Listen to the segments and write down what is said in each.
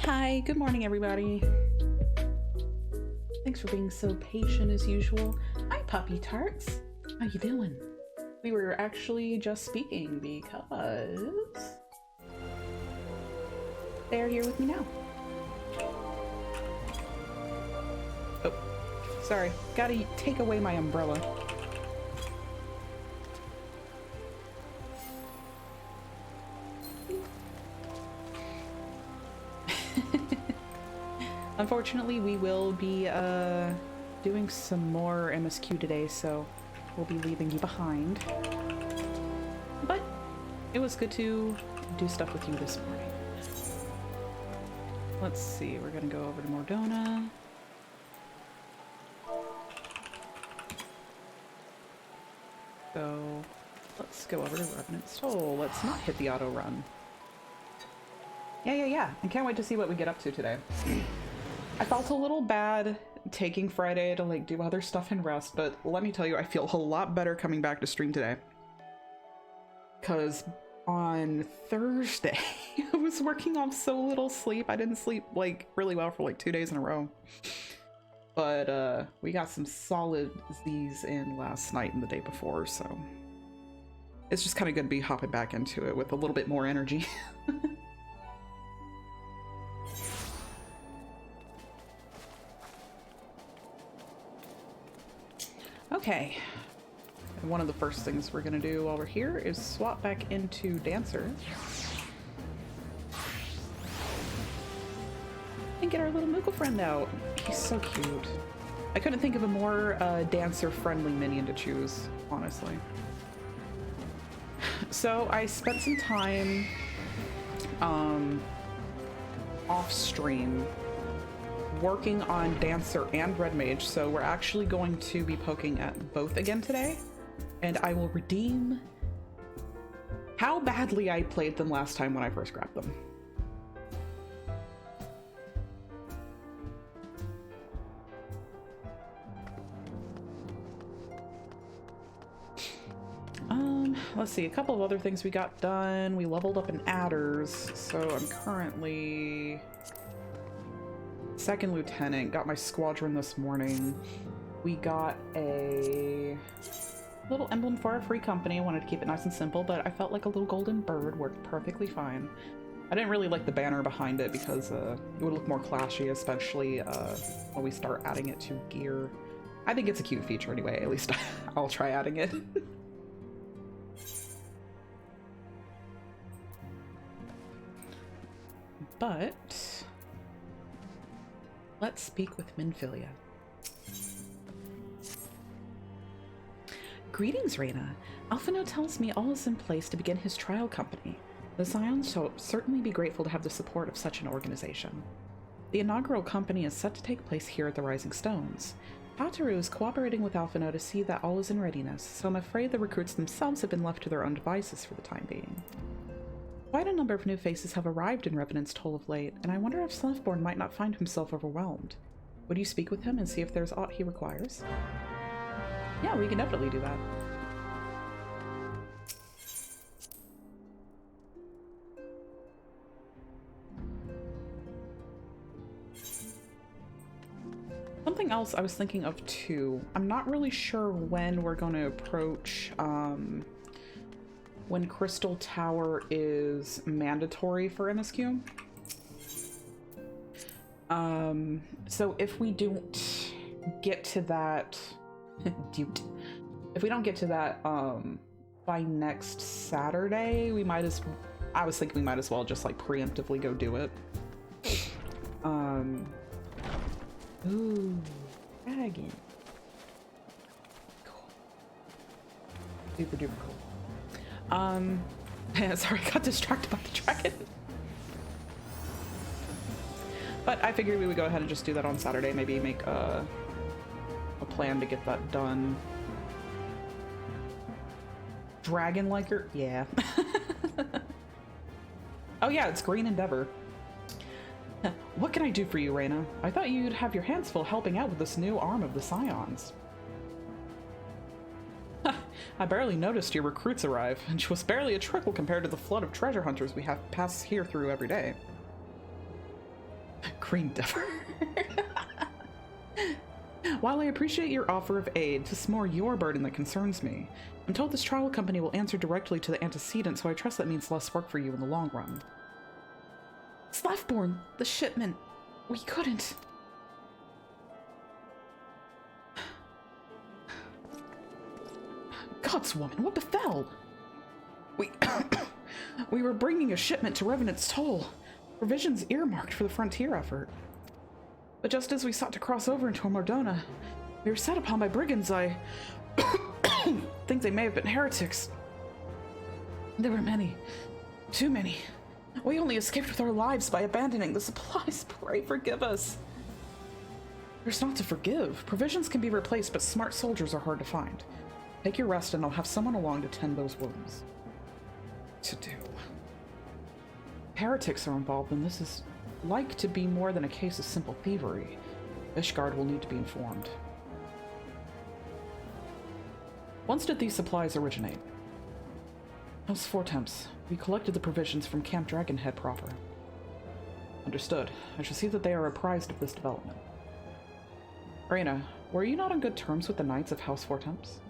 Hi, good morning everybody. Thanks for being so patient as usual. Hi Puppy Tarts, how you doing? We were actually just speaking because they're here with me now. Oh, sorry, gotta take away my umbrella. Unfortunately, we will be doing some more MSQ today, so we'll be leaving you behind. But it was good to do stuff with you this morning. Let's see, we're gonna go over to Mordona. So let's go over to Revenant's Toll. Let's not hit the auto run. Yeah. I can't wait to see what we get up to today. I felt a little bad taking Friday to like do other stuff and rest, but let me tell you, I feel a lot better coming back to stream today. Because on Thursday, I was working off so little sleep. I didn't sleep like really well for like 2 days in a row. But we got some solid Z's in last night and the day before, so it's just kind of good to be hopping back into it with a little bit more energy. Okay, and one of the first things we're gonna do while we're here is swap back into Dancer and get our little Moogle friend out. He's so cute. I couldn't think of a more Dancer-friendly minion to choose, honestly. So I spent some time off stream working on Dancer and Red Mage, so we're actually going to be poking at both again today, and I will redeem how badly I played them last time when I first grabbed them. Let's see, a couple of other things we got done. We leveled up in adders, so I'm currently second lieutenant. Got my squadron this morning. We got a little emblem for our free company. Wanted to keep it nice and simple, but I felt like a little golden bird worked perfectly fine. I didn't really like the banner behind it because it would look more clashy, especially when we start adding it to gear. I think it's a cute feature anyway, at least I'll try adding it. But let's speak with Minfilia. Greetings, Reyna. Alphino tells me all is in place to begin his trial company. The Scions shall certainly be grateful to have the support of such an organization. The inaugural company is set to take place here at the Rising Stones. Hataru is cooperating with Alphino to see that all is in readiness, so I'm afraid the recruits themselves have been left to their own devices for the time being. Quite a number of new faces have arrived in Revenant's Toll of late, and I wonder if Sluffborn might not find himself overwhelmed. Would you speak with him and see if there's aught he requires? Yeah, we can definitely do that. Something else I was thinking of too. I'm not really sure when we're going to approach when Crystal Tower is mandatory for MSQ. So if we don't get to that, if we don't get to that by next Saturday, I was thinking we might as well just like preemptively go do it. Ooh, dragon. Cool. Super duper cool. Sorry, I got distracted by the dragon. But I figured we would go ahead and just do that on Saturday, maybe make a plan to get that done. Dragon liker? Yeah. Oh yeah, it's Green Endeavor. What can I do for you, Reyna? I thought you'd have your hands full helping out with this new arm of the Scions. I barely noticed your recruits arrive, which was barely a trickle compared to the flood of treasure hunters we have pass here through every day. Green Dipper. While I appreciate your offer of aid to smore your burden that concerns me, I'm told this trial company will answer directly to the antecedent, so I trust that means less work for you in the long run. Slaftborn, the shipment. We couldn't. God's woman, what befell? We were bringing a shipment to Revenant's Toll, provisions earmarked for the frontier effort. But just as we sought to cross over into Mordona, we were set upon by brigands. I think they may have been heretics. There were many. Too many. We only escaped with our lives by abandoning the supplies. Pray forgive us. There's not to forgive. Provisions can be replaced, but smart soldiers are hard to find. Take your rest and I'll have someone along to tend those wounds. To do. Heretics are involved, and this is like to be more than a case of simple thievery. Ishgard will need to be informed. Whence did these supplies originate? House Fortemps. We collected the provisions from Camp Dragonhead proper. Understood. I shall see that they are apprised of this development. Reina, were you not on good terms with the Knights of House Fortemps?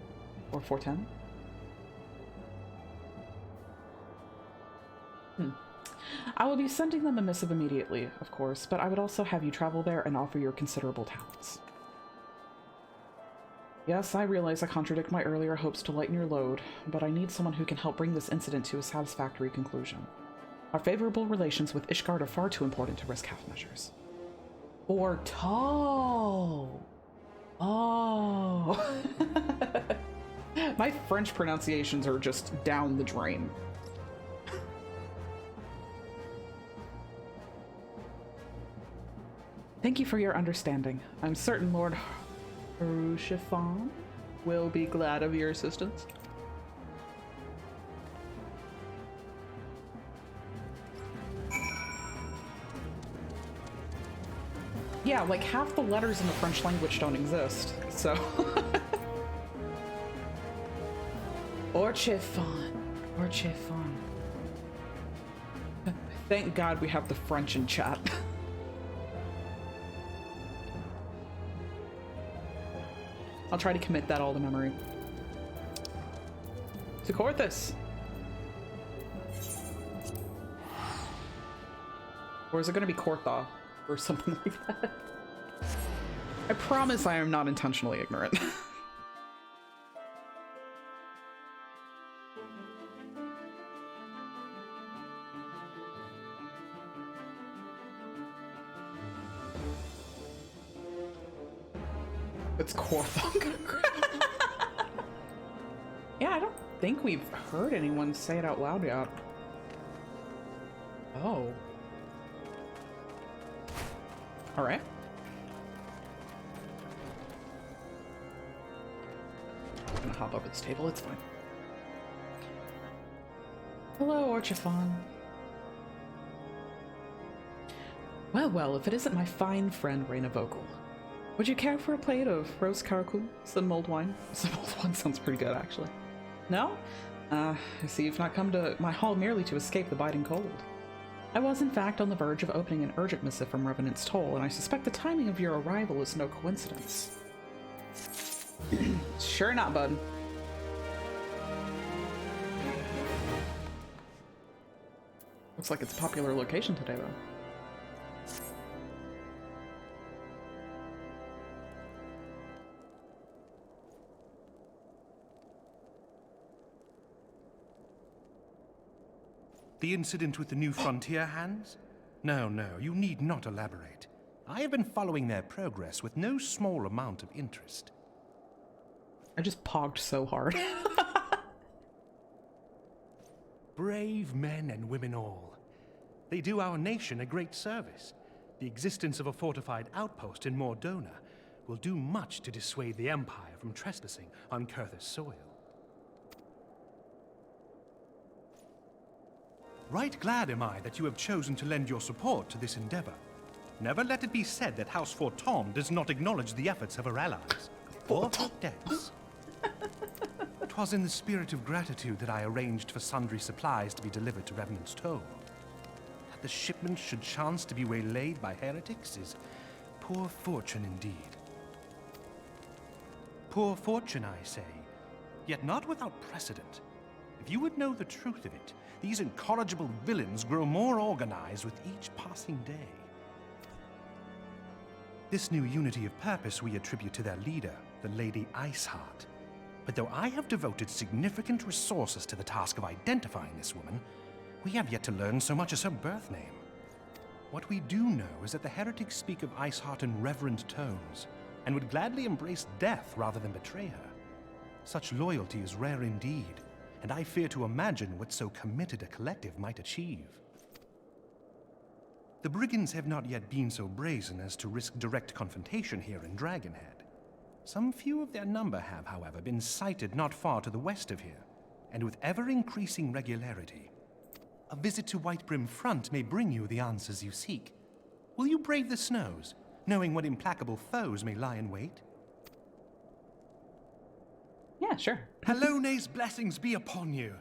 Or Fortem? I will be sending them a missive immediately, of course, but I would also have you travel there and offer your considerable talents. Yes, I realize I contradict my earlier hopes to lighten your load, but I need someone who can help bring this incident to a satisfactory conclusion. Our favorable relations with Ishgard are far too important to risk half measures. Or tall. Oh. My French pronunciations are just down the drain. Thank you for your understanding. I'm certain Lord Harushifan will be glad of your assistance. Yeah, like half the letters in the French language don't exist, so... Orchifon. Orchifon. Thank God we have the French in chat. I'll try to commit that all to memory. To Corthus! Or is it going to be Cortha? Or something like that? I promise I am not intentionally ignorant. It's Cortha. Yeah, I don't think we've heard anyone say it out loud yet. Oh. Alright. I'm gonna hop up at this table, it's fine. Hello, Orchifon. Well, well, if it isn't my fine friend, Reina Vogel. Would you care for a plate of roast caracul? Some mulled wine? Some mulled wine sounds pretty good, actually. No? I see you've not come to my hall merely to escape the biting cold. I was, in fact, on the verge of opening an urgent missive from Revenant's Toll, and I suspect the timing of your arrival is no coincidence. Sure not, bud. Looks like it's a popular location today, though. The incident with the new frontier hands? No, no, you need not elaborate. I have been following their progress with no small amount of interest. I just pogged so hard. Brave men and women all. They do our nation a great service. The existence of a fortified outpost in Mordona will do much to dissuade the Empire from trespassing on Kurthus soil. Right glad am I that you have chosen to lend your support to this endeavor. Never let it be said that House Fortom does not acknowledge the efforts of her allies, or her debts. 'Twas in the spirit of gratitude that I arranged for sundry supplies to be delivered to Revenant's Toll. the shipment should chance to be waylaid by heretics is poor fortune indeed. Poor fortune, I say, yet not without precedent. If you would know the truth of it, these incorrigible villains grow more organized with each passing day. This new unity of purpose we attribute to their leader, the Lady Iceheart. But though I have devoted significant resources to the task of identifying this woman, we have yet to learn so much as her birth name. What we do know is that the heretics speak of Iceheart in reverent tones, and would gladly embrace death rather than betray her. Such loyalty is rare indeed, and I fear to imagine what so committed a collective might achieve. The brigands have not yet been so brazen as to risk direct confrontation here in Dragonhead. Some few of their number have, however, been sighted not far to the west of here, and with ever-increasing regularity. A visit to Whitebrim Front may bring you the answers you seek. Will you brave the snows, knowing what implacable foes may lie in wait? Yeah, sure. Halone's blessings be upon you.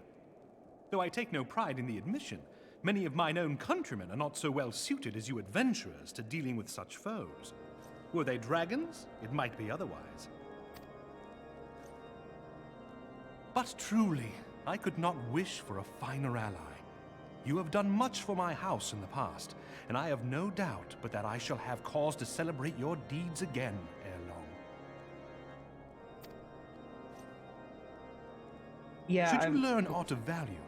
Though I take no pride in the admission, many of mine own countrymen are not so well suited as you adventurers to dealing with such foes. Were they dragons, it might be otherwise. But truly, I could not wish for a finer ally. You have done much for my house in the past, and I have no doubt but that I shall have cause to celebrate your deeds again ere long. Yeah. Should you learn aught of value,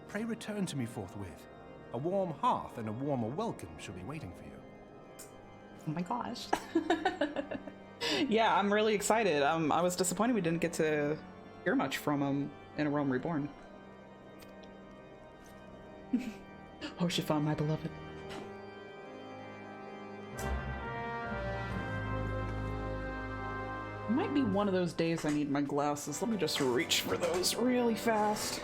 pray return to me forthwith. A warm hearth and a warmer welcome shall be waiting for you. Oh my gosh. Yeah, I'm really excited. I was disappointed we didn't get to hear much from him in A Realm Reborn. Oh, she found my beloved. Might be one of those days I need my glasses. Let me just reach for those really fast.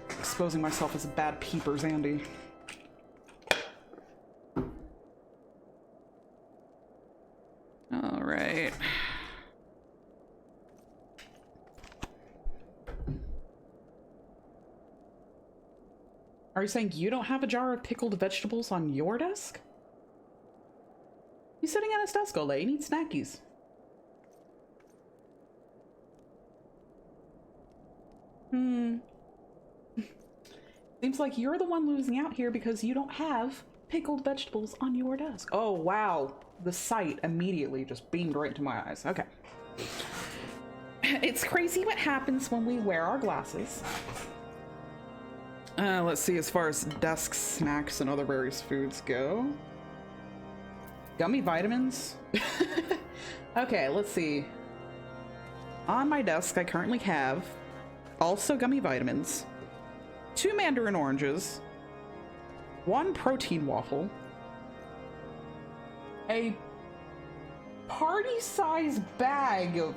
Exposing myself as a bad peeper, Zandy. All right. Are you saying you don't have a jar of pickled vegetables on your desk? He's sitting at his desk all day. He needs snackies. Seems like you're the one losing out here because you don't have pickled vegetables on your desk. Oh, wow. The sight immediately just beamed right into my eyes. Okay. It's crazy what happens when we wear our glasses. Let's see, as far as desk snacks and other various foods go. Gummy vitamins? Okay, let's see. On my desk, I currently have also gummy vitamins, 2 mandarin oranges, 1 protein waffle, a party-sized bag of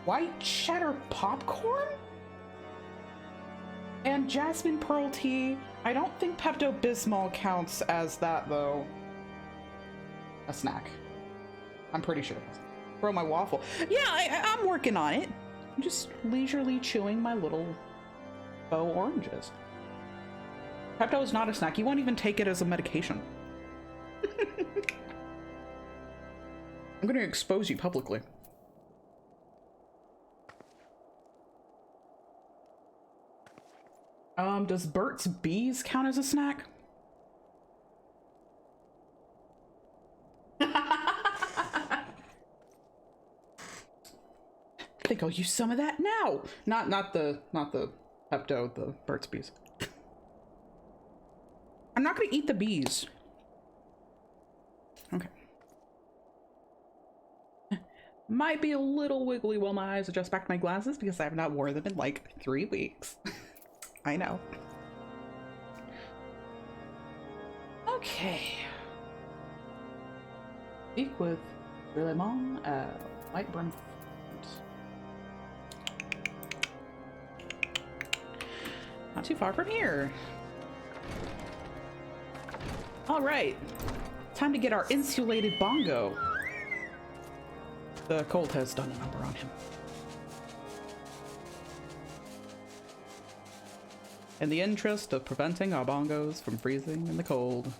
white cheddar popcorn, and jasmine pearl tea. I don't think Pepto-Bismol counts as that, though. A snack. I'm pretty sure. Throw my waffle. Yeah, I'm working on it. I'm just leisurely chewing my little faux oranges. Pepto is not a snack. You won't even take it as a medication. I'm gonna expose you publicly. Does Burt's Bees count as a snack? I think I'll use some of that now. Not the Pepto, the Burt's Bees. I'm not gonna eat the bees. Okay. Might be a little wiggly while my eyes adjust back to my glasses because I have not worn them in like 3 weeks. I know. Okay. Speak with Reborn, Whitebrim. Not too far from here. All right. Time to get our insulated bongo. The cold has done a number on him. In the interest of preventing our bongos from freezing in the cold,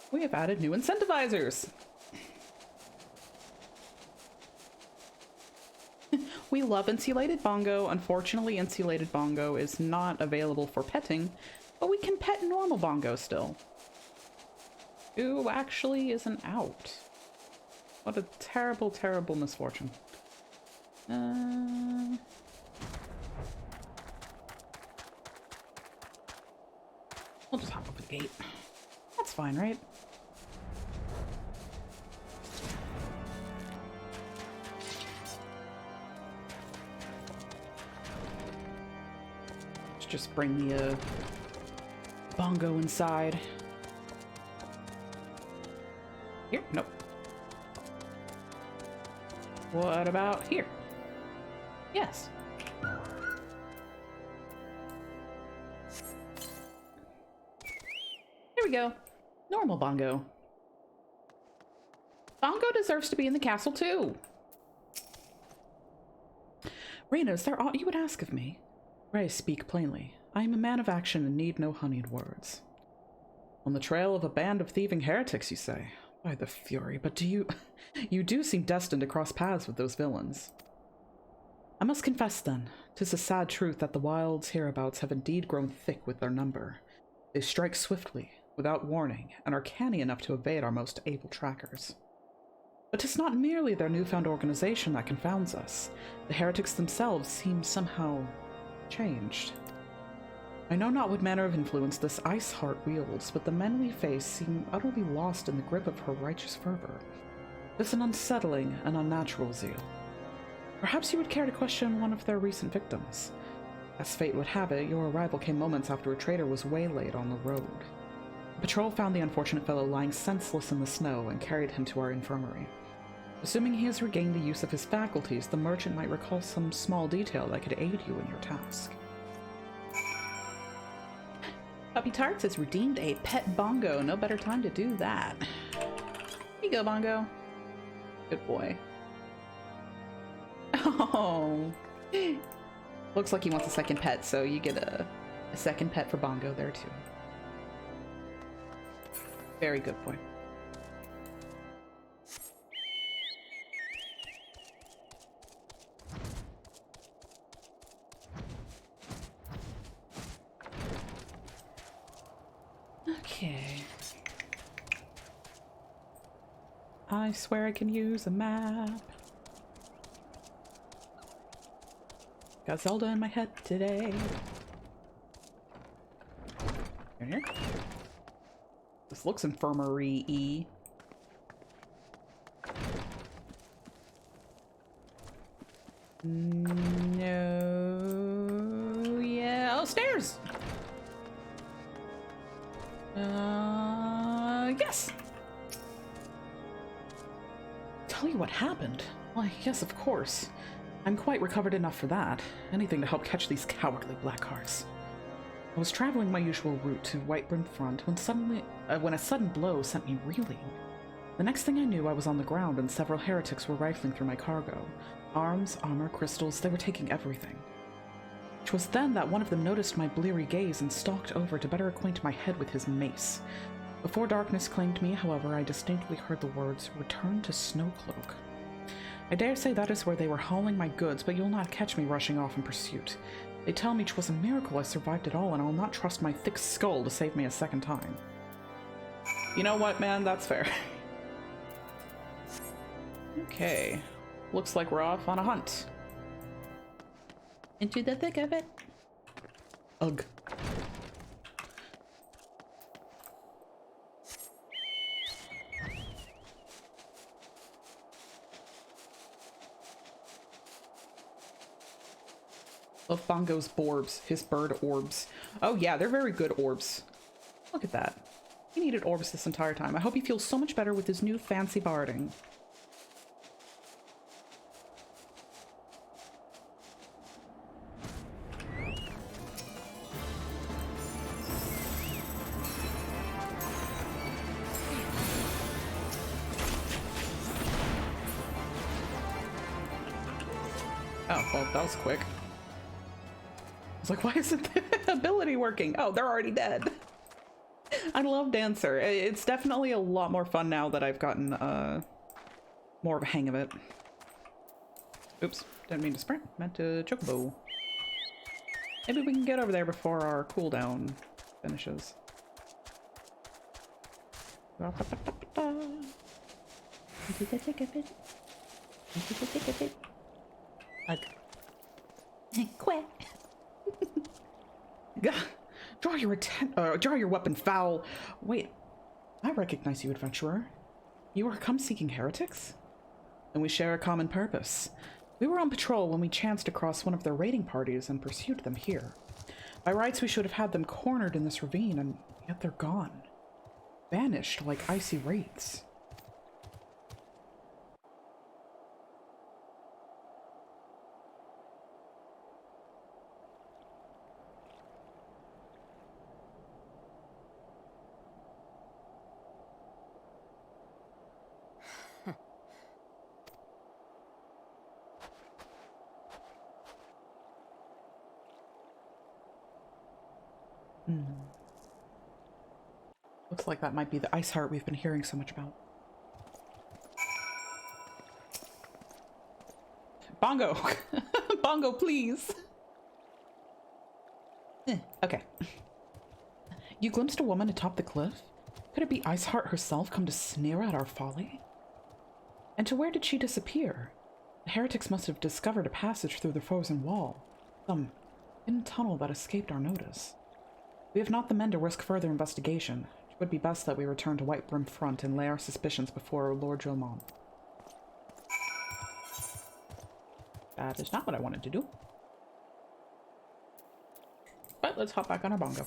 we have added new incentivizers. We love insulated bongo. Unfortunately, insulated bongo is not available for petting, but we can pet normal bongo still. Who actually isn't out? What a terrible, terrible misfortune. We'll just hop over the gate. That's fine, right? Let's just bring the bongo inside. Here? Nope. What about here? Yes. Here we go. Normal bongo. Bongo deserves to be in the castle too. Reina, is there aught you would ask of me? Ray, speak plainly. I am a man of action and need no honeyed words. On the trail of a band of thieving heretics, you say? By the fury, but you do seem destined to cross paths with those villains. I must confess then, 'tis a sad truth that the wilds hereabouts have indeed grown thick with their number. They strike swiftly, without warning, and are canny enough to evade our most able trackers. But 'tis not merely their newfound organization that confounds us. The heretics themselves seem somehow changed. I know not what manner of influence this ice heart wields, but the men we face seem utterly lost in the grip of her righteous fervor. There's an unsettling and unnatural zeal. Perhaps you would care to question one of their recent victims. As fate would have it, your arrival came moments after a traitor was waylaid on the road. The patrol found the unfortunate fellow lying senseless in the snow and carried him to our infirmary. Assuming he has regained the use of his faculties, the merchant might recall some small detail that could aid you in your task. Puppy Tarts has redeemed a pet bongo. No better time to do that. Here you go, bongo. Good boy. Oh. Looks like he wants a second pet, so you get a second pet for bongo there, too. Very good boy. Okay. I swear I can use a map. Got Zelda in my head today. Here. This looks infirmary-y. No. Yeah. Oh, stairs! Yes! Tell you what happened? Why, yes, of course. I'm quite recovered enough for that. Anything to help catch these cowardly blackhearts. I was traveling my usual route to Whiteburn Front when a sudden blow sent me reeling. The next thing I knew, I was on the ground and several heretics were rifling through my cargo. Arms, armor, crystals, they were taking everything. 'Twas then that one of them noticed my bleary gaze and stalked over to better acquaint my head with his mace. Before darkness claimed me, however, I distinctly heard the words, "Return to Snowcloak." I dare say that is where they were hauling my goods, but you'll not catch me rushing off in pursuit. They tell me 'twas a miracle I survived it all, and I'll not trust my thick skull to save me a second time. You know what, man? That's fair. Okay. Looks like we're off on a hunt. Into the thick of it. Ugh. Love Bongo's borbs, his bird orbs. Oh yeah, they're very good orbs. Look at that. He needed orbs this entire time. I hope he feels so much better with his new fancy barding. Oh, well, that was quick. I was like, why isn't the ability working? Oh, they're already dead. I love Dancer. It's definitely a lot more fun now that I've gotten more of a hang of it. Oops, didn't mean to sprint. Meant to chocobo. Maybe we can get over there before our cooldown finishes. Quack. Draw your weapon foul. Wait, I recognize you, adventurer. You are come-seeking heretics? Then we share a common purpose. We were on patrol when we chanced across one of their raiding parties and pursued them here. By rights, we should have had them cornered in this ravine, and yet they're gone. Vanished like icy wraiths. Looks like that might be the ice heart we've been hearing so much about. Bongo! Bongo, please! Okay. You glimpsed a woman atop the cliff? Could it be Iceheart herself come to sneer at our folly? And to where did she disappear? The heretics must have discovered a passage through the frozen wall. Some hidden tunnel that escaped our notice. We have not the men to risk further investigation. It would be best that we return to Whitebrim Front and lay our suspicions before Lord Jilmon. That is not what I wanted to do. But let's hop back on our bongo.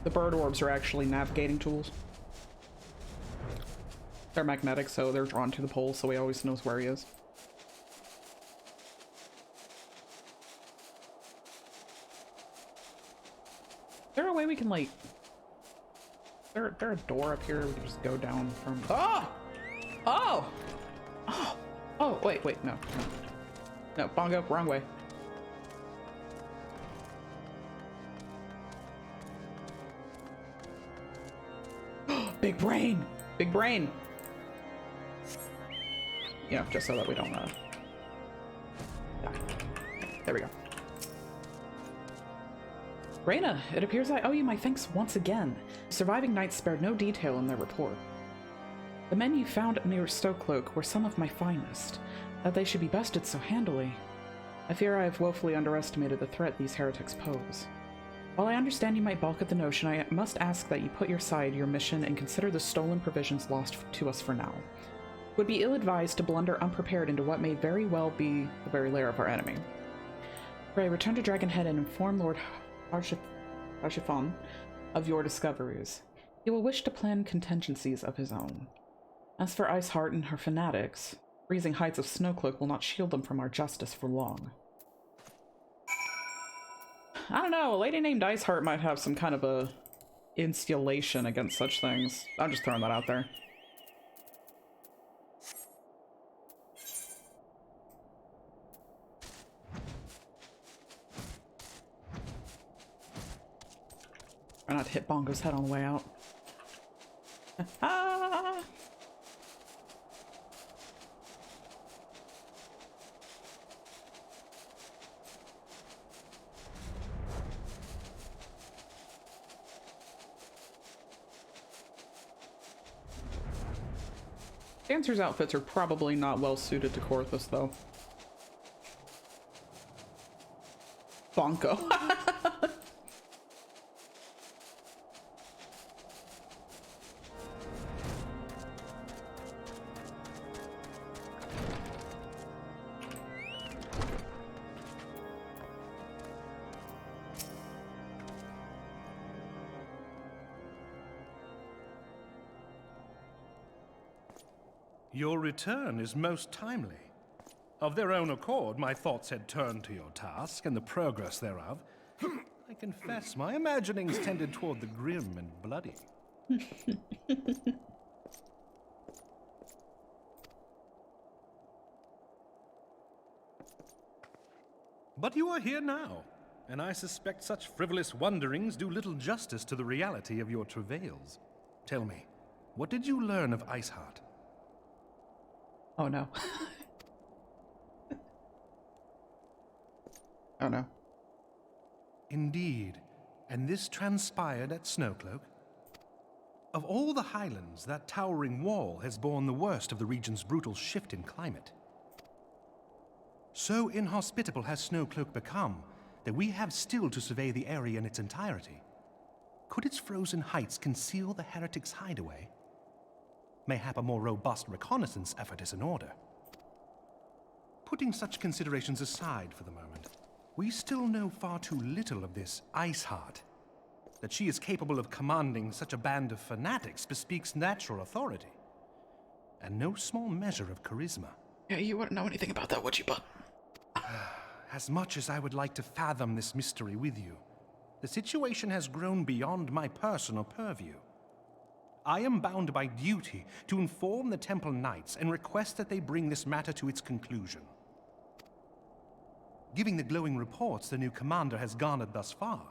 The bird orbs are actually navigating tools. They're magnetic, so they're drawn to the pole, so he always knows where he is. Is there a way we can, like... Is there a door up here we can just go down from... Oh! Oh! Oh! Oh, wait, no. No, bongo, wrong way. Big brain! Big brain! Yeah, just so that we don't, die. There we go. Reyna, it appears I owe you my thanks once again. The surviving knights spared no detail in their report. The men you found near Stokecloak were some of my finest. That they should be bested so handily. I fear I have woefully underestimated the threat these heretics pose. While I understand you might balk at the notion, I must ask that you put aside your mission and consider the stolen provisions lost to us for now. It would be ill-advised to blunder unprepared into what may very well be the very lair of our enemy. Pray, return to Dragonhead and inform Lord Archifon of your discoveries. He will wish to plan contingencies of his own. As for Iceheart and her fanatics, freezing heights of Snowcloak will not shield them from our justice for long. I don't know, a lady named Iceheart might have some kind of a insulation against such things. I'm just throwing that out there. Try not to hit Bongo's head on the way out. Ah! Dancer's outfits are probably not well suited to Korthus, though. Bonko. Your return is most timely. Of their own accord, my thoughts had turned to your task and the progress thereof. I confess, my imaginings tended toward the grim and bloody. But you are here now, and I suspect such frivolous wonderings do little justice to the reality of your travails. Tell me, what did you learn of Iceheart? Oh no. Oh no. Indeed, and this transpired at Snowcloak? Of all the highlands, that towering wall has borne the worst of the region's brutal shift in climate. So inhospitable has Snowcloak become that we have still to survey the area in its entirety. Could its frozen heights conceal the heretics' hideaway? Mayhap a more robust reconnaissance effort is in order. Putting such considerations aside for the moment, we still know far too little of this Iceheart. That she is capable of commanding such a band of fanatics bespeaks natural authority, and no small measure of charisma. Yeah, you wouldn't know anything about that, would you, bud? As much as I would like to fathom this mystery with you, the situation has grown beyond my personal purview. I am bound by duty to inform the Temple Knights and request that they bring this matter to its conclusion. Given the glowing reports the new commander has garnered thus far,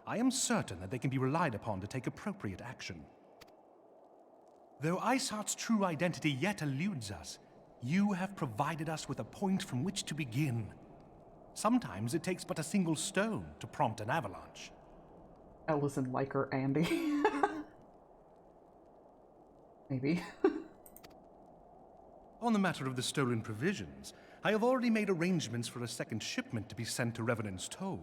I am certain that they can be relied upon to take appropriate action. Though Iceheart's true identity yet eludes us, you have provided us with a point from which to begin. Sometimes it takes but a single stone to prompt an avalanche. Ellison like her Andy. Maybe. On the matter of the stolen provisions, I have already made arrangements for a second shipment to be sent to Revenant's Toll.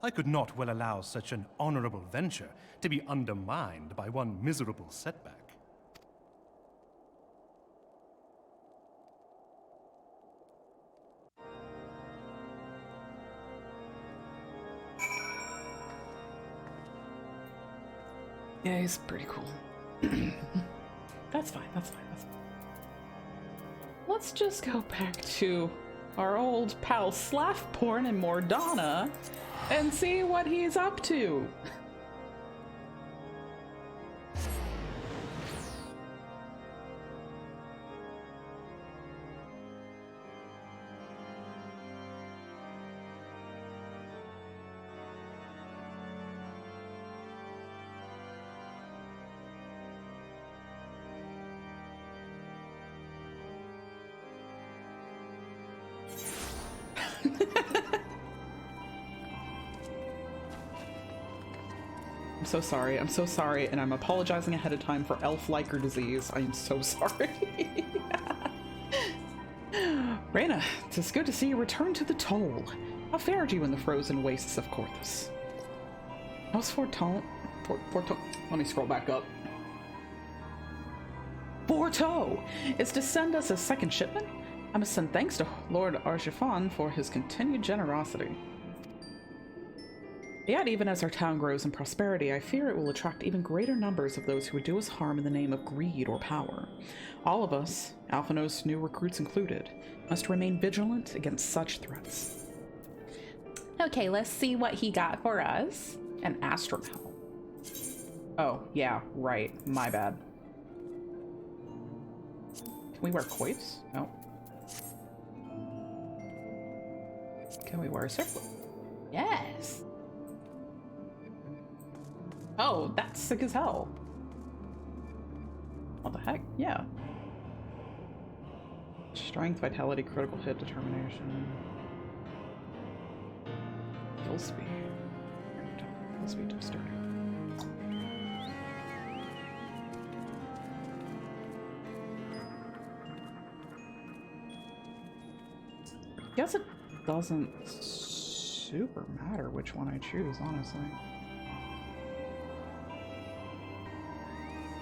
I could not well allow such an honorable venture to be undermined by one miserable setback. Yeah, he's pretty cool. That's fine, that's fine, that's fine. Let's just go back to our old pal Slaffporn and Mordana and see what he's up to. I'm so sorry, and I'm apologizing ahead of time for elf-liker disease. I am so sorry. Reyna, it's good to see you return to the Toll. How fared you in the frozen wastes of Korthus? How's Forton? Let me scroll back up. Forto is to send us a second shipment? I must send thanks to Lord Archifon for his continued generosity. Yet, even as our town grows in prosperity, I fear it will attract even greater numbers of those who would do us harm in the name of greed or power. All of us, Alphanos new recruits included, must remain vigilant against such threats. Okay, let's see what he got for us. An astromel. Oh, yeah, right. My bad. Can we wear coifs? No. Can we wear a circlet? Yes! Oh, that's sick as hell. What the heck? Yeah. Strength, vitality, critical hit, determination. Kill speed. Kill speed, dexterity. I guess it doesn't super matter which one I choose, honestly.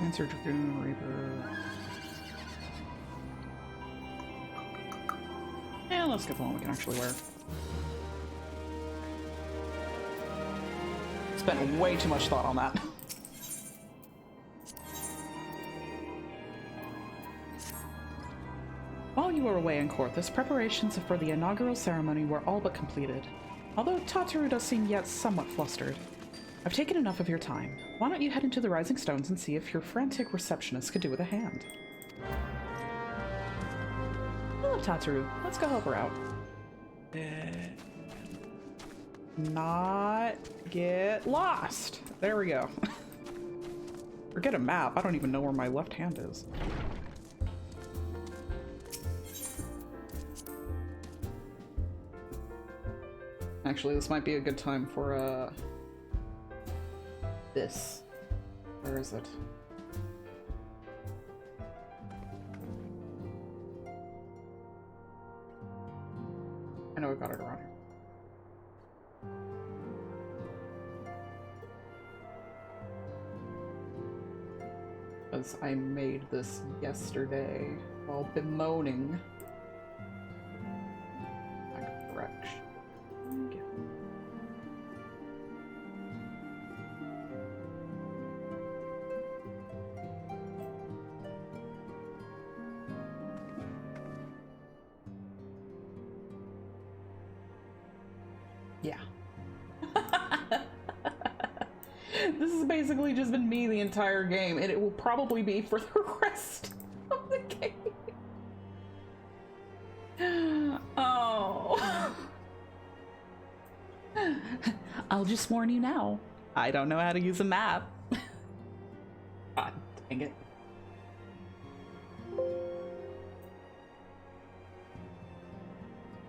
Lancer, Dragoon, Reaper. Yeah, let's get the one we can actually wear. Spent way too much thought on that. While you were away in Korthus, preparations for the inaugural ceremony were all but completed. Although Tataru does seem yet somewhat flustered. I've taken enough of your time. Why don't you head into the Rising Stones and see if your frantic receptionist could do with a hand? Hello, Tataru. Let's go help her out. Not get lost. There we go. Forget a map. I don't even know where my left hand is. Actually, this might be a good time for, this. Where is it? I know I got it around here. Because I made this yesterday while bemoaning my correction. Yeah. This has basically just been me the entire game, and it will probably be for the rest of the game. Oh. I'll just warn you now. I don't know how to use a map. God dang it.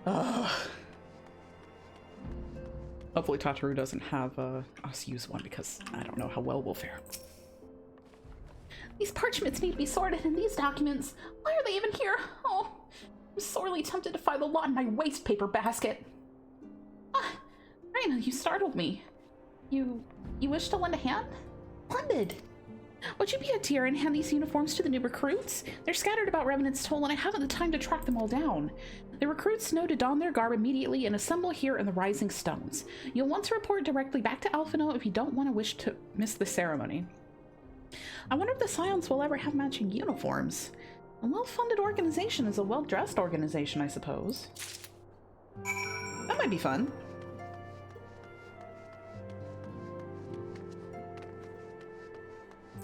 Ugh. Hopefully Tataru doesn't have us use one, because I don't know how well we'll fare. These parchments need to be sorted in these documents. Why are they even here? Oh, I'm sorely tempted to find the lot in my waste paper basket. Ah, Raina, you startled me. You wish to lend a hand? Splendid. Would you be a dear and hand these uniforms to the new recruits? They're scattered about Revenant's Toll, and I haven't the time to track them all down. The recruits know to don their garb immediately and assemble here in the Rising Stones. You'll want to report directly back to Alphino if you don't want to wish to miss the ceremony. I wonder if the Scions will ever have matching uniforms. A well-funded organization is a well-dressed organization, I suppose. That might be fun.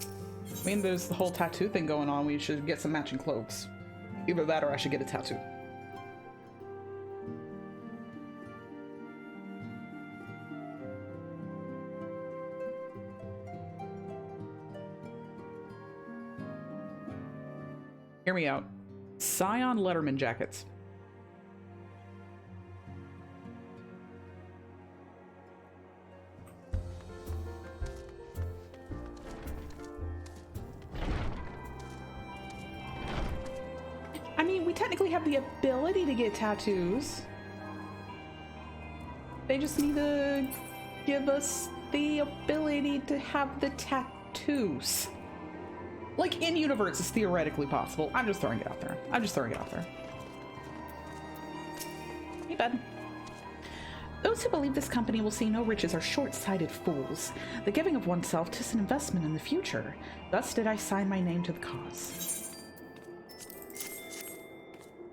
I mean, there's the whole tattoo thing going on. We should get some matching cloaks. Either that or I should get a tattoo. Hear me out. Scion Letterman jackets. I mean, we technically have the ability to get tattoos. They just need to give us the ability to have the tattoos. Like, in universe, it's theoretically possible. I'm just throwing it out there. Hey, bud. Those who believe this company will see no riches are short-sighted fools. The giving of oneself is an investment in the future. Thus did I sign my name to the cause.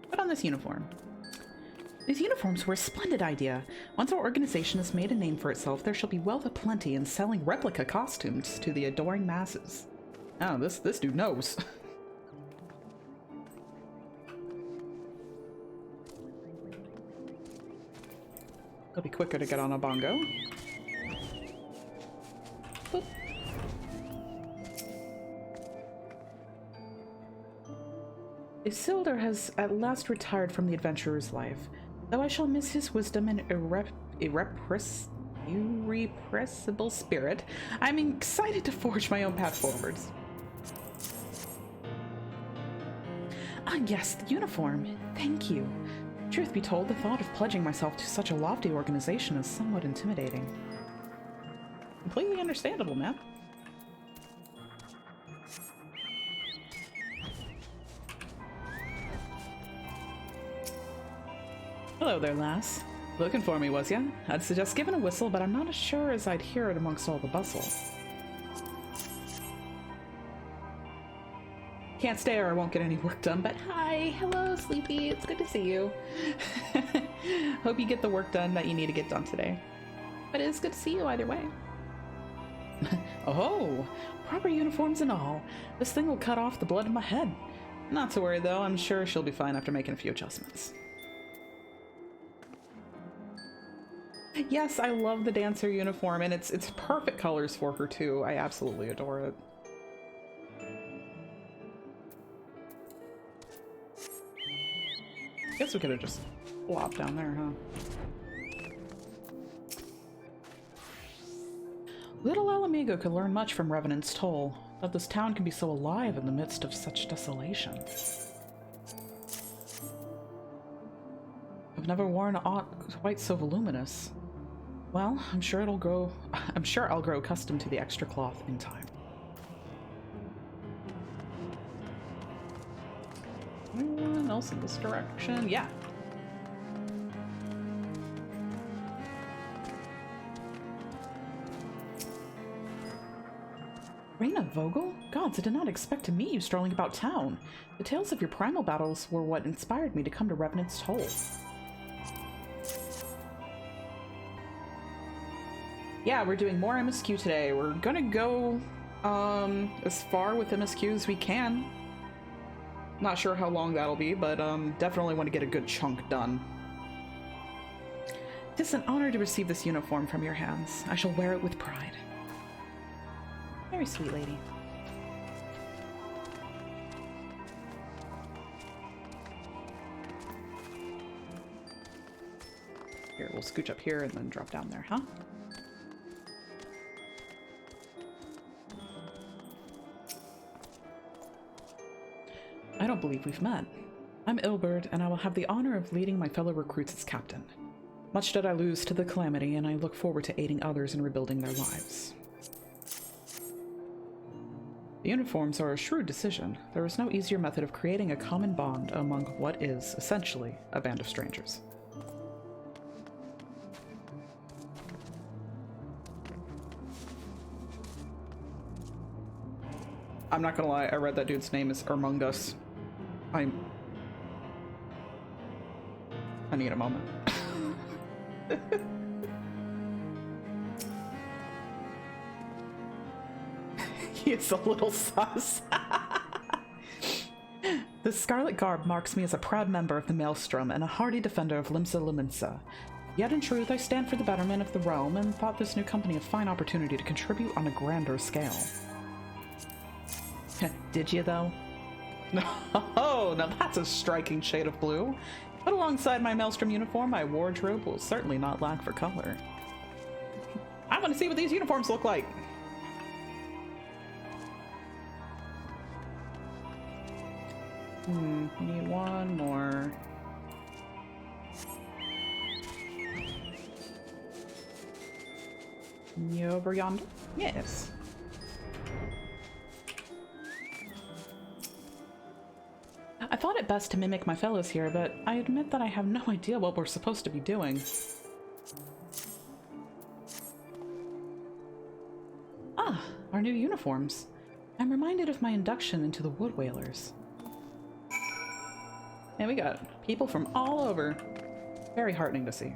Put on this uniform. These uniforms were a splendid idea. Once our organization has made a name for itself, there shall be wealth aplenty in selling replica costumes to the adoring masses. Oh, this dude knows. It'll be quicker to get on a bongo. Boop. Isildur has at last retired from the adventurer's life. Though I shall miss his wisdom and irrepressible spirit, I'm excited to forge my own path forwards. Ah, yes, the uniform. Thank you. Truth be told, the thought of pledging myself to such a lofty organization is somewhat intimidating. Completely understandable, man. Hello there, lass. Looking for me, was ya? I'd suggest giving a whistle, but I'm not as sure as I'd hear it amongst all the bustle. Can't stay or I won't get any work done, but hi! Hello, Sleepy. It's good to see you. Hope you get the work done that you need to get done today. But it is good to see you either way. Oh, proper uniforms and all. This thing will cut off the blood in my head. Not to worry though, I'm sure she'll be fine after making a few adjustments. Yes, I love the dancer uniform, and it's perfect colors for her too. I absolutely adore it. Guess we could have just flopped down there, huh? Little Alamigo could learn much from Revenant's Toll, that this town can be so alive in the midst of such desolation. I've never worn aught quite so voluminous. Well, I'm sure I'll grow accustomed to the extra cloth in time. Anyone else in this direction? Yeah. Reina Vogel? Gods, I did not expect to meet you strolling about town. The tales of your primal battles were what inspired me to come to Revenant's Toll. Yeah, we're doing more MSQ today. We're gonna go as far with MSQ as we can. Not sure how long that'll be, but definitely want to get a good chunk done. It is an honor to receive this uniform from your hands. I shall wear it with pride. Very sweet lady. Here, we'll scooch up here and then drop down there, huh? I don't believe we've met. I'm Ilbert, and I will have the honor of leading my fellow recruits as captain. Much did I lose to the calamity, and I look forward to aiding others in rebuilding their lives. The uniforms are a shrewd decision. There is no easier method of creating a common bond among what is, essentially, a band of strangers. I'm not gonna lie, I read that dude's name is Ermungus. I need a moment. He is a little sus. The scarlet garb marks me as a proud member of the Maelstrom and a hardy defender of Limsa Liminsa. Yet in truth, I stand for the betterment of the realm and thought this new company a fine opportunity to contribute on a grander scale. Did you, though? Oh, now that's a striking shade of blue. But alongside my Maelstrom uniform, my wardrobe will certainly not lack for color. I want to see what these uniforms look like! We need one more. You over yonder? Yes. I thought it best to mimic my fellows here, but I admit that I have no idea what we're supposed to be doing. Ah, our new uniforms. I'm reminded of my induction into the Wood Whalers. And we got people from all over. Very heartening to see.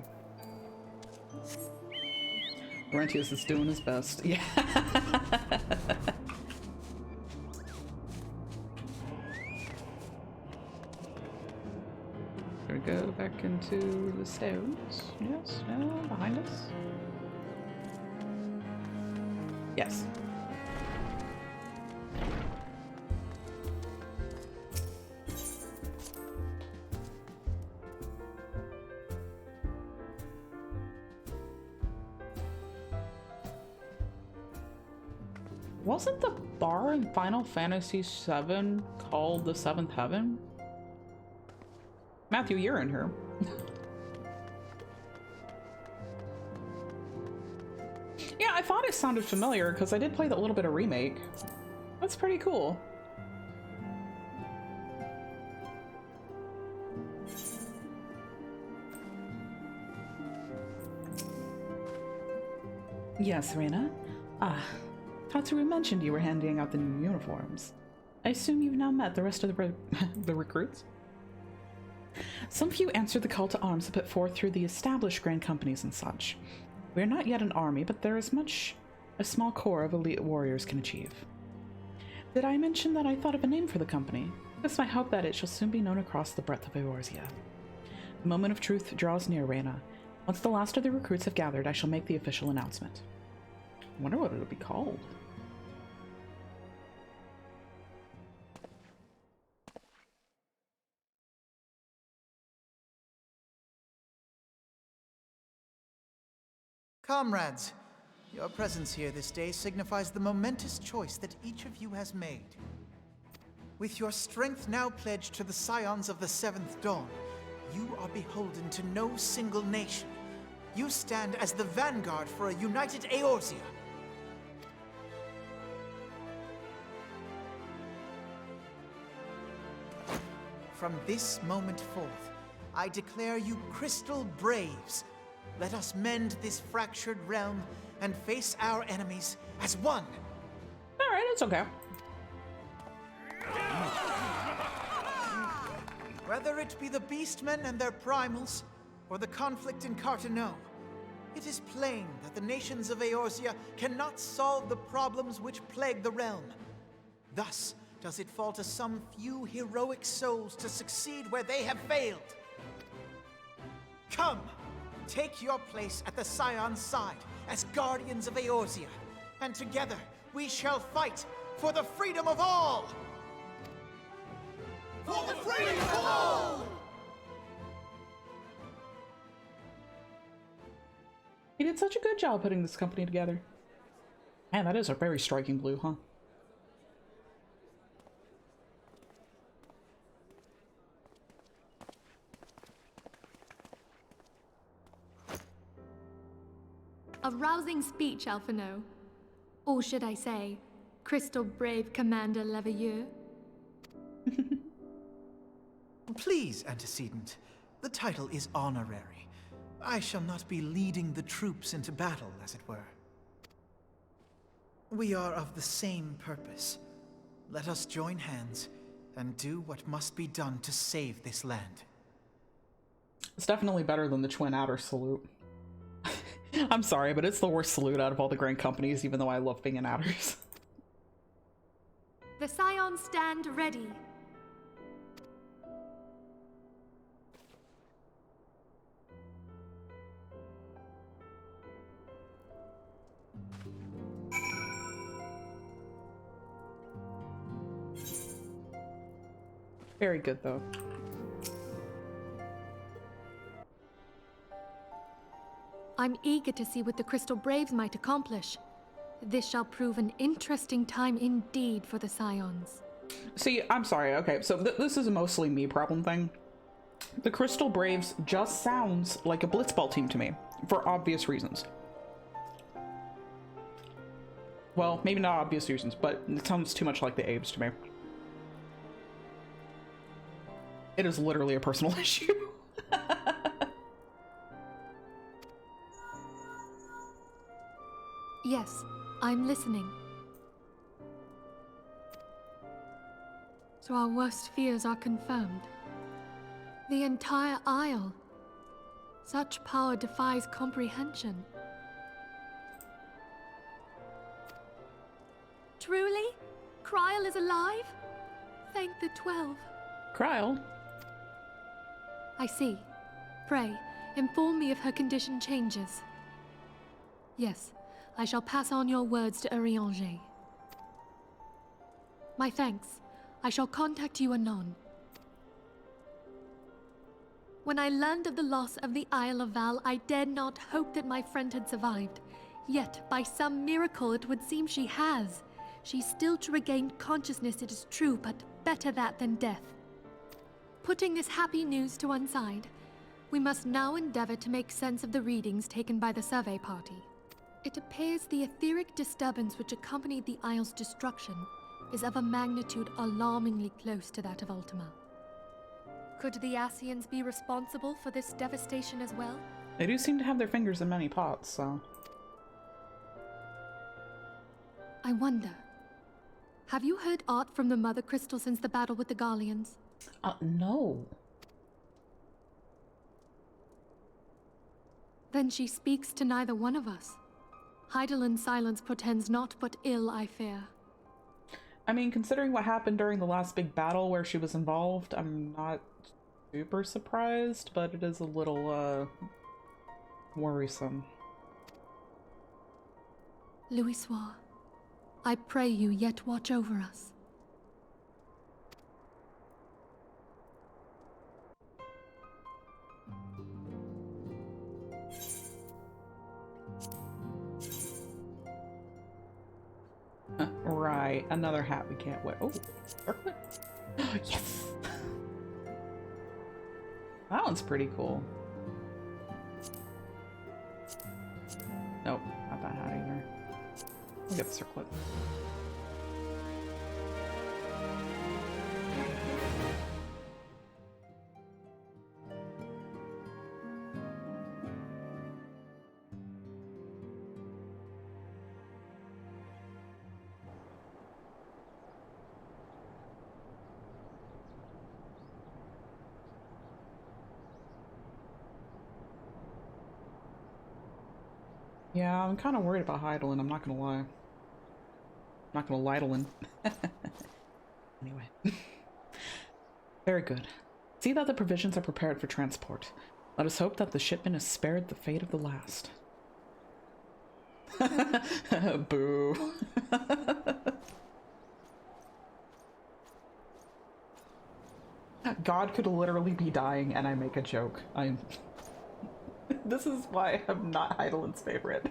Laurentius is doing his best. Yeah. Should we go back into the stones? Yes, no, behind us? Yes. Wasn't the bar in Final Fantasy VII called the Seventh Heaven? Matthew, you're in her. Yeah, I thought it sounded familiar because I did play that little bit of remake. That's pretty cool. Yes, Reina. Tatsuru mentioned you were handing out the new uniforms. I assume you've now met the rest of the recruits? Some few answered the call to arms put forth through the established grand companies and such. We are not yet an army, but there is much a small core of elite warriors can achieve. Did I mention that I thought of a name for the company? It is my hope that it shall soon be known across the breadth of Eorzea. The moment of truth draws near, Reyna. Once the last of the recruits have gathered, I shall make the official announcement. I wonder what it'll be called. Comrades, your presence here this day signifies the momentous choice that each of you has made. With your strength now pledged to the scions of the Seventh Dawn, you are beholden to no single nation. You stand as the vanguard for a united Eorzea. From this moment forth, I declare you Crystal Braves. Let us mend this fractured realm and face our enemies as one. All right, it's okay. Whether it be the Beastmen and their primals, or the conflict in Carteneau, it is plain that the nations of Eorzea cannot solve the problems which plague the realm. Thus does it fall to some few heroic souls to succeed where they have failed. Come, take your place at the Scion's side as guardians of Eorzea, and together we shall fight for the freedom of all! For the freedom of all! He did such a good job putting this company together. Man, that is a very striking blue, huh? A rousing speech, Alphino. Or should I say, Crystal Brave Commander Leveilleur? Please, Antecedent. The title is honorary. I shall not be leading the troops into battle, as it were. We are of the same purpose. Let us join hands and do what must be done to save this land. It's definitely better than the Twin Adder salute. I'm sorry, but it's the worst salute out of all the grand companies, even though I love being in Adders. The Scions stand ready. Very good, though. I'm eager to see what the Crystal Braves might accomplish. This shall prove an interesting time indeed for the Scions. See, I'm sorry, okay, so this is a mostly me problem thing. The Crystal Braves just sounds like a blitzball team to me, for obvious reasons. Well, maybe not obvious reasons, but it sounds too much like the Abes to me. It is literally a personal issue. Yes, I'm listening. So our worst fears are confirmed. The entire Isle. Such power defies comprehension. Truly? Kryl is alive? Thank the 12. Kryl? I see. Pray, inform me if her condition changes. Yes, I shall pass on your words to Urianger. My thanks. I shall contact you anon. When I learned of the loss of the Isle of Val, I dared not hope that my friend had survived. Yet, by some miracle, it would seem she has. She's still to regain consciousness, it is true, but better that than death. Putting this happy news to one side, we must now endeavor to make sense of the readings taken by the survey party. It appears the etheric disturbance which accompanied the Isle's destruction is of a magnitude alarmingly close to that of Ultima. Could the Ascians be responsible for this devastation as well? They do seem to have their fingers in many pots, so... I wonder. Have you heard aught from the Mother Crystal since the battle with the Garleans? No. Then she speaks to neither one of us. Heidelin's silence portends naught but ill, I fear. I mean, considering what happened during the last big battle where she was involved, I'm not super surprised, but it is a little, worrisome. Louisoix, I pray you yet watch over us. Right, another hat we can't wear. Oh, circlet? Yes! That one's pretty cool. Nope, not that hat either. We'll get the circlet. Yeah, I'm kind of worried about Heidelin, I'm not gonna lie. I'm not gonna Heidelin. Anyway. Very good. See that the provisions are prepared for transport. Let us hope that the shipment is spared the fate of the last. Boo. God could literally be dying and I make a joke. I'm... This is why I'm not Heidelin's favorite.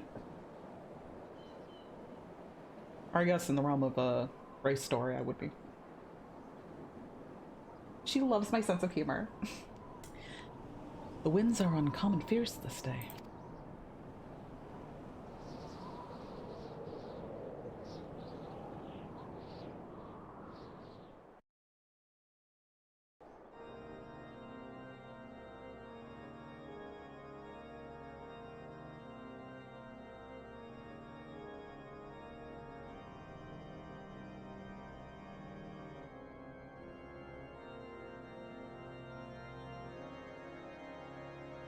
Or I guess in the realm of a race story, I would be. She loves my sense of humor. The winds are uncommon fierce this day.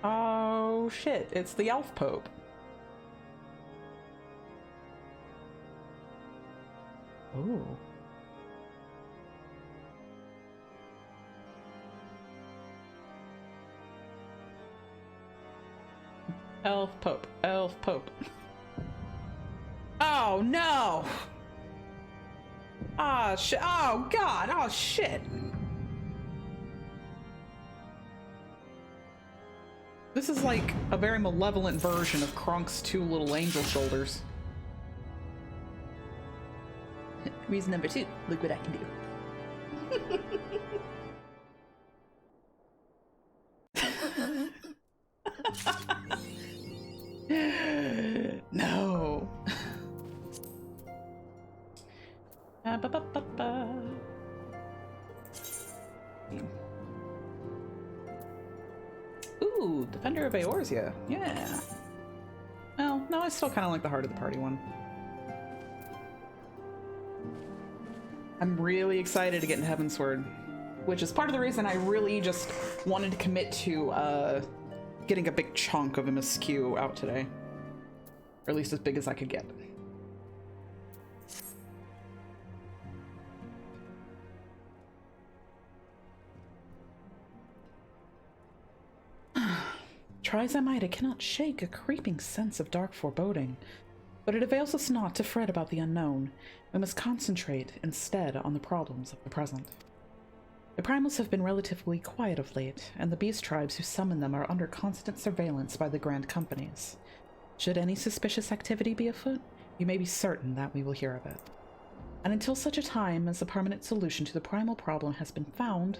Oh shit, it's the Elf Pope. Ooh. Elf Pope, Elf Pope. Oh no! Ah shit, oh god, oh shit! This is like a very malevolent version of Kronk's two little angel shoulders. Reason number 2, look what I can do. No. Ooh, Defender of Eorzea. Yeah. Well, no, I still kind of like the Heart of the Party one. I'm really excited to get into Heavensward, which is part of the reason I really just wanted to commit to getting a big chunk of MSQ out today. Or at least as big as I could get. Try as I might, I cannot shake a creeping sense of dark foreboding. But it avails us not to fret about the unknown. We must concentrate instead on the problems of the present. The primals have been relatively quiet of late, and the beast tribes who summon them are under constant surveillance by the Grand Companies. Should any suspicious activity be afoot, you may be certain that we will hear of it. And until such a time as a permanent solution to the primal problem has been found,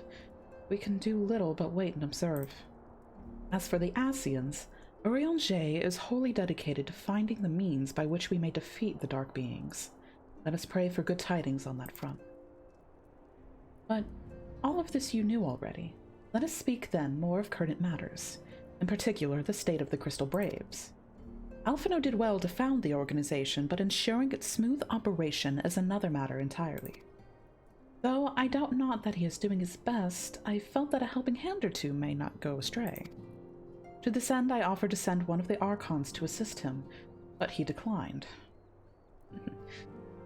we can do little but wait and observe. As for the Asians, Urianger is wholly dedicated to finding the means by which we may defeat the Dark Beings. Let us pray for good tidings on that front. But all of this you knew already. Let us speak then more of current matters, in particular the state of the Crystal Braves. Alphino did well to found the organization, but ensuring its smooth operation is another matter entirely. Though I doubt not that he is doing his best, I felt that a helping hand or two may not go astray. To this end, I offered to send one of the Archons to assist him, but he declined.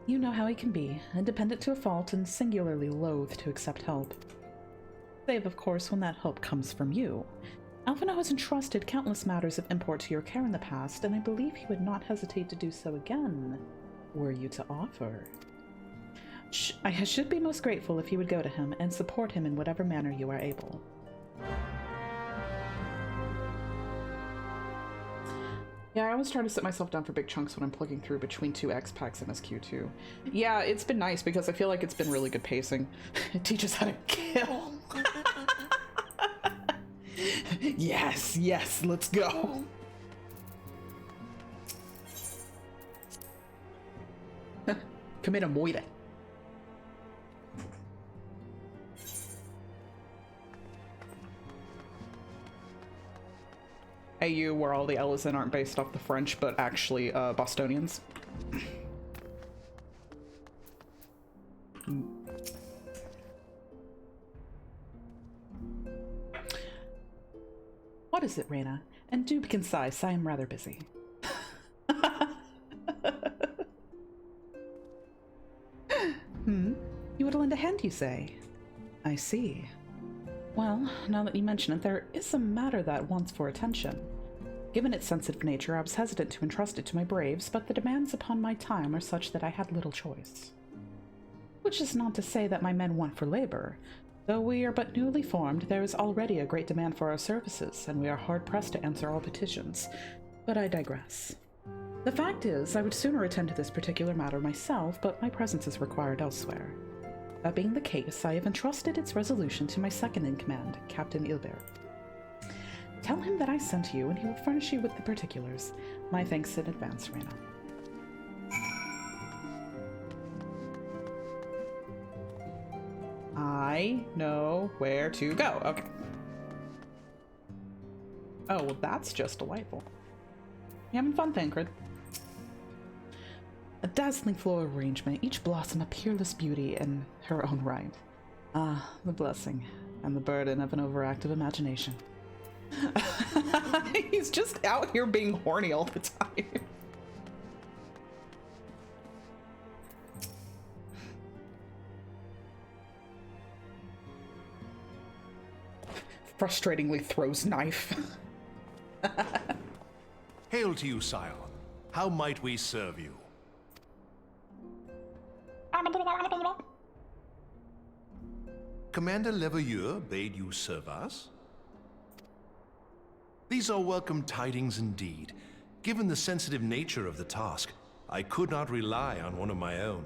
You know how he can be, independent to a fault and singularly loath to accept help. Save, of course, when that help comes from you. Alphino has entrusted countless matters of import to your care in the past, and I believe he would not hesitate to do so again, were you to offer. I should be most grateful if you would go to him and support him in whatever manner you are able. Yeah, I always try to sit myself down for big chunks when I'm plugging through between 2 X-Packs and SQ2. Yeah, it's been nice because I feel like it's been really good pacing. It teaches how to kill. Yes, let's go. Come a moire. AU, where all the Ellison aren't based off the French, but actually Bostonians. What is it, Reyna? And do be concise, I am rather busy. You would lend a hand, you say? I see. Well, now that you mention it, there is a matter that wants for attention. Given its sensitive nature, I was hesitant to entrust it to my braves, but the demands upon my time are such that I had little choice. Which is not to say that my men want for labor. Though we are but newly formed, there is already a great demand for our services, and we are hard-pressed to answer all petitions. But I digress. The fact is, I would sooner attend to this particular matter myself, but my presence is required elsewhere. That being the case, I have entrusted its resolution to my second-in-command, Captain Ilbert. Tell him that I sent you, and he will furnish you with the particulars. My thanks in advance, Reyna. I know where to go. Okay. Oh, well, that's just delightful. You having fun, Thancred? A dazzling floral arrangement, each blossom a peerless beauty in her own right. Ah, the blessing and the burden of an overactive imagination. He's just out here being horny all the time. Frustratingly throws knife. Hail to you, Scion. How might we serve you? Commander Leveilleur bade you serve us? These are welcome tidings indeed. Given the sensitive nature of the task, I could not rely on one of my own.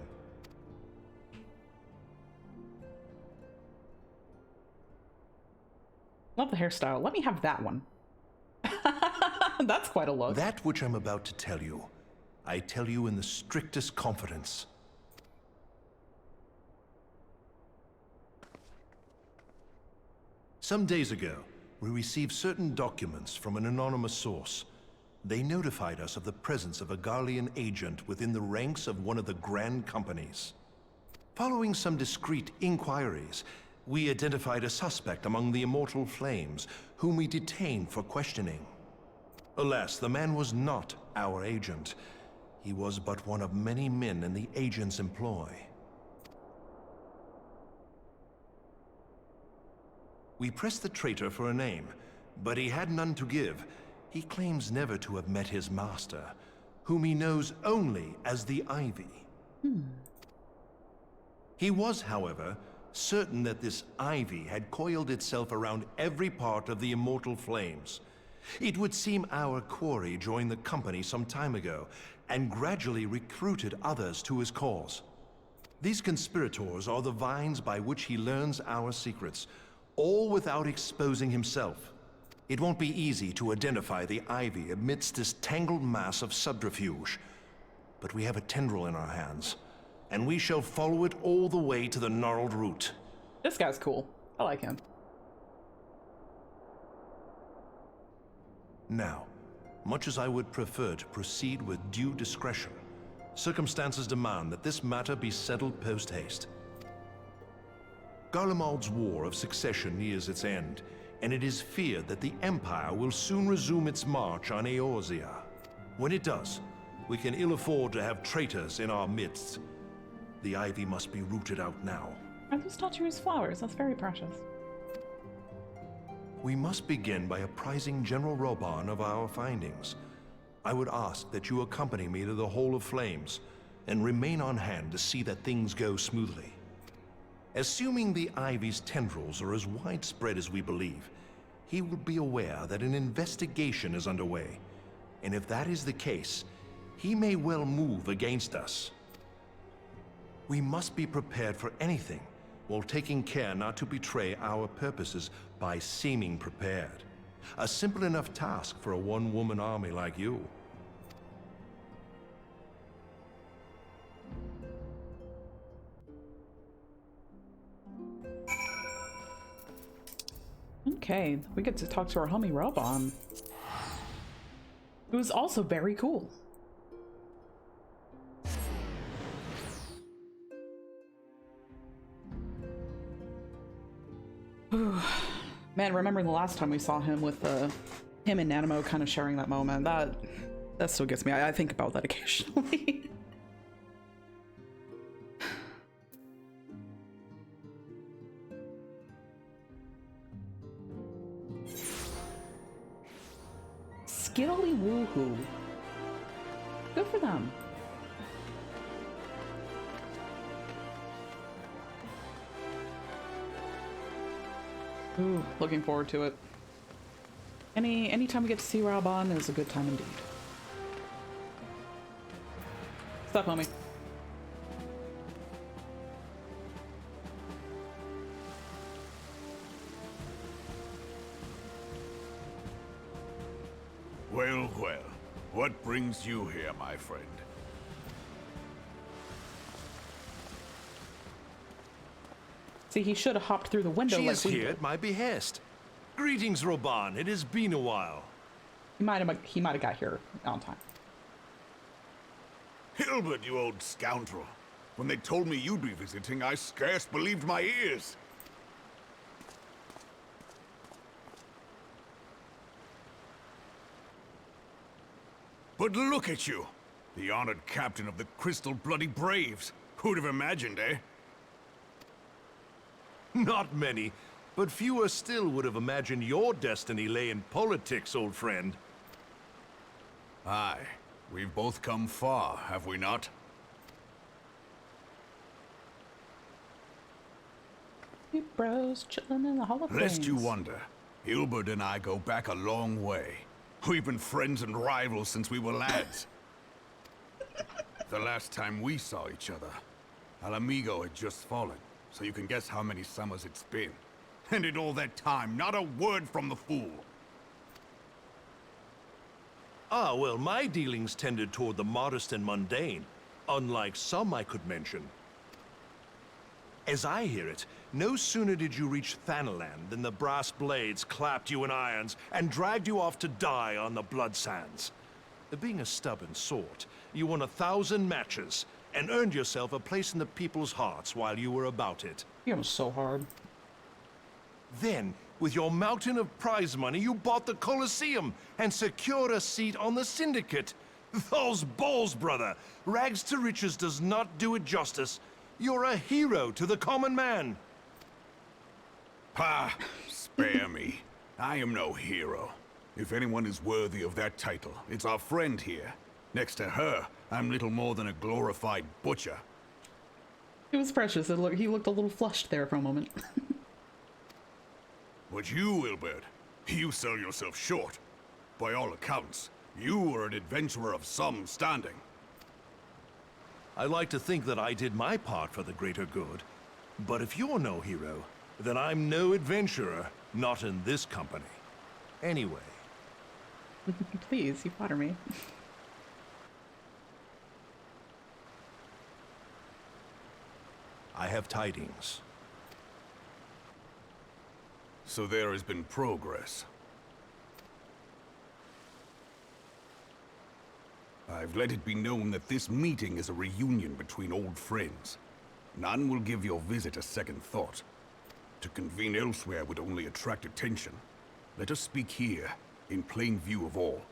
Love the hairstyle. Let me have that one. That's quite a look. That which I'm about to tell you, I tell you in the strictest confidence. Some days ago, we received certain documents from an anonymous source. They notified us of the presence of a Garlean agent within the ranks of one of the Grand Companies. Following some discreet inquiries, we identified a suspect among the Immortal Flames, whom we detained for questioning. Alas, the man was not our agent. He was but one of many men in the agent's employ. We pressed the traitor for a name, but he had none to give. He claims never to have met his master, whom he knows only as the Ivy. He was, however, certain that this Ivy had coiled itself around every part of the Immortal Flames. It would seem our quarry joined the company some time ago, and gradually recruited others to his cause. These conspirators are the vines by which he learns our secrets, all without exposing himself. It won't be easy to identify the Ivy amidst this tangled mass of subterfuge. But we have a tendril in our hands, and we shall follow it all the way to the gnarled root. This guy's cool. I like him. Now, much as I would prefer to proceed with due discretion, circumstances demand that this matter be settled post-haste. Garlemald's War of Succession nears its end. and it is feared that the Empire will soon resume its march on Eorzea. When it does, we can ill afford to have traitors in our midst. The ivy must be rooted out now. Are those Tal'Tarir's flowers? That's very precious. We must begin by apprising General Reborn of our findings. I would ask that you accompany me to the Hall of Flames and remain on hand to see that things go smoothly. Assuming the Ivy's tendrils are as widespread as we believe, he will be aware that an investigation is underway. And if that is the case, he may well move against us. We must be prepared for anything, while taking care not to betray our purposes by seeming prepared. A simple enough task for a one-woman army like you. Okay, we get to talk to our homie Reborn, who is also very cool. Man, remember the last time we saw him with him and Nanamo kind of sharing that moment? That still gets me. I think about that occasionally. Skiddly woohoo. Good for them. Ooh, looking forward to it. Anytime we get to see Reborn is a good time indeed. What's up, homie? Well, well. What brings you here, my friend? See, he should have hopped through the window She like is we here did. at my behest. Greetings, Reborn. It has been a while. He might have got here on time. Hilbert, you old scoundrel. When they told me you'd be visiting, I scarce believed my ears. But look at you! The honored captain of the Crystal Bloody Braves. Who'd have imagined, eh? Not many, but fewer still would have imagined your destiny lay in politics, old friend. Aye. We've both come far, have we not? You bros chilling in the Hall of Flames. Lest you wonder, Hilbert and I go back a long way. We've been friends and rivals since we were lads. The last time we saw each other, Alamigo had just fallen, so you can guess how many summers it's been. And in all that time, not a word from the fool. Ah, well, my dealings tended toward the modest and mundane, unlike some I could mention. As I hear it, no sooner did you reach Thanalan than the brass blades clapped you in irons and dragged you off to die on the blood sands. Being a stubborn sort, you won 1,000 matches and earned yourself a place in the people's hearts while you were about it. He was so hard. Then, with your mountain of prize money, you bought the Colosseum and secured a seat on the Syndicate. Those balls, brother! Rags to riches does not do it justice. You're a hero to the common man. Ha! Spare me. I am no hero. If anyone is worthy of that title, it's our friend here. Next to her, I'm little more than a glorified butcher. It was precious. He looked a little flushed there for a moment. But you, Ilbert, you sell yourself short. By all accounts, you are an adventurer of some standing. I like to think that I did my part for the greater good. But if you're no hero, then I'm no adventurer, not in this company. Anyway. Please, you flatter me. I have tidings. So there has been progress. I've let it be known that this meeting is a reunion between old friends. None will give your visit a second thought. To convene elsewhere would only attract attention, Let us speak here, in plain view of all.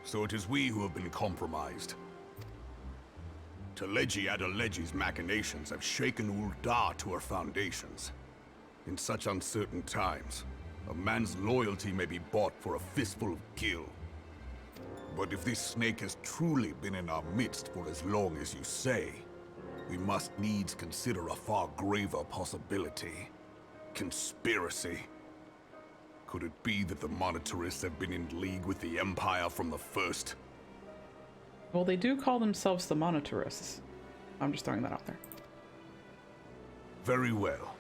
So it is we who have been compromised. Teleji Adeleji's machinations have shaken Ul'dah to her foundations. In such uncertain times, a man's loyalty may be bought for a fistful of gil. But if this snake has truly been in our midst for as long as you say, we must needs consider a far graver possibility. Conspiracy. Could it be that the Monitarists have been in league with the Empire from the first? Well, they do call themselves the Monitarists. I'm just throwing that out there. Very well.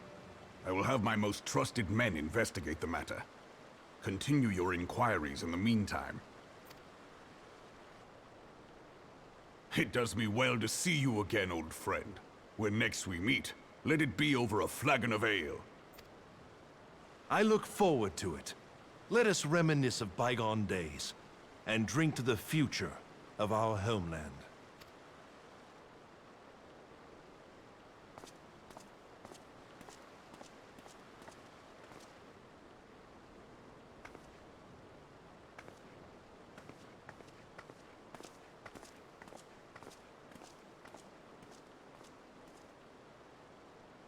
I will have my most trusted men investigate the matter. Continue your inquiries in the meantime. It does me well to see you again, old friend. When next we meet, let it be over a flagon of ale. I look forward to it. Let us reminisce of bygone days, and drink to the future of our homeland.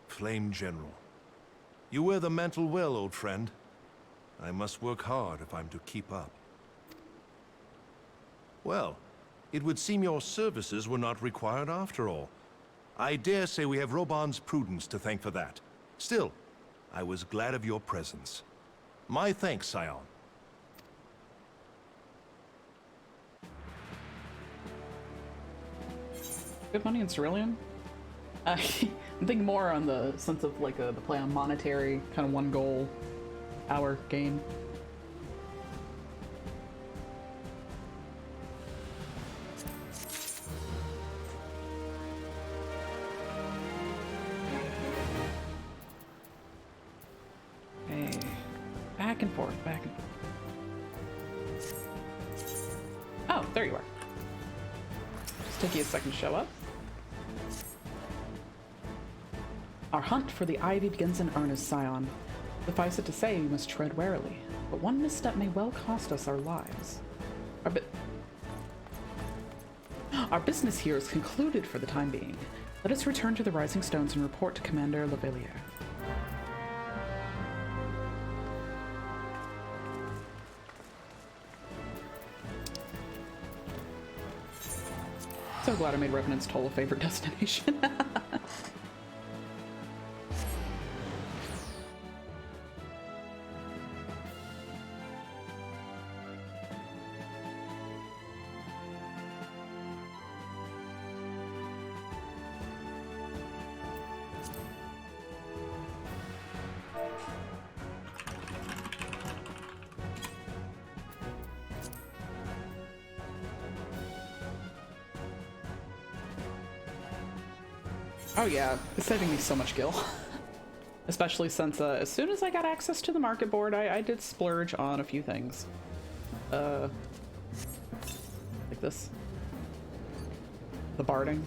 Flame General. You wear the mantle well, old friend. I must work hard if I'm to keep up. Well, it would seem your services were not required after all. I dare say we have Reborn's prudence to thank for that. Still, I was glad of your presence. My thanks, Scion. Good money in Cerulean? I'm thinking more on the sense of like the play on monetary, kind of one goal, hour game. Hey, back and forth, back and forth. Oh, there you are. Just took you a second to show up. Our hunt for the Ivy begins in earnest, Scion. Suffice it to say, we must tread warily, but one misstep may well cost us our lives. Our business here is concluded for the time being. Let us return to the Rising Stones and report to Commander Lavillier. So glad I made Revenant's Toll a favorite destination. Oh yeah, it's saving me so much gil. Especially since as soon as I got access to the market board, I did splurge on a few things. Like this. The barding.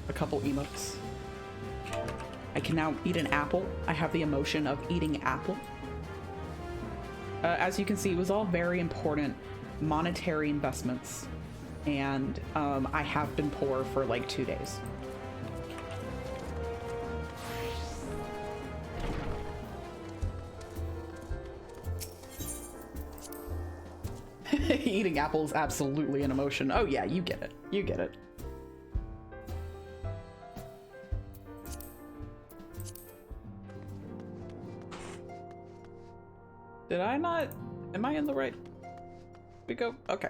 A couple emotes. I can now eat an apple. I have the emotion of eating apple. As you can see, it was all very important monetary investments. And I have been poor for like 2 days. Eating apples absolutely an emotion. Oh yeah, you get it. You get it. Did I not? Am I in the right? We go. Okay.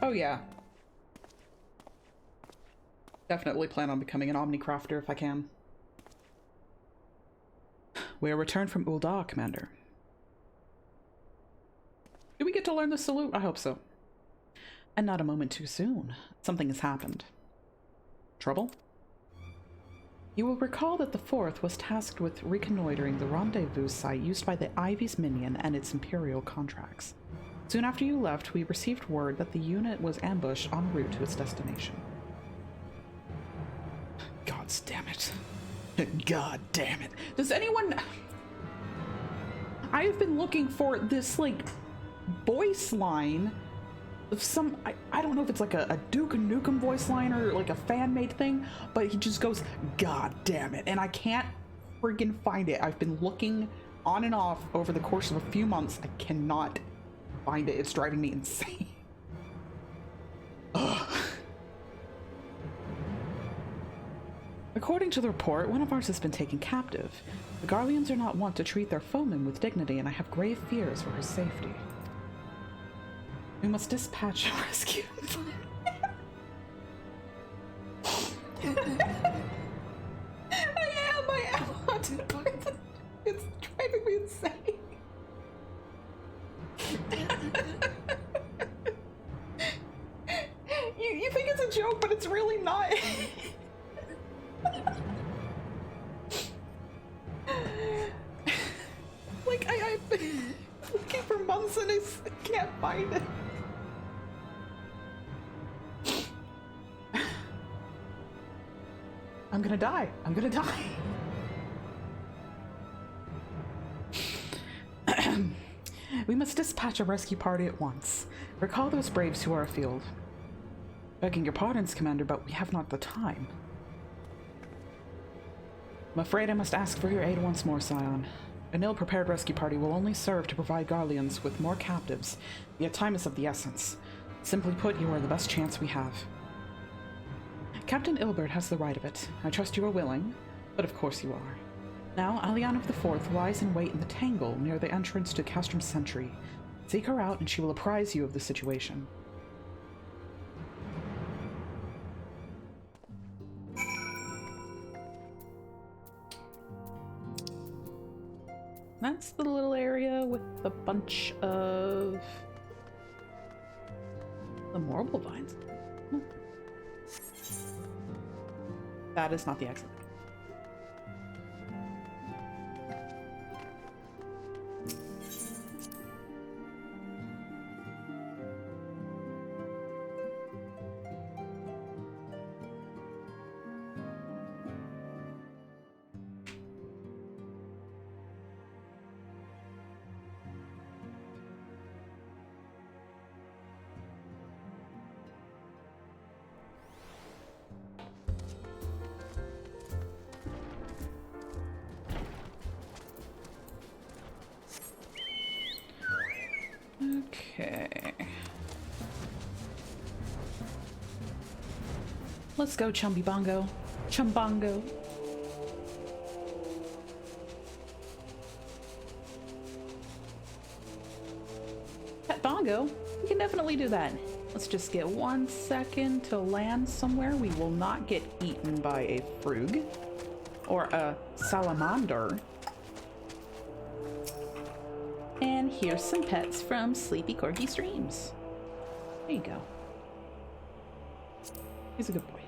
Oh yeah. Definitely plan on becoming an Omnicrafter if I can. We are returned from Ul'dah, Commander. Do we get to learn the salute? I hope so. And not a moment too soon. Something has happened. Trouble? You will recall that the Fourth was tasked with reconnoitering the rendezvous site used by the Ivy's minion and its Imperial contracts. Soon after you left, we received word that the unit was ambushed en route to its destination. God damn it. God damn it. Does anyone... I've been looking for this, like, voice line of some... I don't know if it's like a Duke Nukem voice line or like a fan-made thing, but he just goes, God damn it. And I can't friggin' find it. I've been looking on and off over the course of a few months. I cannot find it. It's driving me insane. Ugh. According to the report, one of ours has been taken captive. The Garleans are not wont to treat their foemen with dignity, and I have grave fears for her safety. We must dispatch a rescue. I am. It's driving me insane. You think it's a joke, but it's really not. Like, I've been looking for months and I can't find it. I'm gonna die. I'm gonna die. We must dispatch a rescue party at once. Recall those braves who are afield. Begging your pardons, Commander, but we have not the time. I'm afraid I must ask for your aid once more, Scion. An ill-prepared rescue party will only serve to provide Garleans with more captives, yet time is of the essence. Simply put, you are the best chance we have. Captain Ilbert has the right of it. I trust you are willing, but of course you are. Now, Aliana of the Fourth lies in wait in the Tangle near the entrance to Castrum Sentry. Seek her out, and she will apprise you of the situation. That's the little area with a bunch of the marble vines. That is not the exit. Okay. Let's go, Chumby Bongo. Chumbongo. Pet Bongo? We can definitely do that. Let's just get 1 second to land somewhere we will not get eaten by a frog or a salamander. And here's some pets from Sleepy Corgi Streams. There you go. He's a good boy.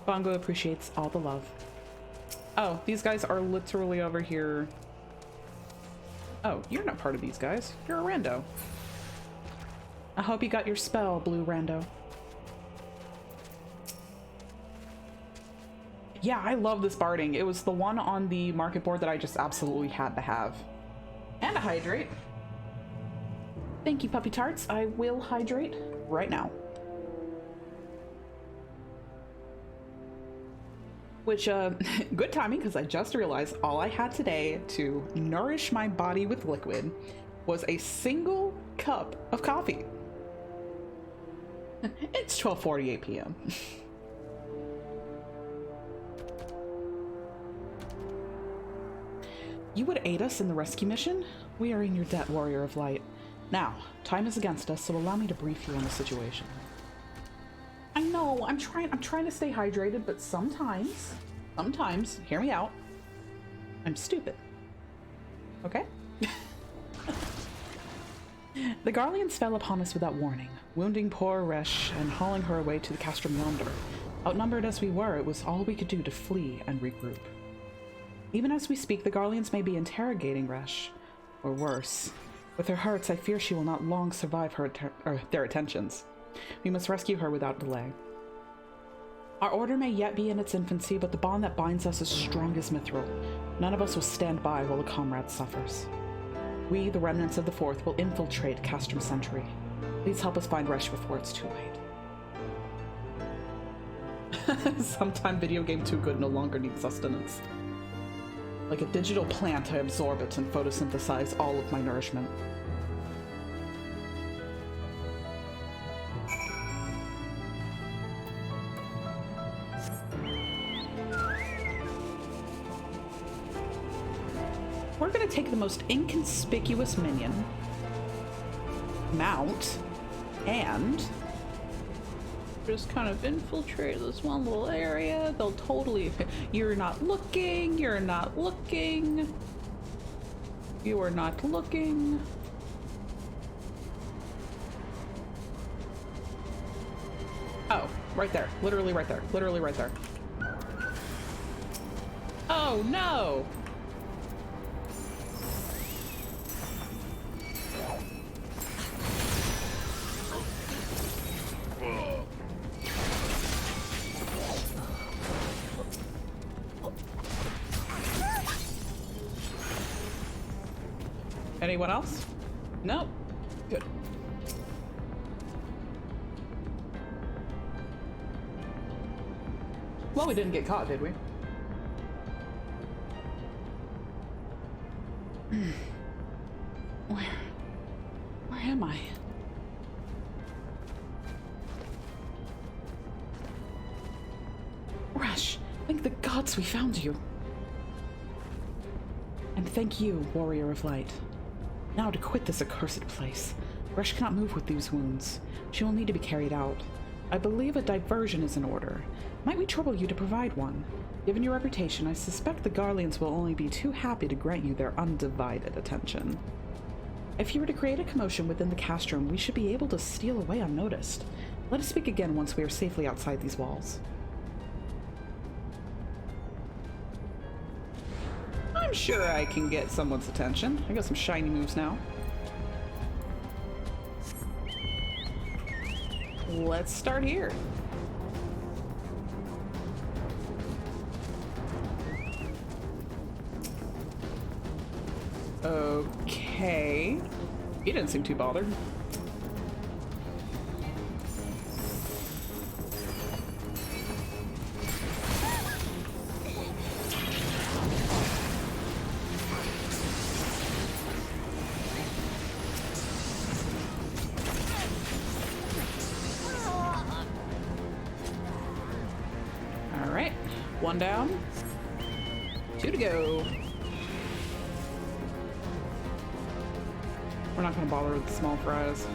Bongo appreciates all the love. Oh, these guys are literally over here. Oh, you're not part of these guys. You're a rando. I hope you got your spell, Blue Rando. Yeah, I love this barding. It was the one on the market board that I just absolutely had to have. And a hydrate. Thank you, Puppy Tarts. I will hydrate right now. Which, good timing, because I just realized all I had today to nourish my body with liquid was a single cup of coffee. It's 12:48 p.m. You would aid us in the rescue mission? We are in your debt, Warrior of Light. Now, time is against us, so allow me to brief you on the situation. I know, I'm trying to stay hydrated, but sometimes, hear me out, I'm stupid. Okay? The Garleans fell upon us without warning, wounding poor Resh and hauling her away to the castrum yonder. Outnumbered as we were, it was all we could do to flee and regroup. Even as we speak, the Garleans may be interrogating Resh, or worse. With her hurts, I fear she will not long survive their attentions. We must rescue her without delay. Our order may yet be in its infancy, but the bond that binds us is strong as mithril. None of us will stand by while a comrade suffers. We, the remnants of the Fourth, will infiltrate Castrum Sentry. Please help us find Resh before it's too late. Sometime video game too good no longer needs sustenance. Like a digital plant, I absorb it and photosynthesize all of my nourishment. We're gonna take the most inconspicuous minion, mount, and just kind of infiltrate this one little area. They'll totally... You're not looking, you're not looking. You are not looking. Oh, right there. Literally right there. Literally right there. Oh, no! Anyone else? No? Good. Well, we didn't get caught, did we? Where am I? Resh, thank the gods we found you. And thank you, warrior of light. Now to quit this accursed place. Resh cannot move with these wounds. She will need to be carried out. I believe a diversion is in order. Might we trouble you to provide one? Given your reputation, I suspect the Garleans will only be too happy to grant you their undivided attention. If you were to create a commotion within the castrum, we should be able to steal away unnoticed. Let us speak again once we are safely outside these walls. I'm sure I can get someone's attention. I got some shiny moves now. Let's start here. Okay. He didn't seem too bothered. One down, 2 to go. We're not gonna bother with the small fries.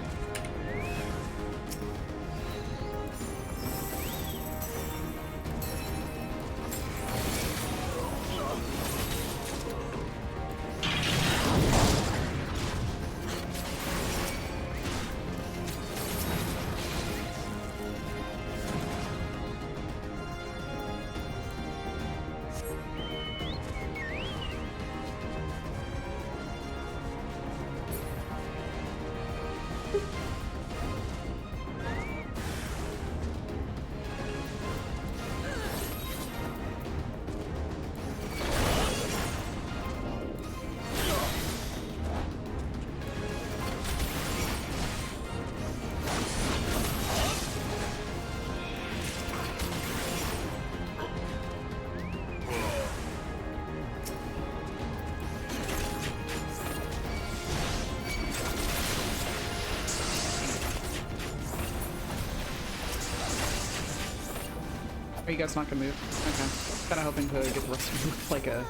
Are you guys not gonna move? Okay. Kinda hoping to get the rest of you with like a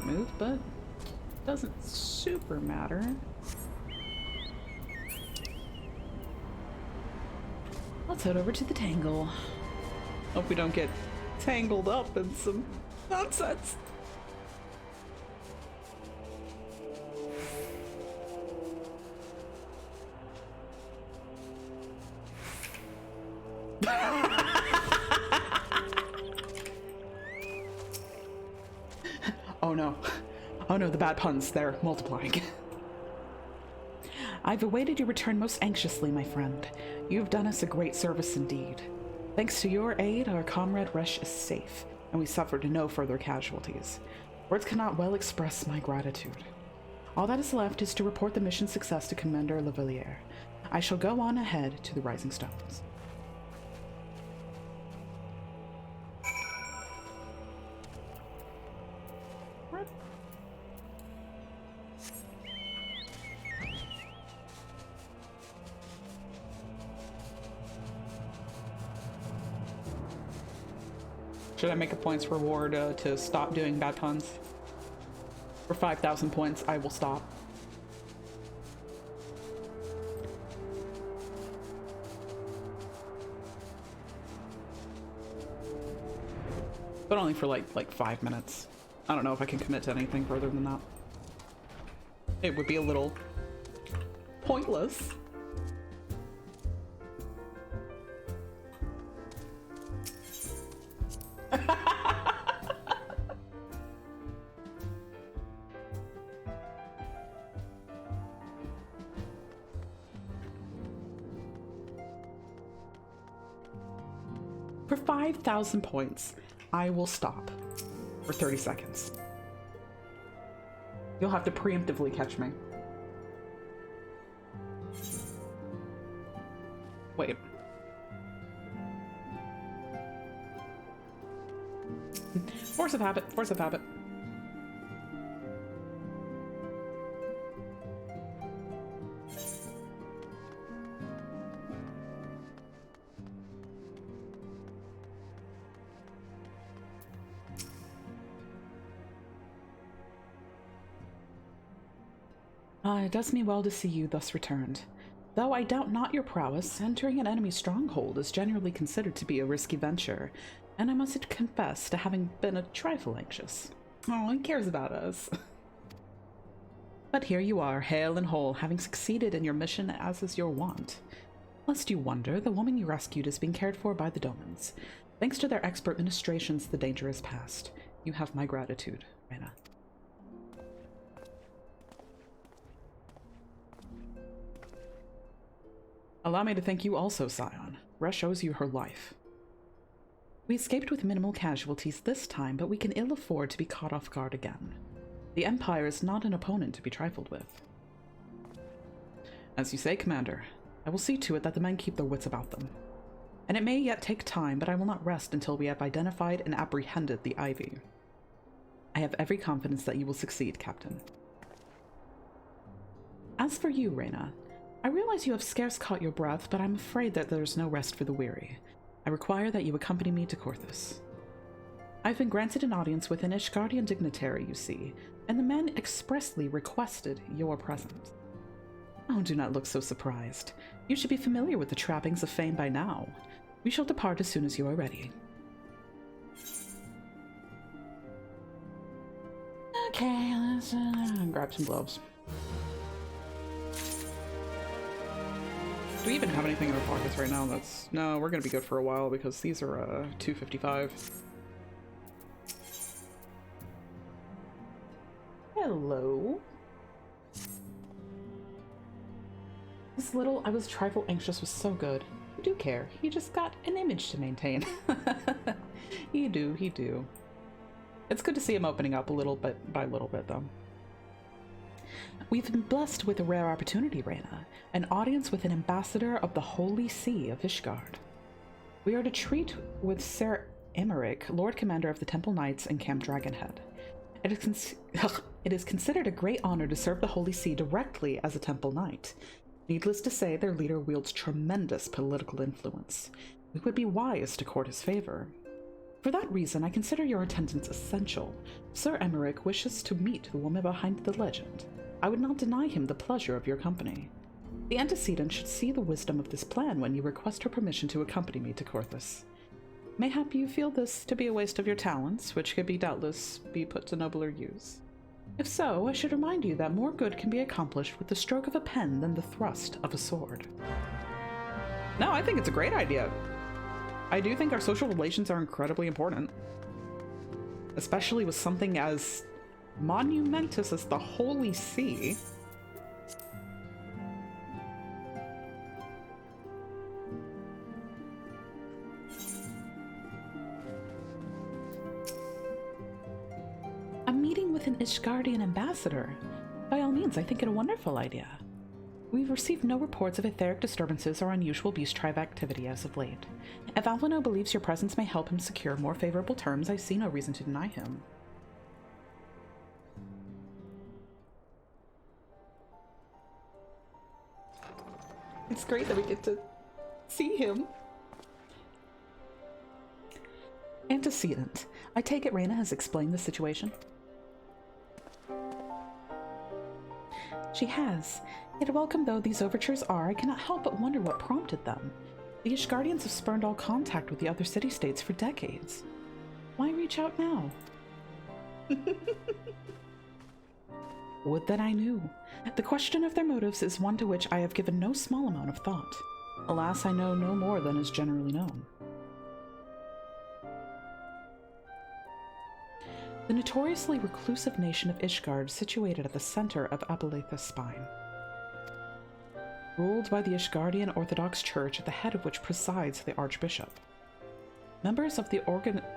move, but doesn't super matter. Let's head over to the tangle. Hope we don't get tangled up in some nonsense. Oh no. Oh no, the bad puns, they're multiplying. I've awaited your return most anxiously, my friend. You've done us a great service indeed. Thanks to your aid, our comrade Resh is safe, and we suffered no further casualties. Words cannot well express my gratitude. All that is left is to report the mission's success to Commander Lavilliere. I shall go on ahead to the Rising Stones. What? Should I make a points reward to stop doing bad puns? For 5,000 points, I will stop. But only for like 5 minutes. I don't know if I can commit to anything further than that. It would be a little pointless. For 5,000 points, I will stop for 30 seconds. You'll have to preemptively catch me. Wait. Force of habit, force of habit. It does me well to see you thus returned. Though I doubt not your prowess, entering an enemy stronghold is generally considered to be a risky venture, and I must confess to having been a trifle anxious. Oh, he cares about us. But here you are, hale and whole, having succeeded in your mission as is your wont. Lest you wonder, the woman you rescued is being cared for by the Domans. Thanks to their expert ministrations, the danger is past. You have my gratitude, Reyna. Allow me to thank you also, Scion. Resh owes you her life. We escaped with minimal casualties this time, but we can ill afford to be caught off guard again. The Empire is not an opponent to be trifled with. As you say, Commander, I will see to it that the men keep their wits about them. And it may yet take time, but I will not rest until we have identified and apprehended the Ivy. I have every confidence that you will succeed, Captain. As for you, Reyna, I realize you have scarce caught your breath, but I'm afraid that there is no rest for the weary. I require that you accompany me to Korthus. I've been granted an audience with an Ishgardian dignitary, you see, and the men expressly requested your presence. Oh, do not look so surprised. You should be familiar with the trappings of fame by now. We shall depart as soon as you are ready. Okay, let's grab some gloves. Do we even have anything in our pockets right now? No, we're gonna be good for a while because these are 255. Hello. This little I was trifle anxious was so good. You do care. You just got an image to maintain. You do. It's good to see him opening up a little bit by little bit, though. We've been blessed with a rare opportunity, Reyna, an audience with an ambassador of the Holy See of Ishgard. We are to treat with Ser Emmerich, Lord Commander of the Temple Knights and Camp Dragonhead. It is considered a great honor to serve the Holy See directly as a Temple Knight. Needless to say, their leader wields tremendous political influence. We would be wise to court his favor. For that reason, I consider your attendance essential. Sir Emmerich wishes to meet the woman behind the legend. I would not deny him the pleasure of your company. The antecedent should see the wisdom of this plan when you request her permission to accompany me to Korthus. Mayhap you feel this to be a waste of your talents, which could doubtless be put to nobler use. If so, I should remind you that more good can be accomplished with the stroke of a pen than the thrust of a sword. No, I think it's a great idea. I do think our social relations are incredibly important. Especially with something as monumentous as the Holy See. A meeting with an Ishgardian ambassador. By all means, I think it a wonderful idea. We've received no reports of etheric disturbances or unusual beast tribe activity as of late. If Alvino believes your presence may help him secure more favorable terms, I see no reason to deny him. It's great that we get to see him. Antecedent. I take it Reyna has explained the situation. She has. Yet welcome though these overtures are, I cannot help but wonder what prompted them. The Ishgardians have spurned all contact with the other city-states for decades. Why reach out now? Would that I knew. The question of their motives is one to which I have given no small amount of thought. Alas, I know no more than is generally known. The notoriously reclusive nation of Ishgard is situated at the center of Abeletha's spine. Ruled by the Ishgardian Orthodox Church, at the head of which presides the Archbishop. Members of the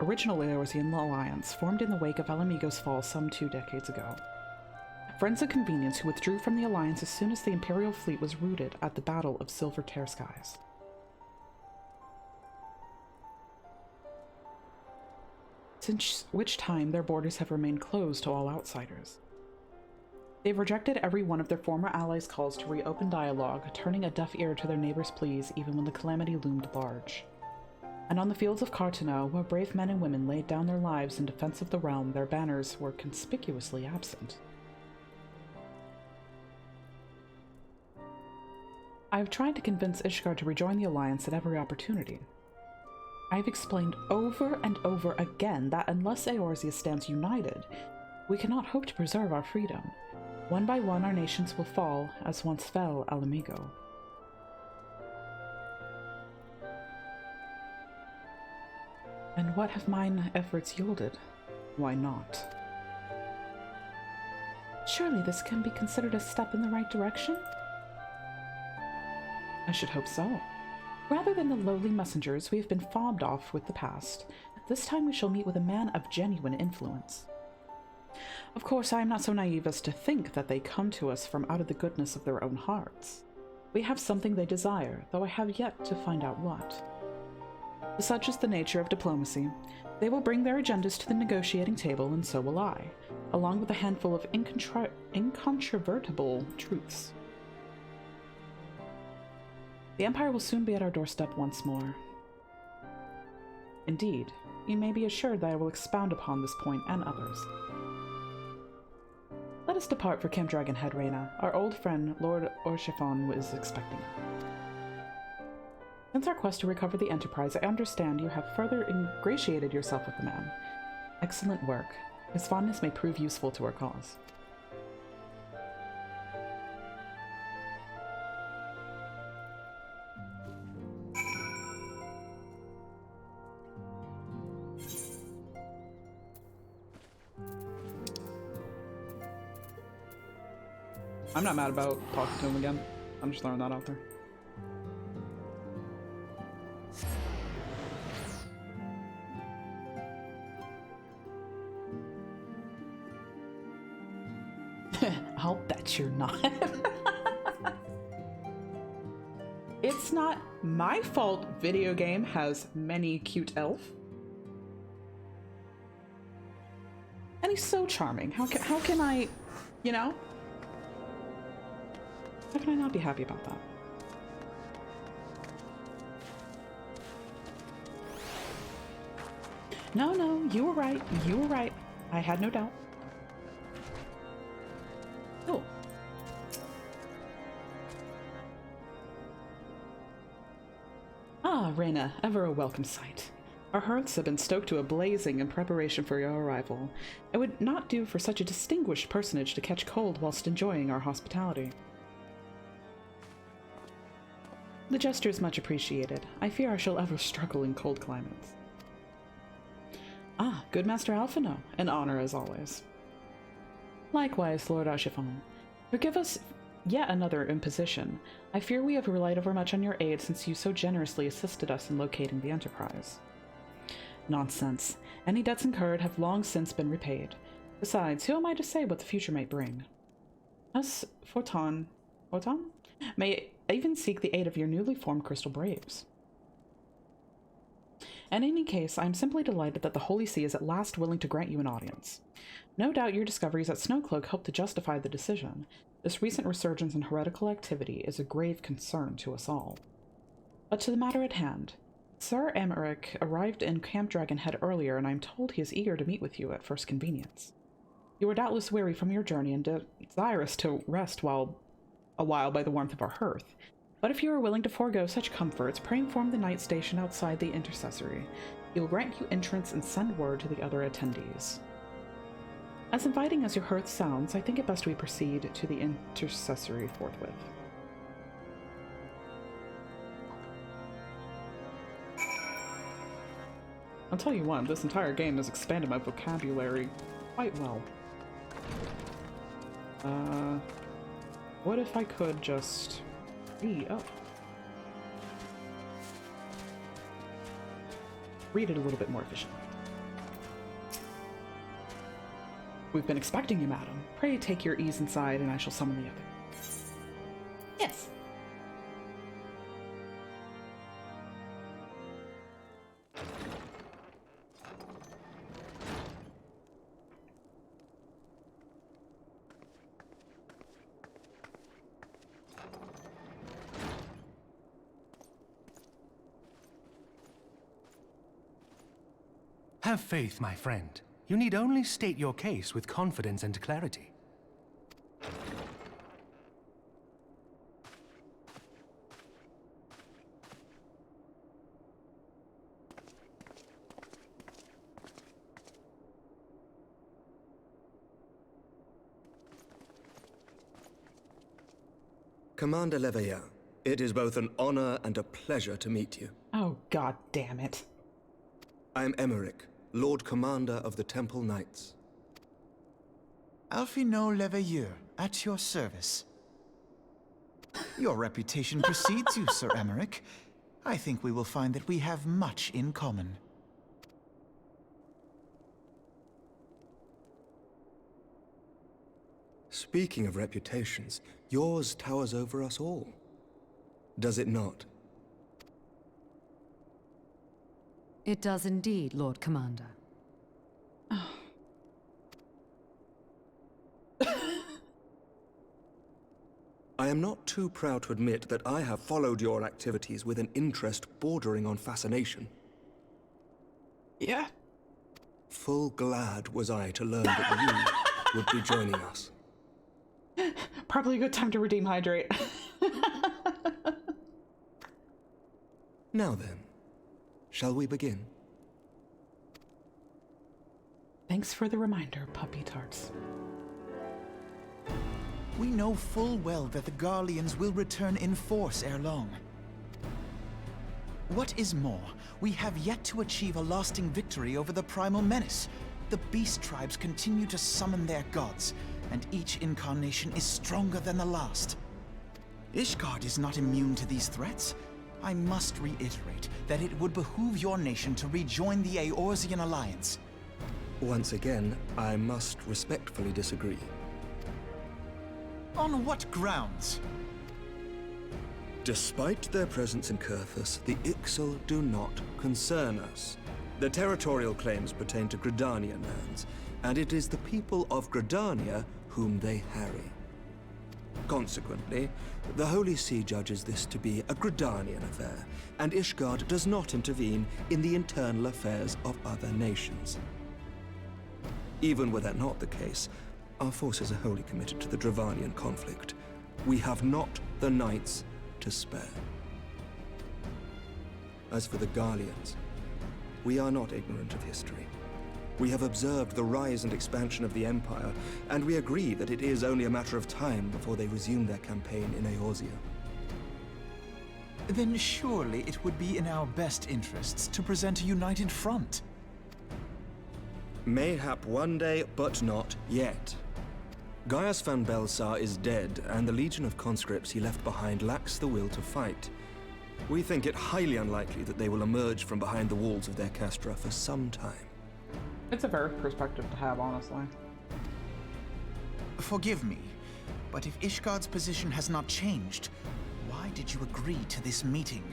original Eorzean Alliance formed in the wake of Alamigo's fall some 2 decades ago. Friends of convenience who withdrew from the Alliance as soon as the Imperial fleet was routed at the Battle of Silver Tear Skies. Since which time their borders have remained closed to all outsiders. They've rejected every one of their former allies' calls to reopen dialogue, turning a deaf ear to their neighbors' pleas even when the calamity loomed large. And on the fields of Carteneau, where brave men and women laid down their lives in defense of the realm, their banners were conspicuously absent. I have tried to convince Ishgard to rejoin the Alliance at every opportunity. I have explained over and over again that unless Eorzea stands united, we cannot hope to preserve our freedom. One by one our nations will fall, as once fell Alamigo. And what have mine efforts yielded? Why not? Surely this can be considered a step in the right direction? I should hope so. Rather than the lowly messengers we have been fobbed off with the past, this time we shall meet with a man of genuine influence. Of course, I am not so naive as to think that they come to us from out of the goodness of their own hearts. We have something they desire, though I have yet to find out what. Such is the nature of diplomacy. They will bring their agendas to the negotiating table, and so will I, along with a handful of incontrovertible truths. The Empire will soon be at our doorstep once more. Indeed, you may be assured that I will expound upon this point and others. Let us depart for Camp Dragonhead, Reyna. Our old friend, Lord Orchiffon, is expecting. Since our quest to recover the Enterprise, I understand you have further ingratiated yourself with the man. Excellent work. His fondness may prove useful to our cause. I'm not mad about talking to him again. I'm just throwing that out there. I'll bet you're not. It's not my fault video game has many cute elf. And he's so charming. How can I, you know? How can I not be happy about that? No, you were right. You were right. I had no doubt. Oh. Ah, Reyna, ever a welcome sight. Our hearths have been stoked to a blazing in preparation for your arrival. It would not do for such a distinguished personage to catch cold whilst enjoying our hospitality. The gesture is much appreciated. I fear I shall ever struggle in cold climates. Ah, good Master Alphino. An honor as always. Likewise, Lord Ashifon. Forgive us yet another imposition. I fear we have relied overmuch on your aid since you so generously assisted us in locating the Enterprise. Nonsense. Any debts incurred have long since been repaid. Besides, who am I to say what the future may bring? Us, Photon, may even seek the aid of your newly formed Crystal Braves. In any case, I am simply delighted that the Holy See is at last willing to grant you an audience. No doubt your discoveries at Snowcloak help to justify the decision. This recent resurgence in heretical activity is a grave concern to us all. But to the matter at hand. Sir Emmerich arrived in Camp Dragonhead earlier, and I am told he is eager to meet with you at first convenience. You are doubtless weary from your journey and desirous to rest a while by the warmth of our hearth. But if you are willing to forego such comforts, pray inform the night station outside the intercessory. He will grant you entrance and send word to the other attendees. As inviting as your hearth sounds, I think it best we proceed to the intercessory forthwith. I'll tell you what, this entire game has expanded my vocabulary quite well. What if I could just... read it a little bit more efficiently. We've been expecting you, madam. Pray take your ease inside, and I shall summon the other. Yes. Have faith, my friend. You need only state your case with confidence and clarity. Commander Leveilleur, it is both an honor and a pleasure to meet you. Oh, god damn it. I am Emmerich, Lord Commander of the Temple Knights. Alphino Leveilleur, at your service. Your reputation precedes you, Sir Emmerich. I think we will find that we have much in common. Speaking of reputations, yours towers over us all. Does it not? It does indeed, Lord Commander. I am not too proud to admit that I have followed your activities with an interest bordering on fascination. Yeah. Full glad was I to learn that you would be joining us. Probably a good time to redeem Hydrate. Now then, shall we begin? Thanks for the reminder, puppy tarts. We know full well that the Garleans will return in force ere long. What is more, we have yet to achieve a lasting victory over the Primal Menace. The Beast Tribes continue to summon their gods, and each incarnation is stronger than the last. Ishgard is not immune to these threats. I must reiterate that it would behoove your nation to rejoin the Eorzean Alliance. Once again, I must respectfully disagree. On what grounds? Despite their presence in Kurthus, the Ixal do not concern us. Their territorial claims pertain to Gridanian lands, and it is the people of Gridania whom they harry. Consequently, the Holy See judges this to be a Gridanian affair, and Ishgard does not intervene in the internal affairs of other nations. Even were that not the case, our forces are wholly committed to the Dravanian conflict. We have not the knights to spare. As for the Garleans, we are not ignorant of history. We have observed the rise and expansion of the Empire, and we agree that it is only a matter of time before they resume their campaign in Eorzea. then surely it would be in our best interests to present a united front. Mayhap one day, but not yet. Gaius van Belsar is dead, and the legion of conscripts he left behind lacks the will to fight. We think it highly unlikely that they will emerge from behind the walls of their castra for some time. It's a fair perspective to have, honestly. Forgive me, but if Ishgard's position has not changed, why did you agree to this meeting?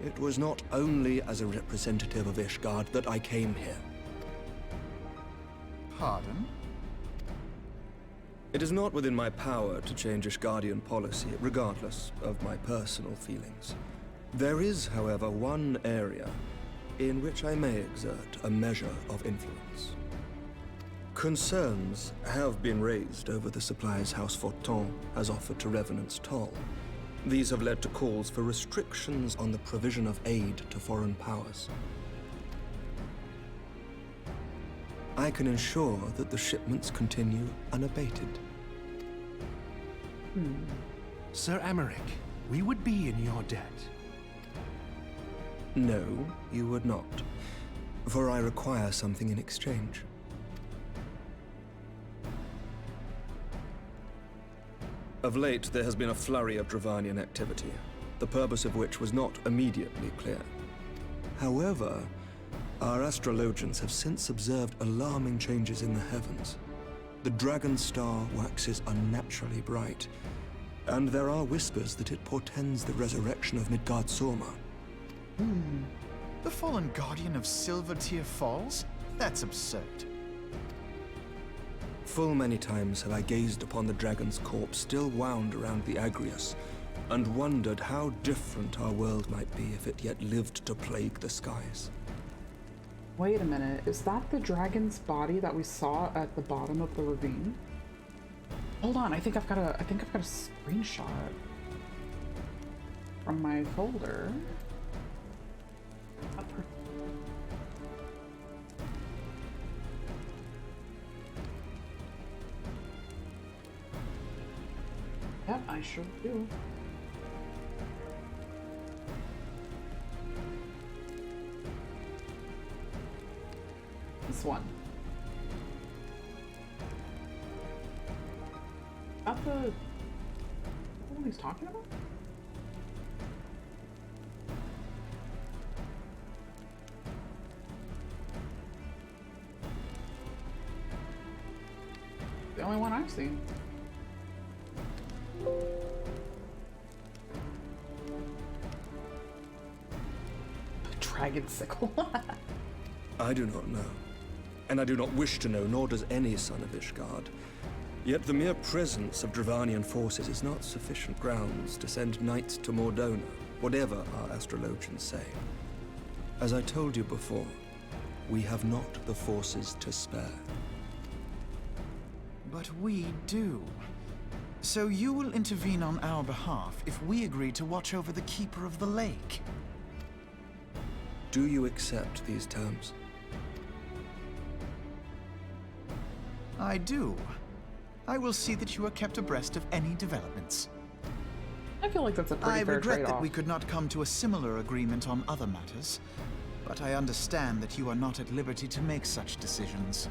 It was not only as a representative of Ishgard that I came here. Pardon? It is not within my power to change Ishgardian policy, regardless of my personal feelings. There is, however, one area in which I may exert a measure of influence. Concerns have been raised over the supplies House Fortin has offered to Revenant's Toll. These have led to calls for restrictions on the provision of aid to foreign powers. I can ensure that the shipments continue unabated. Sir Emmerich, we would be in your debt. No, you would not, for I require something in exchange. Of late, there has been a flurry of Dravanian activity, the purpose of which was not immediately clear. However, our astrologians have since observed alarming changes in the heavens. The dragon star waxes unnaturally bright, and there are whispers that it portends the resurrection of Midgard-Sorma. The fallen guardian of Silvertear Falls? That's absurd. Full many times have I gazed upon the dragon's corpse still wound around the Agrius, and wondered how different our world might be if it yet lived to plague the skies. Wait a minute, is that the dragon's body that we saw at the bottom of the ravine? Hold on, I think I've got a screenshot from my folder. Yep, I sure do. This one. About the one he's talking about? The only one I've seen. Dragon sickle. I do not know, and I do not wish to know, nor does any son of Ishgard. Yet the mere presence of Dravanian forces is not sufficient grounds to send knights to Mordona, whatever our astrologians say. As I told you before, we have not the forces to spare. But we do. So you will intervene on our behalf if we agree to watch over the Keeper of the Lake. Do you accept these terms? I do. I will see that you are kept abreast of any developments. I feel like that's a pretty I fair regret trade-off. that we could not come to a similar agreement on other matters, but I understand that you are not at liberty to make such decisions.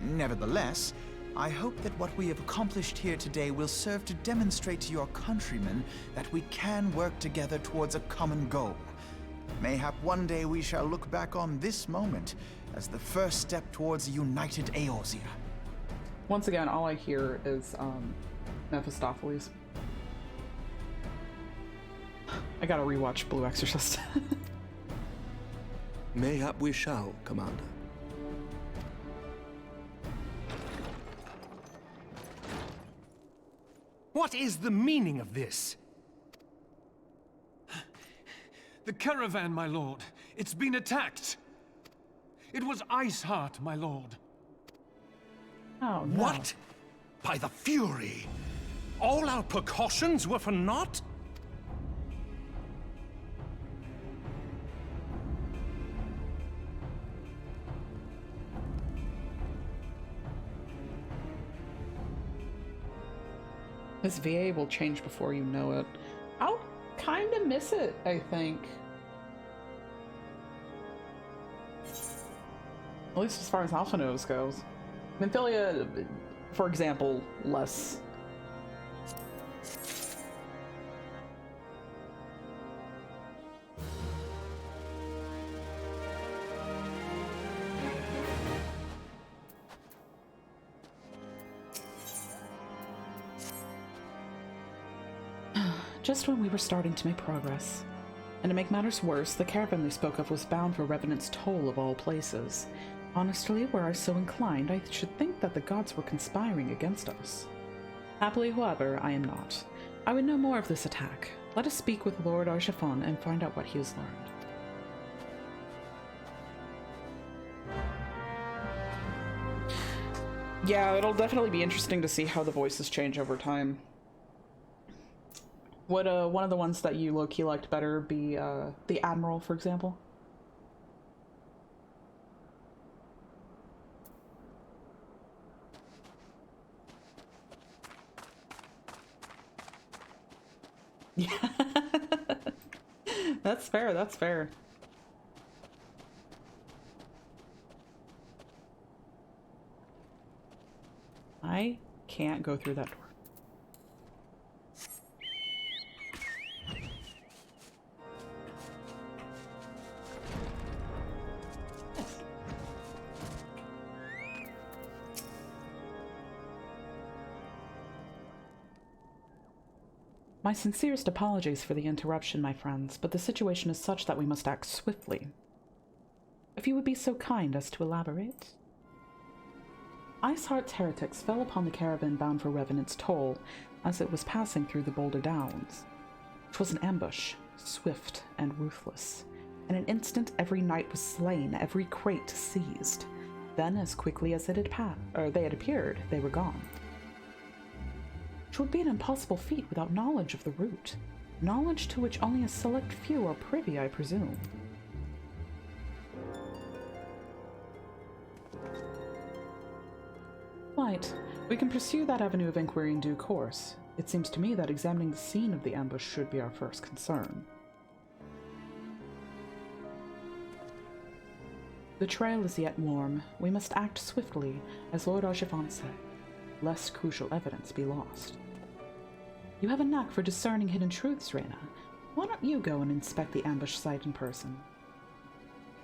Nevertheless, I hope that what we have accomplished here today will serve to demonstrate to your countrymen that we can work together towards a common goal. Mayhap one day we shall look back on this moment as the first step towards a united Eorzea. Once again, all I hear is Mephistopheles. I gotta rewatch Blue Exorcist. Mayhap we shall, Commander. What is the meaning of this? The caravan, my lord. It's been attacked. It was Iceheart, my lord. Oh, no. What? By the Fury! All our precautions were for naught? This VA will change before you know it. I'll kind of miss it, I think. At least as far as Alphanos goes. Nymphilia, for example, less. Just when we were starting to make progress. And to make matters worse, the caravan they spoke of was bound for Revenant's Toll of all places. Honestly, were I so inclined, I should think that the gods were conspiring against us. Happily, however, I am not. I would know more of this attack. Let us speak with Lord Archifon and find out what he has learned. Yeah, it'll definitely be interesting to see how the voices change over time. Would one of the ones that you low-key liked better be the Admiral, for example? Yeah. That's fair, that's fair. I can't go through that door. My sincerest apologies for the interruption, my friends, but the situation is such that we must act swiftly. If you would be so kind as to elaborate. Iceheart's heretics fell upon the caravan bound for Revenant's Toll as it was passing through the Boulder Downs. 'Twas an ambush, swift and ruthless. In an instant every knight was slain, every crate seized. Then, as quickly as they had appeared, they were gone. It would be an impossible feat without knowledge of the route, knowledge to which only a select few are privy, I presume. Right. We can pursue that avenue of inquiry in due course. It seems to me that examining the scene of the ambush should be our first concern. The trail is yet warm. We must act swiftly, as Lord Archifon said, lest crucial evidence be lost. You have a knack for discerning hidden truths, Reyna. Why don't you go and inspect the ambush site in person?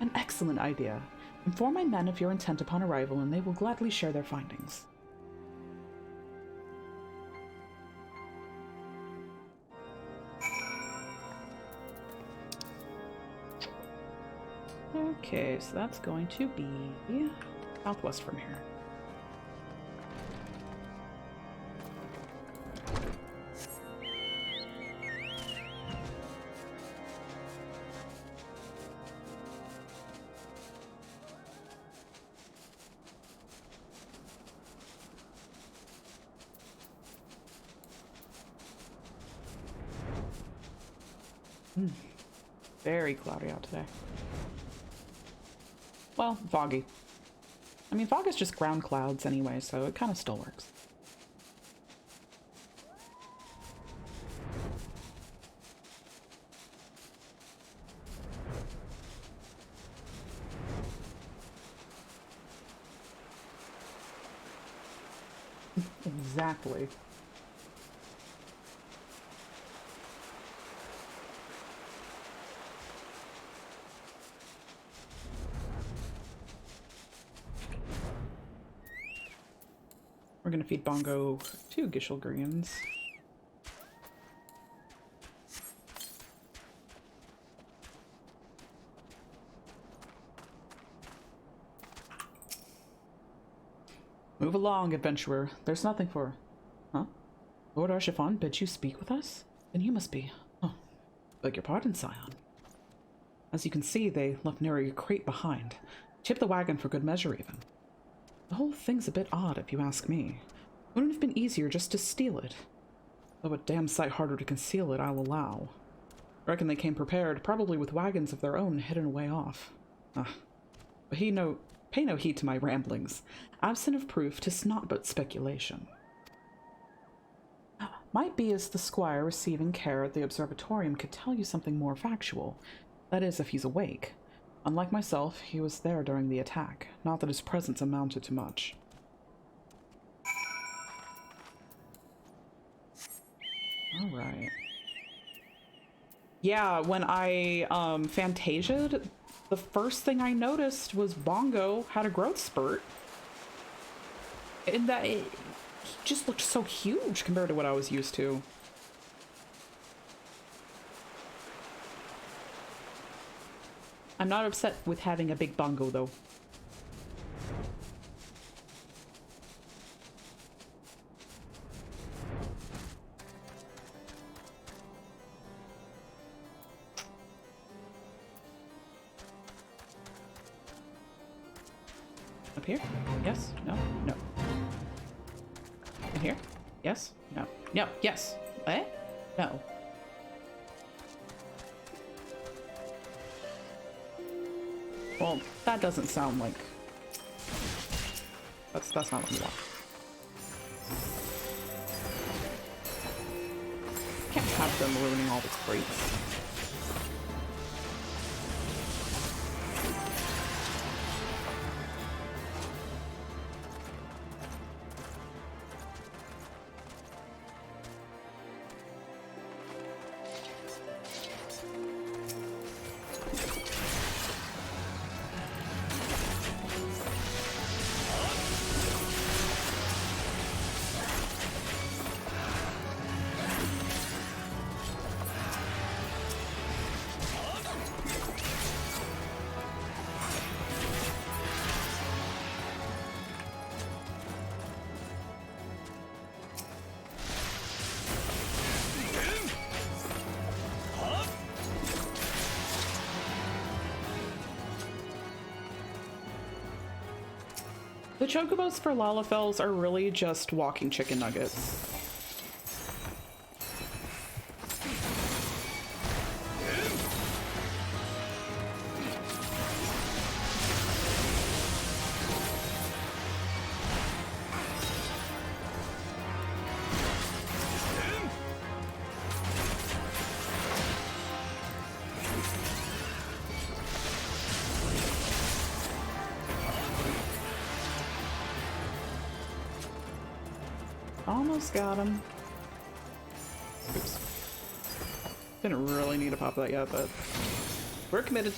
An excellent idea. Inform my men of your intent upon arrival, and they will gladly share their findings. Okay, so that's going to be southwest from here. Very cloudy out today. Well, foggy. I mean, fog is just ground clouds anyway, so it kind of still works. Exactly. We're gonna feed Bongo 2 Gishel Greens. Move along, adventurer. There's nothing for... Huh? Lord Archifon bids you speak with us? Then you must be... Oh, beg your pardon, Scion. As you can see, they left nary a crate behind. Tipped the wagon for good measure, even. The whole thing's a bit odd, if you ask me. Wouldn't it have been easier just to steal it? Though a damn sight harder to conceal it, I'll allow. Reckon they came prepared, probably with wagons of their own hidden away off. But pay no heed to my ramblings. Absent of proof, 'tis naught but speculation. Might be as the squire receiving care at the observatorium could tell you something more factual. That is, if he's awake. Unlike myself, he was there during the attack. Not that his presence amounted to much. Alright. Yeah, when I Fantasia'd, the first thing I noticed was Bongo had a growth spurt. And that he just looked so huge compared to what I was used to. I'm not upset with having a big Bongo though. Up here? Yes? No? No. In here? Yes? No. No. Yes. Eh? No. Well, that doesn't sound like... That's not what we want. Can't have them ruining all the crates. The chocobos for Lalafels are really just walking chicken nuggets. Almost got him. Oops. Didn't really need to pop that yet, but we're committed.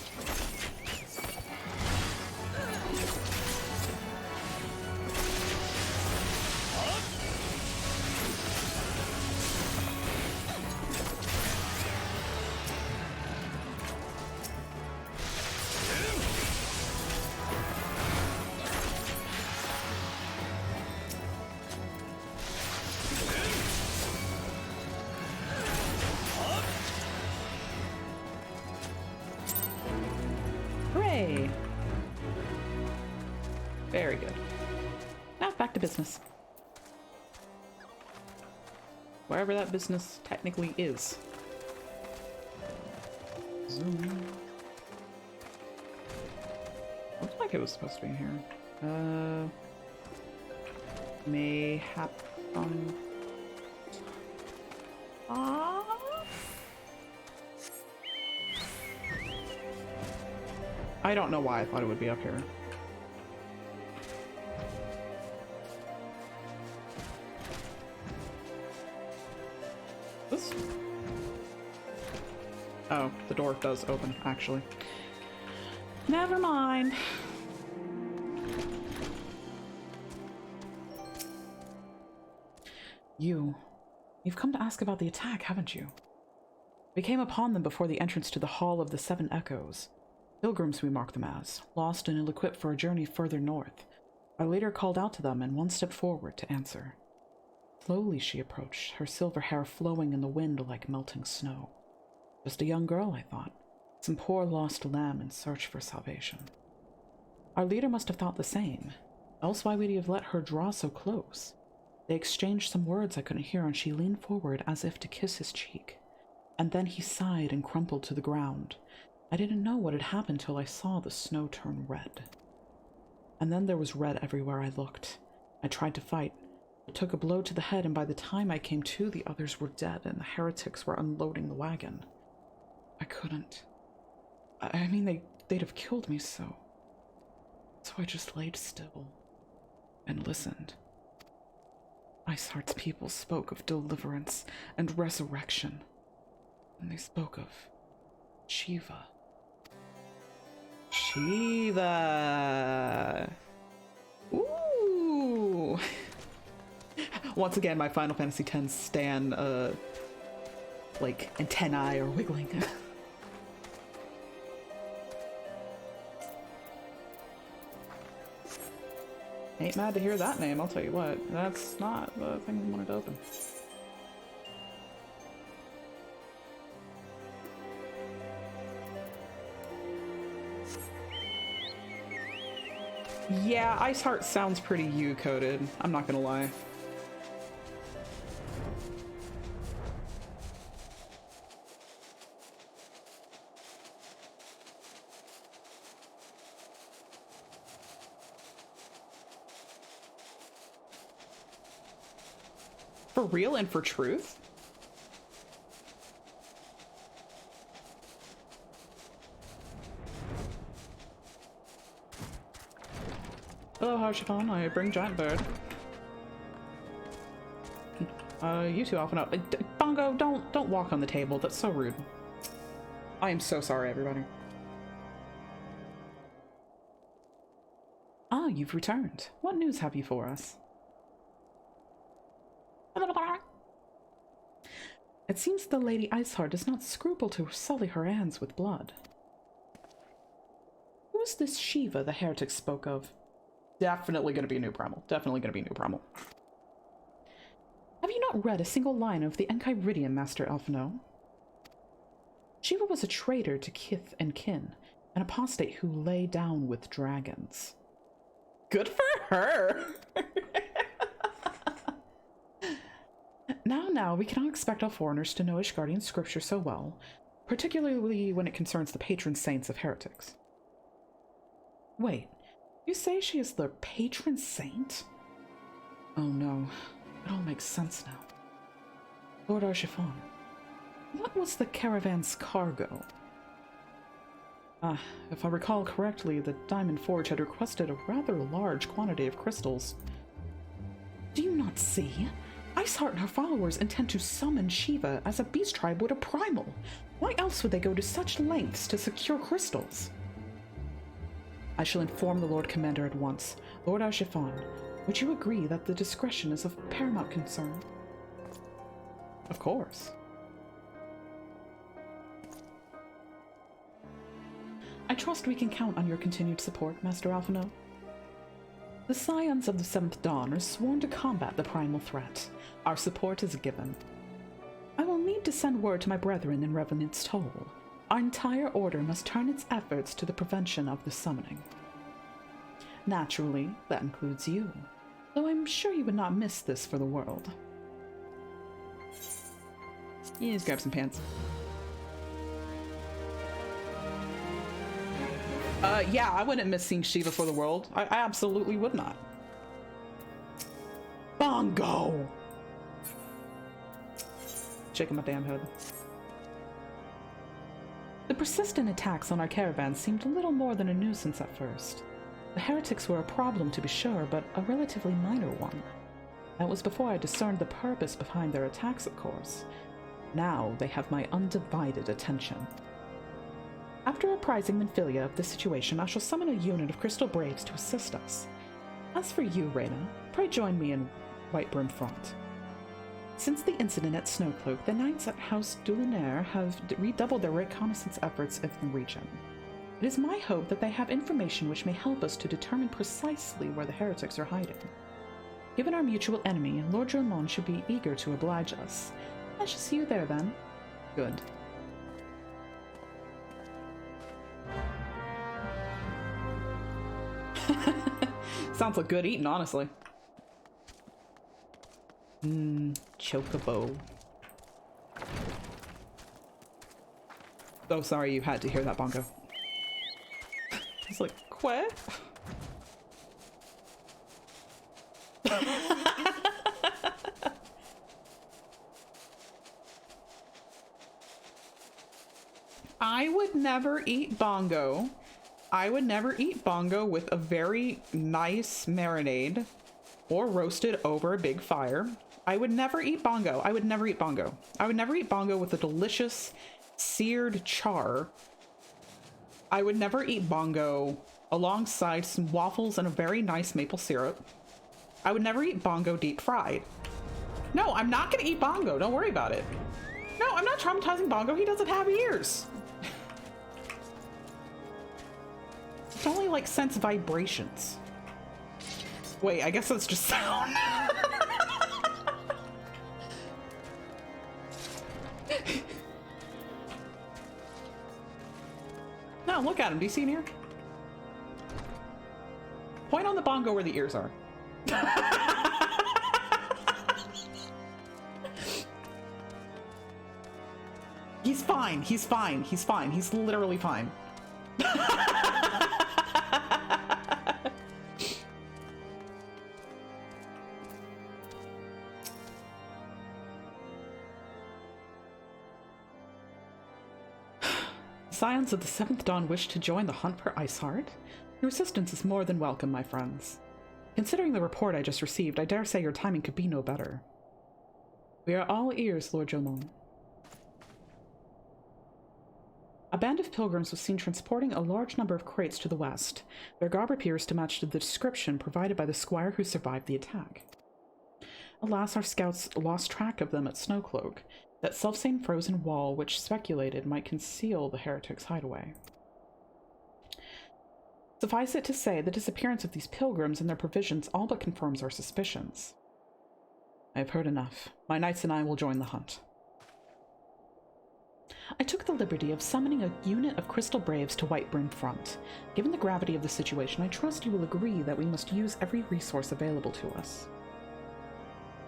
Hooray! Very good. Now back to business. Wherever that business technically is. Zoom. Looks like it was supposed to be here. Mayhap I don't know why I thought it would be up here. This? Oh, the door does open, actually. Never mind. You've come to ask about the attack, haven't you? We came upon them before the entrance to the Hall of the Seven Echoes. Pilgrims we mark them as, lost and ill-equipped for a journey further north. Our leader called out to them and one stepped forward to answer. Slowly she approached, her silver hair flowing in the wind like melting snow. Just a young girl, I thought. Some poor lost lamb in search for salvation. Our leader must have thought the same, else why would he have let her draw so close? They exchanged some words I couldn't hear and she leaned forward as if to kiss his cheek. And then he sighed and crumpled to the ground. I didn't know what had happened till I saw the snow turn red. And then there was red everywhere I looked. I tried to fight, I took a blow to the head, and by the time I came to, the others were dead, and the heretics were unloading the wagon. I couldn't. I mean, they'd have killed me, so I just laid still and listened. Iceheart's people spoke of deliverance and resurrection, and they spoke of Shiva. Shiva! Ooh! Once again, my Final Fantasy X stan, like, antennae are wiggling. Ain't mad to hear that name, I'll tell you what. That's not the thing we wanted to open. Yeah, Iceheart sounds pretty U-coded, I'm not gonna lie. For real and for truth? Hello, Harshifon. I bring giant bird. You two often up. Bongo, don't walk on the table. That's so rude. I am so sorry, everybody. Ah, you've returned. What news have you for us? It seems the Lady Iceheart does not scruple to sully her hands with blood. Who is this Shiva the heretics spoke of? Definitely gonna be a new primal. Definitely gonna be a new primal. Have you not read a single line of the Enchiridion, Master Alphino? Shiva was a traitor to kith and kin, an apostate who lay down with dragons. Good for her! Now, we cannot expect all foreigners to know Ishgardian scripture so well, particularly when it concerns the patron saints of heretics. Wait, you say she is the patron saint? Oh no, it all makes sense now. Lord Archiphon, what was the caravan's cargo? If I recall correctly, the Diamond Forge had requested a rather large quantity of crystals. Do you not see? Iceheart and her followers intend to summon Shiva as a beast tribe would a primal. Why else would they go to such lengths to secure crystals? I shall inform the Lord Commander at once. Lord Archiphon, would you agree that the discretion is of paramount concern? Of course. I trust we can count on your continued support, Master Alphino. The Scions of the Seventh Dawn are sworn to combat the primal threat. Our support is given. I will need to send word to my brethren in Revenant's Toll. Our entire order must turn its efforts to the prevention of the summoning. Naturally, that includes you, though I'm sure you would not miss this for the world. Yeah, just grab some pants. Yeah, I wouldn't miss seeing Shiva for the world. I absolutely would not. Bongo! Shaking my damn head. The persistent attacks on our caravan seemed a little more than a nuisance at first. The heretics were a problem to be sure, but a relatively minor one. That was before I discerned the purpose behind their attacks, of course. Now they have my undivided attention. After apprising Minfilia of the situation, I shall summon a unit of Crystal Braves to assist us. As for you, Reyna, pray join me in Whitebrim Front. Since the incident at Snowcloak, the Knights at House Dulinaire have redoubled their reconnaissance efforts in the region. It is my hope that they have information which may help us to determine precisely where the heretics are hiding. Given our mutual enemy, Lord Dramon should be eager to oblige us. I shall see you there, then. Good. Sounds like good eating, honestly. Chocobo. So sorry you had to hear that, Bongo. It's like, what? I would never eat bongo. I would never eat bongo with a very nice marinade or roasted over a big fire. I would never eat bongo. I would never eat bongo. I would never eat bongo with a delicious seared char. I would never eat bongo alongside some waffles and a very nice maple syrup. I would never eat bongo deep fried. No, I'm not gonna eat bongo. Don't worry about it. No, I'm not traumatizing bongo. He doesn't have ears. It's only like sense vibrations. Wait, I guess that's just sound. No, look at him. Do you see an ear? Point on the bongo where the ears are. He's fine. He's fine. He's fine. He's literally fine. Scions of the Seventh Dawn wish to join the hunt for Iceheart? Your assistance is more than welcome, my friends. Considering the report I just received, I dare say your timing could be no better. We are all ears, Lord Jomon. A band of pilgrims was seen transporting a large number of crates to the west. Their garb appears to match the description provided by the squire who survived the attack. Alas, our scouts lost track of them at Snowcloak, that selfsame frozen wall which speculated might conceal the heretics' hideaway. Suffice it to say, the disappearance of these pilgrims and their provisions all but confirms our suspicions. I have heard enough. My knights and I will join the hunt. I took the liberty of summoning a unit of Crystal Braves to Whitebrim Front. Given the gravity of the situation, I trust you will agree that we must use every resource available to us.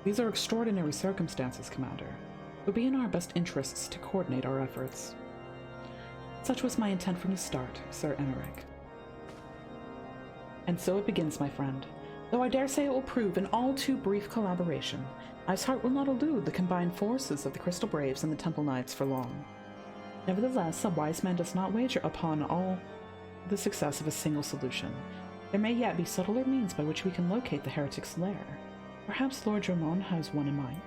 These are extraordinary circumstances, Commander. It would be in our best interests to coordinate our efforts. Such was my intent from the start, Sir Eneric. And so it begins, my friend. Though I dare say it will prove an all too brief collaboration, Iceheart will not elude the combined forces of the Crystal Braves and the Temple Knights for long. Nevertheless, a wise man does not wager upon all the success of a single solution. There may yet be subtler means by which we can locate the heretic's lair. Perhaps Lord Jomon has one in mind.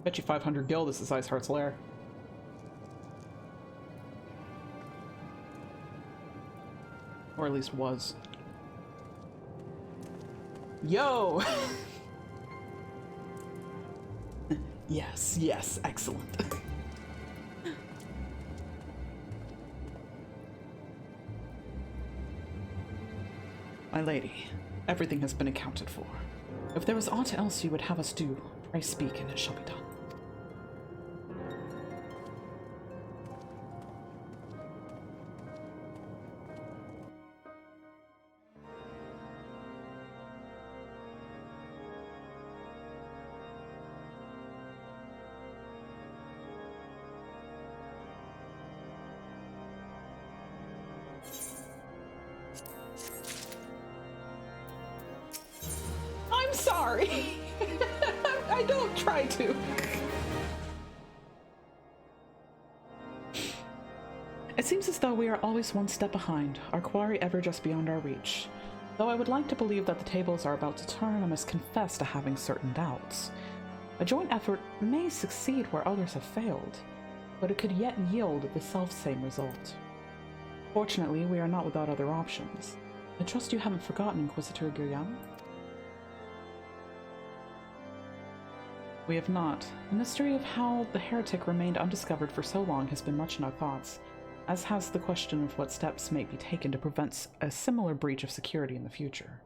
Bet you 500 gil this is Iceheart's lair. Or at least was. Yo! Yes, yes, excellent. My lady, everything has been accounted for. If there is aught else you would have us do, pray speak and it shall be done. I'm sorry. I don't try to. It seems as though we are always one step behind, our quarry ever just beyond our reach. Though I would like to believe that the tables are about to turn, I must confess to having certain doubts. A joint effort may succeed where others have failed, but it could yet yield the self-same result. Fortunately, we are not without other options. I trust you haven't forgotten Inquisitor Guillam? We have not. The mystery of how the heretic remained undiscovered for so long has been much in our thoughts, as has the question of what steps may be taken to prevent a similar breach of security in the future.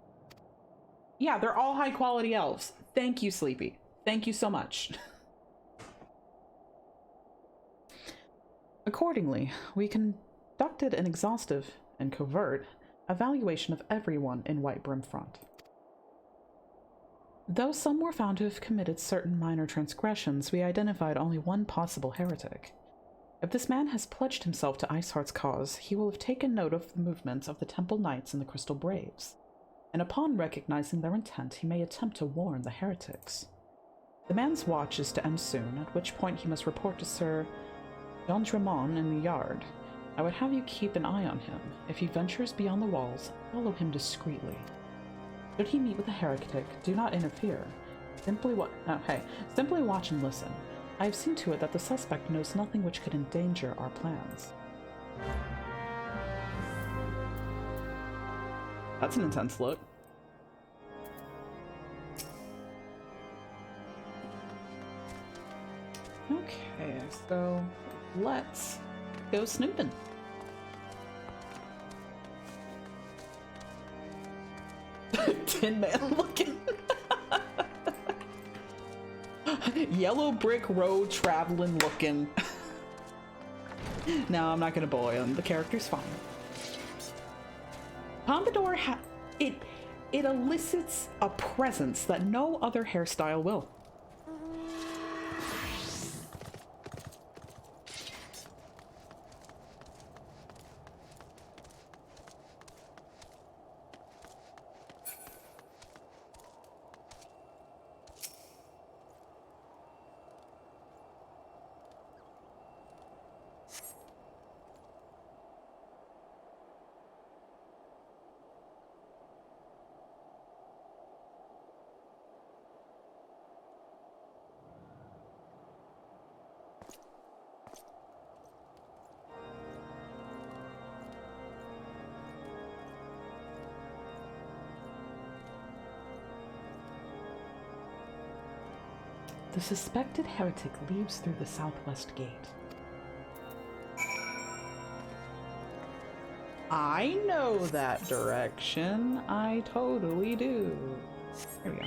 Yeah, they're all high-quality elves. Thank you, Sleepy. Thank you so much. Accordingly, we conducted an exhaustive and covert evaluation of everyone in Whitebrim Front. Though some were found to have committed certain minor transgressions, we identified only one possible heretic. If this man has pledged himself to Iceheart's cause, he will have taken note of the movements of the Temple Knights and the Crystal Braves, and upon recognizing their intent, he may attempt to warn the heretics. The man's watch is to end soon, at which point he must report to Sir Dondremont in the yard. I would have you keep an eye on him. If he ventures beyond the walls, follow him discreetly. Should he meet with a heretic, do not interfere. Simply watch and listen. I have seen to it that the suspect knows nothing which could endanger our plans. That's an intense look. Okay, so let's go snooping. Tin Man looking. Yellow brick road traveling looking. No, I'm not gonna bully him. The character's fine. Pompadour it elicits a presence that no other hairstyle will. The suspected heretic leaves through the southwest gate. I know that direction. I totally do. There we go.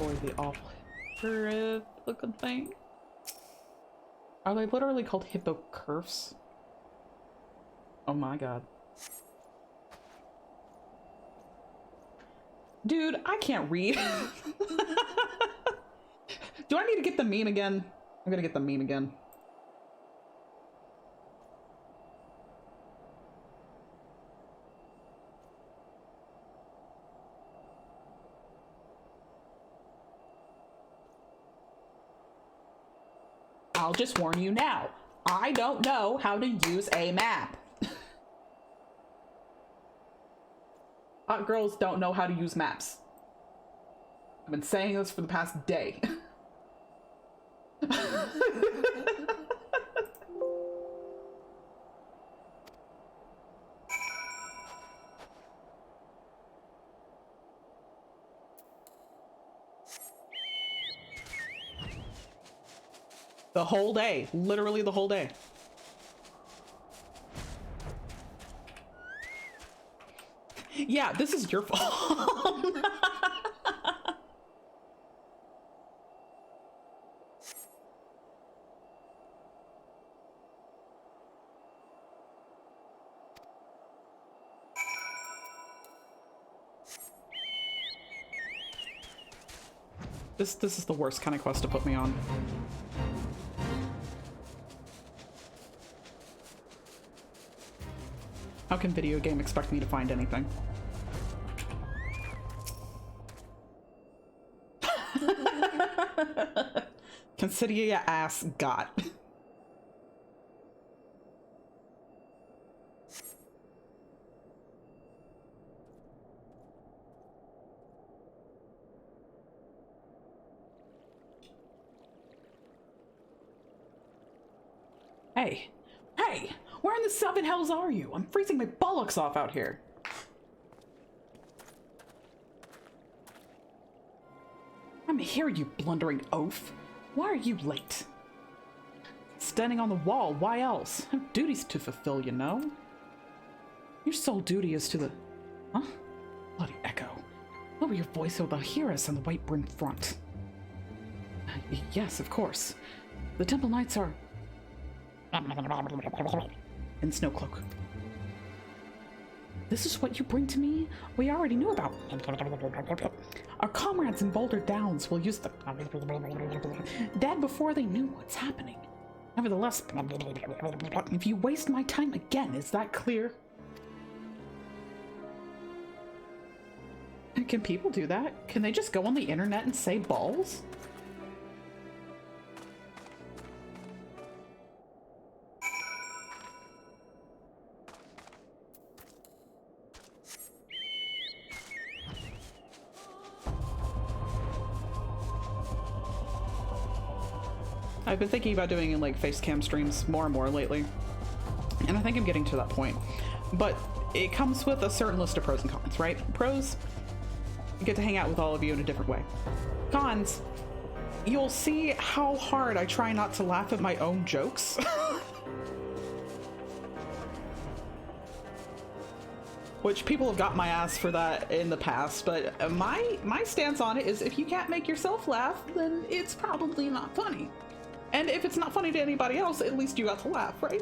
Or the awful hippo looking thing. Are they literally called hippocurfs? Oh my god. Dude, I can't read. Do I need to get the meme again? I'm gonna get the meme again. I'll just warn you now. I don't know how to use a map. Hot girls don't know how to use maps. I've been saying this for the past day. The whole day. Literally the whole day. Yeah, this is your fault. This is the worst kind of quest to put me on. How can video game expect me to find anything? Consider your ass got. Hey, hey, where in the seven hells are you? I'm freezing my bollocks off out here. I'm here, you blundering oaf. Why are you late? Standing on the wall, why else? I have duties to fulfill, you know? Your sole duty is to the... Huh? Bloody echo. Lower your voice or they'll hear us on the white brim front. Yes, of course. The Temple Knights are... in Snowcloak. This is what you bring to me? We already knew about. Our comrades in Boulder Downs will use the dead before they knew what's happening. Nevertheless, if you waste my time again, is that clear? Can people do that? Can they just go on the internet and say balls? I've been thinking about doing like face cam streams more and more lately, and I think I'm getting to that point. But it comes with a certain list of pros and cons, right? Pros, you get to hang out with all of you in a different way. Cons, you'll see how hard I try not to laugh at my own jokes. Which people have got my ass for that in the past, but my stance on it is if you can't make yourself laugh, then it's probably not funny. And if it's not funny to anybody else, at least you got to laugh, right?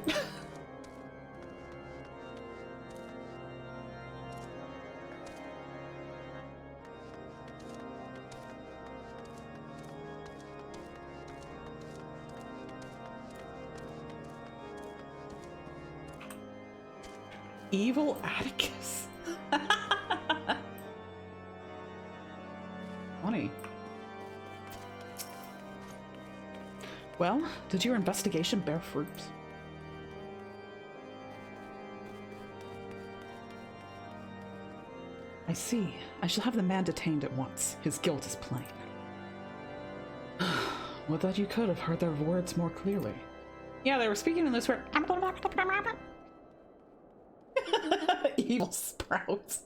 Evil Atticus. Funny. Well, did your investigation bear fruit? I see. I shall have the man detained at once. His guilt is plain. Would that you could have heard their words more clearly. Yeah, they were speaking in this word. Evil sprouts.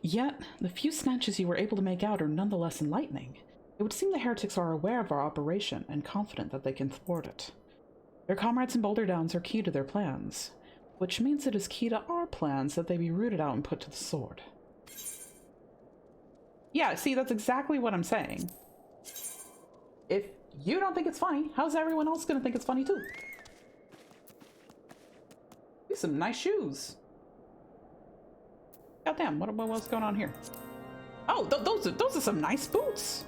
Yet, the few snatches you were able to make out are nonetheless enlightening. It would seem the heretics are aware of our operation and confident that they can thwart it. Their comrades in Boulder Downs are key to their plans, which means it is key to our plans that they be rooted out and put to the sword. Yeah, see, that's exactly what I'm saying. If you don't think it's funny, how's everyone else gonna think it's funny too? These are some nice shoes. Goddamn, what's going on here? Oh, those are some nice boots.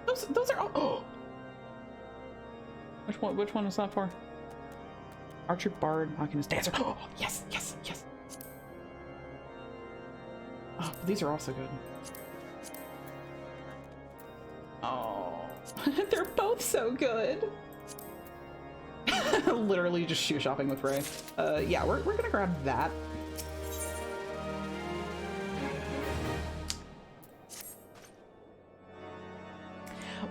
Those are oh. Which one was that for? Archer, Bard, Alchemist, Dancer. Oh, yes. Oh, these are also good. Oh, they're both so good. Literally just shoe shopping with Ray. Yeah, we're gonna grab that.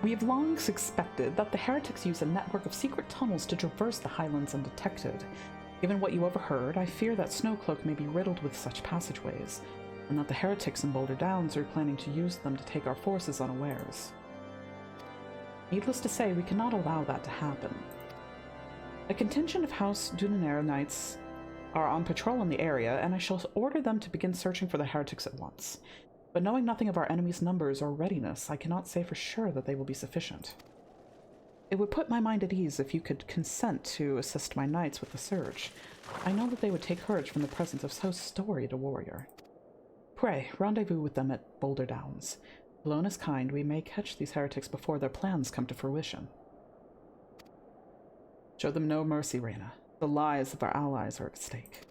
We have long suspected that the heretics use a network of secret tunnels to traverse the highlands undetected. Given what you overheard, I fear that Snowcloak may be riddled with such passageways, and that the heretics in Boulder Downs are planning to use them to take our forces unawares. Needless to say, we cannot allow that to happen. A contingent of House Dunenair Knights are on patrol in the area, and I shall order them to begin searching for the heretics at once. But knowing nothing of our enemy's numbers or readiness, I cannot say for sure that they will be sufficient. It would put my mind at ease if you could consent to assist my knights with the search. I know that they would take courage from the presence of so storied a warrior. Pray, rendezvous with them at Boulder Downs. Alone is kind, we may catch these heretics before their plans come to fruition. Show them no mercy, Reyna. The lives of our allies are at stake.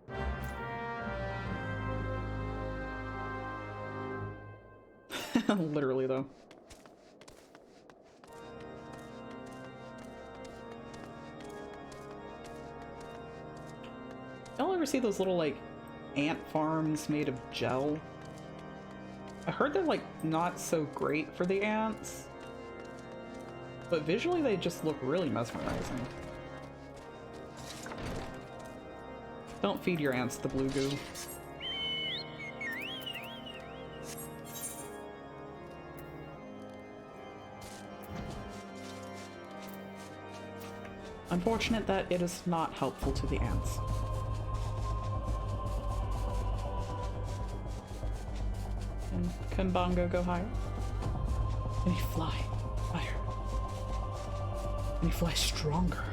Literally, though. Y'all ever see those little, like, ant farms made of gel? I heard they're, like, not so great for the ants. But visually, they just look really mesmerizing. Don't feed your ants the blue goo. Unfortunate that it is not helpful to the ants. Can Bongo go higher? Can he fly higher? Can he fly stronger?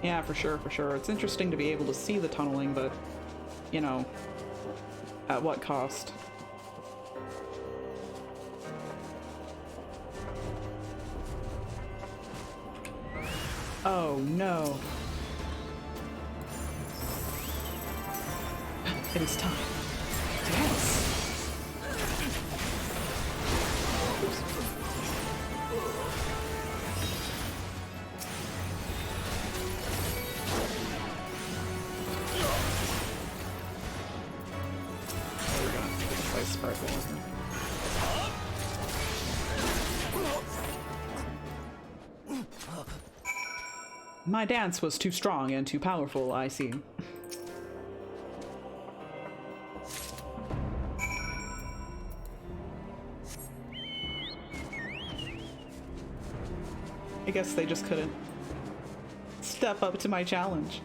Yeah, for sure, for sure. It's interesting to be able to see the tunneling, but, you know, at what cost? Oh, no. It is time. Yes! My dance was too strong and too powerful, I see. I guess they just couldn't step up to my challenge.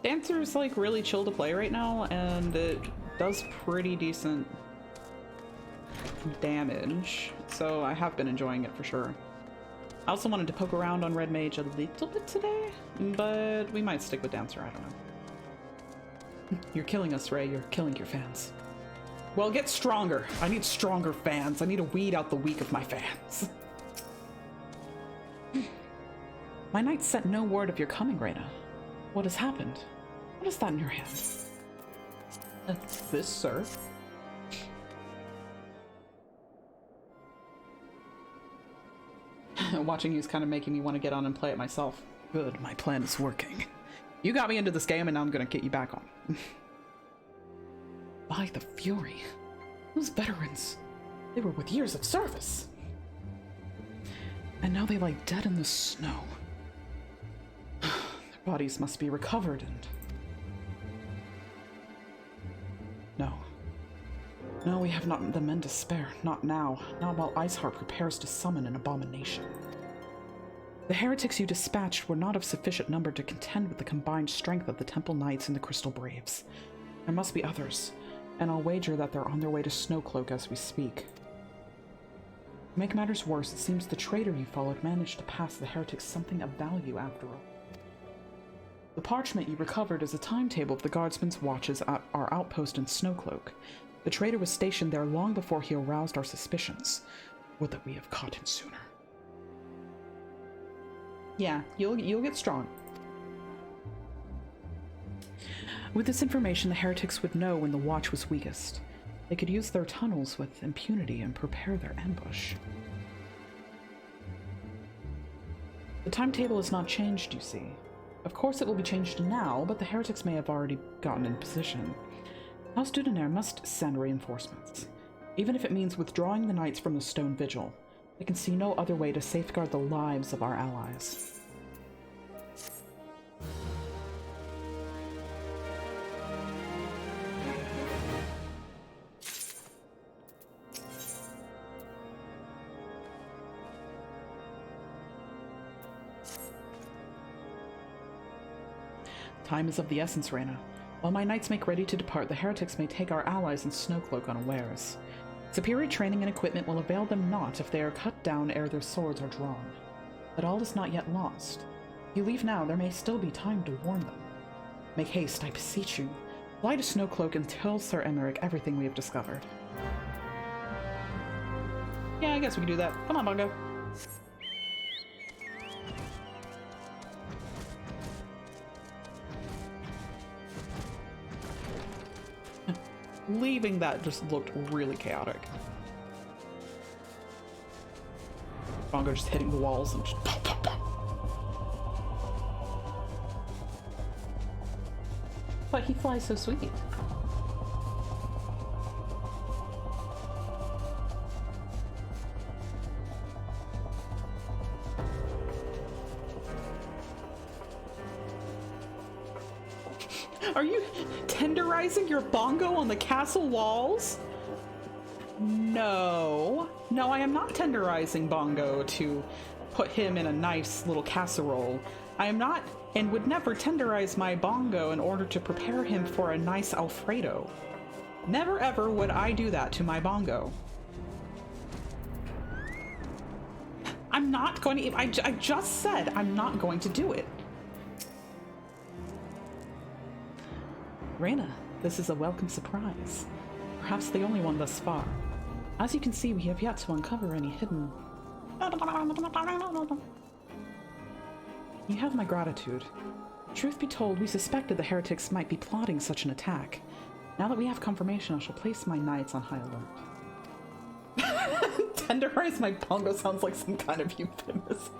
Dancer's like really chill to play right now, and it does pretty decent damage, so I have been enjoying it for sure. I also wanted to poke around on Red Mage a little bit today, but we might stick with Dancer, I don't know. You're killing us, Ray. You're killing your fans. Well, get stronger. I need stronger fans. I need to weed out the weak of my fans. My knights sent no word of your coming, Reyna. What has happened? What is that in your hand? This, sir? Watching you is kind of making me want to get on and play it myself. Good, my plan is working. You got me into this game and now I'm gonna get you back on. By the Fury. Those veterans. They were with years of service. And now they lie dead in the snow. Their bodies must be recovered and... No, we have not the men to spare. Not now. Not while Iceheart prepares to summon an abomination. The heretics you dispatched were not of sufficient number to contend with the combined strength of the Temple Knights and the Crystal Braves. There must be others, and I'll wager that they're on their way to Snowcloak as we speak. To make matters worse, it seems the traitor you followed managed to pass the heretics something of value after all. The parchment you recovered is a timetable of the guardsmen's watches at our outpost in Snowcloak. The traitor was stationed there long before he aroused our suspicions. Would that we have caught him sooner. Yeah, you'll get strong. With this information, the heretics would know when the watch was weakest. They could use their tunnels with impunity and prepare their ambush. The timetable is not changed, you see. Of course it will be changed now, but the heretics may have already gotten in position. House Dudenair must send reinforcements. Even if it means withdrawing the knights from the Stone Vigil, they can see no other way to safeguard the lives of our allies. Time is of the essence, Reyna. While my knights make ready to depart, the heretics may take our allies in Snowcloak unawares. Superior training and equipment will avail them not if they are cut down ere their swords are drawn. But all is not yet lost. If you leave now, there may still be time to warn them. Make haste, I beseech you. Fly to Snowcloak and tell Sir Emmerich everything we have discovered. Yeah, I guess we can do that. Come on, Bongo. Leaving that just looked really chaotic. Bongo just hitting the walls and just pop, pop, pop. But he flies so sweet. Are you tenderizing your bongo on the castle walls? No. No, I am not tenderizing Bongo to put him in a nice little casserole. I am not, and would never tenderize my Bongo in order to prepare him for a nice Alfredo. Never ever would I do that to my Bongo. I'm not going to, I just said I'm not going to do it. Reyna, this is a welcome surprise. Perhaps the only one thus far. As you can see, we have yet to uncover any hidden... You have my gratitude. Truth be told, we suspected the heretics might be plotting such an attack. Now that we have confirmation, I shall place my knights on high alert. Tenderize my Bongo sounds like some kind of euphemism.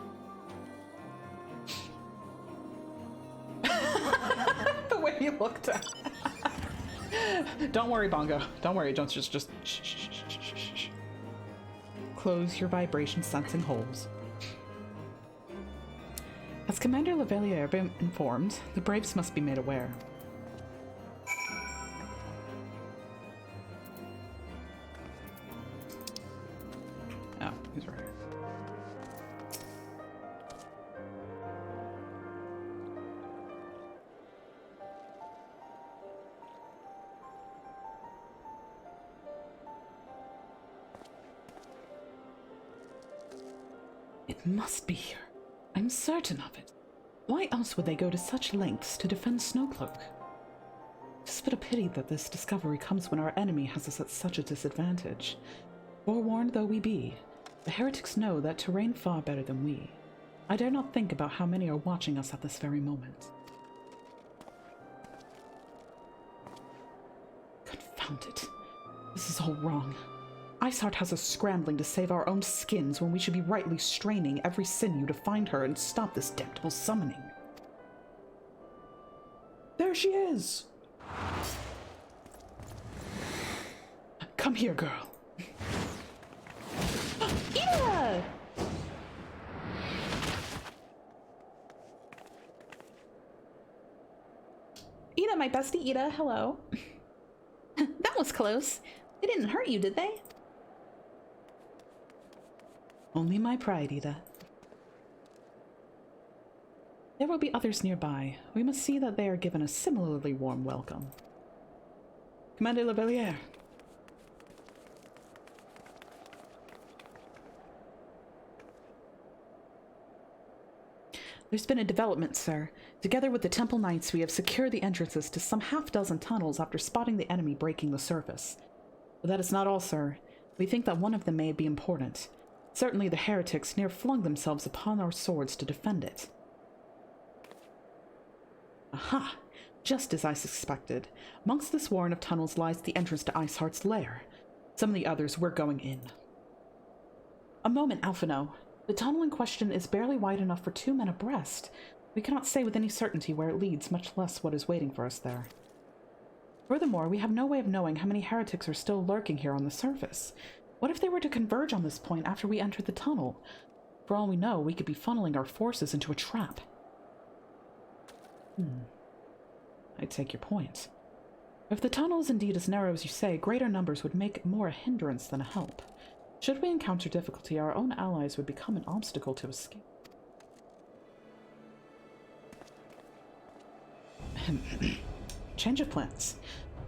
The way you looked at it. Don't worry, Bongo. Don't worry. Don't just shh, shh, shh, shh, shh, shh. Close your vibration sensing holes. As Commander Lavalier been informed, the Braves must be made aware. Oh, he's right here. It must be here. I'm certain of it. Why else would they go to such lengths to defend Snowcloak? Tis but a pity that this discovery comes when our enemy has us at such a disadvantage. Forewarned though we be, the heretics know that terrain far better than we. I dare not think about how many are watching us at this very moment. Confound it. This is all wrong. Iceheart has us scrambling to save our own skins when we should be rightly straining every sinew to find her and stop this damnable summoning. There she is! Come here, girl. Ida! Ida, my bestie Ida, hello. That was close. They didn't hurt you, did they? Only my pride, Ida. There will be others nearby. We must see that they are given a similarly warm welcome. Commander Lavalier. There's been a development, sir. Together with the Temple Knights, we have secured the entrances to some half-dozen tunnels after spotting the enemy breaking the surface. But that is not all, sir. We think that one of them may be important. Certainly the heretics near flung themselves upon our swords to defend it. Aha! Just as I suspected. Amongst this warren of tunnels lies the entrance to Iceheart's lair. Some of the others were going in. A moment, Alphino. The tunnel in question is barely wide enough for 2 men abreast. We cannot say with any certainty where it leads, much less what is waiting for us there. Furthermore, we have no way of knowing how many heretics are still lurking here on the surface. What if they were to converge on this point after we entered the tunnel? For all we know, we could be funneling our forces into a trap. I take your point. If the tunnel is indeed as narrow as you say, greater numbers would make it more a hindrance than a help. Should we encounter difficulty, our own allies would become an obstacle to escape. Change of plans.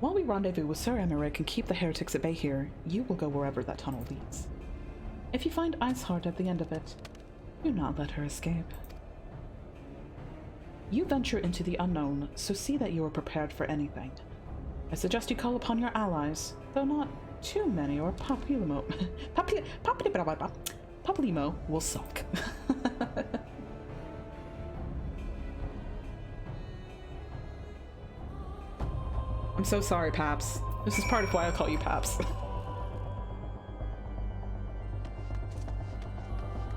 While we rendezvous with Sir Emmerich and keep the heretics at bay here, you will go wherever that tunnel leads. If you find Iceheart at the end of it, do not let her escape. You venture into the unknown, so see that you are prepared for anything. I suggest you call upon your allies, though not too many, or Paplimo will sulk. I'm so sorry, Paps. This is part of why I call you Paps.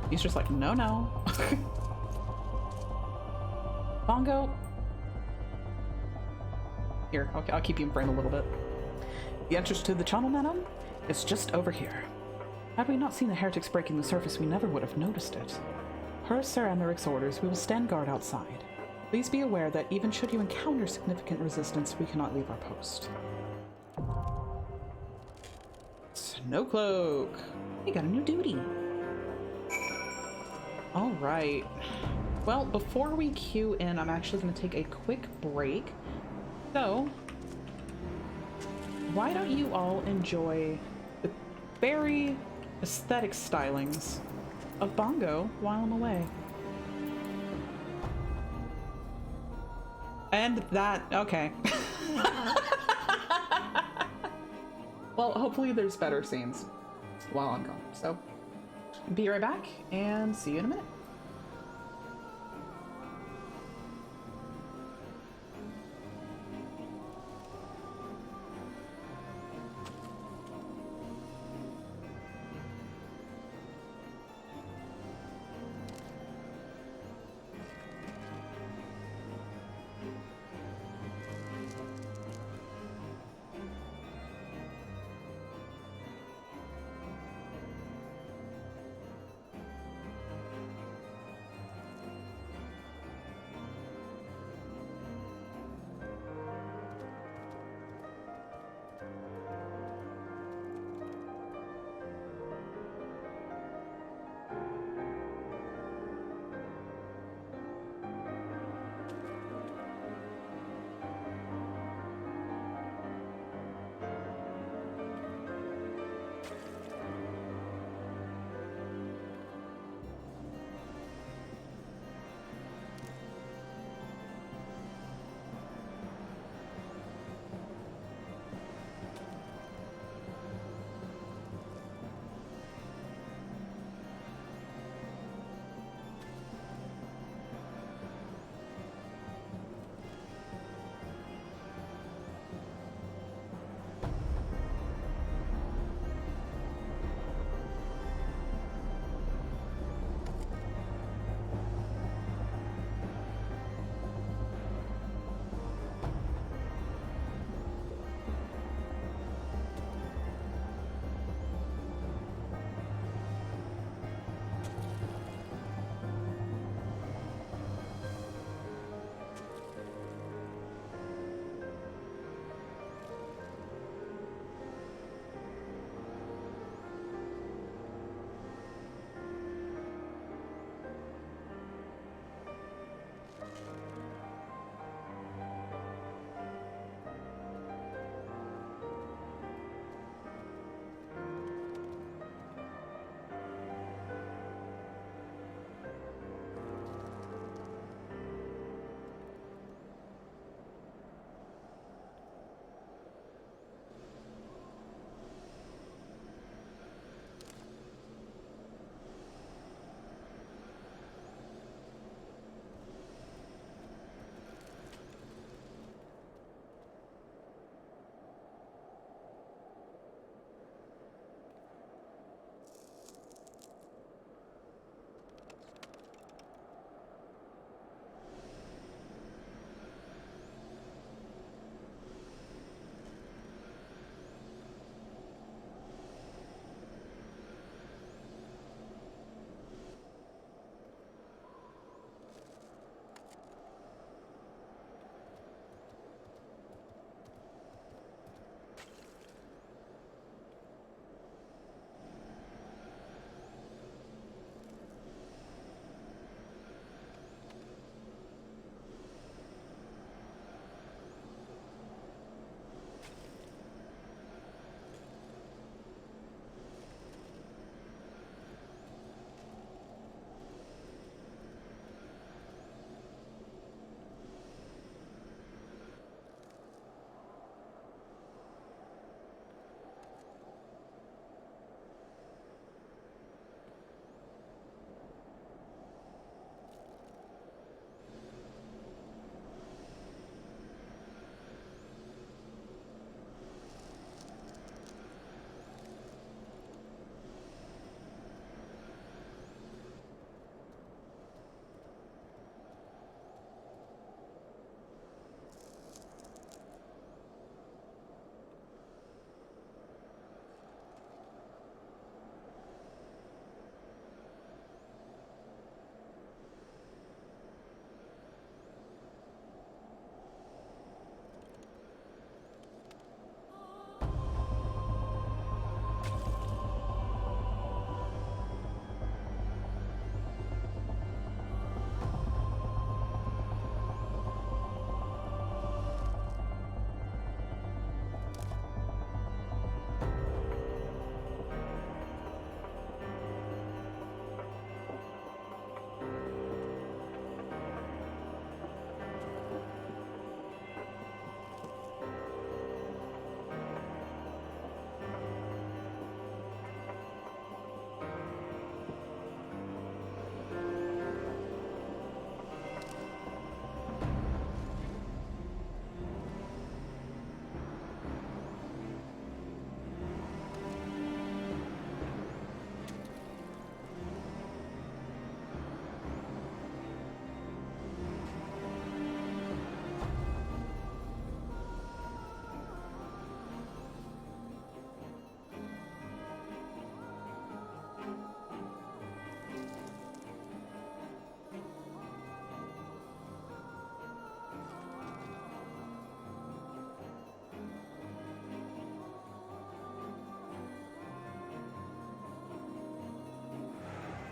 He's just like, no, no. Bongo. Here, I'll keep you in frame a little bit. The entrance to the tunnel, madam, is just over here. Had we not seen the heretics breaking the surface, we never would have noticed it. Per Sir Emmerich's orders, we will stand guard outside. Please be aware that even should you encounter significant resistance, we cannot leave our post. No cloak. We got a new duty. All right. Well, before we queue in, I'm actually going to take a quick break. So, why don't you all enjoy the very aesthetic stylings of Bongo while I'm away? And that, okay. Well, hopefully there's better scenes while I'm gone. So, be right back and see you in a minute.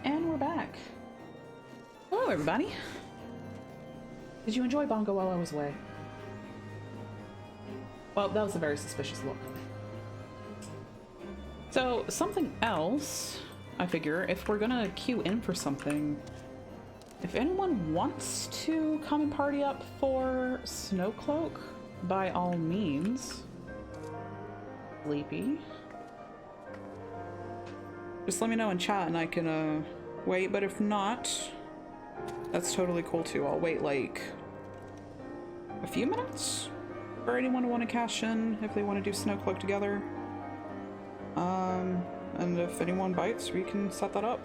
And we're back. Hello, everybody. Did you enjoy Bongo while I was away? Well, that was a very suspicious look. So, something else, I figure, if we're gonna queue in for something, if anyone wants to come and party up for Snowcloak, by all means. Sleepy. Just let me know in chat and I can, wait, but if not, that's totally cool too. I'll wait like a few minutes for anyone to want to cash in if they want to do Snowcloak together. And if anyone bites, we can set that up.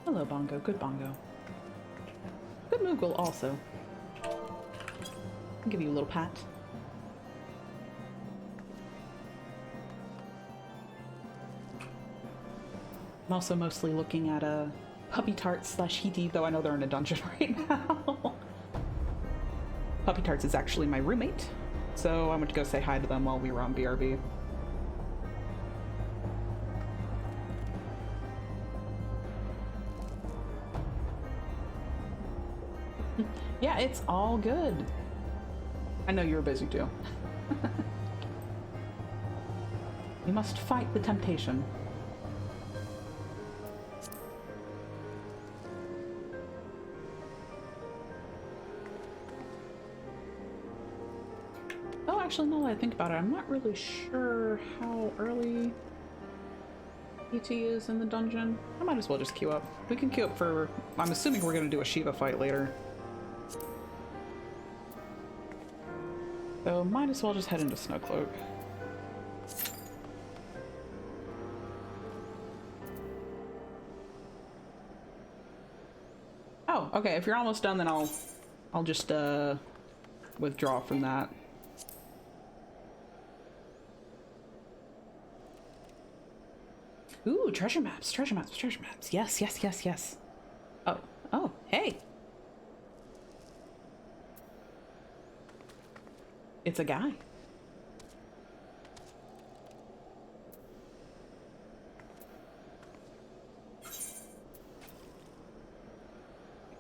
Hello, Bongo. Good Bongo. Good Moogle also. I'll give you a little pat. I'm also mostly looking at a Puppy Tart / Heaty, though I know they're in a dungeon right now. Puppy Tarts is actually my roommate, so I went to go say hi to them while we were on BRB. Yeah, it's all good. I know you were busy too. You must fight the temptation. Oh, actually, now that I think about it, I'm not really sure how early ET is in the dungeon. I might as well just queue up. We can queue up for... I'm assuming we're going to do a Shiva fight later. So might as well just head into Snowcloak. Oh, okay. If you're almost done, then I'll just withdraw from that. Ooh, treasure maps, treasure maps, treasure maps. Yes, yes, yes, yes. Oh, hey. It's a guy.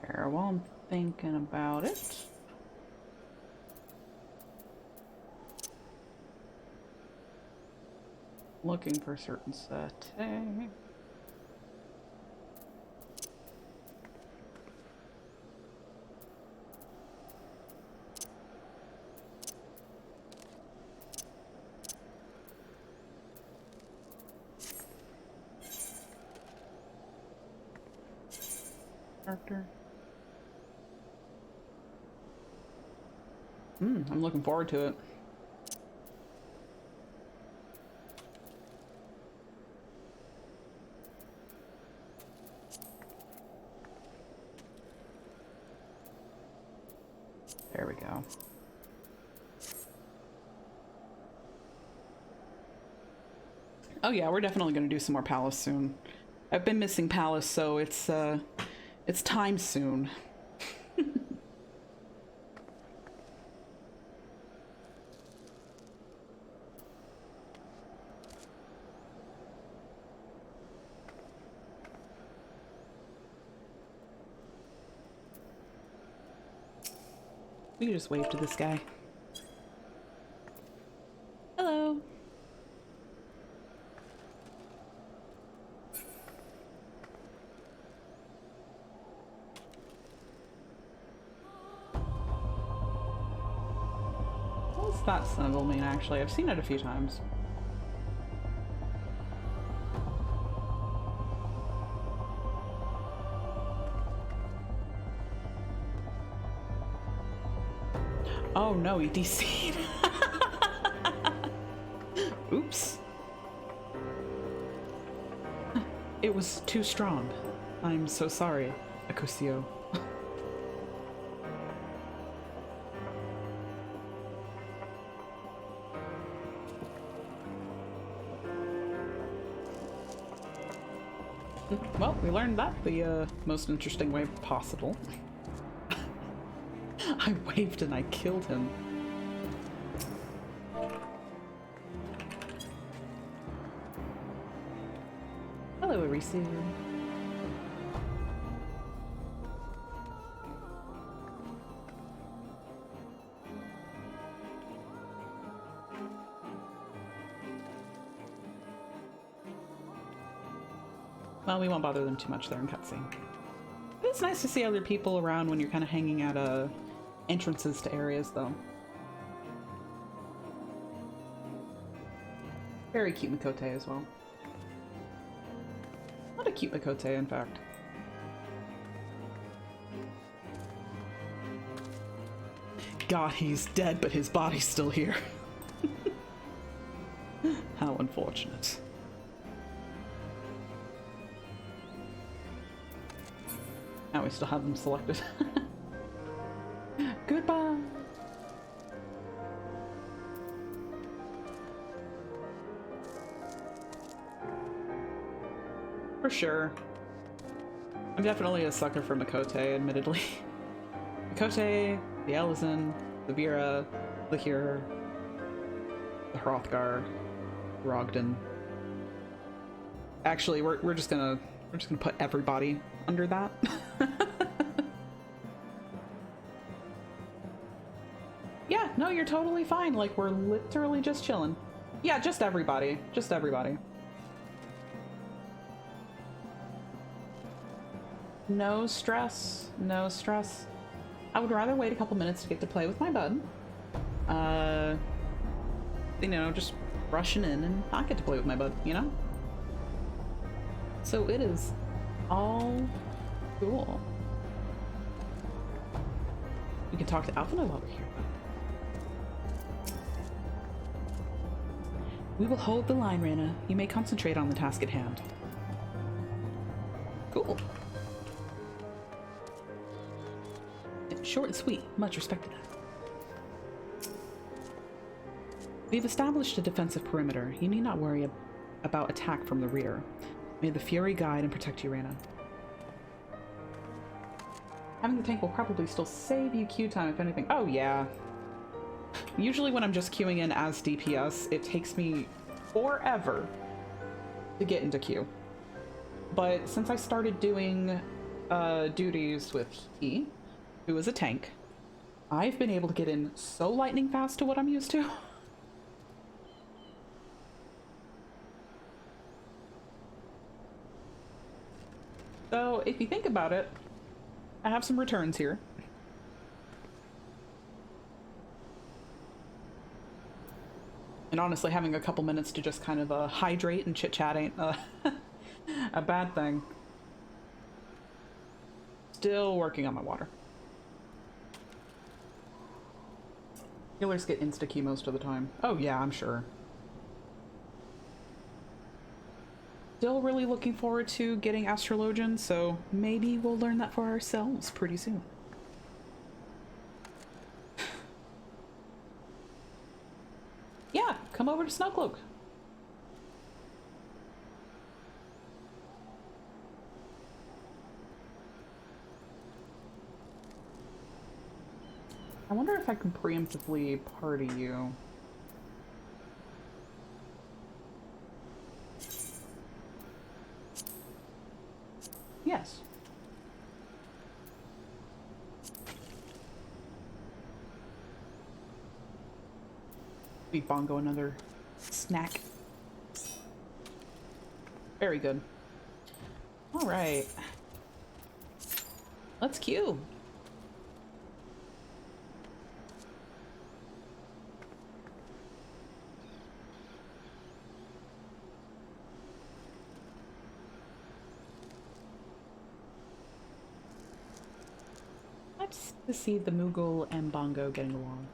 Here, while I'm thinking about it. Looking for a certain setting. Character. I'm looking forward to it. There we go. Oh yeah, we're definitely going to do some more Palace soon. I've been missing Palace, so it's time soon. We can just wave to this guy. Hello. What's that symbol mean, actually? I've seen it a few times. Oh no, he DC'd. Oops. It was too strong. I'm so sorry, Acusio. Well, we learned that the most interesting way possible. I waved and I killed him. Hello, Arisu. Well, we won't bother them too much there in cutscene. It's nice to see other people around when you're kind of hanging at entrances to areas, though. Very cute Makote as well. Not a cute Makote, in fact. God, he's dead, but his body's still here. How unfortunate. Now we still have them selected. Goodbye! For sure. I'm definitely a sucker for Makote, admittedly. Makote, the Elezen, the Vera, the Hur, the Hrothgar, Rogden. Actually, we're just gonna put everybody under that. Yeah, no, you're totally fine. Like, we're literally just chilling. Yeah, just everybody. Just everybody. No stress. No stress. I would rather wait a couple minutes to get to play with my bud. You know, just rushing in and not get to play with my bud, you know? So it is all cool. We can talk to Alphinaud while we're here. We will hold the line, Reyna. You may concentrate on the task at hand. Cool. Short and sweet. Much respect to that. We've established a defensive perimeter. You need not worry about attack from the rear. May the Fury guide and protect you, Reyna. Having the tank will probably still save you queue time, if anything. Oh, yeah. Usually when I'm just queuing in as DPS, it takes me forever to get into queue. But since I started doing duties with he, who is a tank, I've been able to get in so lightning fast to what I'm used to. So if you think about it, I have some returns here. And honestly, having a couple minutes to just kind of hydrate and chit-chat ain't a bad thing. Still working on my water. Healers get insta-key most of the time. Oh yeah, I'm sure. Still really looking forward to getting Astrologian, so maybe we'll learn that for ourselves pretty soon. Yeah, come over to Snowcloak. I wonder if I can preemptively party you. Yes. Feed Bongo another snack. Very good. All right. Let's queue. Let's see the Moogle and Bongo getting along.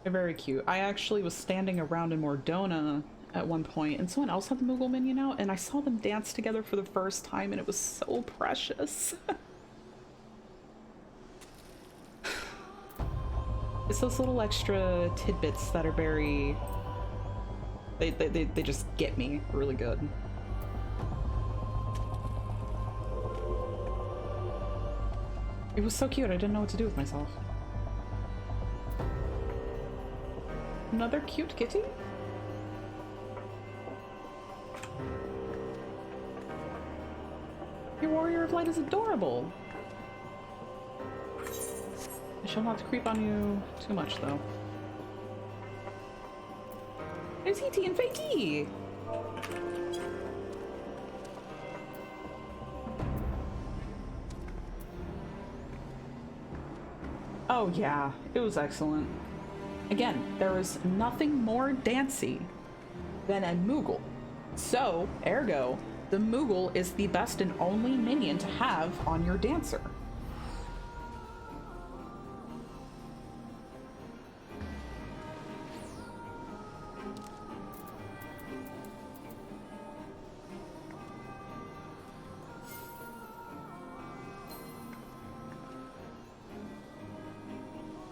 They're very cute. I actually was standing around in Mordona at one point, and someone else had the Moogle minion out, and I saw them dance together for the first time, and it was so precious. It's those little extra tidbits that are very... They just get me really good. It was so cute, I didn't know what to do with myself. Another cute kitty? Your warrior of light is adorable. I shall not creep on you too much, though. There's E.T. and Fakey! Oh yeah, it was excellent. Again, there is nothing more dancey than a Moogle. So, ergo, the Moogle is the best and only minion to have on your dancer.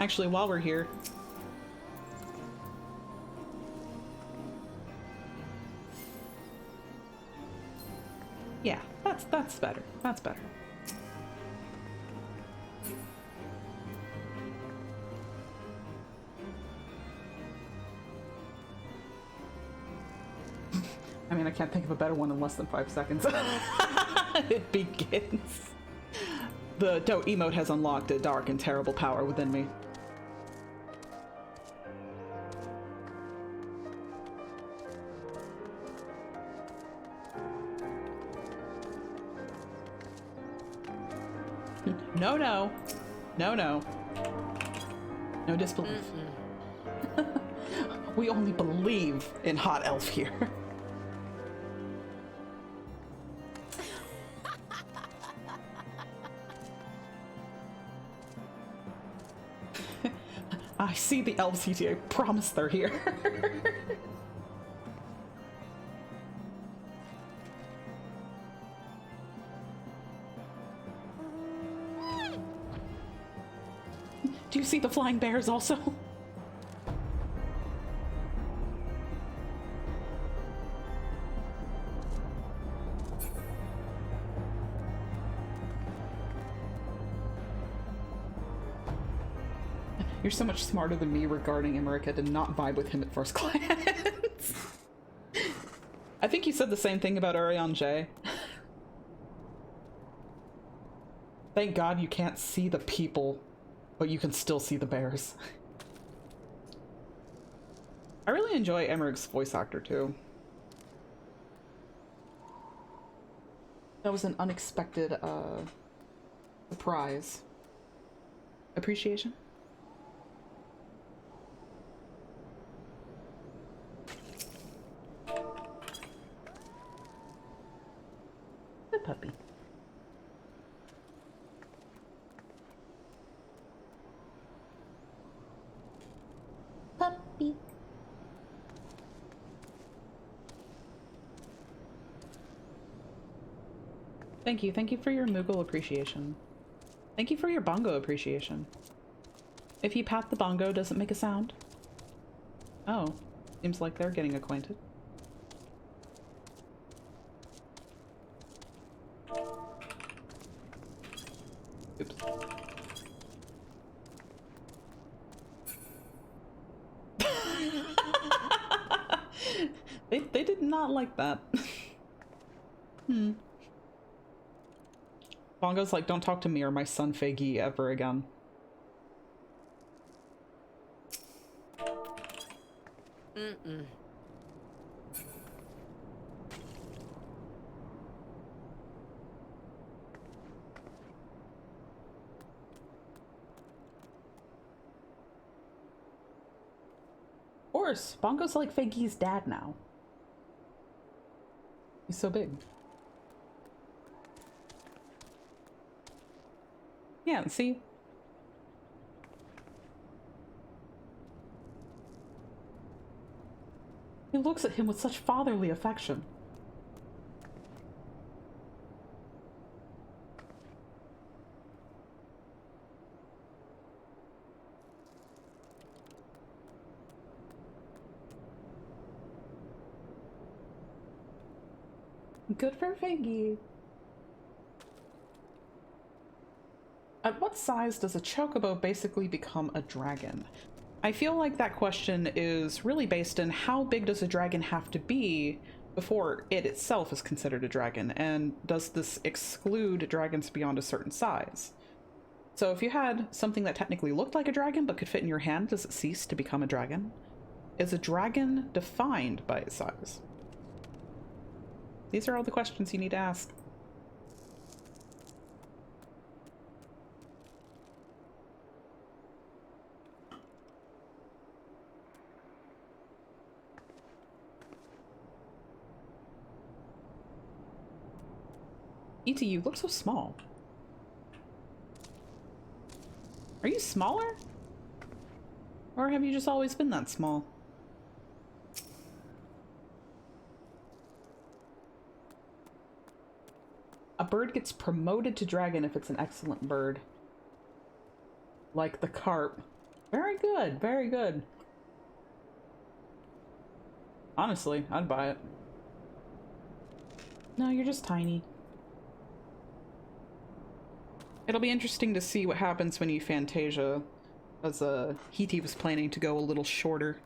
Actually, while we're here, yeah, that's better. That's better. I mean, I can't think of a better one in less than 5 seconds. It begins. The Doe emote has unlocked a dark and terrible power within me. No, no. No, no. No disbelief. We only believe in Hot Elf here. I see the elves, CTA. Promise they're here. Do you see the flying bears also? You're so much smarter than me regarding America. Did not vibe with him at first glance. I think you said the same thing about Ariane J. Thank God you can't see the people, but you can still see the bears. I really enjoy Emmerich's voice actor too. That was an unexpected surprise. Appreciation? The puppy. Puppy. Thank you. Thank you for your Moogle appreciation. Thank you for your bongo appreciation. If you pat the bongo, does it make a sound? Oh, seems like they're getting acquainted. Oops. They did not like that. Bongo's like, don't talk to me or my son Faggy ever again. Of course, Bongo's like Faggy's dad now. He's so big. Yeah, see? He looks at him with such fatherly affection. Good for Faggy. At what size does a chocobo basically become a dragon? I feel like that question is really based on how big does a dragon have to be before it itself is considered a dragon, and does this exclude dragons beyond a certain size? So if you had something that technically looked like a dragon but could fit in your hand, does it cease to become a dragon? Is a dragon defined by its size? These are all the questions you need to ask. E.T., you look so small. Are you smaller? Or have you just always been that small? A bird gets promoted to dragon if it's an excellent bird. Like the carp. Very good, very good. Honestly, I'd buy it. No, you're just tiny. It'll be interesting to see what happens when you Fantasia, as Hiti was planning to go a little shorter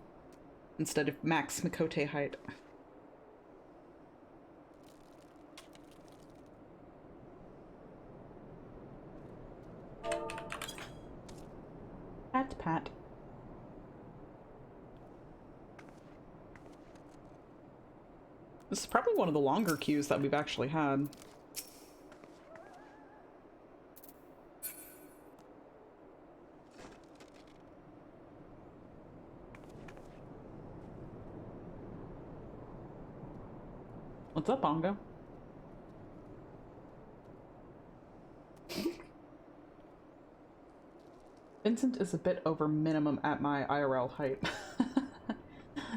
instead of max Mikote height. Pat pat. This is probably one of the longer queues that we've actually had. What's up, Bongo? Vincent is a bit over minimum at my IRL height.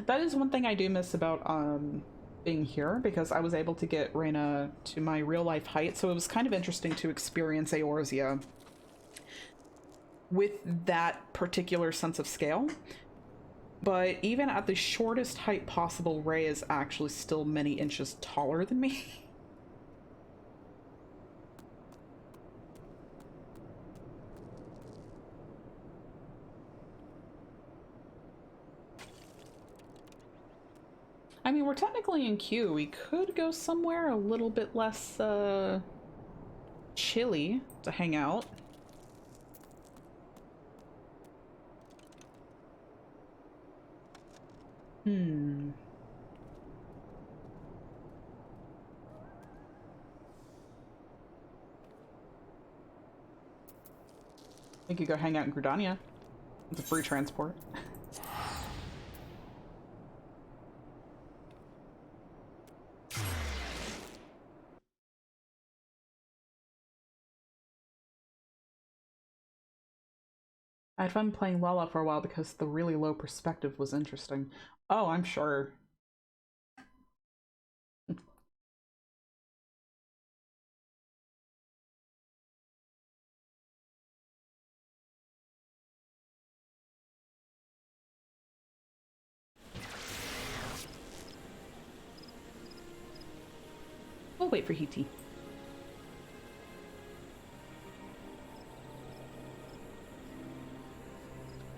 That is one thing I do miss about being here, because I was able to get Reyna to my real life height, so it was kind of interesting to experience Eorzea with that particular sense of scale. But even at the shortest height possible, Rey is actually still many inches taller than me. I mean, we're technically in queue. We could go somewhere a little bit less, chilly to hang out. We could go hang out in Gridania. It's a free transport. I had fun playing Lala for a while because the really low perspective was interesting. Oh, I'm sure. We'll wait for Hiti.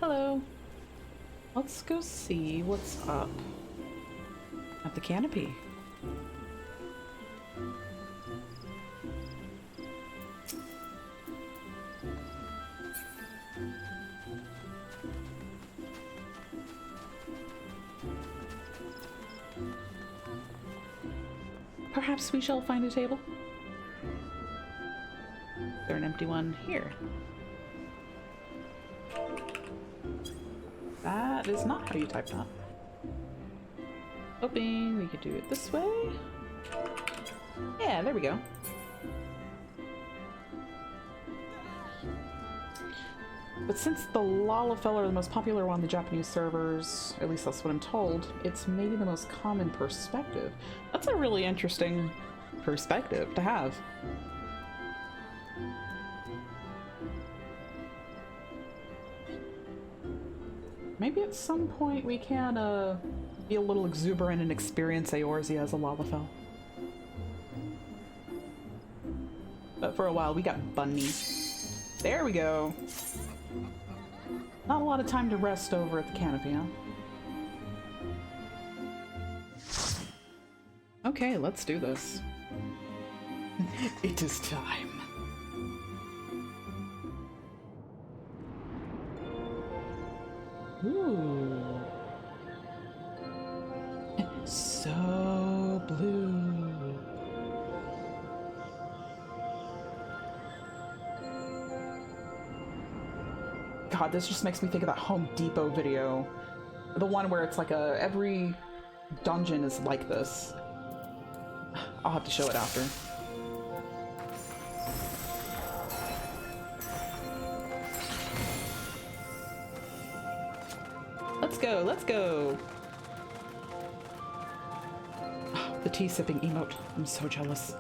Hello. Let's go see what's up at the canopy. Perhaps we shall find a table. Is there an empty one here? That is not how you type that. Hoping we could do it this way. Yeah, there we go. But since the Lalafell are the most popular one on the Japanese servers, at least that's what I'm told, it's maybe the most common perspective. That's a really interesting perspective to have. Maybe at some point we can be a little exuberant and experience Eorzea as a Lalafell. But for a while we got Bunny. There we go. Not a lot of time to rest over at the canopy, huh? Okay, let's do this. It is time. Ooh. So blue. God, this just makes me think of that Home Depot video. The one where it's like every dungeon is like this. I'll have to show it after. Let's go, let's go! The tea sipping emote. I'm so jealous.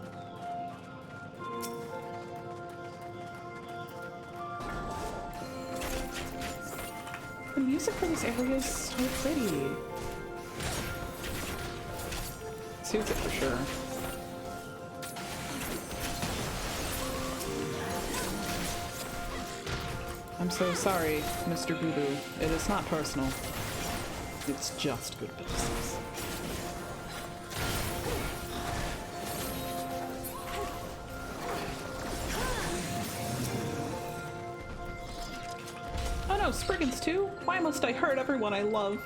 The music for this area is so pretty. Suits it for sure. I'm so sorry, Mr. Boo Boo. It is not personal. It's just good business. Oh no, Spriggans too? Why must I hurt everyone I love?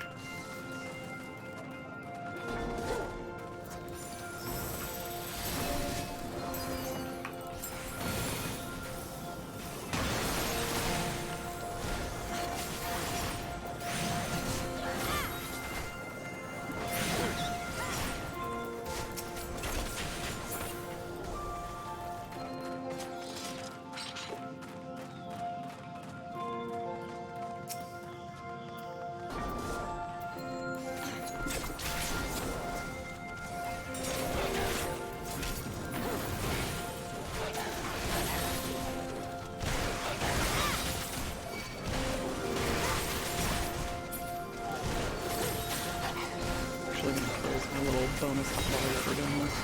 Bonus while we're doing this.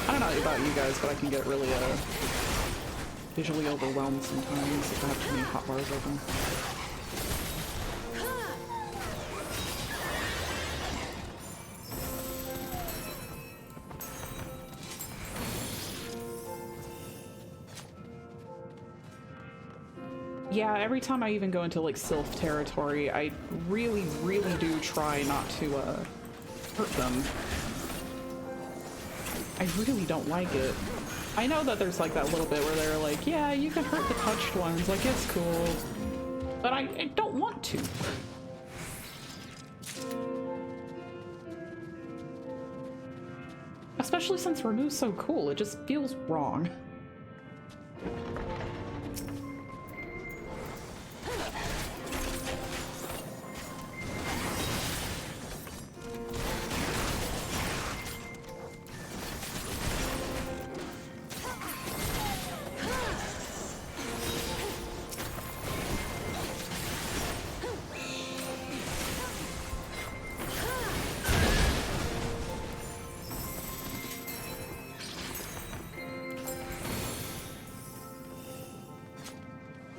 I don't know about you guys, but I can get really visually overwhelmed sometimes if I have too many hotbars open. Yeah, every time I even go into like Sylph territory, I really, really do try not to hurt them. I really don't like it. I know that there's like that little bit where they're like, yeah, you can hurt the touched ones, like it's cool. But I don't want to. Especially since Remu's so cool, it just feels wrong.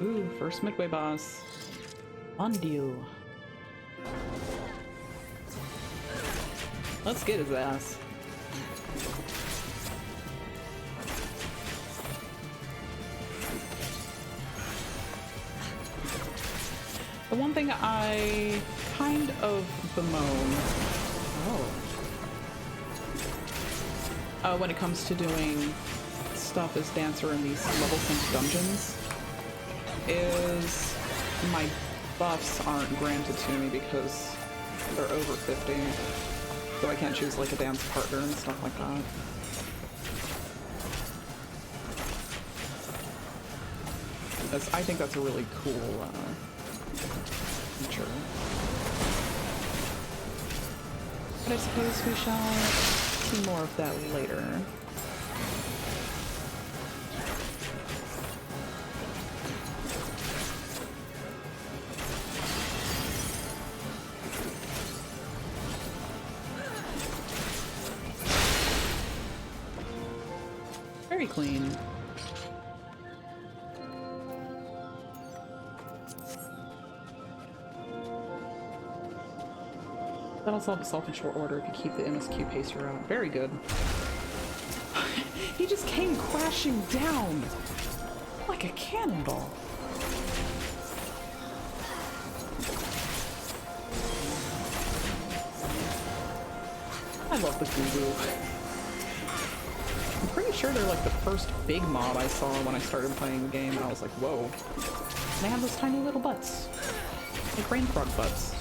Ooh, first midway boss. Undue. Let's get his ass. The one thing I kind of bemoan when it comes to doing stuff as Dancer in these level sync dungeons is my buffs aren't granted to me because they're over 50, so I can't choose like a dance partner and stuff like that. I think that's a really cool feature. But I suppose we shall see more of that later. Very clean. That'll solve itself in short order if you keep the MSQ pacer out. Very good. He just came crashing down like a cannonball. I love the goo-goo. I'm pretty sure they're like the first big mob I saw when I started playing the game. I was like, whoa. And they have those tiny little butts. Like rain frog butts.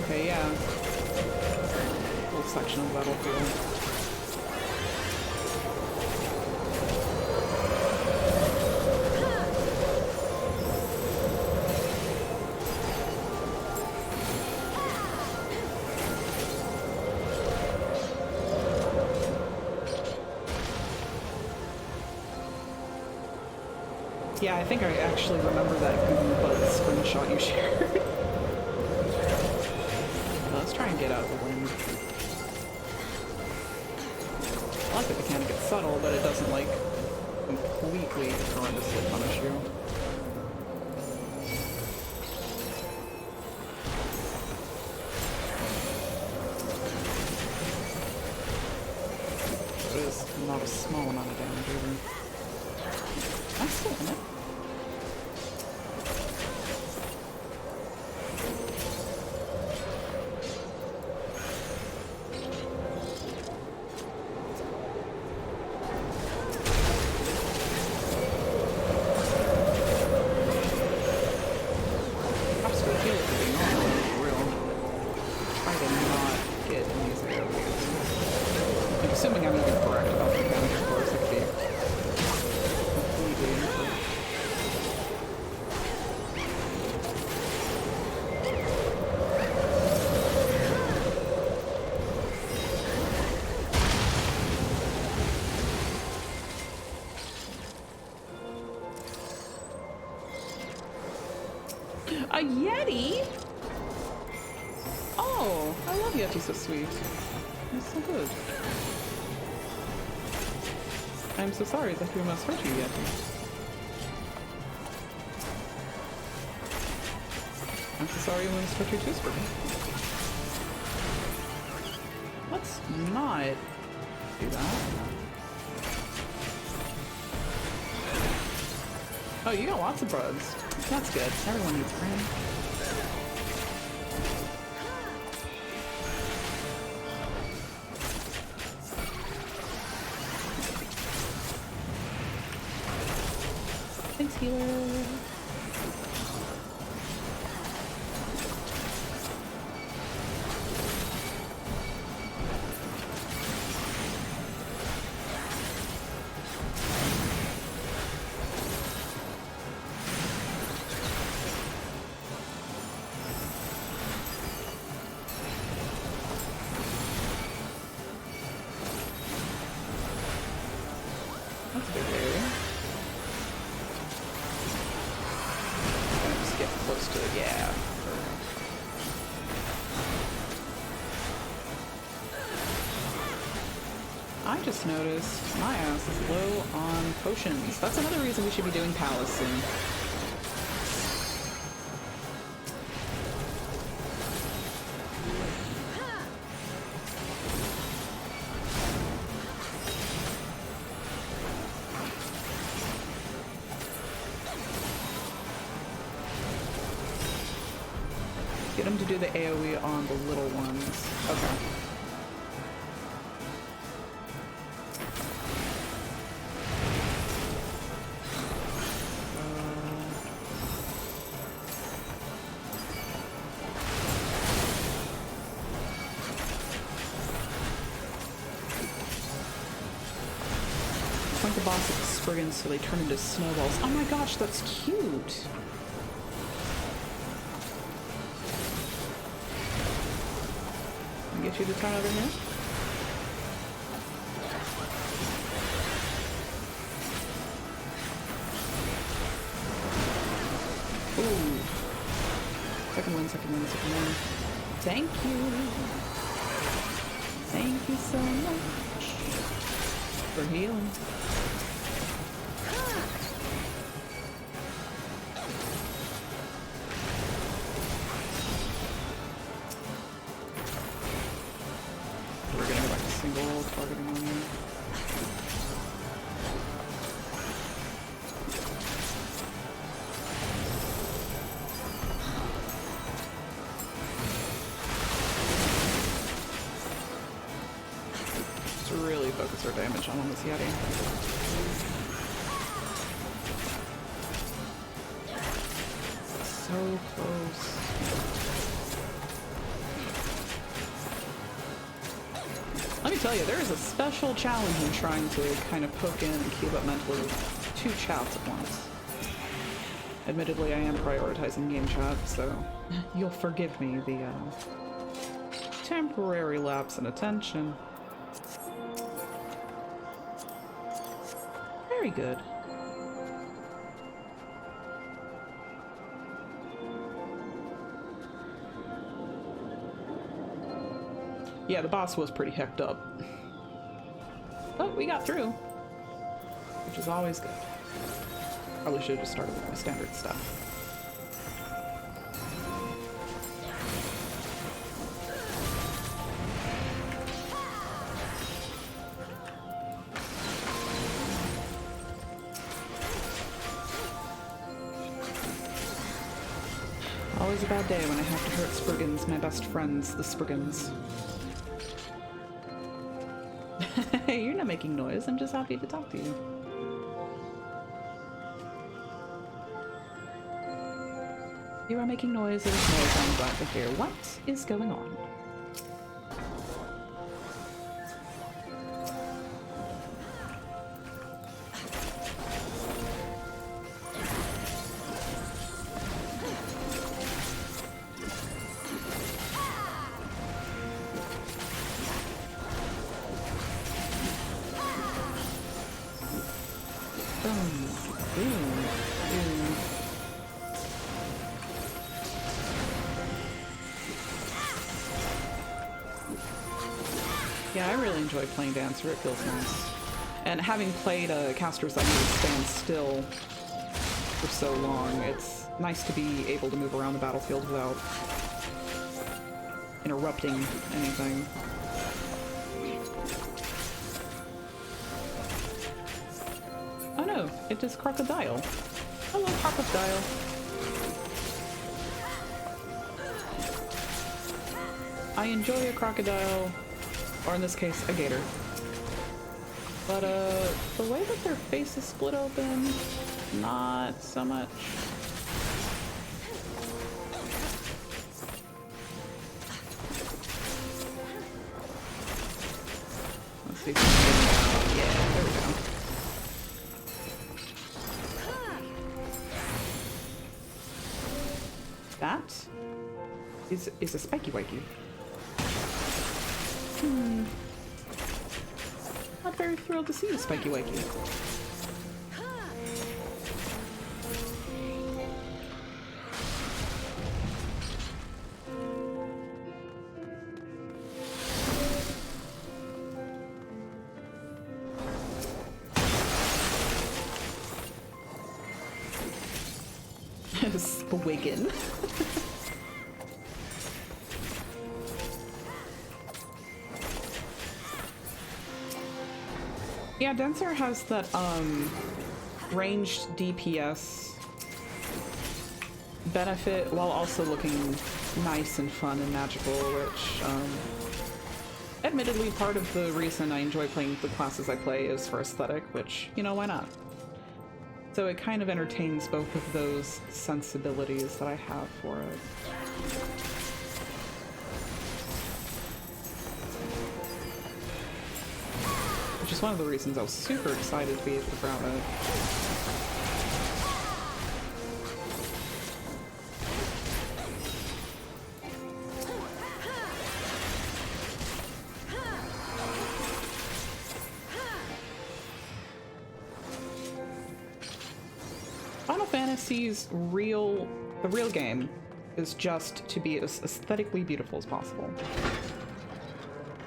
Okay, yeah. Whole section of the battlefield. Yeah, I think I actually remember that Google Buzz screenshot you shared. Let's try and get out of the wind. I like that the mechanic gets subtle, but it doesn't, like, completely horrendously punish you. It is not a small amount of damage either. I'm still in it. A Yeti? Oh, I love Yeti, so sweet. It's so good. I'm so sorry that we must hurt you, Yeti. I'm so sorry we must hurt you too, Spurgeon. Let's not do that. Oh, you got lots of bugs. That's good. Everyone needs rain. Thanks, healer. That's a big area. Just get close to it, yeah. I just noticed my ass is low on potions. That's another reason we should be doing Palace soon. Get him to do the AoE on the little ones. Okay. boss of the Spriggans so they turn into snowballs. Oh my gosh, that's cute! Can I get you to turn over here? Ooh. Second one, second one, second one. Thank you. Thank you so much for healing. We're gonna go back to single targeting on you. Really focus our damage on this Yeti. So close. Let me tell you, there is a special challenge in trying to kind of poke in and keep up mentally with 2 chats at once. Admittedly, I am prioritizing game chat, so you'll forgive me the temporary lapse in attention. Very good. Yeah, the boss was pretty hecked up. But we got through, which is always good. Probably should have just started with my standard stuff. Always a bad day when I have to hurt Spriggans, my best friends, the Spriggans. You're not making noise, I'm just happy to talk to you. You are making noise, there's noise, I'm glad to hear. What is going on? Yeah, I really enjoy playing Dancer, it feels nice. And having played casters that need to stand still for so long, it's nice to be able to move around the battlefield without interrupting anything. Oh no, it is Crocodile. Hello, Crocodile. I enjoy a crocodile, or in this case, a gator. But the way that their face is split open, not so much. Let's see if we can get it out. Yeah, there we go. That is a spiky wakey. Not very thrilled to see the spiky wakey. Spwiggin. Yeah, Dancer has that ranged DPS benefit while also looking nice and fun and magical, which admittedly part of the reason I enjoy playing the classes I play is for aesthetic, which, you know, why not? So it kind of entertains both of those sensibilities that I have for it. Which is one of the reasons I was super excited to be able to grab it. Final Fantasy's the real game is just to be as aesthetically beautiful as possible.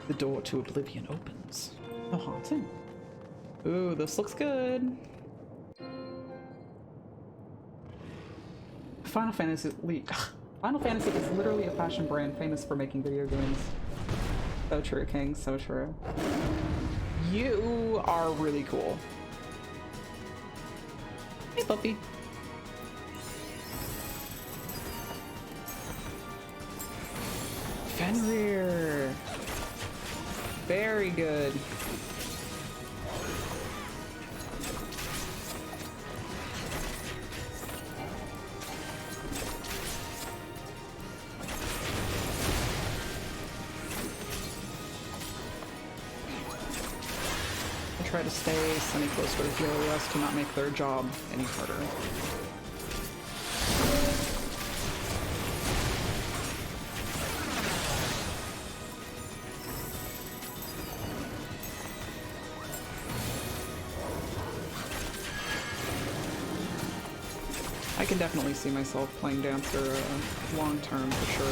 The door to oblivion opens. Oh, haunting. Ooh, this looks good. Final Fantasy is literally a fashion brand famous for making video games. So true, King, so true. You are really cool. Hey, puppy. Fenrir. Very good. I try to stay semi-close to GLS to not make their job any harder. I can definitely see myself playing Dancer long term for sure.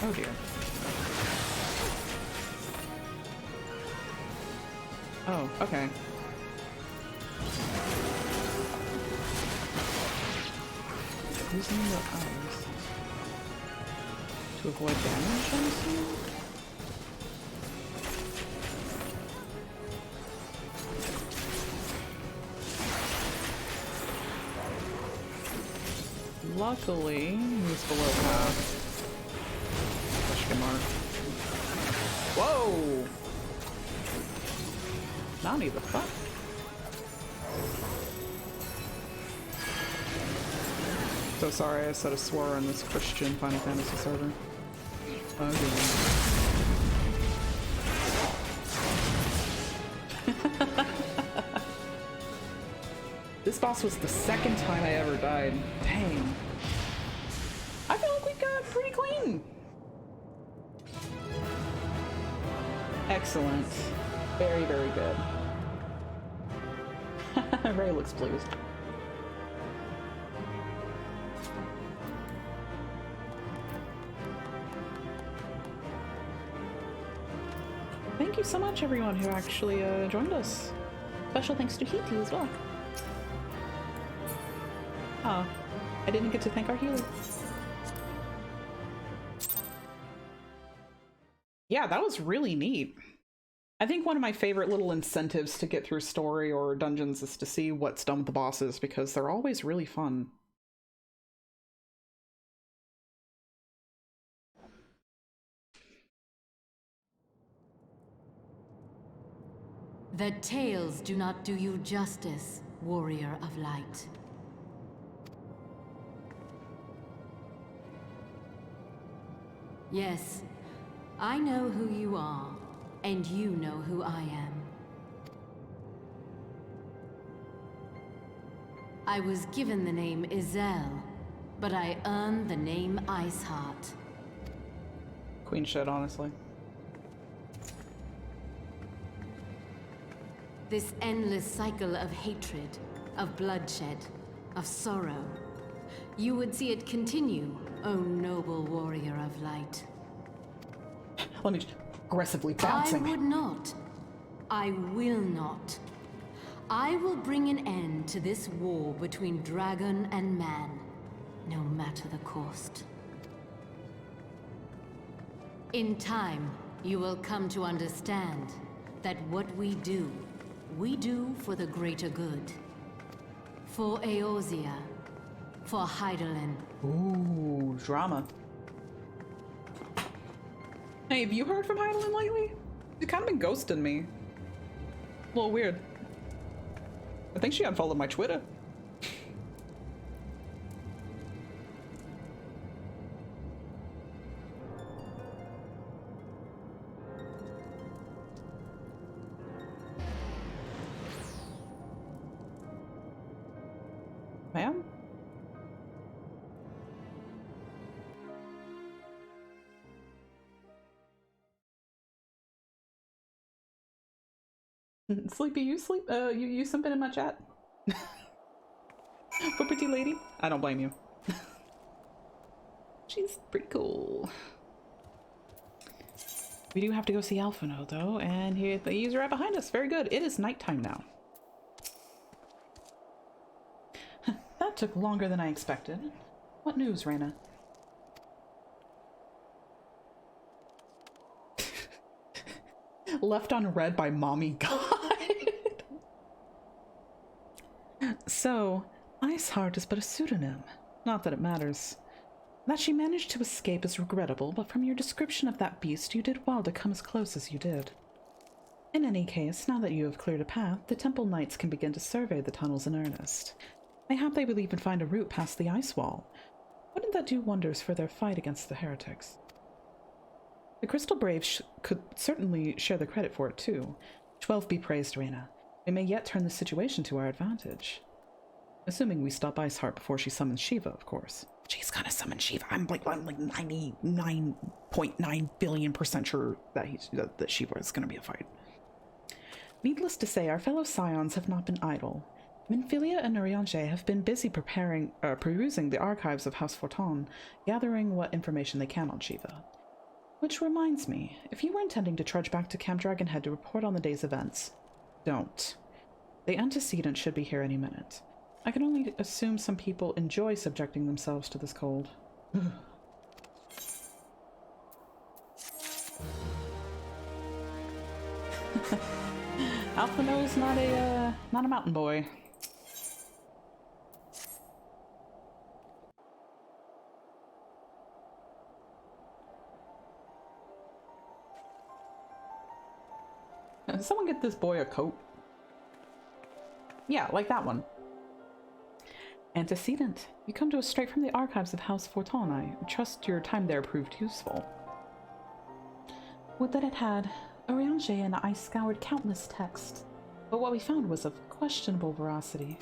Oh dear. Oh, okay. Using the eyes to avoid damage, I'm assuming? Luckily, he's below half. Question mark. Whoa! Nani the fuck? So sorry I said a slur on this Christian Final Fantasy server. This boss was the second time I ever died. Dang. I feel like we got pretty clean. Excellent. Very, very good. Ray looks pleased. Thank you so much, everyone who actually joined us. Special thanks to Hiti as well. Oh, I didn't get to thank our healer. Yeah, that was really neat. I think one of my favorite little incentives to get through story or dungeons is to see what's done with the bosses, because they're always really fun. The tales do not do you justice, warrior of light. Yes, I know who you are, and you know who I am. I was given the name Izel, but I earned the name Iceheart. Queen shit, honestly. This endless cycle of hatred, of bloodshed, of sorrow. You would see it continue, O noble warrior of light. Let me just aggressively bouncing. I would not. I will not. I will bring an end to this war between dragon and man, no matter the cost. In time, you will come to understand that what we do for the greater good. For Eorzea, for Hydaelyn. Ooh, drama. Hey, have you heard from Hydaelyn lately? She's kind of been ghosting me. A little weird. I think she unfollowed my Twitter. Ma'am? Sleepy, you sleep? You something in my chat? For pretty lady? I don't blame you. She's pretty cool. We do have to go see Alphino, though, and here he's right behind us. Very good. It is nighttime now. That took longer than I expected. What news, Reyna? Left unread by Mommy God. So, Iceheart is but a pseudonym. Not that it matters. That she managed to escape is regrettable, but from your description of that beast, you did well to come as close as you did. In any case, now that you have cleared a path, the Temple Knights can begin to survey the tunnels in earnest. Mayhap they will even find a route past the ice wall. Wouldn't that do wonders for their fight against the heretics? The Crystal Braves could certainly share the credit for it, too. 12 be praised, Reyna. We may yet turn the situation to our advantage. Assuming we stop Iceheart before she summons Shiva, of course. She's gonna summon Shiva. I'm like 99.9 billion% sure that Shiva is gonna be a fight. Needless to say, our fellow Scions have not been idle. Minfilia and Urianger have been busy perusing the archives of House Forton, gathering what information they can on Shiva. Which reminds me, if you were intending to trudge back to Camp Dragonhead to report on the day's events, don't. The antecedent should be here any minute. I can only assume some people enjoy subjecting themselves to this cold. Alphino's not a mountain boy. Does someone get this boy a coat? Yeah, like that one. Antecedent. You come to us straight from the archives of House Forton. I trust your time there proved useful. Would that it had. Urianger and I scoured countless texts, but what we found was of questionable veracity.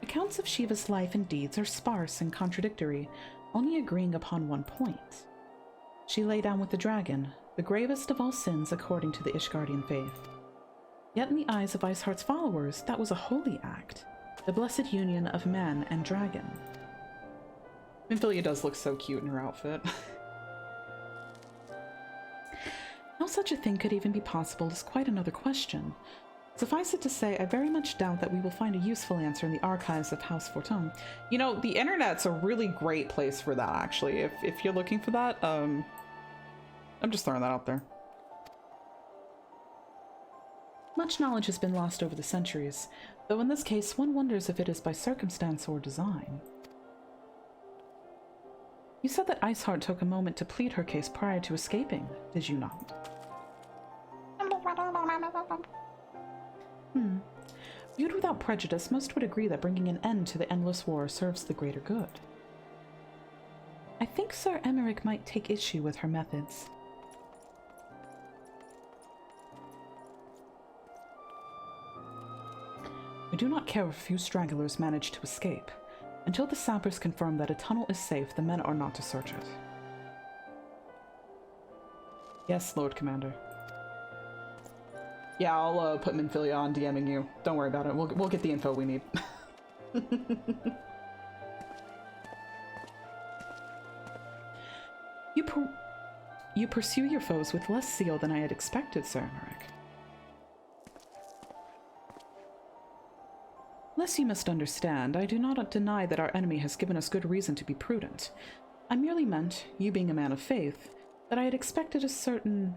Accounts of Shiva's life and deeds are sparse and contradictory, only agreeing upon one point. She lay down with the dragon, the gravest of all sins according to the Ishgardian faith. Yet in the eyes of Iceheart's followers, that was a holy act, the blessed union of man and dragon. Minfilia does look so cute in her outfit. How such a thing could even be possible is quite another question. Suffice it to say, I very much doubt that we will find a useful answer in the archives of House Forton. You know, the internet's a really great place for that, actually. If you're looking for that, I'm just throwing that out there. Much knowledge has been lost over the centuries, though in this case one wonders if it is by circumstance or design. You said that Iceheart took a moment to plead her case prior to escaping, did you not? Viewed without prejudice, most would agree that bringing an end to the endless war serves the greater good. I think Sir Emmerich might take issue with her methods. I do not care if a few stragglers manage to escape. Until the sappers confirm that a tunnel is safe, the men are not to search it. Yes, Lord Commander. Yeah, I'll put Minfilia on DMing you. Don't worry about it. We'll get the info we need. You pursue your foes with less zeal than I had expected, Sir Emmerich. Lest you must understand, I do not deny that our enemy has given us good reason to be prudent. I merely meant, you being a man of faith, that I had expected a certain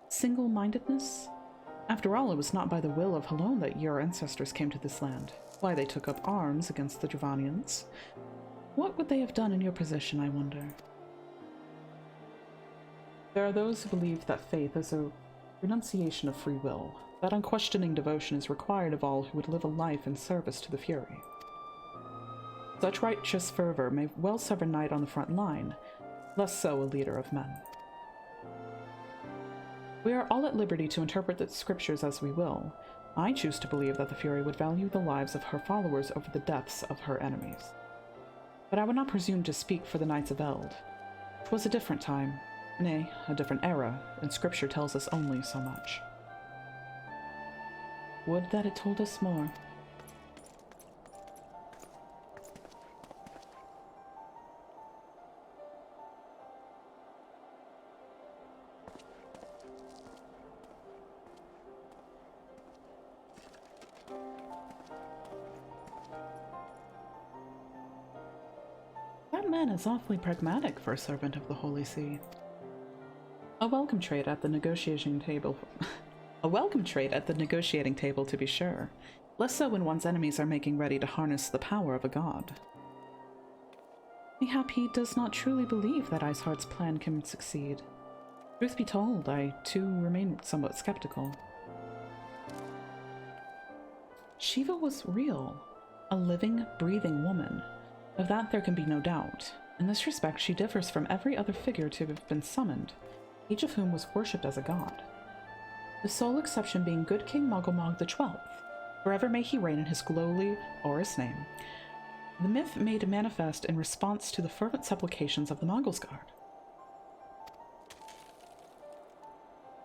single-mindedness. After all, it was not by the will of Halone that your ancestors came to this land. Why, they took up arms against the Dravanians. What would they have done in your position, I wonder? There are those who believe that faith is a renunciation of free will, that unquestioning devotion is required of all who would live a life in service to the Fury. Such righteous fervor may well serve a knight on the front line, less so a leader of men. We are all at liberty to interpret the scriptures as we will. I choose to believe that the Fury would value the lives of her followers over the deaths of her enemies. But I would not presume to speak for the Knights of Eld. 'Twas a different time, nay, a different era, and Scripture tells us only so much. Would that it told us more. That man is awfully pragmatic for a servant of the Holy See. A welcome trait at the negotiating table. A welcome trait at the negotiating table, to be sure. Less so when one's enemies are making ready to harness the power of a god. Mayhap he does not truly believe that Iceheart's plan can succeed. Truth be told, I too remain somewhat skeptical. Shiva was real. A living, breathing woman. Of that there can be no doubt. In this respect, she differs from every other figure to have been summoned, each of whom was worshipped as a god. The sole exception being good King Mogulmog XII. Forever may he reign in his glowly Horus name. The myth made manifest in response to the fervent supplications of the Mogulsguard.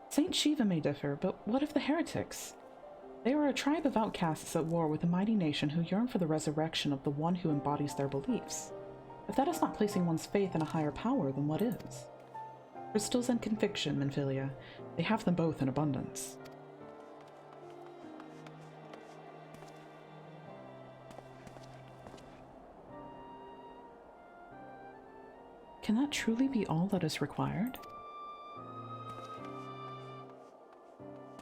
Saint Shiva may differ, but what of the heretics? They are a tribe of outcasts at war with a mighty nation who yearn for the resurrection of the one who embodies their beliefs. If that is not placing one's faith in a higher power, then what is? Crystals and conviction, Minfilia. They have them both in abundance. Can that truly be all that is required?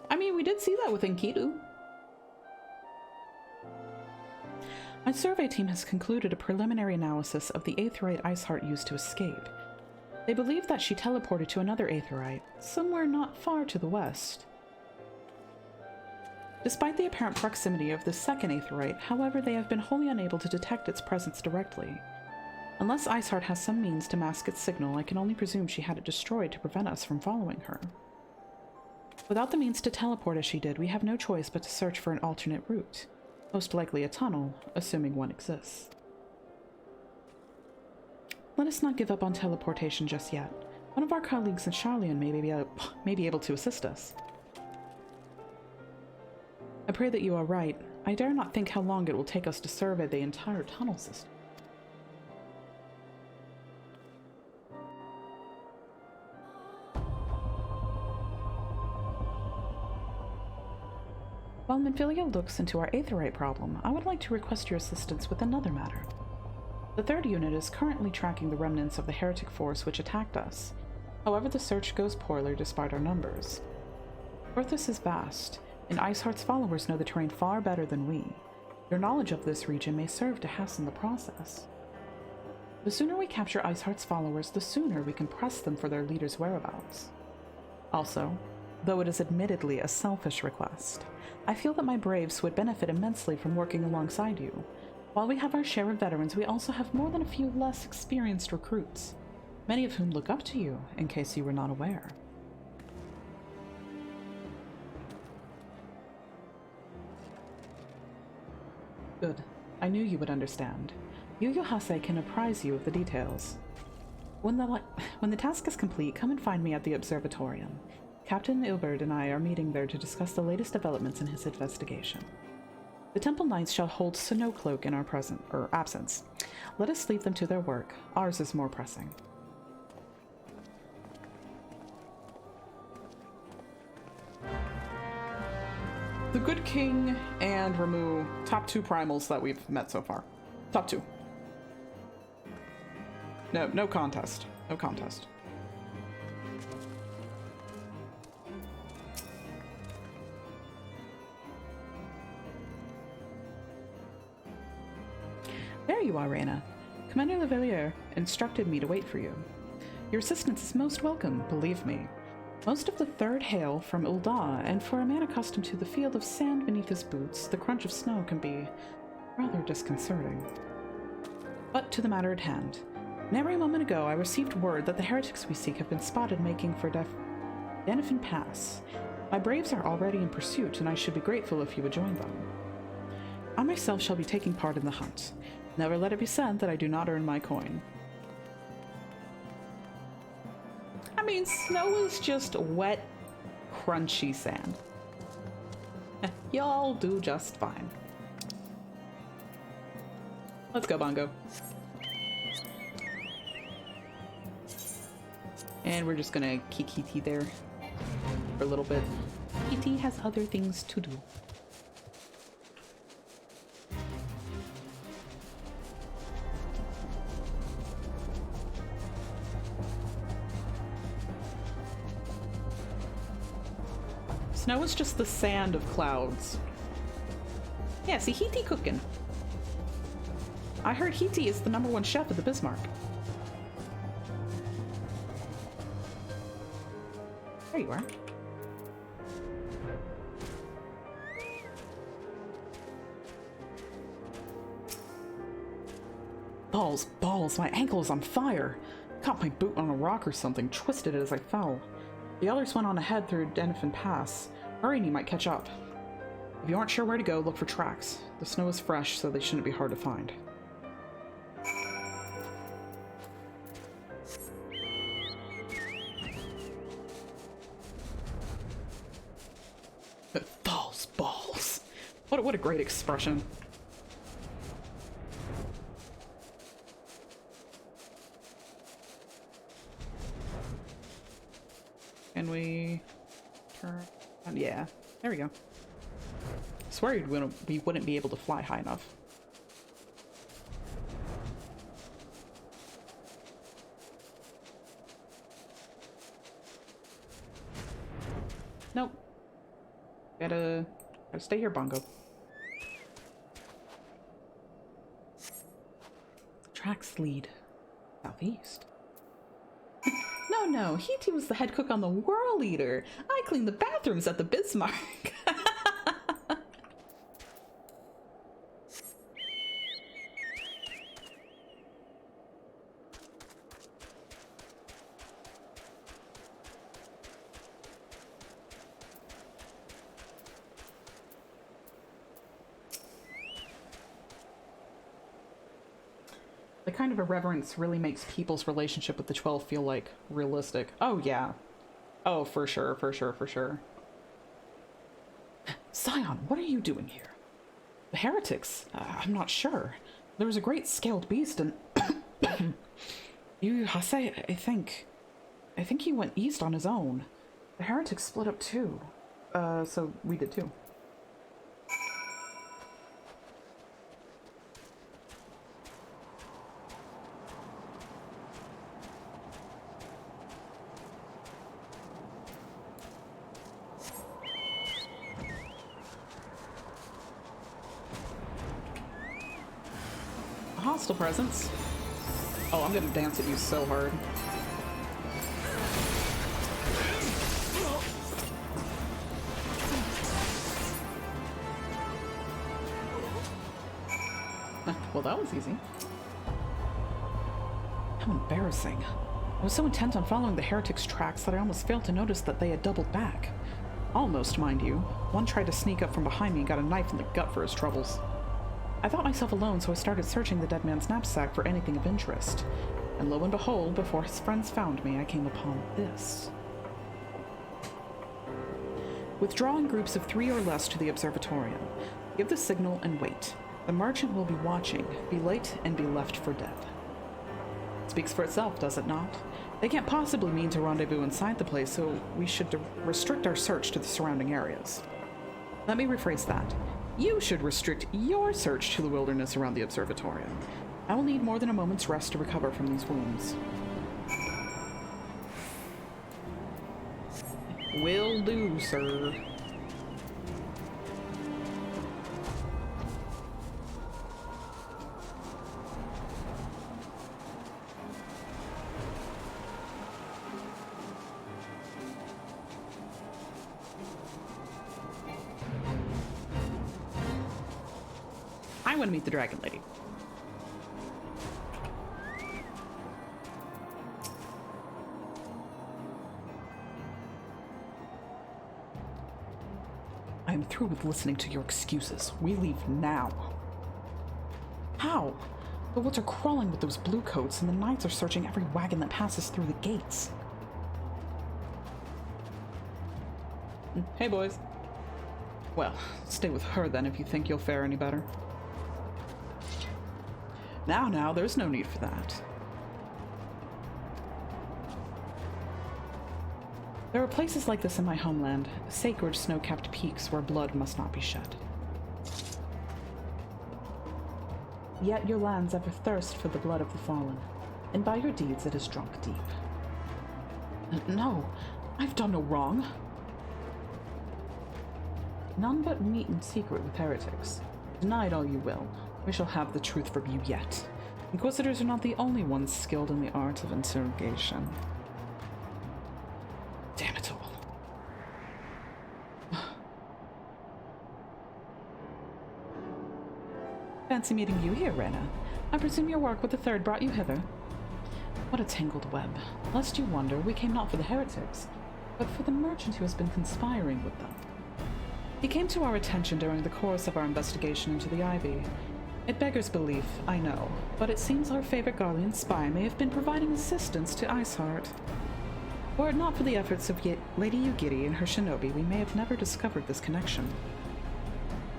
I mean, we did see that with Enkidu. My survey team has concluded a preliminary analysis of the Aetheryte Iceheart used to escape. They believe that she teleported to another Aetheryte, somewhere not far to the west. Despite the apparent proximity of the second Aetheryte, however, they have been wholly unable to detect its presence directly. Unless Iceheart has some means to mask its signal, I can only presume she had it destroyed to prevent us from following her. Without the means to teleport as she did, we have no choice but to search for an alternate route. Most likely a tunnel, assuming one exists. Let us not give up on teleportation just yet. One of our colleagues in Charlian may be able to assist us. I pray that you are right. I dare not think how long it will take us to survey the entire tunnel system. While Minfilia looks into our Aetheryte problem, I would like to request your assistance with another matter. The third unit is currently tracking the remnants of the heretic force which attacked us. However, the search goes poorly despite our numbers. Orthus is vast, and Iceheart's followers know the terrain far better than we. Your knowledge of this region may serve to hasten the process. The sooner we capture Iceheart's followers, the sooner we can press them for their leader's whereabouts. Also, though it is admittedly a selfish request, I feel that my braves would benefit immensely from working alongside you. While we have our share of veterans, we also have more than a few less experienced recruits, many of whom look up to you, in case you were not aware. Good. I knew you would understand. Yu Hase can apprise you of the details. When the task is complete, come and find me at the Observatorium. Captain Ilberd and I are meeting there to discuss the latest developments in his investigation. The Temple Knights shall hold Snowcloak in our absence. Let us leave them to their work. Ours is more pressing. The Good King and Ramu, top two primals that we've met so far. Top two. No contest. No contest. There you are, Reyna. Commander Lavalier instructed me to wait for you. Your assistance is most welcome, believe me. Most of the third hail from Ul'dah, and for a man accustomed to the feel of sand beneath his boots, the crunch of snow can be rather disconcerting. But to the matter at hand. Nary a moment ago, I received word that the heretics we seek have been spotted making for Denifin Pass. My braves are already in pursuit, and I should be grateful if you would join them. I myself shall be taking part in the hunt. Never let it be said that I do not earn my coin. I mean, snow is just wet, crunchy sand. Y'all do just fine. Let's go, Bongo. And we're just gonna keep Kitty there for a little bit. Kitty has other things to do. Snow is just the sand of clouds. Yeah, see, Hiti cooking. I heard Hiti is the #1 chef at the Bismarck. There you are. Balls, my ankle is on fire. Caught my boot on a rock or something, twisted it as I fell. The others went on ahead through Denifin Pass. Hurry and you might catch up. If you aren't sure where to go, look for tracks. The snow is fresh, so they shouldn't be hard to find. Balls. What a great expression. Can we turn on? Yeah, there we go. I swear we wouldn't be able to fly high enough. Nope. Gotta stay here, Bongo. Tracks lead southeast. No, Hiti was the head cook on the World Eater. I cleaned the bathrooms at the Bismarck. The kind of irreverence really makes people's relationship with the 12 feel like realistic. Oh yeah. Oh, for sure. Scion, what are you doing here? The heretics? I'm not sure. There was a great scaled beast and... Hase, I think he went east on his own. The heretics split up too. So we did too. Hostile presence. Oh, I'm gonna dance at you so hard. Well, that was easy. How embarrassing. I was so intent on following the heretics' tracks that I almost failed to notice that they had doubled back. Almost, mind you. One tried to sneak up from behind me and got a knife in the gut for his troubles. I thought myself alone, so I started searching the dead man's knapsack for anything of interest. And lo and behold, before his friends found me, I came upon this. Withdraw in groups of 3 or less to the observatorium. Give the signal and wait. The merchant will be watching. Be late and be left for dead. Speaks for itself, does it not? They can't possibly mean to rendezvous inside the place, so we should restrict our search to the surrounding areas. Let me rephrase that. You should restrict your search to the wilderness around the observatorium. I will need more than a moment's rest to recover from these wounds. Will do, sir. I want to meet the Dragon Lady. I am through with listening to your excuses. We leave now. How? The woods are crawling with those blue coats, and the knights are searching every wagon that passes through the gates. Hey, boys. Well, stay with her then if you think you'll fare any better. Now, there's no need for that. There are places like this in my homeland, sacred snow-capped peaks where blood must not be shed. Yet your lands ever thirst for the blood of the fallen, and by your deeds it is drunk deep. No, I've done no wrong. None but meet in secret with heretics. Deny it all you will. We shall have the truth from you yet. Inquisitors are not the only ones skilled in the art of interrogation. Damn it all. Fancy meeting you here, Rena. I presume your work with the Third brought you hither. What a tangled web. Lest you wonder, we came not for the heretics, but for the merchant who has been conspiring with them. He came to our attention during the course of our investigation into the Ivy. It beggars belief, I know, but it seems our favorite Garlean spy may have been providing assistance to Iceheart. Were it not for the efforts of Lady Yugiri and her shinobi, we may have never discovered this connection.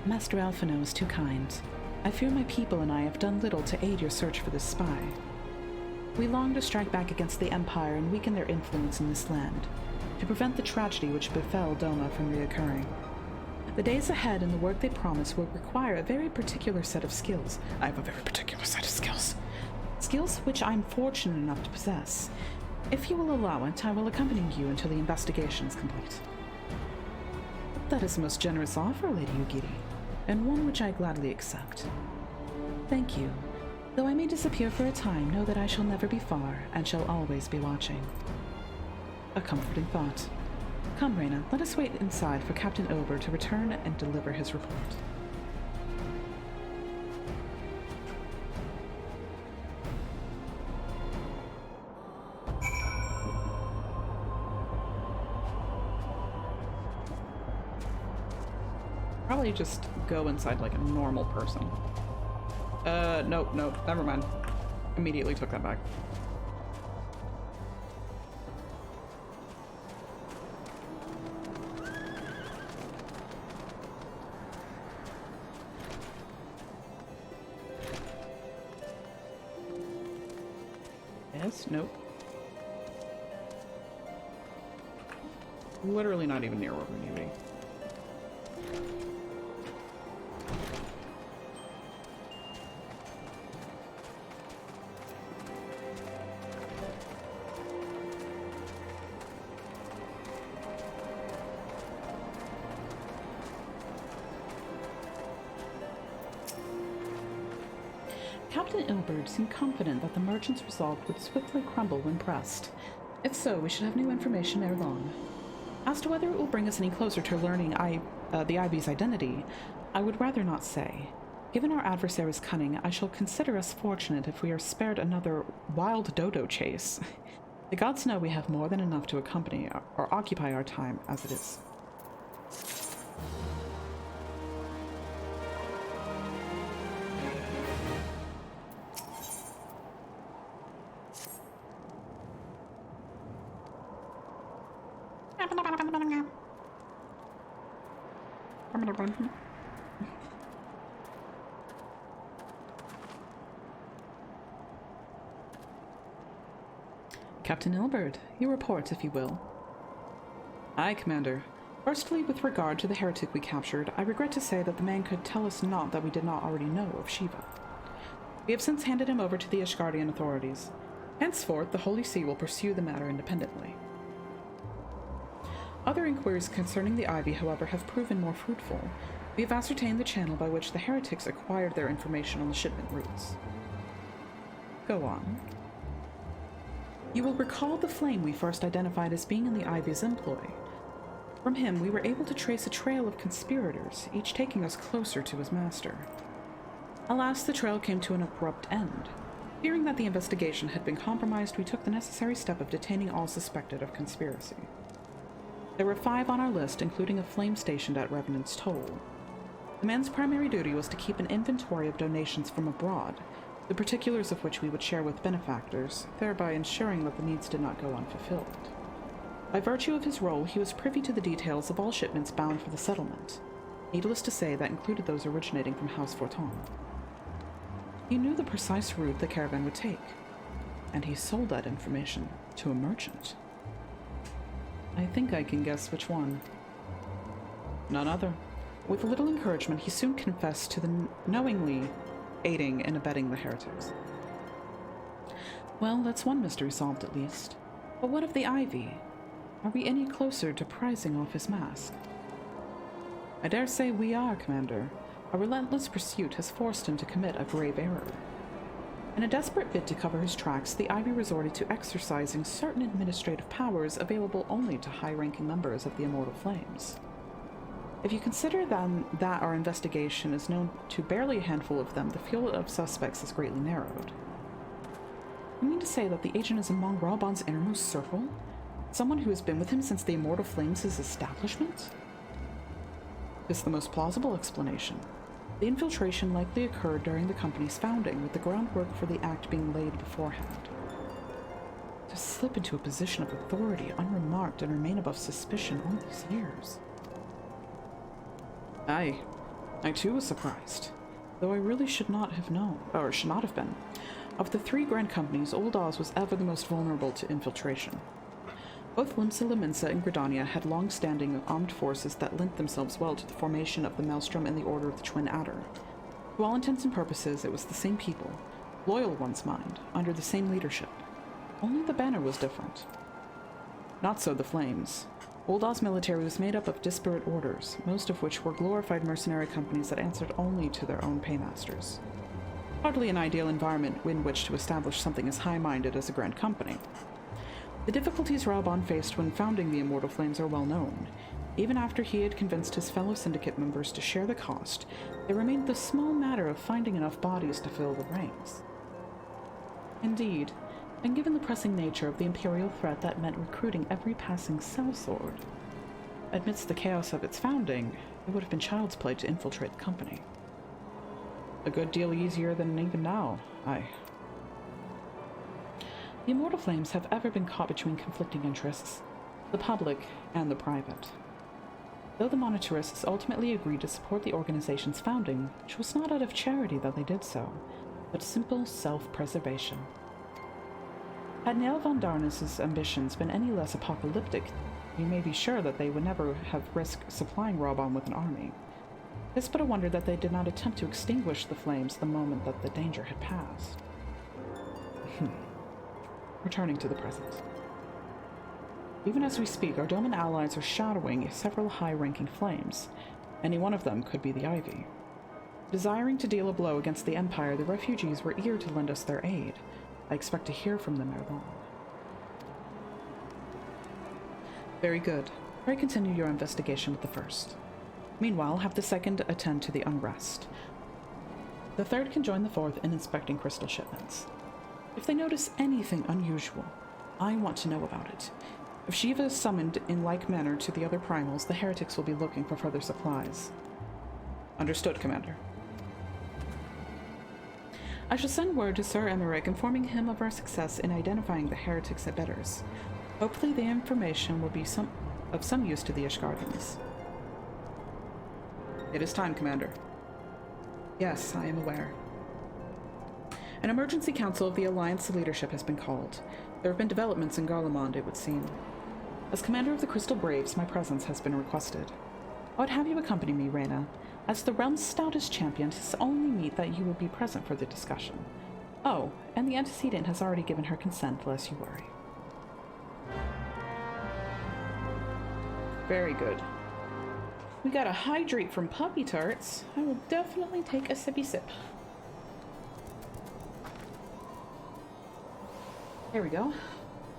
Master Alphino is too kind. I fear my people and I have done little to aid your search for this spy. We long to strike back against the Empire and weaken their influence in this land, to prevent the tragedy which befell Doma from reoccurring. The days ahead and the work they promise will require a very particular set of skills. I have a very particular set of skills. Skills which I'm fortunate enough to possess. If you will allow it, I will accompany you until the investigation is complete. That is a most generous offer, Lady Yugiri, and one which I gladly accept. Thank you. Though I may disappear for a time, know that I shall never be far, and shall always be watching. A comforting thought. Come, Rena, let us wait inside for Captain Ober to return and deliver his report. Probably just go inside like a normal person. Nope, never mind. Immediately took that back. Yes, nope. Literally not even near where we need to be. Captain Ilbert seemed confident that the merchant's resolve would swiftly crumble when pressed. If so, we should have new information ere long. As to whether it will bring us any closer to learning the Ivy's identity, I would rather not say. Given our adversary's cunning, I shall consider us fortunate if we are spared another wild dodo chase. The gods know we have more than enough to accompany or occupy our time as it is. Captain Ilbert, your report, if you will. Aye, Commander. Firstly, with regard to the heretic we captured, I regret to say that the man could tell us naught that we did not already know of Shiva. We have since handed him over to the Ishgardian authorities. Henceforth, the Holy See will pursue the matter independently. Other inquiries concerning the Ivy, however, have proven more fruitful. We have ascertained the channel by which the heretics acquired their information on the shipment routes. Go on. You will recall the flame we first identified as being in the Ivy's employ. From him, we were able to trace a trail of conspirators, each taking us closer to his master. Alas, the trail came to an abrupt end. Fearing that the investigation had been compromised, we took the necessary step of detaining all suspected of conspiracy. There were 5 on our list, including a flame stationed at Revenant's Toll. The man's primary duty was to keep an inventory of donations from abroad, the particulars of which we would share with benefactors, thereby ensuring that the needs did not go unfulfilled. By virtue of his role, he was privy to the details of all shipments bound for the settlement. Needless to say, that included those originating from House Forton. He knew the precise route the caravan would take, and he sold that information to a merchant. I think I can guess which one. None other. With little encouragement, he soon confessed to the knowingly aiding and abetting the heretics. Well, that's one mystery solved at least. But what of the Ivy? Are we any closer to prizing off his mask? I dare say we are, Commander. A relentless pursuit has forced him to commit a grave error. In a desperate bid to cover his tracks, the Ivy resorted to exercising certain administrative powers available only to high-ranking members of the Immortal Flames. If you consider then that our investigation is known to barely a handful of them, the field of suspects is greatly narrowed. You mean to say that the agent is among Raubon's innermost circle? Someone who has been with him since the Immortal Flames' establishment? This is the most plausible explanation. The infiltration likely occurred during the company's founding, with the groundwork for the act being laid beforehand. To slip into a position of authority unremarked and remain above suspicion all these years. I too was surprised, though I really should not have known, or should not have been. Of the 3 grand companies, Old Oz was ever the most vulnerable to infiltration. Both Limsa Lominsa and Gridania had long-standing armed forces that lent themselves well to the formation of the Maelstrom and the Order of the Twin Adder. To all intents and purposes, it was the same people, loyal one's mind, under the same leadership. Only the banner was different. Not so the Flames. Old Oz military was made up of disparate orders, most of which were glorified mercenary companies that answered only to their own paymasters. Hardly an ideal environment in which to establish something as high-minded as a grand company. The difficulties Raubon faced when founding the Immortal Flames are well known. Even after he had convinced his fellow syndicate members to share the cost, there remained the small matter of finding enough bodies to fill the ranks. Indeed, and given the pressing nature of the Imperial threat, that meant recruiting every passing sellsword. Amidst the chaos of its founding, it would have been child's play to infiltrate the company. A good deal easier than even now, aye. The Immortal Flames have ever been caught between conflicting interests, the public and the private. Though the Monetarists ultimately agreed to support the organization's founding, which was not out of charity that they did so, but simple self-preservation. Had Neil von Darnus' ambitions been any less apocalyptic, you may be sure that they would never have risked supplying Raubon with an army. It's but a wonder that they did not attempt to extinguish the flames the moment that the danger had passed. Returning to the present. Even as we speak, our Doman allies are shadowing several high-ranking flames. Any one of them could be the Ivy. Desiring to deal a blow against the Empire, the refugees were eager to lend us their aid. I expect to hear from them ere long. Very good. Pray continue your investigation with the first. Meanwhile, have the second attend to the unrest. The third can join the fourth in inspecting crystal shipments. If they notice anything unusual, I want to know about it. If Shiva is summoned in like manner to the other primals, the heretics will be looking for further supplies. Understood, Commander. I shall send word to Sir Emmerich informing him of our success in identifying the heretics at Bedders. Hopefully the information will be of some use to the Ishgardens. It is time, Commander. Yes, I am aware. An emergency council of the Alliance leadership has been called. There have been developments in Garlemald, it would seem. As commander of the Crystal Braves, my presence has been requested. I would have you accompany me, Reyna. As the realm's stoutest champion, it is only meet that you will be present for the discussion. Oh, and the antecedent has already given her consent, lest you worry. Very good. We got a hydrate from Puppy Tarts. I will definitely take a sippy sip. There we go.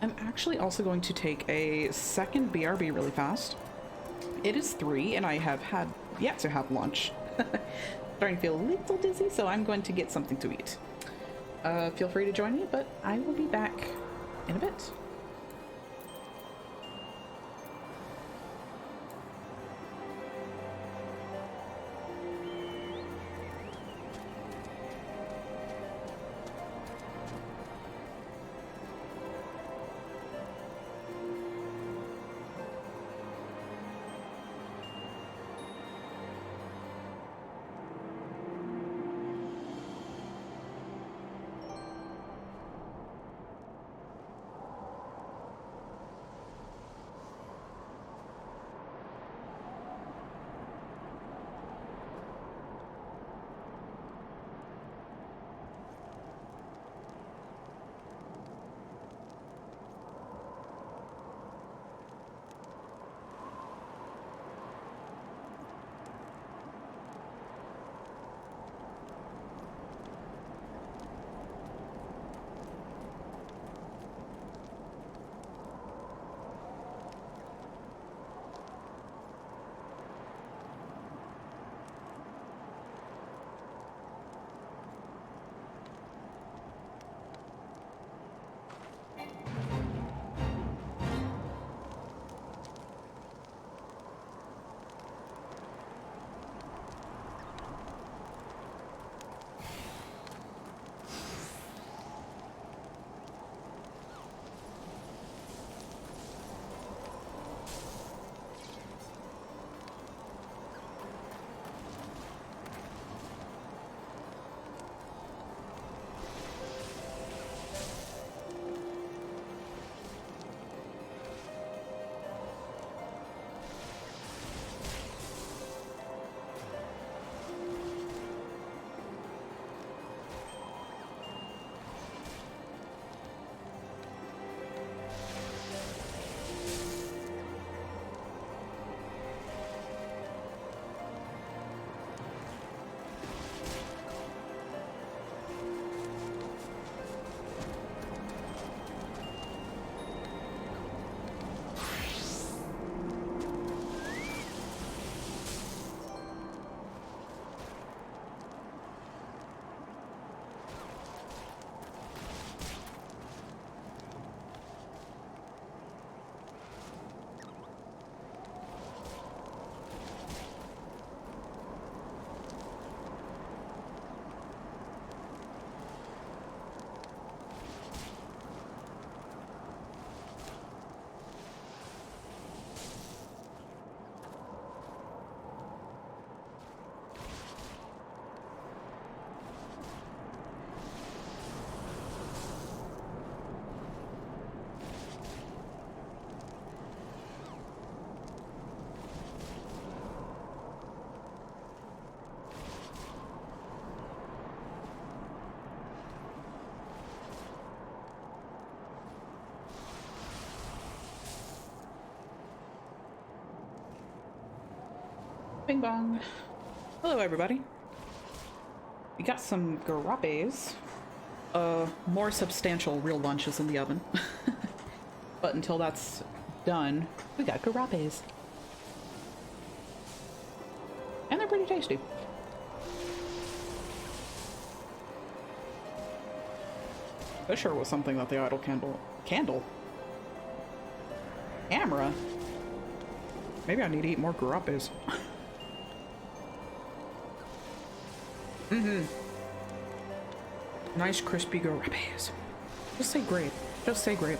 I'm actually also going to take a second BRB really fast. It is 3 and I have had yet to have lunch. Starting to feel a little dizzy, so I'm going to get something to eat. Feel free to join me, but I will be back in a bit. Bing bong. Hello, everybody. We got some garapes. More substantial real lunches in the oven. But until that's done, we got garapes. And they're pretty tasty. This sure was something that the idle camera? Maybe I need to eat more garapes. Nice crispy garapes. Just say great. Just say great.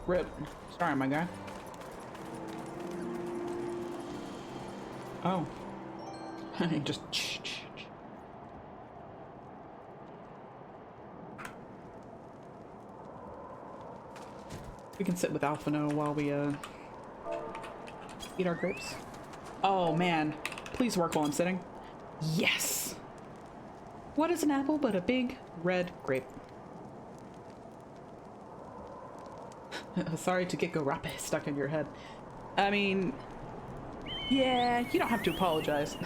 Rip. Sorry, my guy. Oh. Just we can sit with Alphino while we eat our grapes. Oh man, please work while I'm sitting. Yes. What is an apple but a big red grape? Sorry to get garape stuck in your head. I mean, yeah, you don't have to apologize.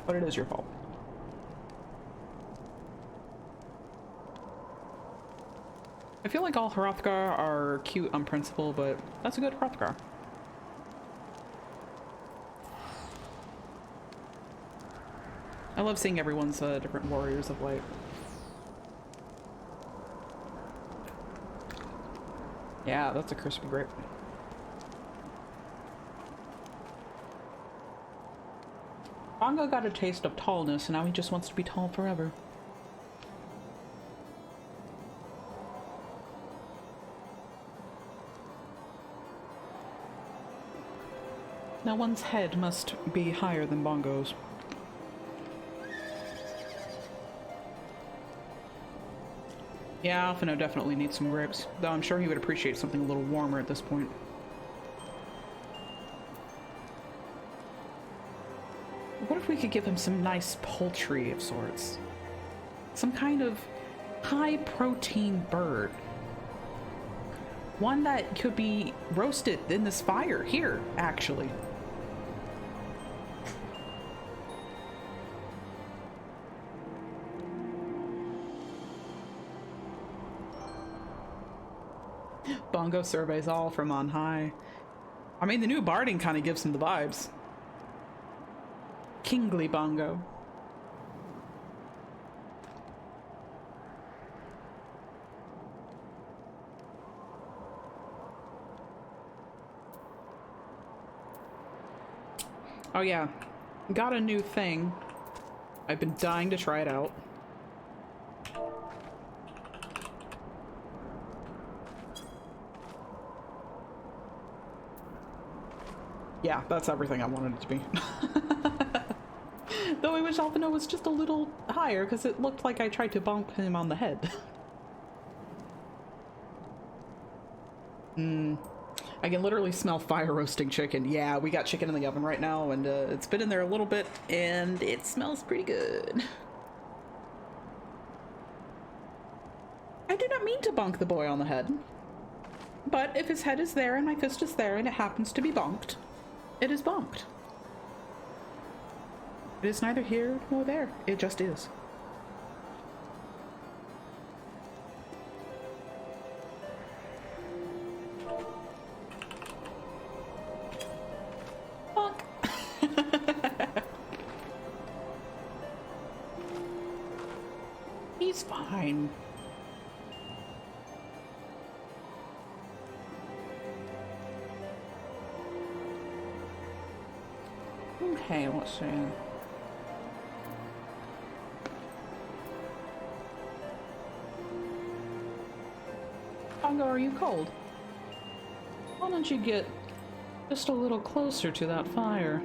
But it is your fault. I feel like all Hrothgar are cute on principle, but that's a good Hrothgar. I love seeing everyone's different warriors of light. Yeah, that's a crispy grape. Bongo got a taste of tallness, and now he just wants to be tall forever. Now one's head must be higher than Bongo's. Yeah, Alphino definitely needs some grapes, though I'm sure he would appreciate something a little warmer at this point. What if we could give him some nice poultry of sorts? Some kind of high-protein bird. One that could be roasted in this fire here, actually. Bongo surveys all from on high. I mean, the new barding kind of gives him the vibes. Kingly Bongo. Oh yeah, got a new thing. I've been dying to try it out. Yeah, that's everything I wanted it to be. Though I wish Alphino was just a little higher, because it looked like I tried to bonk him on the head. I can literally smell fire roasting chicken. Yeah, we got chicken in the oven right now, and it's been in there a little bit, and it smells pretty good. I do not mean to bonk the boy on the head. But if his head is there and my fist is there and it happens to be bonked, it is bonked. It is neither here nor there. It just is. Bonk. He's fine. Okay, let's see. Bongo, are you cold? Why don't you get just a little closer to that fire?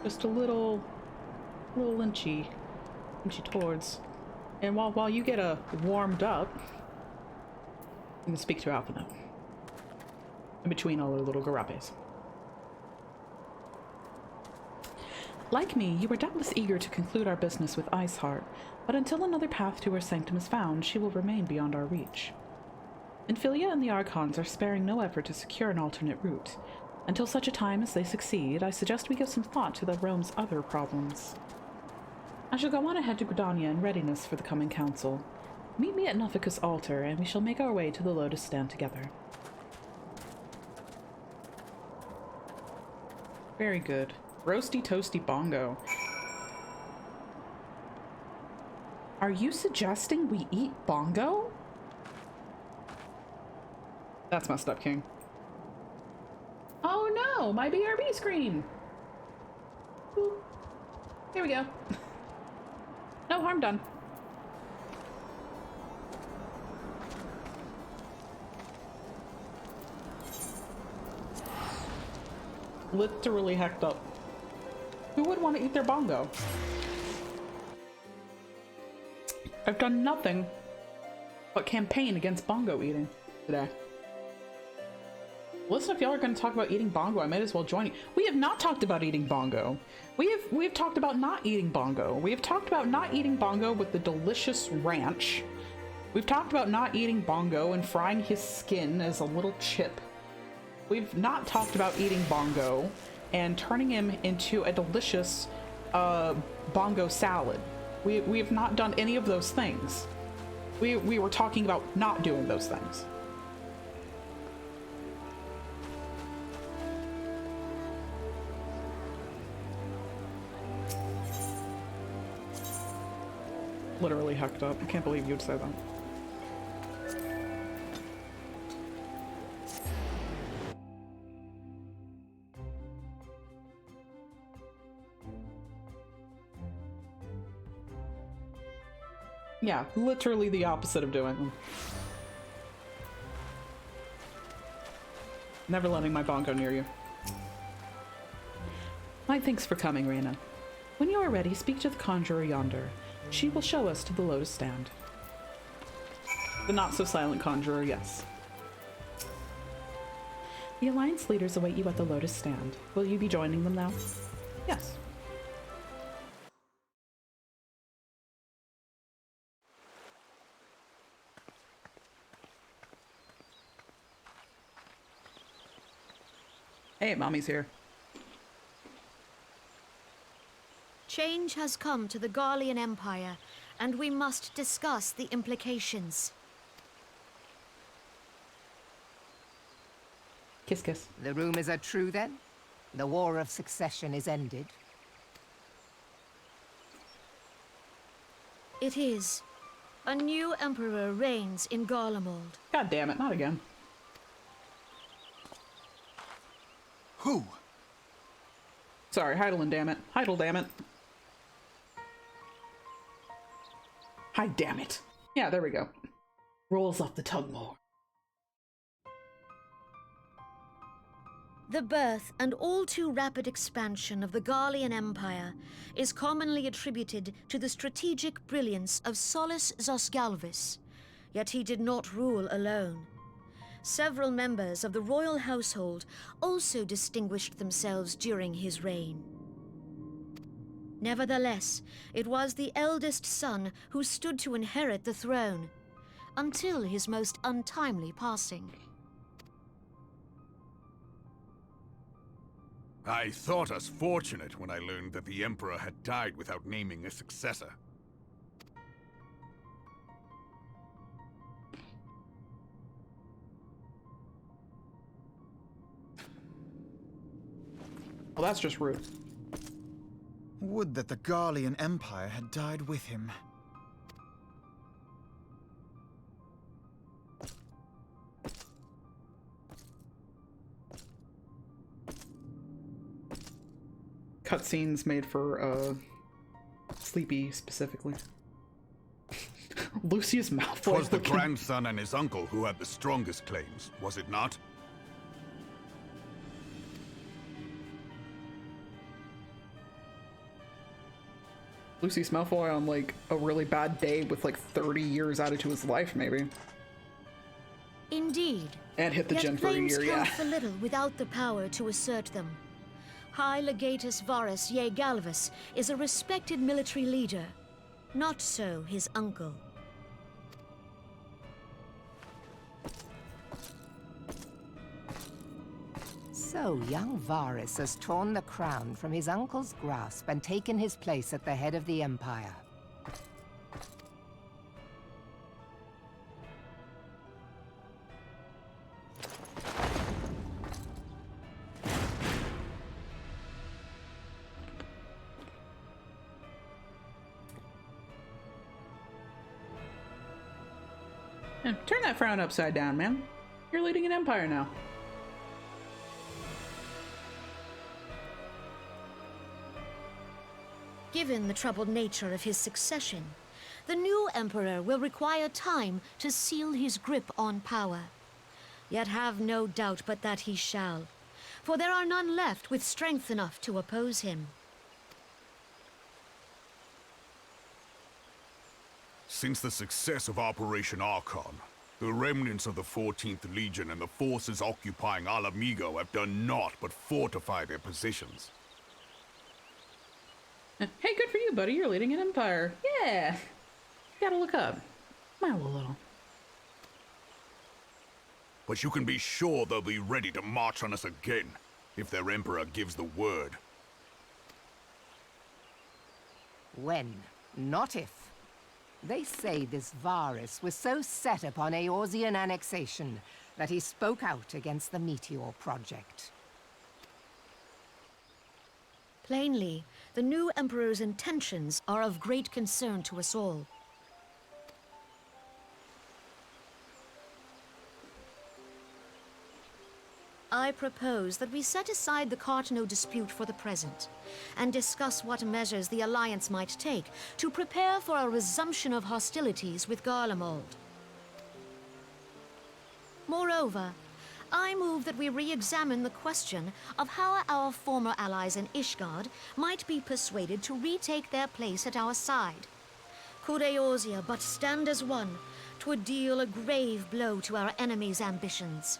Just a little inchy towards. And while you get warmed up, you can speak to Alphino. In between all the little garapes. Like me, you were doubtless eager to conclude our business with Iceheart, but until another path to her sanctum is found, she will remain beyond our reach. Infilia and the Archons are sparing no effort to secure an alternate route. Until such a time as they succeed, I suggest we give some thought to the realm's other problems. I shall go on ahead to Gridania in readiness for the coming council. Meet me at Nufficus' altar, and we shall make our way to the Lotus Stand together. Very good. Roasty toasty bongo. Are you suggesting we eat bongo? That's messed up, King. Oh no, my BRB screen! Boop. Here we go. No harm done. Literally hecked up. Who would want to eat their bongo? I've done nothing but campaign against bongo eating today. Listen, if y'all are going to talk about eating bongo, I might as well join you. We have not talked about eating bongo. We have talked about not eating bongo. We have talked about not eating bongo with the delicious ranch. We've talked about not eating bongo and frying his skin as a little chip. We've not talked about eating bongo and turning him into a delicious bongo salad. We have not done any of those things. We were talking about not doing those things. Literally hecked up. I can't believe you'd say that. Yeah, literally the opposite of doing them. Never letting my bongo near you. My thanks for coming, Reina. When you are ready, speak to the conjurer yonder. She will show us to the Lotus Stand. The not-so-silent conjurer, yes. The Alliance leaders await you at the Lotus Stand. Will you be joining them now? Yes. Hey, Mommy's here. Change has come to the Garlean Empire, and we must discuss the implications. Kiss, kiss. The rumors are true, then? The War of Succession is ended? It is. A new emperor reigns in Garlemald. God damn it, not again. Who? Sorry, Heidelin, damn it. Heidel, damn it. Hi, damn it. Yeah, there we go. Rolls off the tongue more. The birth and all too rapid expansion of the Garlean Empire is commonly attributed to the strategic brilliance of Solus Zosgalvis, yet he did not rule alone. Several members of the royal household also distinguished themselves during his reign. Nevertheless, it was the eldest son who stood to inherit the throne, until his most untimely passing. I thought us fortunate when I learned that the Emperor had died without naming a successor. Well, that's just rude. Would that the Garlean Empire had died with him. Cutscenes made for, Sleepy, specifically. Lucius Malfoy. 'Twas the grandson and his uncle who had the strongest claims, was it not? Lucius Malfoy on, like, a really bad day with, like, 30 years added to his life, maybe. Indeed. And hit the Yet gym for a claims year, count yeah. for little without the power to assert them. High Legatus Varus Ye Galvus is a respected military leader. Not so his uncle. So young Varus has torn the crown from his uncle's grasp and taken his place at the head of the Empire. Turn that frown upside down, man. You're leading an empire now. Given the troubled nature of his succession, the new emperor will require time to seal his grip on power. Yet have no doubt but that he shall, for there are none left with strength enough to oppose him. Since the success of Operation Archon, the remnants of the 14th Legion and the forces occupying Alamigo have done naught but fortify their positions. Hey, good for you, buddy. You're leading an empire. Yeah. You gotta look up. Smile a little. But you can be sure they'll be ready to march on us again, if their Emperor gives the word. When, not if. They say this Varus was so set upon Eorzean annexation that he spoke out against the Meteor Project. Plainly, the new emperor's intentions are of great concern to us all. I propose that we set aside the Cartano dispute for the present, and discuss what measures the Alliance might take to prepare for a resumption of hostilities with Garlemald. Moreover, I move that we re-examine the question of how our former allies in Ishgard might be persuaded to retake their place at our side. Could Eorzea but stand as one, 'twould deal a grave blow to our enemies' ambitions.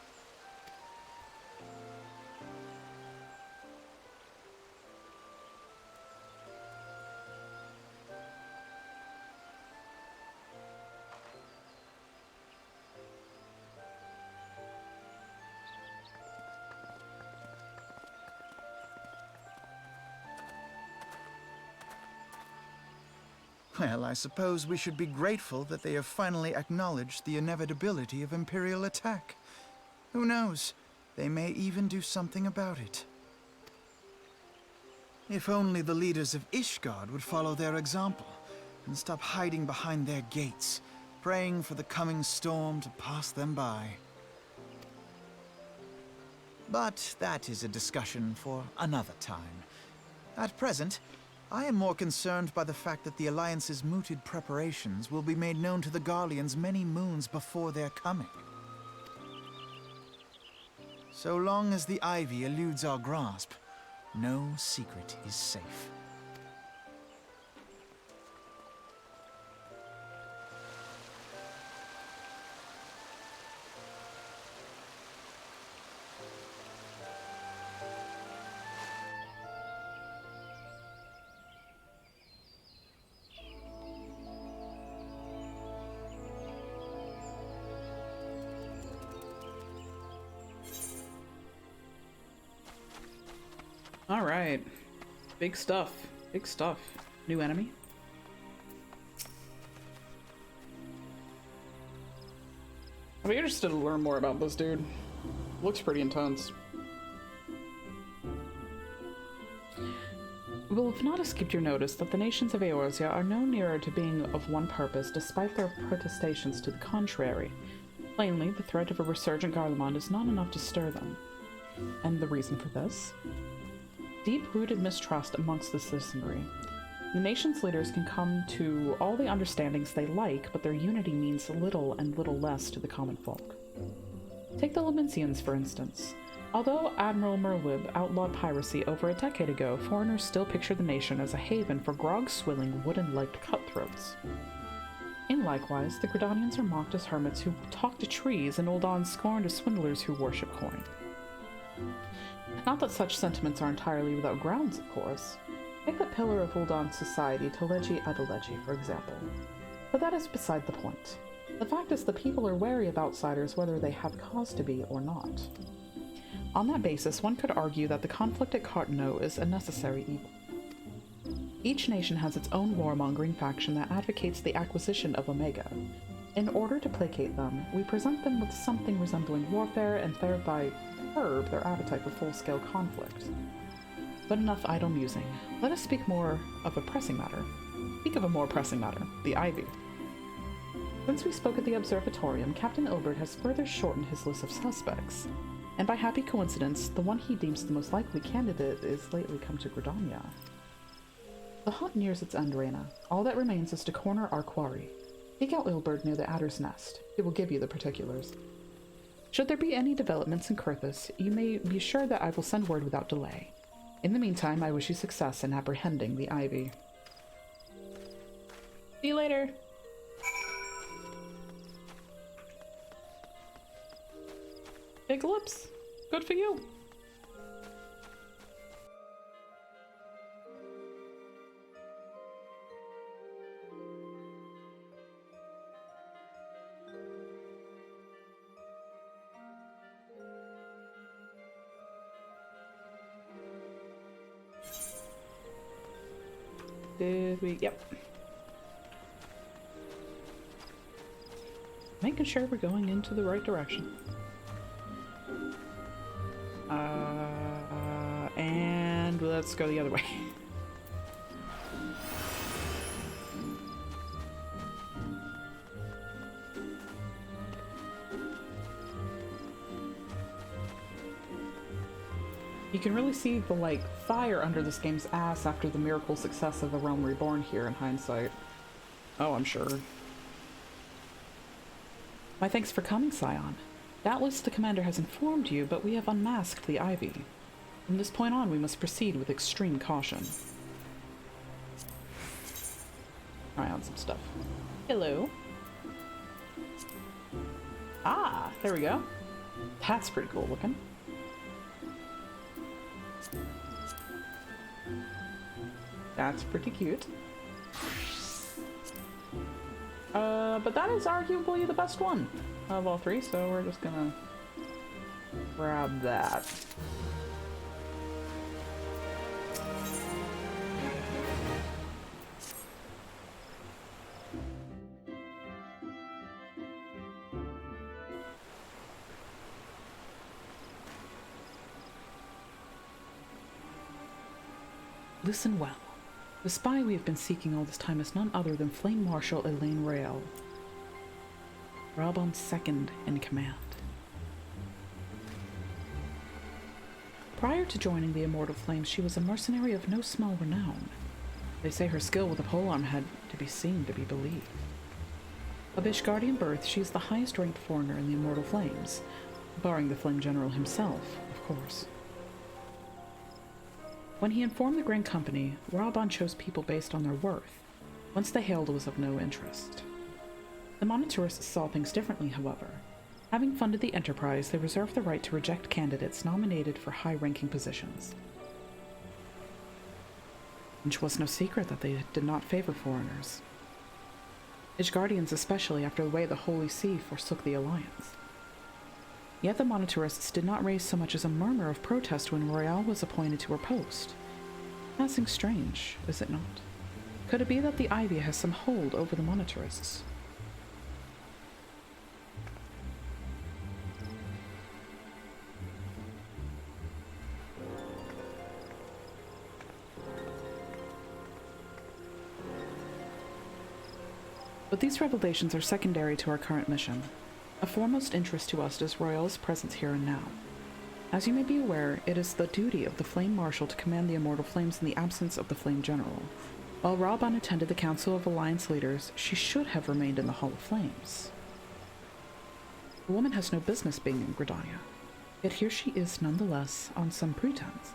Well, I suppose we should be grateful that they have finally acknowledged the inevitability of Imperial attack. Who knows? They may even do something about it. If only the leaders of Ishgard would follow their example and stop hiding behind their gates, praying for the coming storm to pass them by. But that is a discussion for another time. At present, I am more concerned by the fact that the Alliance's mooted preparations will be made known to the Garleans many moons before their coming. So long as the Ivy eludes our grasp, no secret is safe. All right. Big stuff. Big stuff. New enemy. I'd be interested to learn more about this dude. Looks pretty intense. It will have not escaped your notice that the nations of Eorzea are no nearer to being of one purpose, despite their protestations to the contrary. Plainly, the threat of a resurgent Garlemald is not enough to stir them. And the reason for this? Deep-rooted mistrust amongst the citizenry. The nation's leaders can come to all the understandings they like, but their unity means little and little less to the common folk. Take the Leminsians, for instance. Although Admiral Merlib outlawed piracy over a decade ago, foreigners still picture the nation as a haven for grog-swilling, wooden-legged cutthroats. And likewise, the Gridanians are mocked as hermits who talk to trees, and Ul'Dan scorned as swindlers who worship coin. Not that such sentiments are entirely without grounds, of course. Take the pillar of Uldan's society, Teleji Adeleji, for example. But that is beside the point. The fact is the people are wary of outsiders whether they have cause to be or not. On that basis, one could argue that the conflict at Cartano is a necessary evil. Each nation has its own warmongering faction that advocates the acquisition of Omega. In order to placate them, we present them with something resembling warfare and thereby curb their appetite for full-scale conflict. But enough idle musing. Let us speak more of a pressing matter. Speak of a more pressing matter, the Ivy. Since we spoke at the observatorium, Captain Ilbert has further shortened his list of suspects, and by happy coincidence, the one he deems the most likely candidate is lately come to Gridania. The hunt nears its end, Reyna. All that remains is to corner our quarry. Seek out Ilbert near the Adder's Nest. He will give you the particulars. Should there be any developments in Kurthus, you may be sure that I will send word without delay. In the meantime, I wish you success in apprehending the Ivy. See you later! Big lips. Good for you. Did we? Yep. Making sure we're going into the right direction. And let's go the other way. You can really see the, like, fire under this game's ass after the miracle success of the Realm Reborn here in hindsight. Oh, I'm sure. My thanks for coming, Scion. Doubtless the commander has informed you, but we have unmasked the Ivy. From this point on, we must proceed with extreme caution. Try on some stuff. Hello. Ah, there we go. That's pretty cool looking. That's pretty cute. But that is arguably the best one of all three, so we're just gonna grab that. Listen well. The spy we have been seeking all this time is none other than Flame Marshal Elaine Rael, Raubon's second in command. Prior to joining the Immortal Flames, she was a mercenary of no small renown. They say her skill with the polearm had to be seen to be believed. Of Ishgardian birth, she is the highest-ranked foreigner in the Immortal Flames, barring the Flame General himself, of course. When he informed the Grand Company, Raubon chose people based on their worth. Once the Hailed was of no interest. The Monitorists saw things differently, however. Having funded the enterprise, they reserved the right to reject candidates nominated for high-ranking positions. Which was no secret that they did not favor foreigners. Ishgardians especially, after the way the Holy See forsook the Alliance. Yet the Monitorists did not raise so much as a murmur of protest when Royale was appointed to her post. Passing strange, is it not? Could it be that the Ivy has some hold over the Monitorists? But these revelations are secondary to our current mission. Of foremost interest to us is Royale's presence here and now. As you may be aware, it is the duty of the Flame Marshal to command the Immortal Flames in the absence of the Flame General. While Raubon attended the Council of Alliance Leaders, she should have remained in the Hall of Flames. The woman has no business being in Gridania, yet here she is nonetheless on some pretense.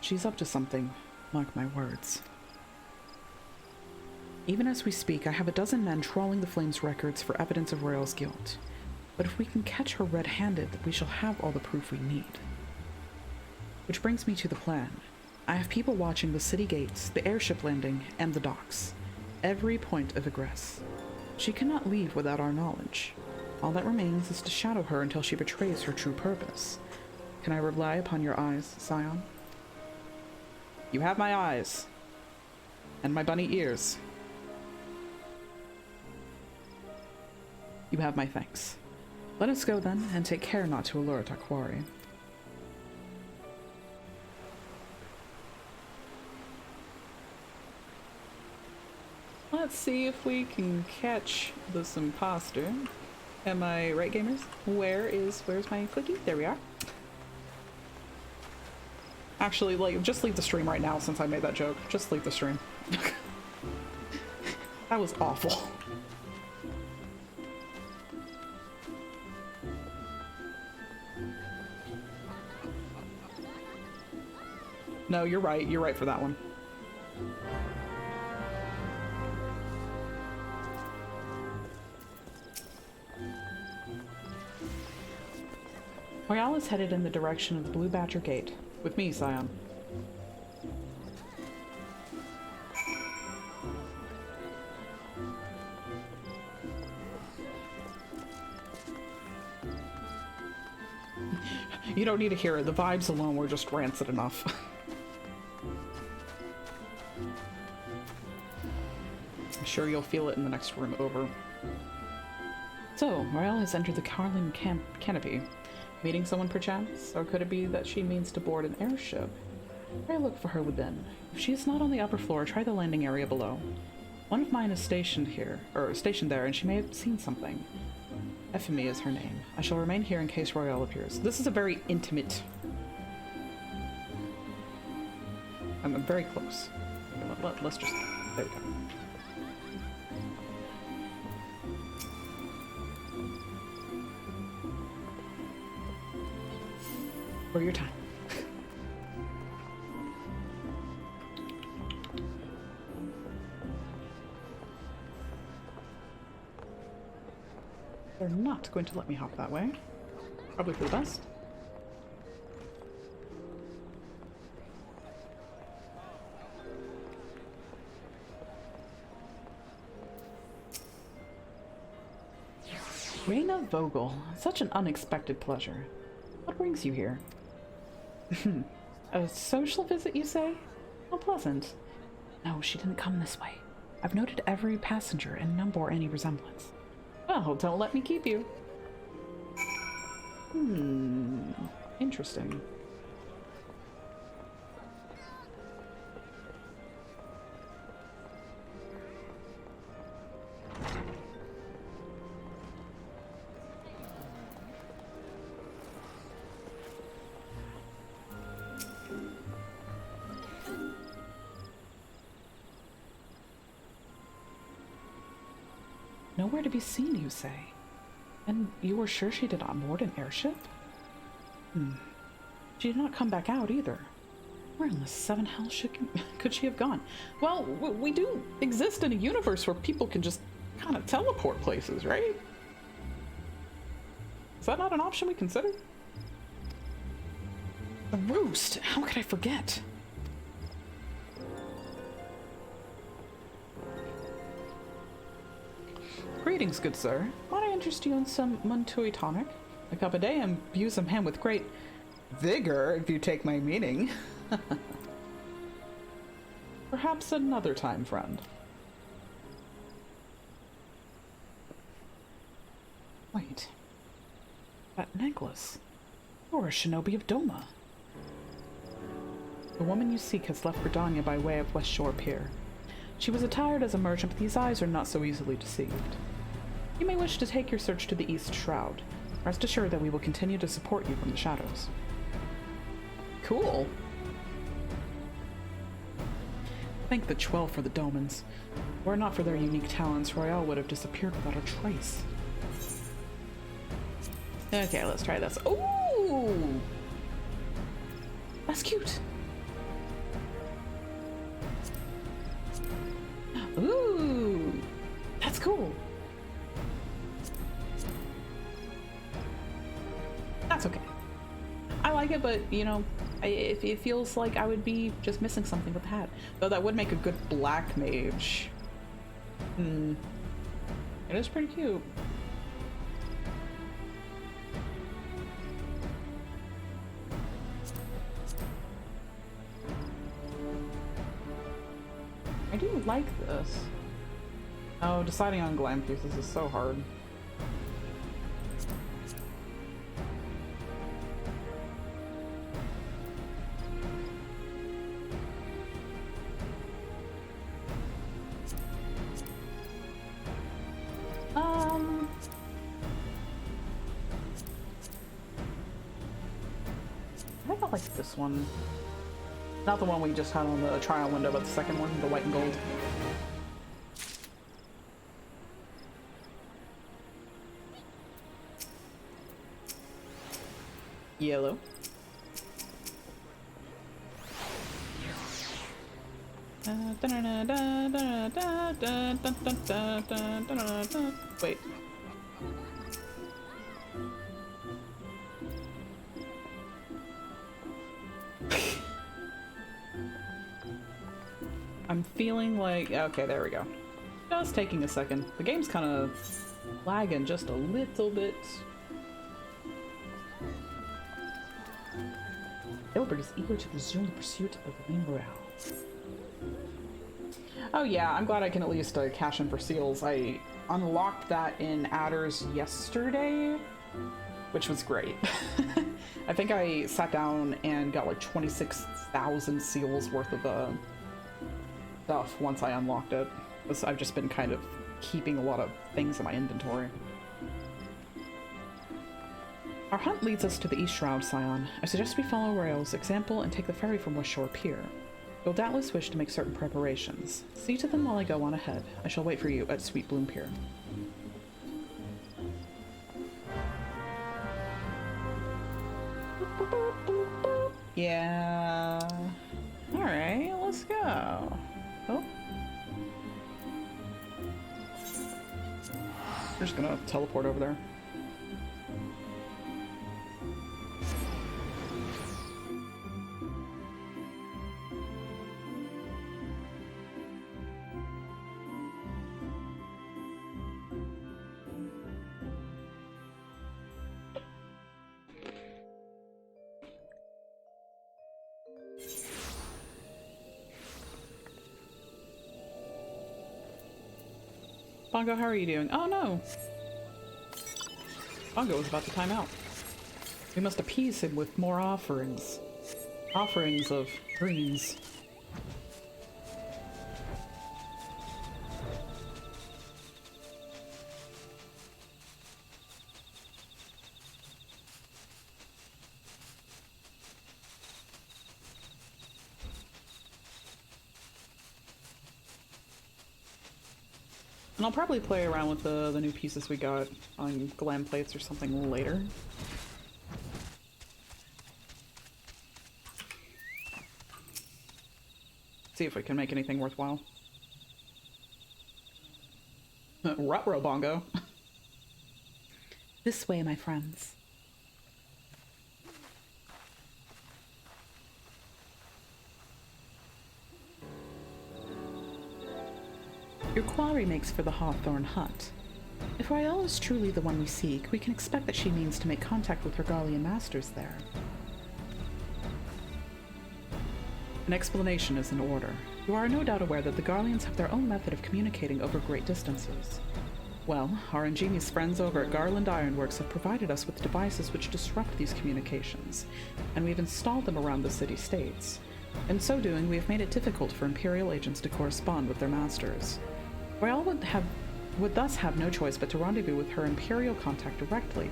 She's up to something, mark my words. Even as we speak, I have a dozen men trawling the Flames' records for evidence of Royale's guilt. But if we can catch her red-handed, we shall have all the proof we need. Which brings me to the plan. I have people watching the city gates, the airship landing, and the docks. Every point of egress. She cannot leave without our knowledge. All that remains is to shadow her until she betrays her true purpose. Can I rely upon your eyes, Scion? You have my eyes. And my bunny ears. You have my thanks. Let us go then, and take care not to alert our quarry. Let's see if we can catch this imposter. Am I right, gamers? Where's my cookie? There we are. Actually, like, just leave the stream right now since I made that joke. Just leave the stream. That was awful. No, you're right. You're right for that one. Royale is headed in the direction of the Blue Badger Gate. With me, Scion. You don't need to hear it. The vibes alone were just rancid enough. I'm sure you'll feel it in the next room over. So, Royale has entered the Carling Canopy. Meeting someone perchance? Or could it be that she means to board an airship? Try look for her within. If she is not on the upper floor, try the landing area below. One of mine is stationed there, and she may have seen something. FME is her name. I shall remain here in case Royale appears. This is a very intimate... I'm very close. Let's just... There we go. For your time. They're not going to let me hop that way. Probably for the best. Reina Vogel, such an unexpected pleasure. What brings you here? A social visit, you say? How pleasant. No, she didn't come this way. I've noted every passenger and none bore any resemblance. Well, don't let me keep you. Interesting. Nowhere to be seen, you say? And you were sure she did not board an airship? She did not come back out either. Where in the seven hells could she have gone? Well, we do exist in a universe where people can just kind of teleport places, right? Is that not an option we considered? The roost! How could I forget? Greetings, good sir. Might I interest you in some Muntui tonic? A cup a day imbues a man with great vigor, if you take my meaning. Perhaps another time, friend. Wait. That necklace. You're a shinobi of Doma. The woman you seek has left Gridania by way of West Shore Pier. She was attired as a merchant, but these eyes are not so easily deceived. You may wish to take your search to the East Shroud. Rest assured that we will continue to support you from the shadows. Cool. Thank the Chwell for the Domans. Were it not for their unique talents, Royale would have disappeared without a trace. Okay, let's try this. Ooh! That's cute. Ooh! That's cool. That's okay. I like it, but, you know, It feels like I would be just missing something with the hat. Though that would make a good black mage. It is pretty cute. I do like this. Oh, deciding on glam pieces is so hard. I think I like this one. Not the one we just had on the trial window, but the second one, the white and gold. Yellow. Wait. I'm feeling like... Okay, there we go. Just taking a second. The game's kind of lagging just a little bit. Elbert is eager to resume the pursuit of Lean Royale. Oh yeah, I'm glad I can at least cash in for seals. I unlocked that in Adders yesterday, which was great. I think I sat down and got like 26,000 seals worth of stuff once I unlocked it. I've just been kind of keeping a lot of things in my inventory. Our hunt leads us to the East Shroud, Scion. I suggest we follow Royale's example and take the ferry from West Shore Pier. You'll doubtless wish to make certain preparations. See to them while I go on ahead. I shall wait for you at Sweet Bloom Pier. Yeah. Alright, let's go. Oh. We're just gonna teleport over there. Bongo, how are you doing? Oh no! Bongo was about to time out. We must appease him with more offerings. Offerings of greens. And I'll probably play around with the new pieces we got on glam plates or something later. See if we can make anything worthwhile. Ruh-roh, Bongo. This way, my friends. Your quarry makes for the Hawthorn Hut. If Royale is truly the one we seek, we can expect that she means to make contact with her Garlean masters there. An explanation is in order. You are no doubt aware that the Garleans have their own method of communicating over great distances. Well, our ingenious friends over at Garland Ironworks have provided us with devices which disrupt these communications, and we've installed them around the city-states. In so doing, we have made it difficult for Imperial agents to correspond with their masters. Royale would thus have no choice but to rendezvous with her Imperial contact directly.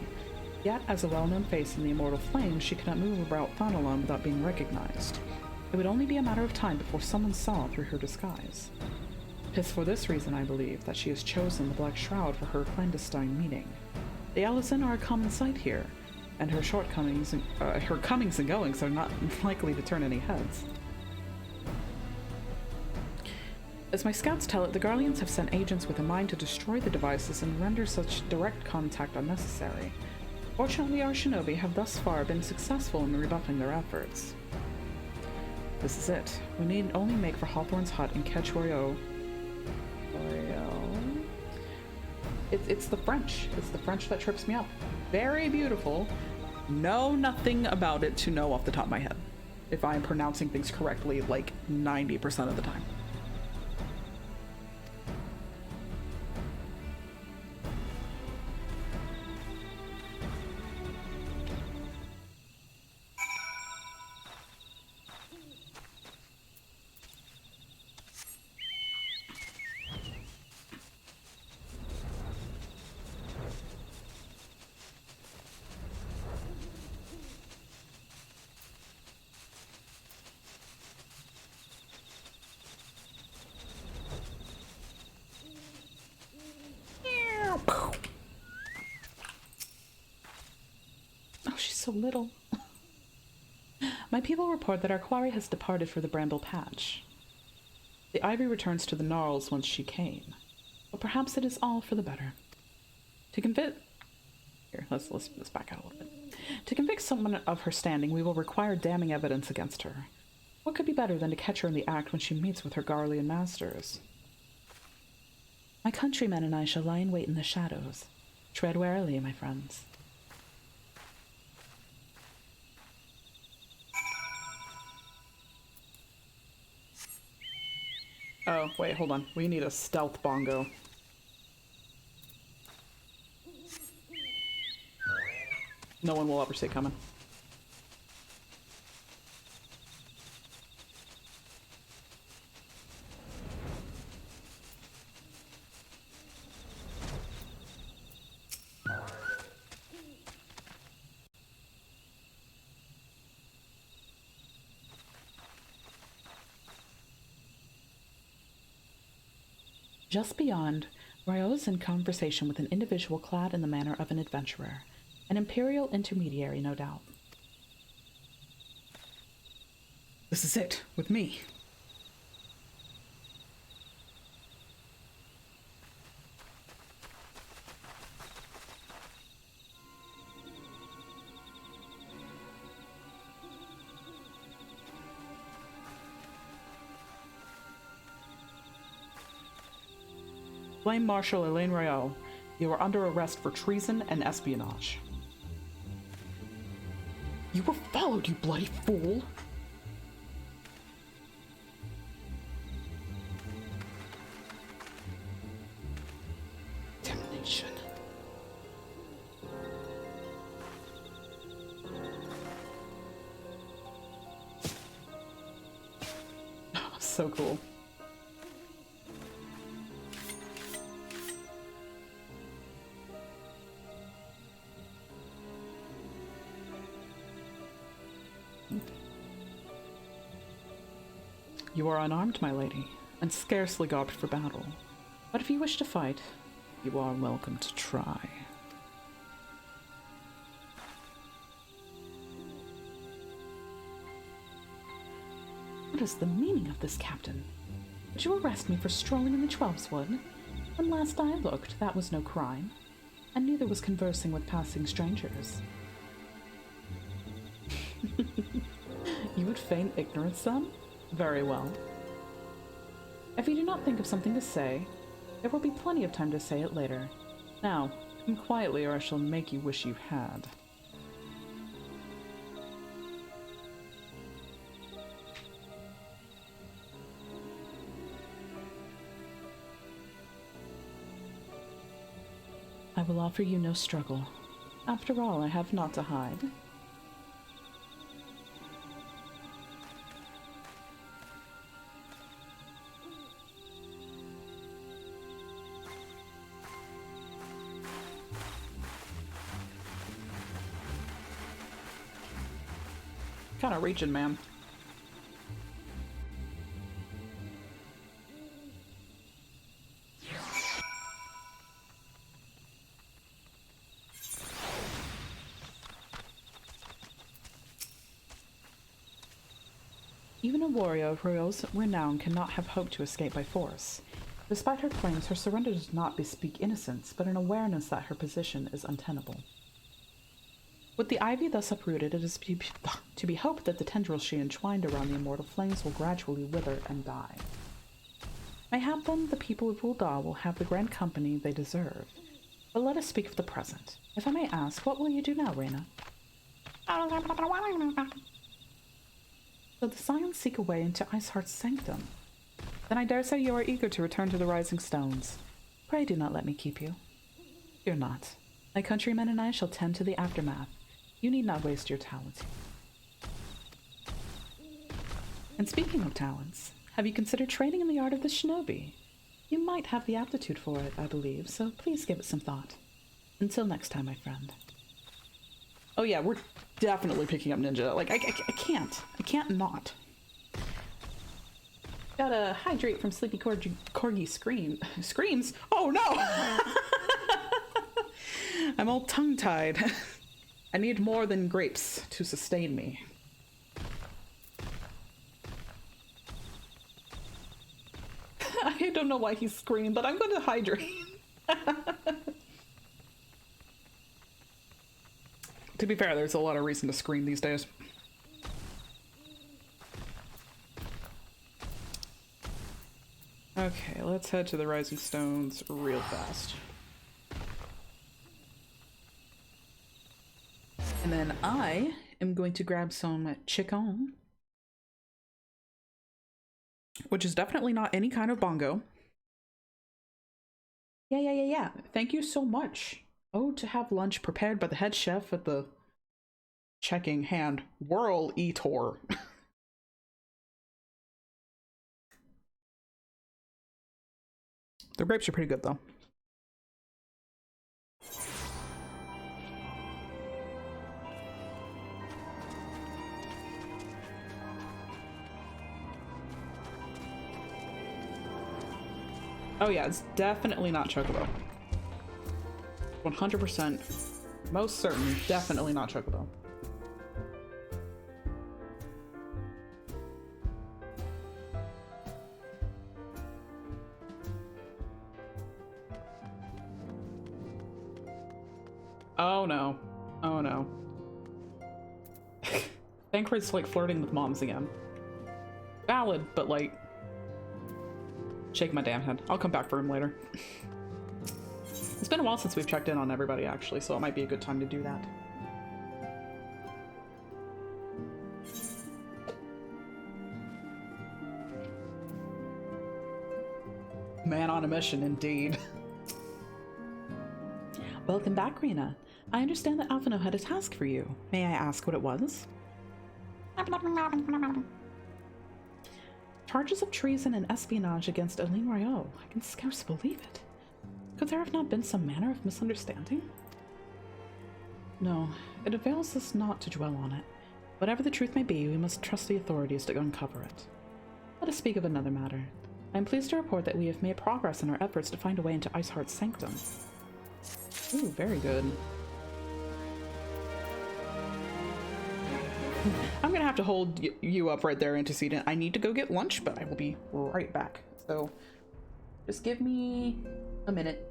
Yet, as a well-known face in the Immortal Flames, she cannot move about Thanalan without being recognized. It would only be a matter of time before someone saw through her disguise. It is for this reason, I believe, that she has chosen the Black Shroud for her clandestine meeting. The Allison are a common sight here, and her comings and goings are not likely to turn any heads. As my scouts tell it, the Garleans have sent agents with a mind to destroy the devices and render such direct contact unnecessary. Fortunately, our shinobi have thus far been successful in rebuffing their efforts. This is it. We need only make for Hawthorne's hut and catch Royo. It's the French. It's the French that trips me up. Very beautiful. Know nothing about it to know off the top of my head. If I am pronouncing things correctly, like 90% of the time. Oh, she's so little. My people report that our quarry has departed for the Bramble Patch. The ivy returns to the gnarls whence she came, but perhaps it is all for the better. To convict... Here, let's back out a little bit. To convict someone of her standing, we will require damning evidence against her. What could be better than to catch her in the act when she meets with her Garlean masters? My countrymen and I shall lie in wait in the shadows. Tread warily, my friends. Oh, wait, hold on. We need a stealth bongo. No one will ever see it coming. Just beyond, Ryo is in conversation with an individual clad in the manner of an adventurer. An imperial intermediary, no doubt. This is it, with me. Flame Marshal Elaine Royale, you are under arrest for treason and espionage. You were followed, you bloody fool! Damnation. So cool. You are unarmed, my lady, and scarcely garbed for battle. But if you wish to fight, you are welcome to try. What is the meaning of this, Captain? Did you arrest me for strolling in the Twelveswood? When last I looked, that was no crime, and neither was conversing with passing strangers. You would feign ignorance, then? Very well. If you do not think of something to say, there will be plenty of time to say it later. Now, come quietly or I shall make you wish you had. I will offer you no struggle. After all, I have naught to hide. Kind of reaching, man. Even a warrior of Ryo's renown cannot have hoped to escape by force. Despite her claims, her surrender does not bespeak innocence, but an awareness that her position is untenable. With the ivy thus uprooted, it is to be hoped that the tendrils she entwined around the immortal flames will gradually wither and die. Mayhap then the people of Ul'dah will have the grand company they deserve. But let us speak of the present. If I may ask, what will you do now, Reyna? So the Scions seek a way into Iceheart's sanctum. Then I dare say you are eager to return to the Rising Stones. Pray do not let me keep you. Fear not. My countrymen and I shall tend to the aftermath. You need not waste your talents. And speaking of talents, have you considered training in the art of the shinobi? You might have the aptitude for it, I believe, so please give it some thought. Until next time, my friend. Oh yeah, we're definitely picking up ninja. Like, I can't. I can't not. Gotta hydrate from Sleepy Corgi screams. Oh no! I'm all tongue-tied. I need more than grapes to sustain me. I don't know why he screamed, but I'm going to hydrate. To be fair, there's a lot of reason to scream these days. Okay, let's head to the Rising Stones real fast. And then I am going to grab some chicken, which is definitely not any kind of bongo. Yeah. Thank you so much. Oh, to have lunch prepared by the head chef at the checking hand Whirl Eator. The grapes are pretty good though. Oh yeah, it's definitely not Chocobo. 100%. Most certain, definitely not Chocobo. Oh no. Oh no. Thancred's like flirting with moms again. Valid, but like... Shake my damn head. I'll come back for him later. It's been a while since we've checked in on everybody, actually, so it might be a good time to do that. Man on a mission, indeed. Welcome back, Rena. I understand that Alphino had a task for you. May I ask what it was? Charges of treason and espionage against Aline Royaux. I can scarce believe it. Could there have not been some manner of misunderstanding? No, it avails us not to dwell on it. Whatever the truth may be, we must trust the authorities to uncover it. Let us speak of another matter. I am pleased to report that we have made progress in our efforts to find a way into Iceheart's sanctum. Ooh, very good. I'm gonna have to hold you up right there, Antecedent. I need to go get lunch, but I will be right back. So, just give me a minute.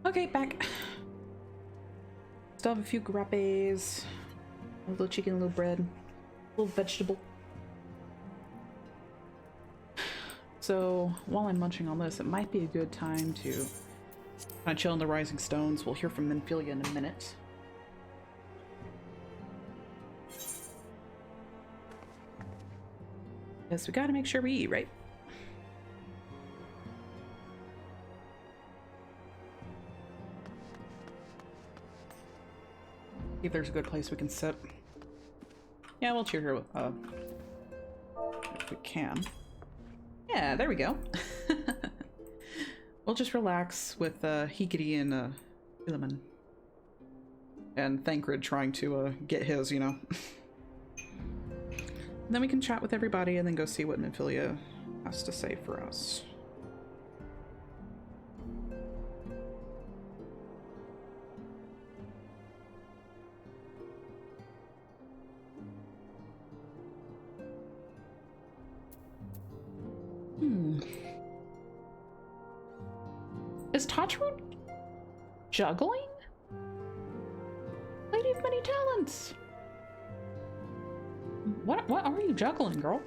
Okay, back. Still have a few grappes, a little chicken, a little bread, a little vegetable. So while I'm munching on this, it might be a good time to kind of chill in the Rising Stones. We'll hear from Minfilia in a minute. Yes, we gotta make sure we eat, right? See if there's a good place we can sit. Yeah, we'll cheer here if we can. Yeah, there we go. We'll just relax with Hikari and Philemon. And Thancred trying to get his, you know. Then we can chat with everybody and then go see what Nymphilia has to say for us. Is Tataru juggling? Lady of many talents. What are you juggling, girl?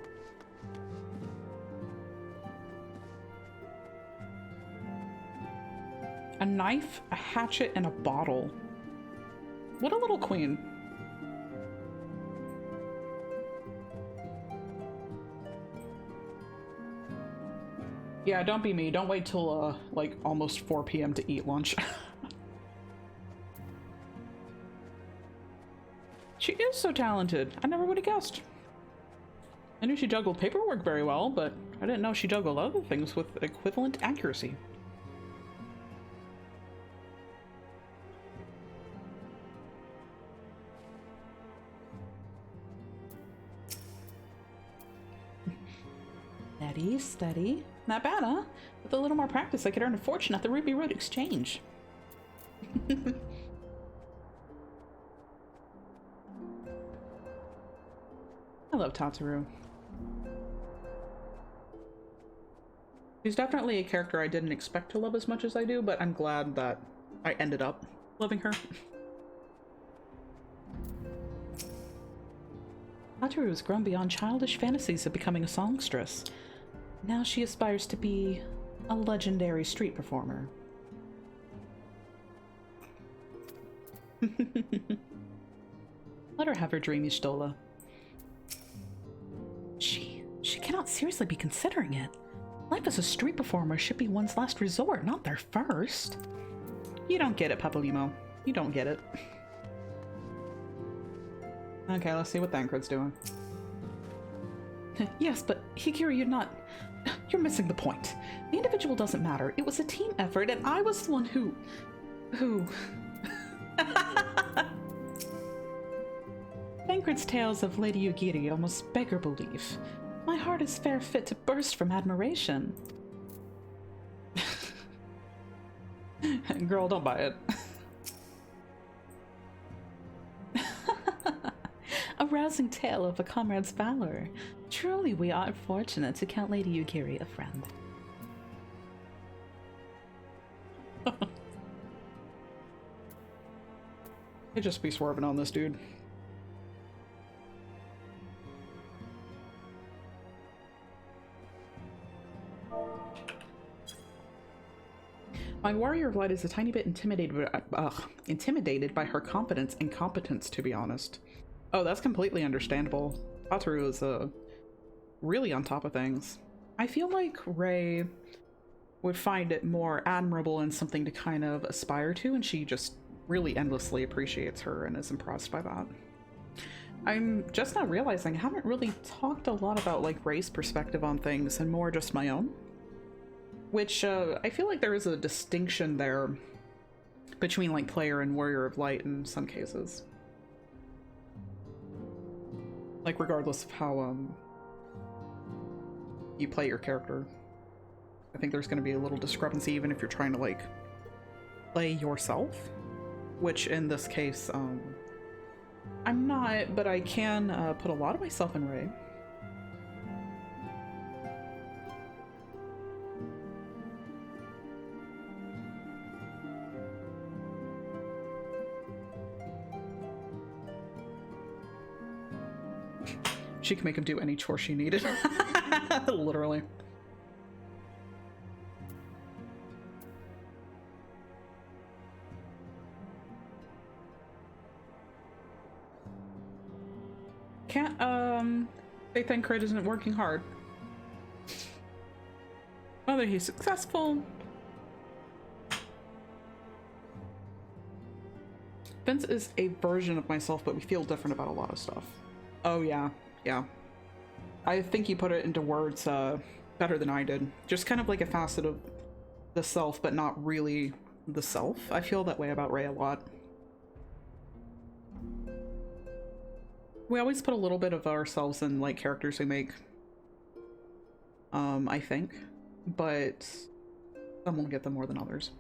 A knife, a hatchet, and a bottle. What a little queen. Yeah, don't be me. Don't wait till like almost 4 p.m. to eat lunch. She is so talented. I never would have guessed. I knew she juggled paperwork very well, but I didn't know she juggled other things with equivalent accuracy. Steady, steady. Not bad, huh? With a little more practice, I could earn a fortune at the Ruby Road Exchange. I love Tataru. She's definitely a character I didn't expect to love as much as I do, but I'm glad that I ended up loving her. Tataru has grown beyond childish fantasies of becoming a songstress. Now she aspires to be a legendary street performer. Let her have her dream, Y'shtola. She cannot seriously be considering it. Life as a street performer should be one's last resort, not their first. You don't get it, Papalymo. You don't get it. Okay, let's see what Thancred's doing. Yes, but Hikari, you're missing the point. The individual doesn't matter. It was a team effort, and I was the one who... Thancred's tales of Lady Yugiri almost beggar belief. My heart is fair fit to burst from admiration. Girl, don't buy it. A rousing tale of a comrade's valor. Truly, we are fortunate to count Lady Yugiri a friend. They just be swerving on this dude. My warrior of light is a tiny bit intimidated by her confidence and competence, to be honest. Oh, that's completely understandable. Tataru is really on top of things. I feel like Rei would find it more admirable and something to kind of aspire to, and she just really endlessly appreciates her and is impressed by that. I'm just now realizing I haven't really talked a lot about like Rei's perspective on things and more just my own. Which, I feel like there is a distinction there between, like, player and warrior of light in some cases. Like, regardless of how, you play your character. I think there's gonna be a little discrepancy even if you're trying to, like, play yourself. Which, in this case, I'm not, but I can, put a lot of myself in Rei. She can make him do any chore she needed. Literally. They think Crit isn't working hard. Whether he's successful. Vince is a version of myself, but we feel different about a lot of stuff. Oh yeah, yeah. I think you put it into words better than I did. Just kind of like a facet of the self, but not really the self. I feel that way about Ray a lot. We always put a little bit of ourselves in like characters we make. I think. But some will get them more than others.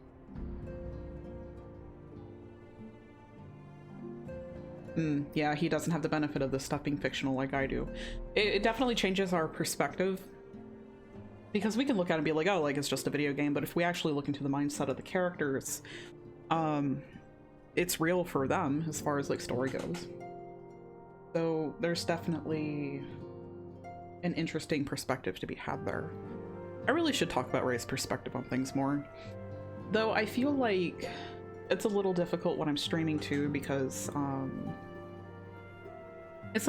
Yeah, he doesn't have the benefit of this stuff being fictional like I do. It definitely changes our perspective. Because we can look at it and be like, oh, like it's just a video game, but if we actually look into the mindset of the characters, it's real for them as far as like story goes. So there's definitely an interesting perspective to be had there. I really should talk about Ray's perspective on things more. Though I feel like it's a little difficult when I'm streaming too, because it's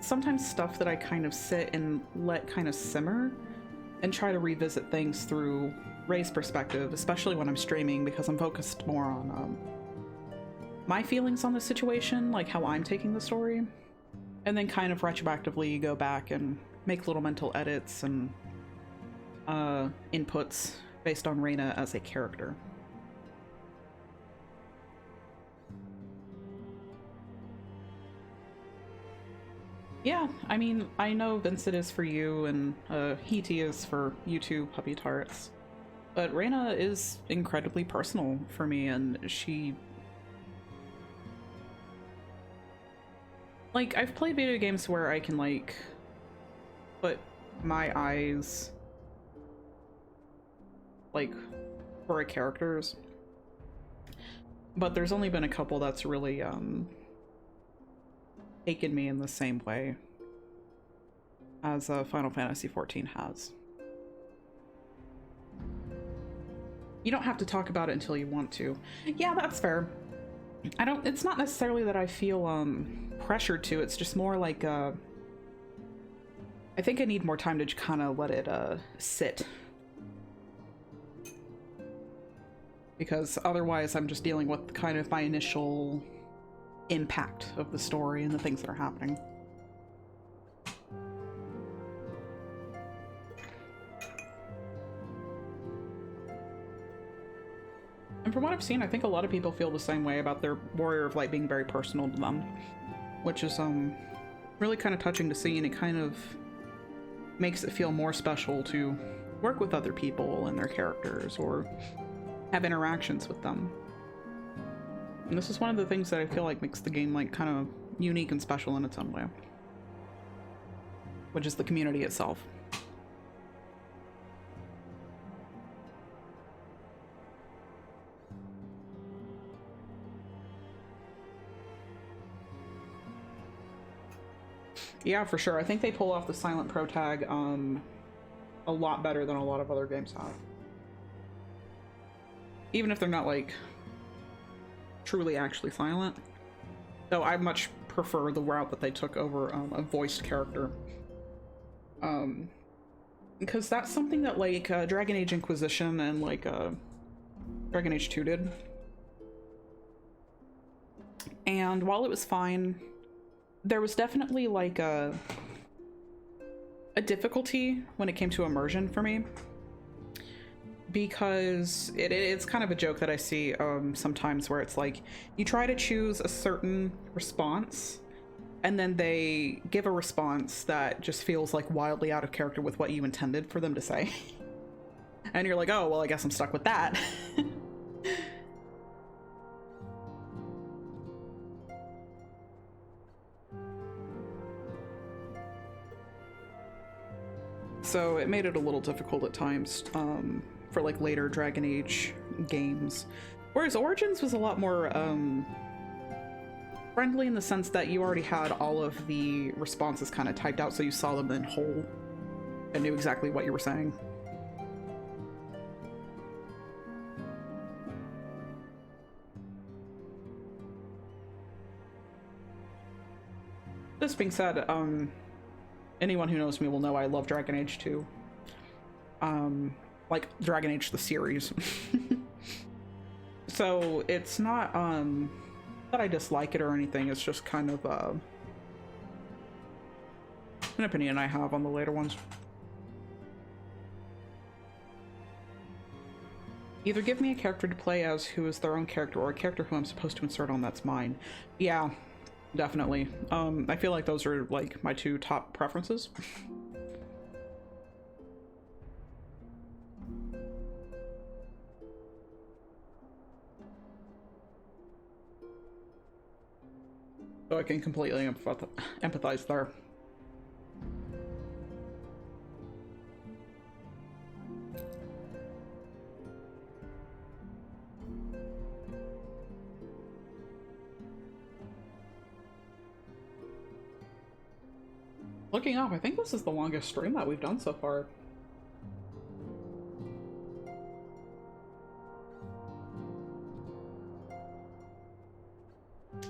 sometimes stuff that I kind of sit and let kind of simmer and try to revisit things through Ray's perspective, especially when I'm streaming, because I'm focused more on my feelings on the situation, like how I'm taking the story, and then kind of retroactively go back and make little mental edits and inputs based on Reyna as a character. Yeah, I mean, I know Vincent is for you, and Hiti is for you two, Puppy Tarts. But Reyna is incredibly personal for me, and she... Like, I've played video games where I can, like, put my eyes, like, for a character's. But there's only been a couple that's really, taken me in the same way as Final Fantasy XIV has. You don't have to talk about it until you want to. Yeah, that's fair. It's not necessarily that I feel pressured to, it's just more like I think I need more time to kind of let it sit. Because otherwise I'm just dealing with kind of my initial impact of the story and the things that are happening. And from what I've seen, I think a lot of people feel the same way about their Warrior of Light being very personal to them, which is really kind of touching to see, and it kind of makes it feel more special to work with other people and their characters or have interactions with them. And this is one of the things that I feel like makes the game like kind of unique and special in its own way, which is the community itself. Yeah, for sure. I think they pull off the silent pro tag a lot better than a lot of other games have. Even if they're not like truly actually silent. Though I much prefer the route that they took over a voiced character. Because that's something that like Dragon Age Inquisition and like Dragon Age 2 did. And while it was fine, there was definitely like a difficulty when it came to immersion for me. Because it's kind of a joke that I see sometimes where it's like, you try to choose a certain response, and then they give a response that just feels like wildly out of character with what you intended for them to say. And you're like, oh, well, I guess I'm stuck with that. So it made it a little difficult at times for like later Dragon Age games. Whereas Origins was a lot more friendly in the sense that you already had all of the responses kind of typed out, so you saw them in whole and knew exactly what you were saying. This being said, anyone who knows me will know I love Dragon Age 2. Like Dragon Age the series. So it's not that I dislike it or anything, it's just kind of an opinion I have on the later ones. Either give me a character to play as who is their own character, or a character who I'm supposed to insert on that's mine. Yeah, definitely. I feel like those are like my two top preferences. So I can completely empathize there. Looking up, I think this is the longest stream that we've done so far.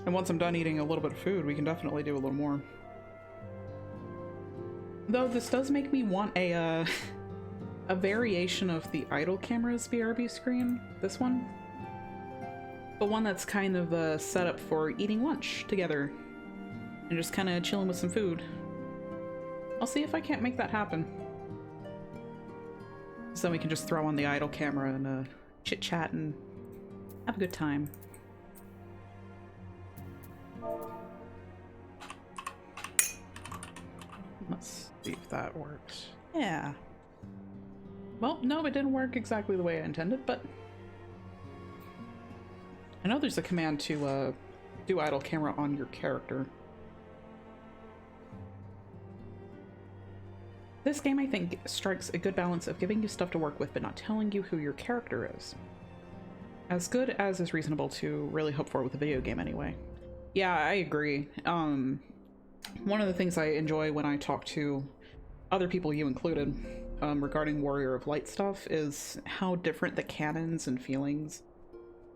And once I'm done eating a little bit of food, we can definitely do a little more. Though this does make me want a variation of the idle camera's BRB screen. This one. But one that's kind of set up for eating lunch together. And just kind of chilling with some food. I'll see if I can't make that happen. So we can just throw on the idle camera and chit-chat and have a good time. Let's see if that works. Yeah. Well, no, it didn't work exactly the way I intended, but I know there's a command to do idle camera on your character. This game, I think, strikes a good balance of giving you stuff to work with but not telling you who your character is. As good as is reasonable to really hope for with a video game anyway. Yeah, I agree. One of the things I enjoy when I talk to other people, you included, regarding Warrior of Light stuff is how different the canons and feelings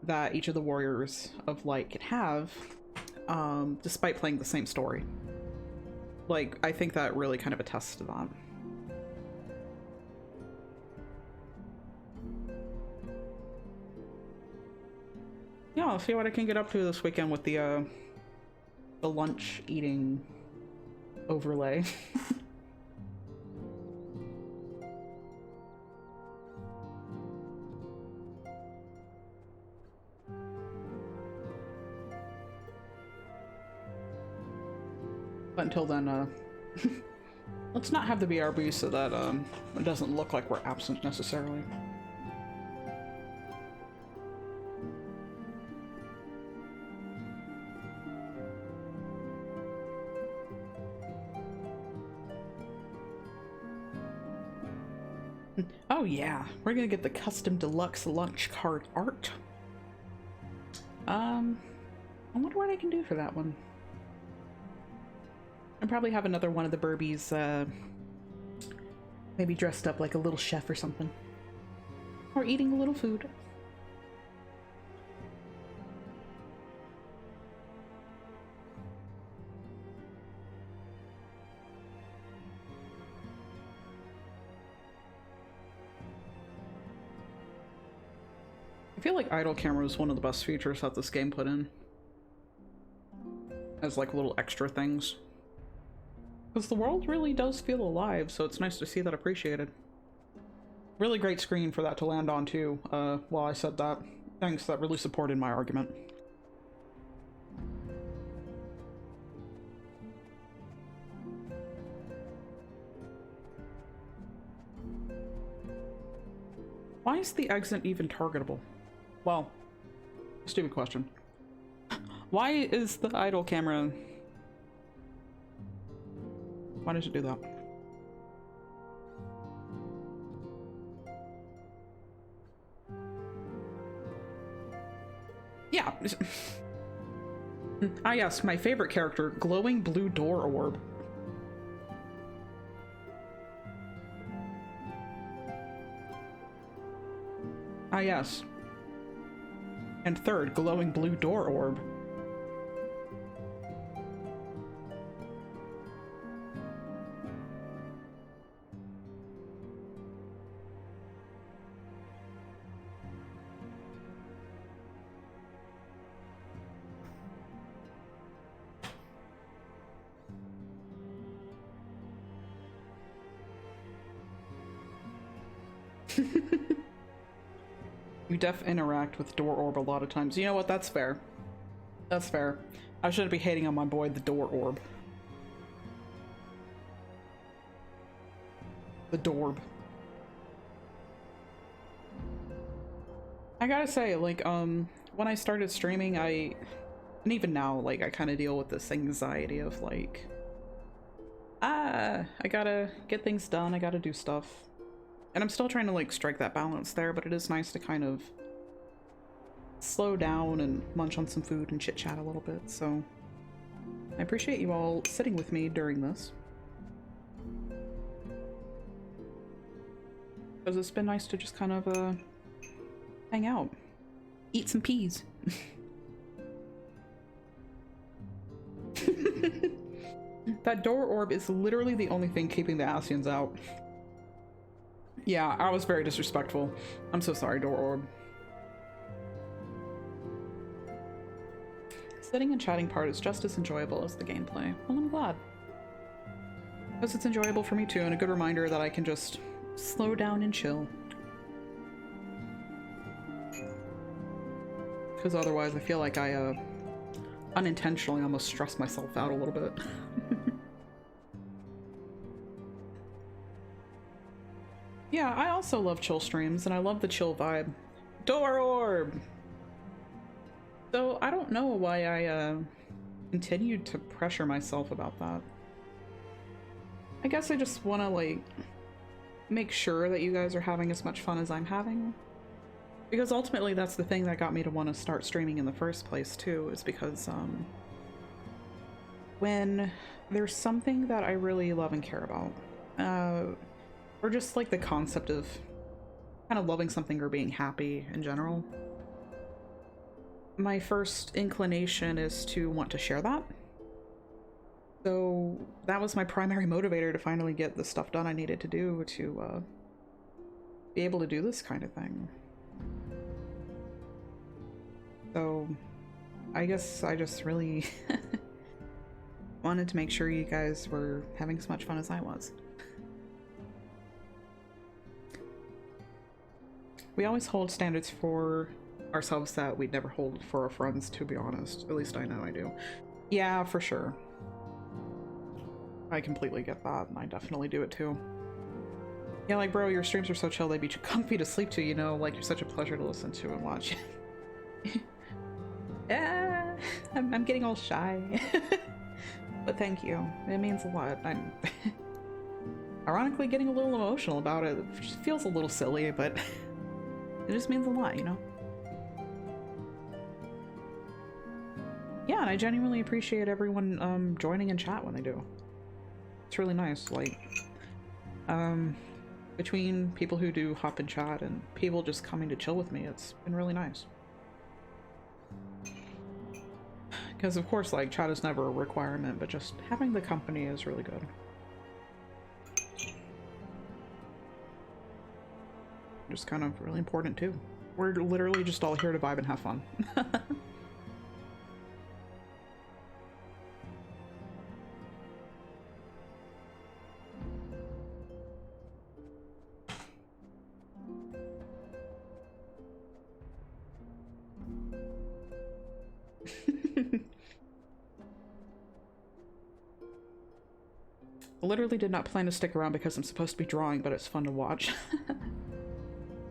that each of the Warriors of Light can have, despite playing the same story. Like, I think that really kind of attests to that. Yeah, I'll see what I can get up to this weekend with the lunch eating overlay. But until then, let's not have the BRB so that it doesn't look like we're absent necessarily. Oh yeah, we're gonna get the custom deluxe lunch cart art. I wonder what I can do for that one. I'll probably have another one of the Burbies, maybe dressed up like a little chef or something. Or eating a little food. I feel like idle camera is one of the best features that this game put in. As like little extra things. Because the world really does feel alive, so it's nice to see that appreciated. Really great screen for that to land on too, while I said that. Thanks, that really supported my argument. Why is the exit even targetable? Well, stupid question. Why is the idle camera... Why does it do that? Yeah. Ah yes, my favorite character, glowing blue door orb. Ah yes. And third, glowing blue door orb. You def interact with Door Orb a lot of times. You know what? That's fair. That's fair. I shouldn't be hating on my boy, the Door Orb. The Dorb. I gotta say, like, when I started streaming, and even now, like, I kind of deal with this anxiety of, like, I gotta get things done, I gotta do stuff. And I'm still trying to, like, strike that balance there, but it is nice to kind of slow down and munch on some food and chit-chat a little bit, so I appreciate you all sitting with me during this. Because it's been nice to just kind of, hang out. Eat some peas. That Door Orb is literally the only thing keeping the Ascians out. Yeah, I was very disrespectful. I'm so sorry, Door Orb. Sitting and chatting part is just as enjoyable as the gameplay. Well, I'm glad. Because it's enjoyable for me too, and a good reminder that I can just slow down and chill. Because otherwise I feel like I unintentionally almost stress myself out a little bit. Yeah, I also love chill streams, and I love the chill vibe. Door Orb! So, I don't know why I continued to pressure myself about that. I guess I just want to, like, make sure that you guys are having as much fun as I'm having. Because ultimately that's the thing that got me to want to start streaming in the first place, too, is because, when there's something that I really love and care about, or just like the concept of kind of loving something or being happy in general, my first inclination is to want to share that. So that was my primary motivator to finally get the stuff done I needed to do to be able to do this kind of thing. So I guess I just really wanted to make sure you guys were having as much fun as I was. We always hold standards for ourselves that we'd never hold for our friends, to be honest. At least I know I do. Yeah, for sure. I completely get that, and I definitely do it too. Yeah, like, bro, your streams are so chill, they'd be too comfy to sleep to, you know? Like, you're such a pleasure to listen to and watch. Yeah, I'm getting all shy. But thank you. It means a lot. I'm ironically getting a little emotional about it. It just feels a little silly, but it just means a lot, you know? Yeah, and I genuinely appreciate everyone joining in chat when they do. It's really nice, like, between people who do hop in chat and people just coming to chill with me, it's been really nice. Because of course, like, chat is never a requirement, but just having the company is really good. Just kind of really important too. We're literally just all here to vibe and have fun. Literally did not plan to stick around because I'm supposed to be drawing, but it's fun to watch.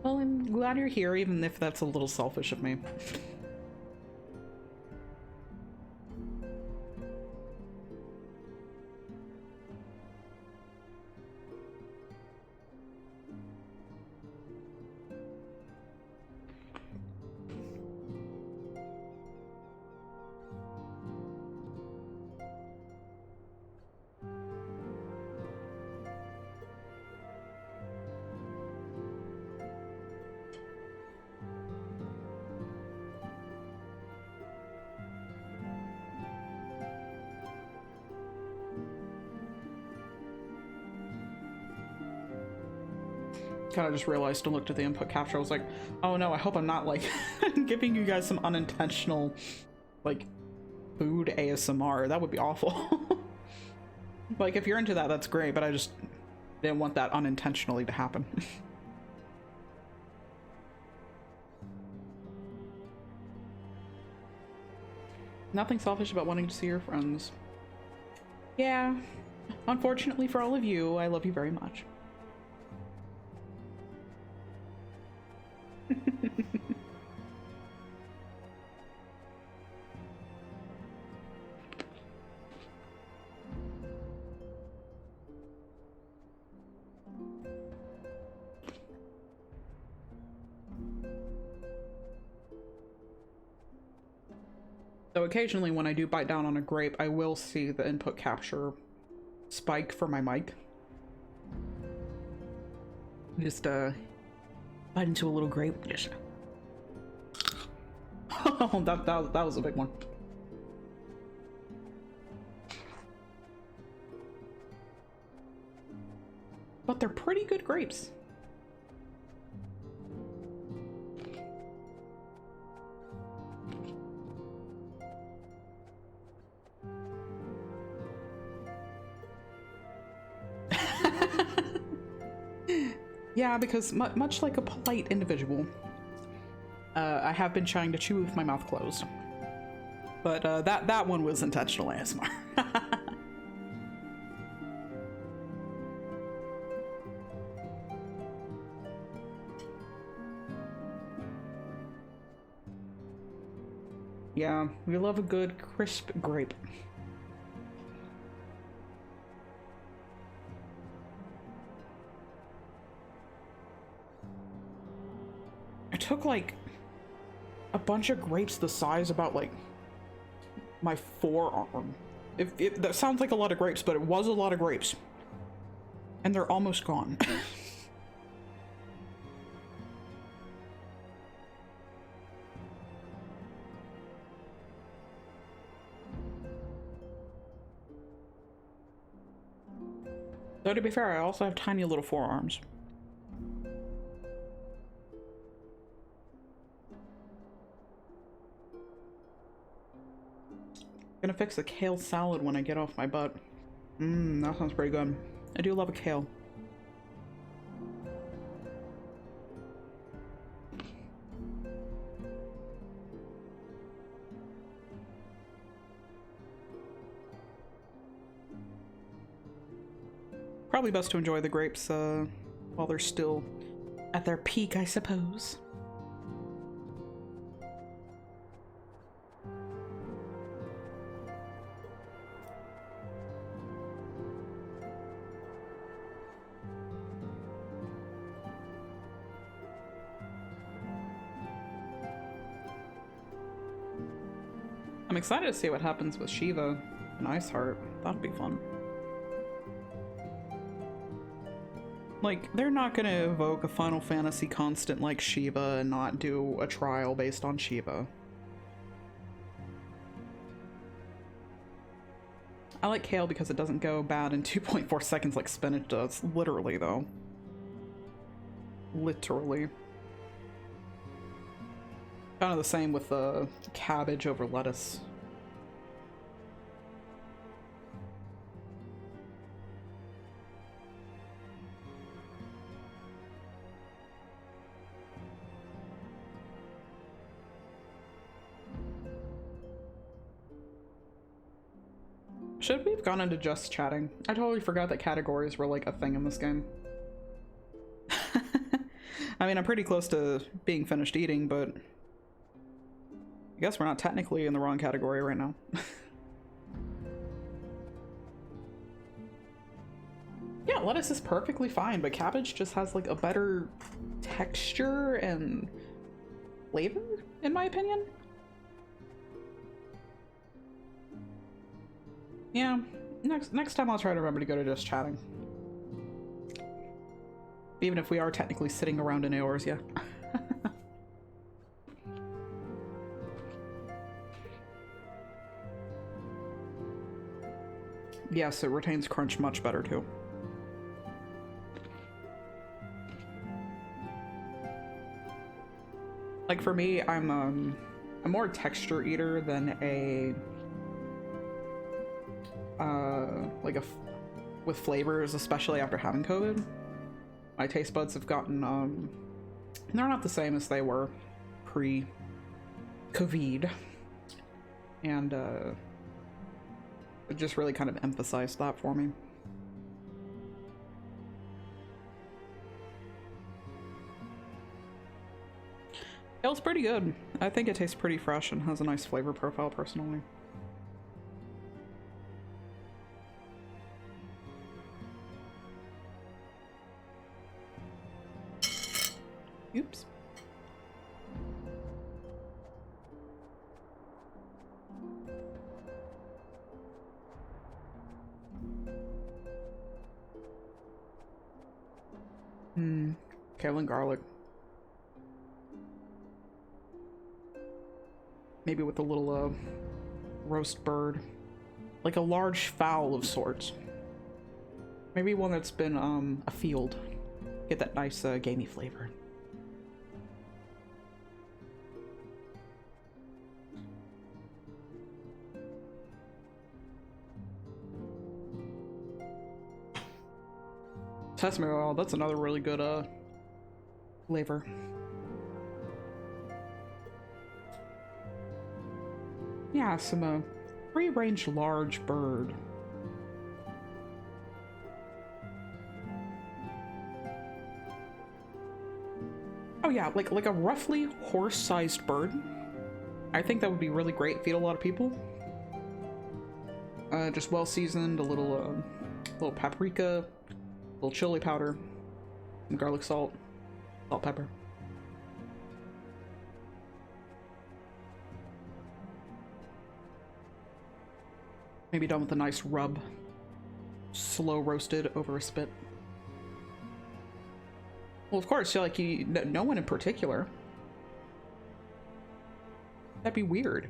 Well, I'm glad you're here, even if that's a little selfish of me. God, I just realized and looked at the input capture. I was like, oh no, I hope I'm not, like, giving you guys some unintentional, like, food ASMR. That would be awful. Like, if you're into that, that's great, but I just didn't want that unintentionally to happen. Nothing selfish about wanting to see your friends. Yeah, unfortunately for all of you, I love you very much. So occasionally when I do bite down on a grape, I will see the input capture spike for my mic. Just bite into a little grape. Just oh, that was a big one. But they're pretty good grapes. Yeah, because much like a polite individual, I have been trying to chew with my mouth closed. But that one was intentional ASMR. Yeah, we love a good crisp grape. I took like a bunch of grapes the size about like my forearm. That sounds like a lot of grapes, but it was a lot of grapes. And they're almost gone. Though to be fair, I also have tiny little forearms. Gonna fix the kale salad when I get off my butt. That sounds pretty good. I do love a kale. Probably best to enjoy the grapes while they're still at their peak, I suppose. I'm excited to see what happens with Shiva and Iceheart. That'd be fun. Like, they're not gonna evoke a Final Fantasy constant like Shiva and not do a trial based on Shiva. I like kale because it doesn't go bad in 2.4 seconds like spinach does. Literally, though. Literally. Kind of the same with cabbage over lettuce. Should we have gone into just chatting? I totally forgot that categories were like a thing in this game. I mean, I'm pretty close to being finished eating, but I guess we're not technically in the wrong category right now. Yeah, lettuce is perfectly fine, but cabbage just has like a better texture and flavor, in my opinion. Yeah, next time I'll try to remember to go to just chatting. Even if we are technically sitting around in Eorzea. Yes, it retains crunch much better too. Like for me, I'm a more texture eater than a with flavors, especially after having COVID. My taste buds have gotten they're not the same as they were pre-COVID. And it just really kind of emphasized that for me. Ale's pretty good. I think it tastes pretty fresh and has a nice flavor profile personally. Oops. Kale and garlic. Maybe with a little roast bird. Like a large fowl of sorts. Maybe one that's been afield. Get that nice gamey flavor. Sesame oil, that's another really good flavor. Yeah, some free-range large bird. Oh yeah, like a roughly horse-sized bird. I think that would be really great, feed a lot of people. Just well seasoned, a little paprika, a little chili powder, some garlic salt, salt, pepper. Maybe done with a nice rub, slow roasted over a spit. Well, of course, like no one in particular. That'd be weird.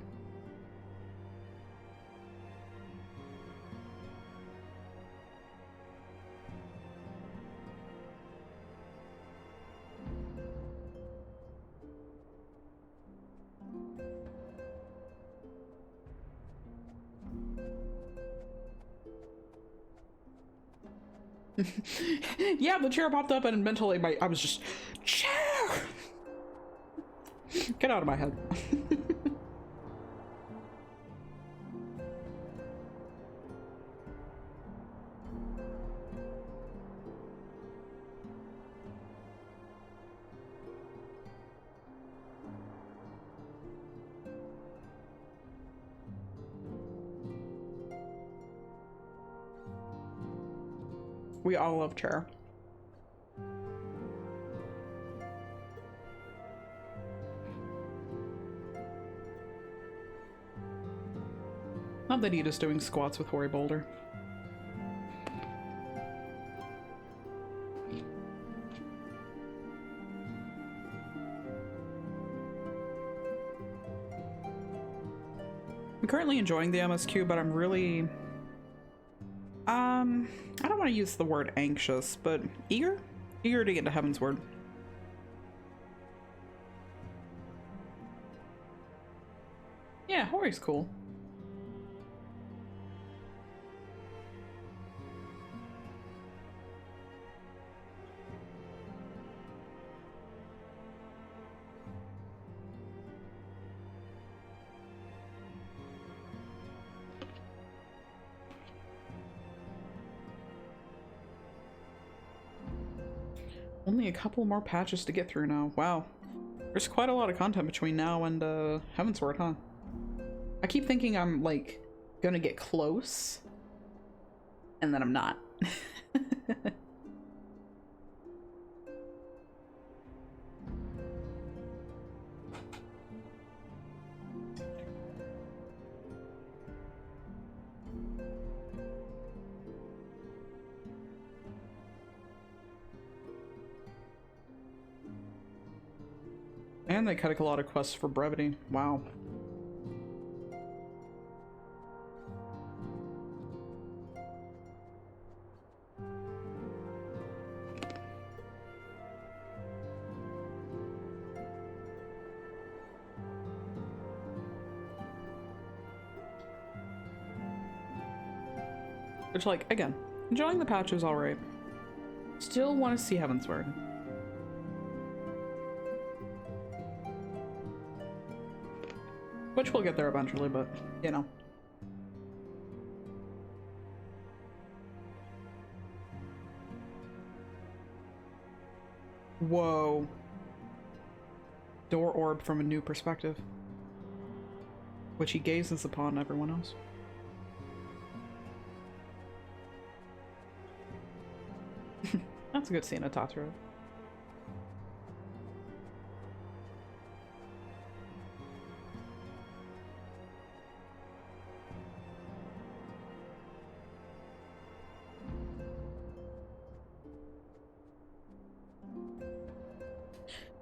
Yeah, the chair popped up and mentally I was just, chair! Get out of my head. We all love chair. Not that Edith's doing squats with Hoary Boulder. I'm currently enjoying the MSQ, but I'm really... I don't want to use the word anxious, but eager? Eager to get to Heaven's Word. Yeah, Hoary's cool. Only a couple more patches to get through now. Wow. There's quite a lot of content between now and Heavensward, huh? I keep thinking I'm, like, gonna get close, and then I'm not. And they cut a lot of quests for brevity. Wow. Which, like, again, enjoying the patch is alright. Still want to see Heavensward. Which we'll get there eventually, but, you know. Whoa. Door orb from a new perspective, which he gazes upon everyone else. That's a good scene of Tatsuro.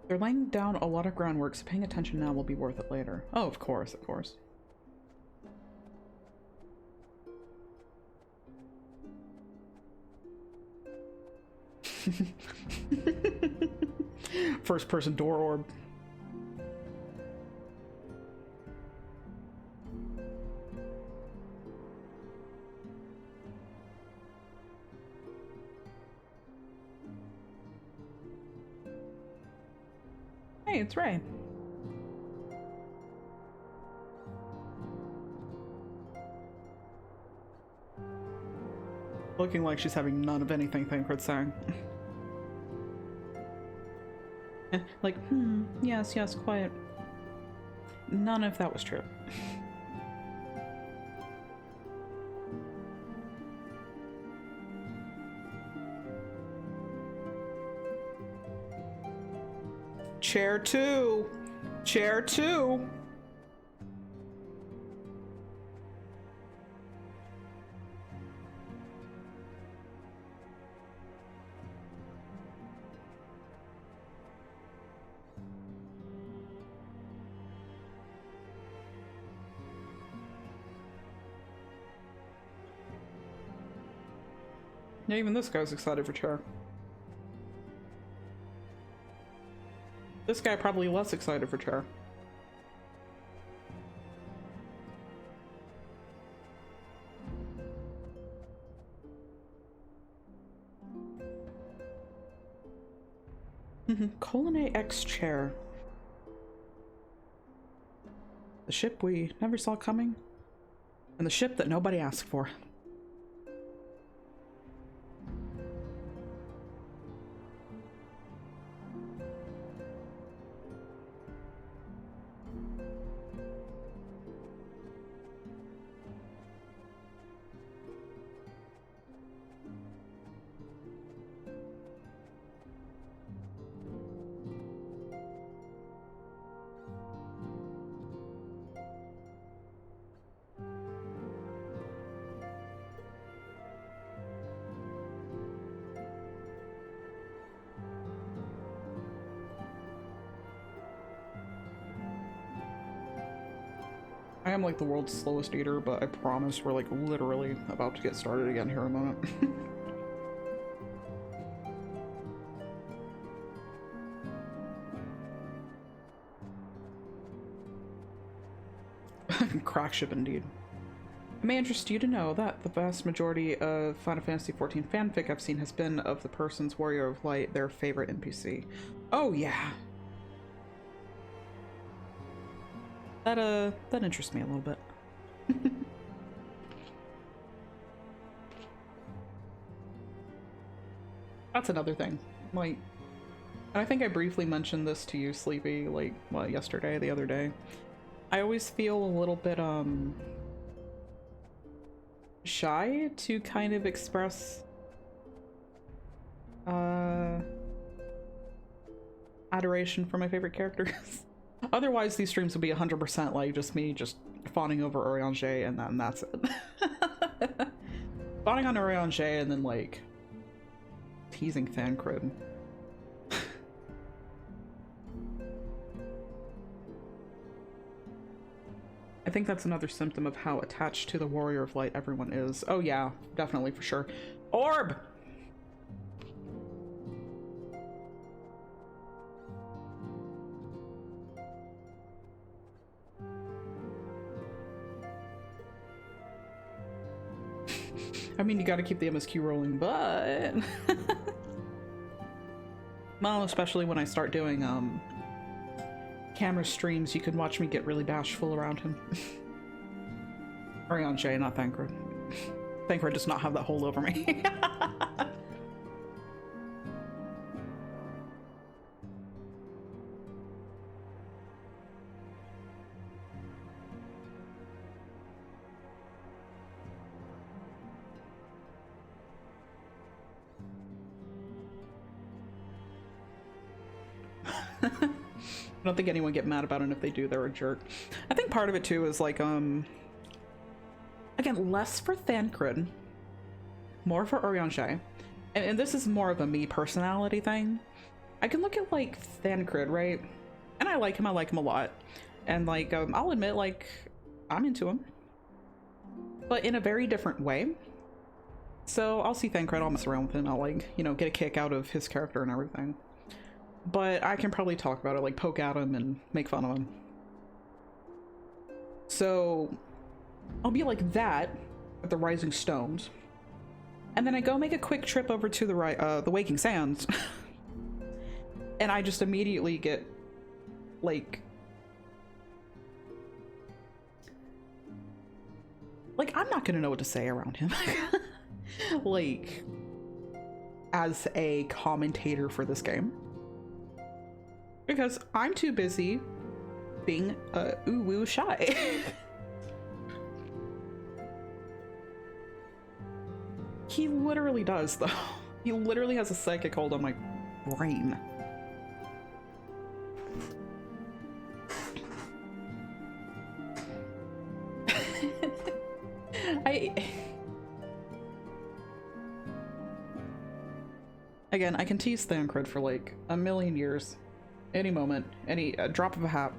They're laying down a lot of groundwork, so paying attention now will be worth it later. Oh, of course, of course. First person door orb. Hey, it's Ray. Looking like she's having none of anything Thancred's saying. Like, yes, yes, quiet. None of that was true. Chair 2! Chair 2! Yeah, even this guy's excited for chair. This guy probably less excited for chair. Colonnade X chair. The ship we never saw coming, and the ship that nobody asked for. I am like the world's slowest eater, but I promise we're like literally about to get started again here in a moment. Crack ship indeed. It may interest you to know that the vast majority of Final Fantasy XIV fanfic I've seen has been of the person's Warrior of Light, their favorite NPC. Oh yeah. That interests me a little bit. That's another thing. Like, and I think I briefly mentioned this to you, Sleepy, like, what, yesterday, the other day. I always feel a little bit, shy to kind of express, adoration for my favorite characters. Otherwise, these streams would be 100% like just me just fawning over Urianger, and then that's it. Fawning on Urianger and then like teasing Thancred. I think that's another symptom of how attached to the Warrior of Light everyone is. Oh yeah, definitely, for sure. Orb! I mean, you gotta keep the MSQ rolling, but... well, especially when I start doing, camera streams, you can watch me get really bashful around him. Oriange, not Thancred. Thancred does not have that hold over me. I don't think anyone get mad about it. If they do, they're a jerk. I think part of it too is like, again, less for Thancred, more for Oriange. And this is more of a me personality thing. I can look at like Thancred, right? And I like him a lot. And like, I'll admit, like, I'm into him, but in a very different way. So I'll see Thancred, I'll mess around with him, I'll like, you know, get a kick out of his character and everything. But I can probably talk about it, like poke at him and make fun of him. So I'll be like that at the Rising Stones, and then I go make a quick trip over to the Waking Sands, and I just immediately get like I'm not gonna know what to say around him. Like, as a commentator for this game. Because I'm too busy being ooh-woo shy. He literally does, though. He literally has a psychic hold on my brain. Again, I can tease Thancred for like a million years. Any moment, any drop of a hat.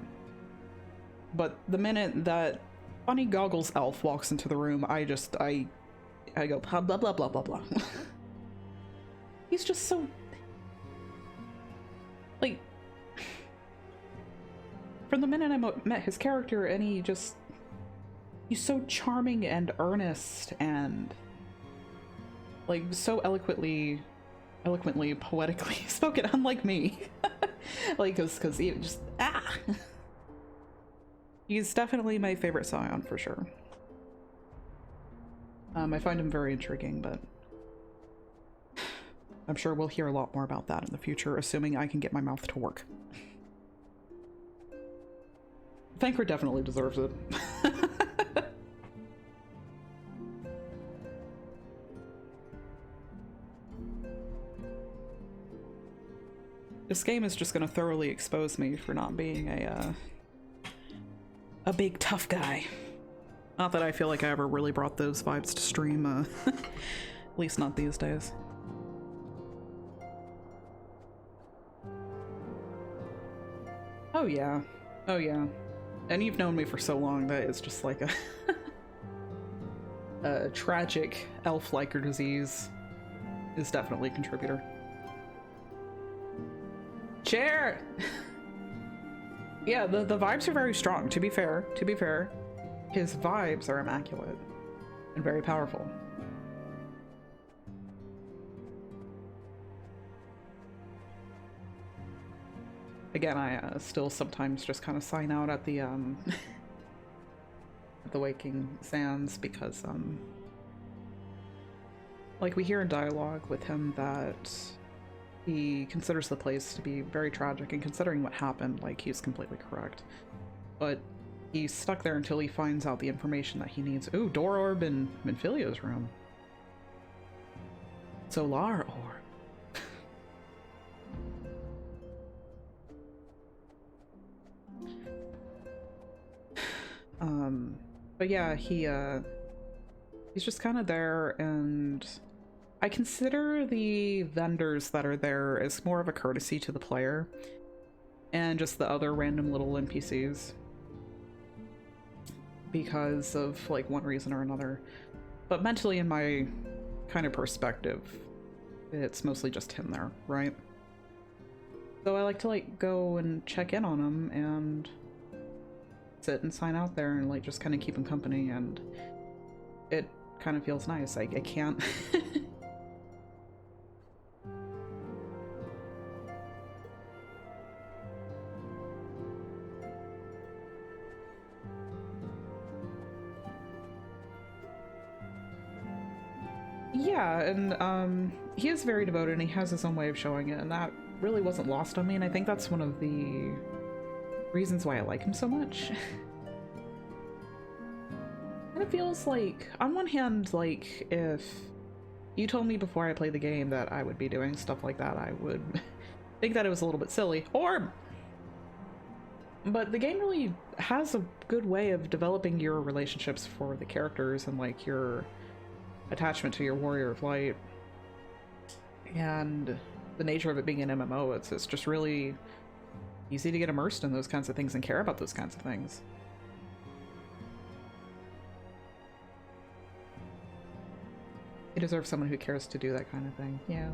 But the minute that funny goggles elf walks into the room, I go blah blah blah blah blah blah. He's just so like, from the minute I met his character, and he's so charming and earnest and like so eloquently poetically spoken, unlike me. Like, cause he just he's definitely my favorite Scion for sure. I find him very intriguing, but I'm sure we'll hear a lot more about that in the future, assuming I can get my mouth to work. Thancred definitely deserves it. This game is just gonna thoroughly expose me for not being a big tough guy. Not that I feel like I ever really brought those vibes to stream, at least not these days. Oh yeah, oh yeah. And you've known me for so long that it's just like a tragic elf-liker disease is definitely a contributor. Chair! Yeah, the vibes are very strong, to be fair. His vibes are immaculate and very powerful. Again, I still sometimes just kind of sign out at the at the Waking Sands because like we hear in dialogue with him that he considers the place to be very tragic, and considering what happened, like, he's completely correct. But he's stuck there until he finds out the information that he needs. Ooh, door orb in Minfilio's room. Solar orb. But yeah, he's just kind of there, and I consider the vendors that are there as more of a courtesy to the player and just the other random little NPCs because of like one reason or another. But mentally, in my kind of perspective, it's mostly just him there, right? So I like to like go and check in on him and sit and sign out there and like just kind of keep him company, and it kind of feels nice. I can't Yeah, and he is very devoted and he has his own way of showing it, and that really wasn't lost on me, and I think that's one of the reasons why I like him so much. And it feels like, on one hand, like, if you told me before I played the game that I would be doing stuff like that, I would think that it was a little bit silly. But the game really has a good way of developing your relationships for the characters and, like, your attachment to your Warrior of Light. And the nature of it being an MMO, it's just really easy to get immersed in those kinds of things and care about those kinds of things. He deserves someone who cares to do that kind of thing. Yeah.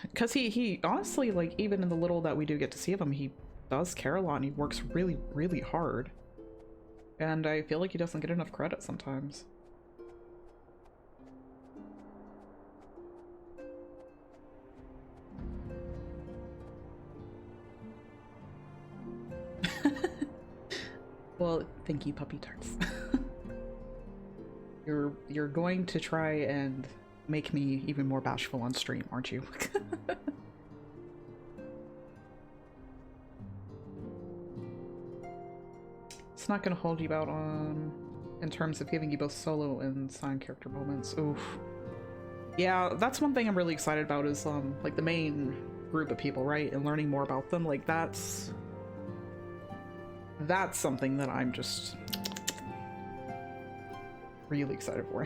Because he honestly, like, even in the little that we do get to see of him, he does care a lot and he works really, really hard. And I feel like he doesn't get enough credit sometimes. Well, thank you, Puppy Tarts. You're going to try and make me even more bashful on stream, aren't you? It's not gonna hold you out on in terms of giving you both solo and side character moments. Oof. Yeah, that's one thing I'm really excited about is like the main group of people, right? And learning more about them. Like that's something that I'm just really excited for.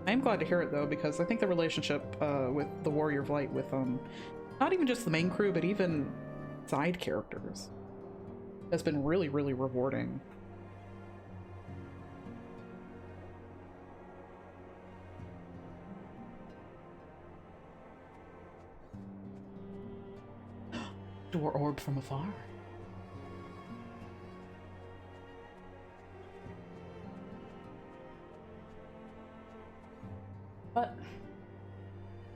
I'm glad to hear it though, because I think the relationship with the Warrior of Light with not even just the main crew, but even side characters has been really, really rewarding. Door orb from afar. But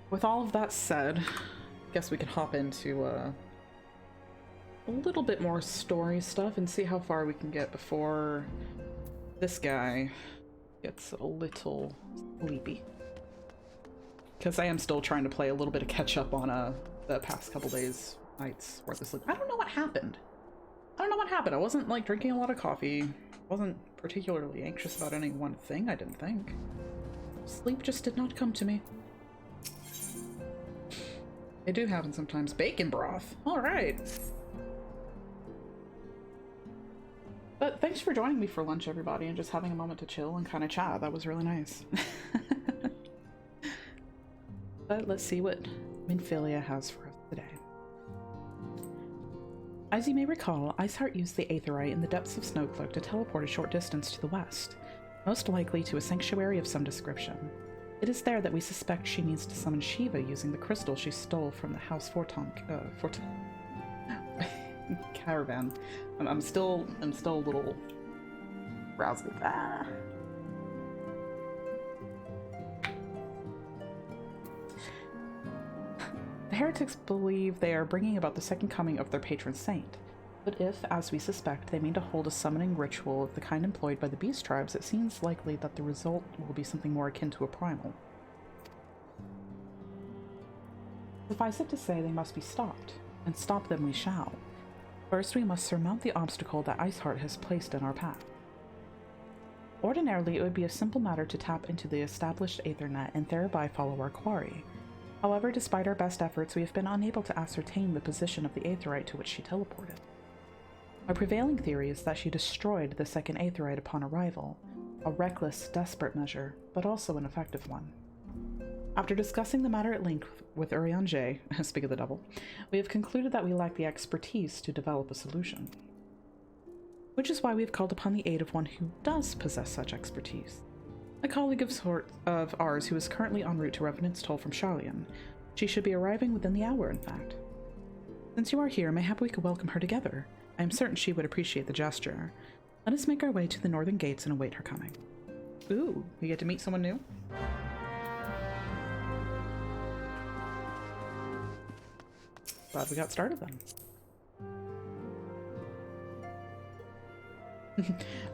with all of that said, I guess we can hop into a little bit more story stuff and see how far we can get before this guy gets a little sleepy. Because I am still trying to play a little bit of catch up on the past couple days, nights worth of sleep. I don't know what happened. I wasn't like drinking a lot of coffee. Wasn't particularly anxious about any one thing, I didn't think. Sleep just did not come to me. It do happen sometimes. Bacon broth. Alright. But thanks for joining me for lunch, everybody, and just having a moment to chill and kind of chat. That was really nice. But let's see what Minfilia has for us today. As you may recall, Iceheart used the Aetheryte in the depths of Snowcloak to teleport a short distance to the west, most likely to a sanctuary of some description. It is there that we suspect she needs to summon Shiva using the crystal she stole from the House Caravan. I'm still a little drowsy. Ah. The heretics believe they are bringing about the second coming of their patron saint. But if, as we suspect, they mean to hold a summoning ritual of the kind employed by the beast tribes, it seems likely that the result will be something more akin to a primal. Suffice it to say, they must be stopped, and stop them we shall. First, we must surmount the obstacle that Iceheart has placed in our path. Ordinarily, it would be a simple matter to tap into the established Aethernet and thereby follow our quarry. However, despite our best efforts, we have been unable to ascertain the position of the Aetherite to which she teleported. Our prevailing theory is that she destroyed the second Aetherite upon arrival, a reckless, desperate measure, but also an effective one. After discussing the matter at length with Urian J, speak of the devil, we have concluded that we lack the expertise to develop a solution. Which is why we have called upon the aid of one who does possess such expertise. A colleague of ours who is currently en route to Revenant's Toll from Charlian. She should be arriving within the hour, in fact. Since you are here, mayhap we could welcome her together. I am certain she would appreciate the gesture. Let us make our way to the northern gates and await her coming. Ooh, we get to meet someone new? Glad we got started then.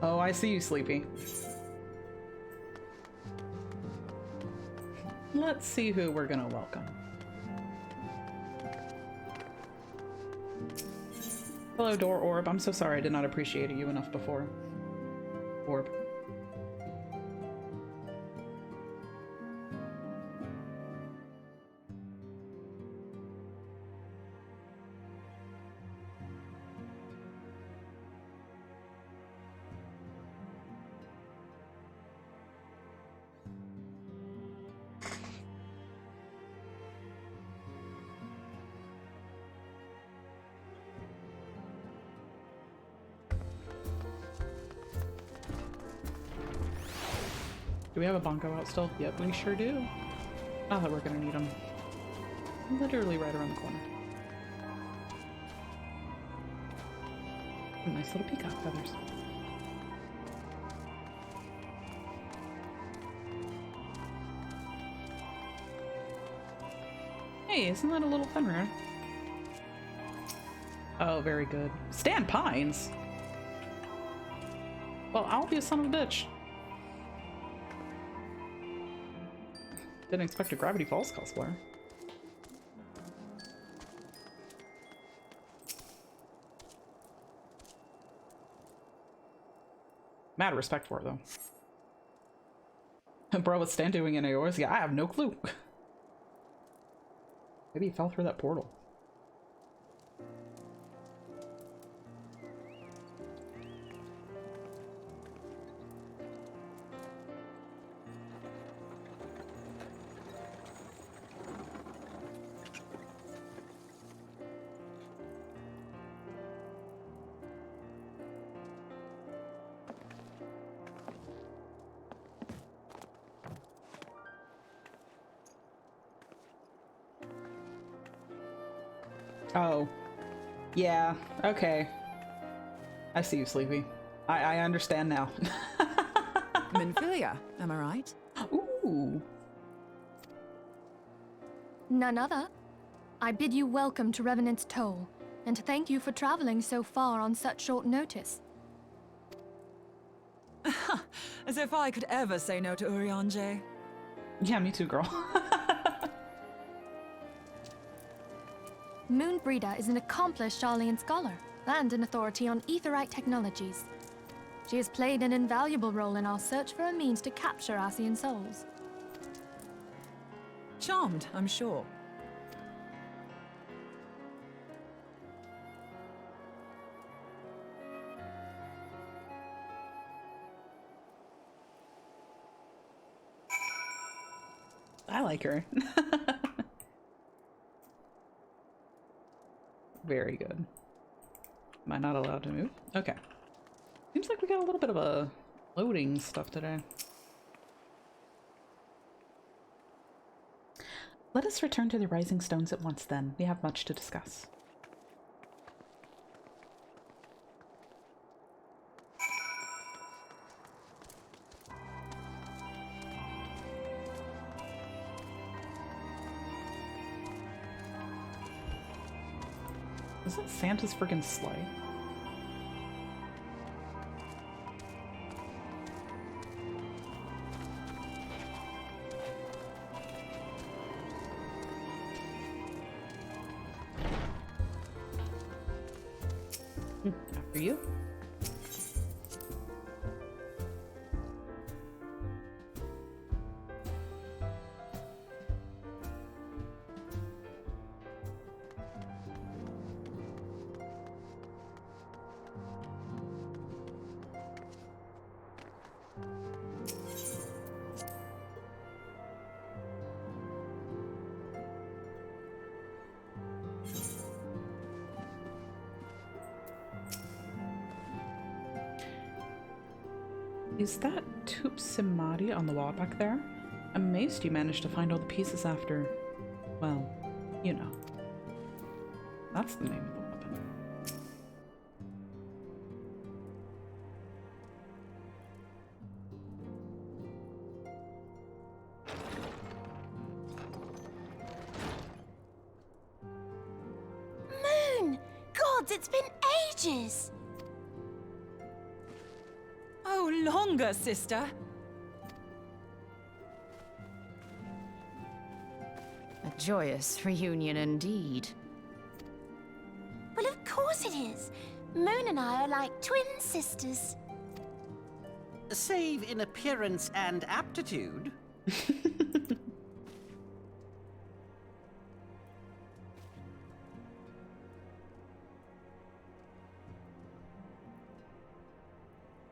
Oh, I see you, Sleepy. Let's see who we're gonna welcome. Hello, Door Orb. I'm so sorry I did not appreciate you enough before. Orb. Do we have a bongo out still? Yep, we sure do. Not that we're gonna need them. Literally right around the corner. Nice little peacock feathers. Hey, isn't that a little Fenrir? Oh, very good. Stan Pines! Well, I'll be a son of a bitch. Didn't expect a Gravity Falls cosplayer. Mad respect for it, though. Bro, what's Stan doing in Eorzea? I have no clue. Maybe he fell through that portal. Oh. Yeah, okay. I see you, Sleepy. I understand now. Minfilia, am I right? Ooh. None other. I bid you welcome to Revenant's Toll, and to thank you for traveling so far on such short notice. As if I could ever say no to Urianger. Yeah, me too, girl. Moonbreeder is an accomplished Sharlayan scholar and an authority on aetherite technologies. She has played an invaluable role in our search for a means to capture Ascian souls. Charmed, I'm sure. I like her. Very good. Am I not allowed to move? Okay. Seems like we got a little bit of a loading stuff today. Let us return to the Rising Stones at once then. We have much to discuss. Is that Santa's friggin' sleigh? After you. Is that Tup Simadi on the wall back there? I'm amazed you managed to find all the pieces after... well, you know. That's the name of the weapon. Moon! Gods, it's been ages! longer, sister. A joyous reunion indeed. Well, of course it is. Moon and I are like twin sisters. Save in appearance and aptitude.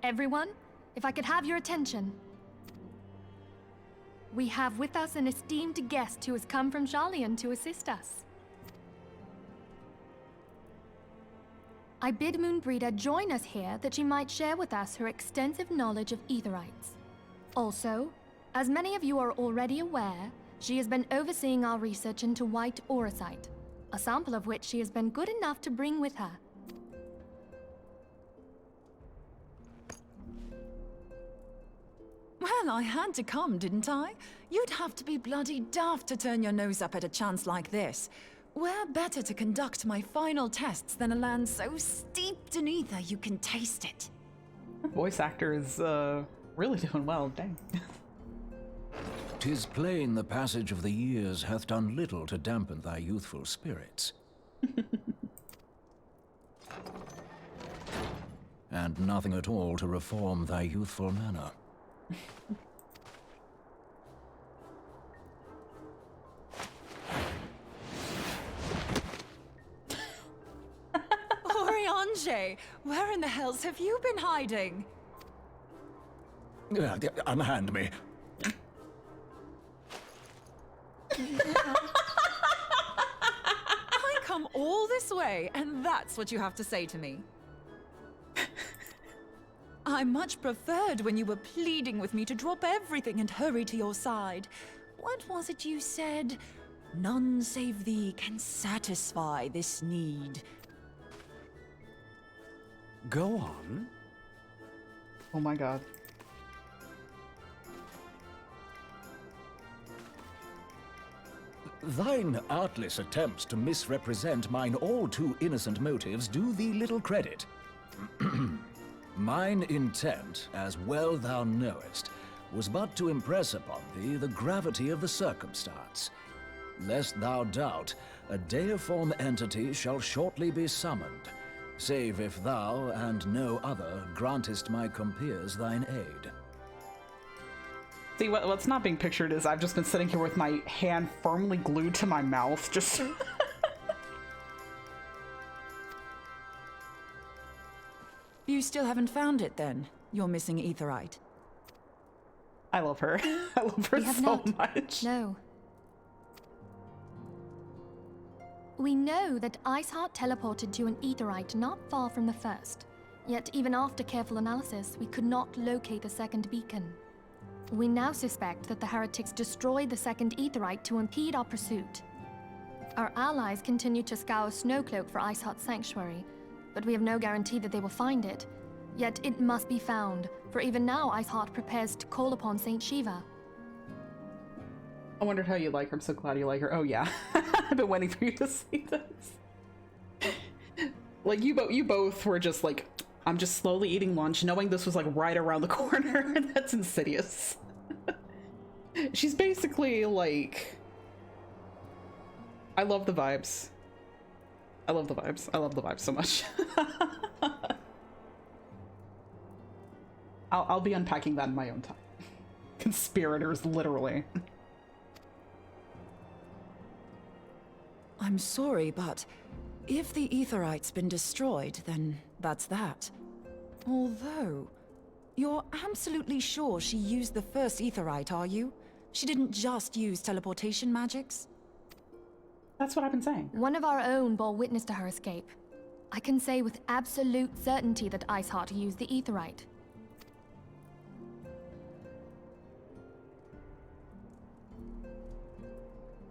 Everyone, if I could have your attention. We have with us an esteemed guest who has come from Jalian to assist us. I bid Moonbreeder join us here that she might share with us her extensive knowledge of Aetherites. Also, as many of you are already aware, she has been overseeing our research into White Auracite, a sample of which she has been good enough to bring with her. Well, I had to come, didn't I? You'd have to be bloody daft to turn your nose up at a chance like this. Where better to conduct my final tests than a land so steeped in ether you can taste it? Her voice actor is really doing well, dang. 'Tis plain the passage of the years hath done little to dampen thy youthful spirits. And nothing at all to reform thy youthful manner. Oriange, where in the hells have you been hiding? Unhand me. I come all this way, and that's what you have to say to me. I much preferred when you were pleading with me to drop everything and hurry to your side. What was it you said? None save thee can satisfy this need. Go on. Oh my god. Thine artless attempts to misrepresent mine all too innocent motives do thee little credit. Mine intent, as well thou knowest, was but to impress upon thee the gravity of the circumstance. Lest thou doubt, a deiform entity shall shortly be summoned, save if thou and no other grantest my compeers thine aid. See, what's not being pictured is I've just been sitting here with my hand firmly glued to my mouth, just... You still haven't found it, then? Your missing Aetherite? I love her. I love her so much. No. We know that Iceheart teleported to an Aetherite not far from the first. Yet even after careful analysis, we could not locate the second beacon. We now suspect that the heretics destroyed the second Aetherite to impede our pursuit. Our allies continue to scour Snowcloak for Iceheart's sanctuary, but we have no guarantee that they will find it. Yet it must be found, for even now Iceheart prepares to call upon Saint Shiva. I wondered how you like her. I'm so glad you like her. Oh yeah. I've been waiting for you to say this. Like, you both were just like, I'm just slowly eating lunch, knowing this was like right around the corner, and that's insidious. She's basically like... I love the vibes. I love the vibes. I love the vibes so much. I'll be unpacking that in my own time. Conspirators, literally. I'm sorry, but if the Aetherite's been destroyed, then that's that. Although, you're absolutely sure she used the first Aetherite, are you? She didn't just use teleportation magics? That's what I've been saying. One of our own bore witness to her escape. I can say with absolute certainty that Iceheart used the Aetherite.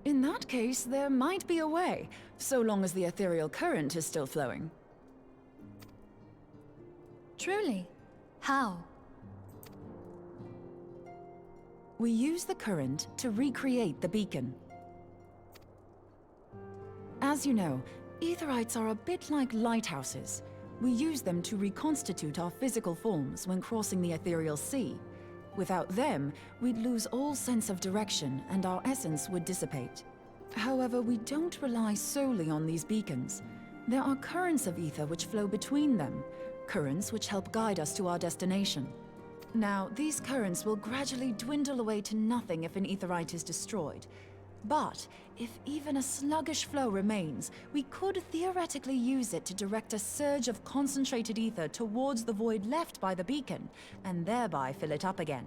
In that case, there might be a way, so long as the ethereal current is still flowing. Truly? How? We use the current to recreate the beacon. As you know, Aetherites are a bit like lighthouses. We use them to reconstitute our physical forms when crossing the ethereal sea. Without them, we'd lose all sense of direction and our essence would dissipate. However, we don't rely solely on these beacons. There are currents of ether which flow between them, currents which help guide us to our destination. Now, these currents will gradually dwindle away to nothing if an aetherite is destroyed. But if even a sluggish flow remains, we could theoretically use it to direct a surge of concentrated ether towards the void left by the beacon, and thereby fill it up again.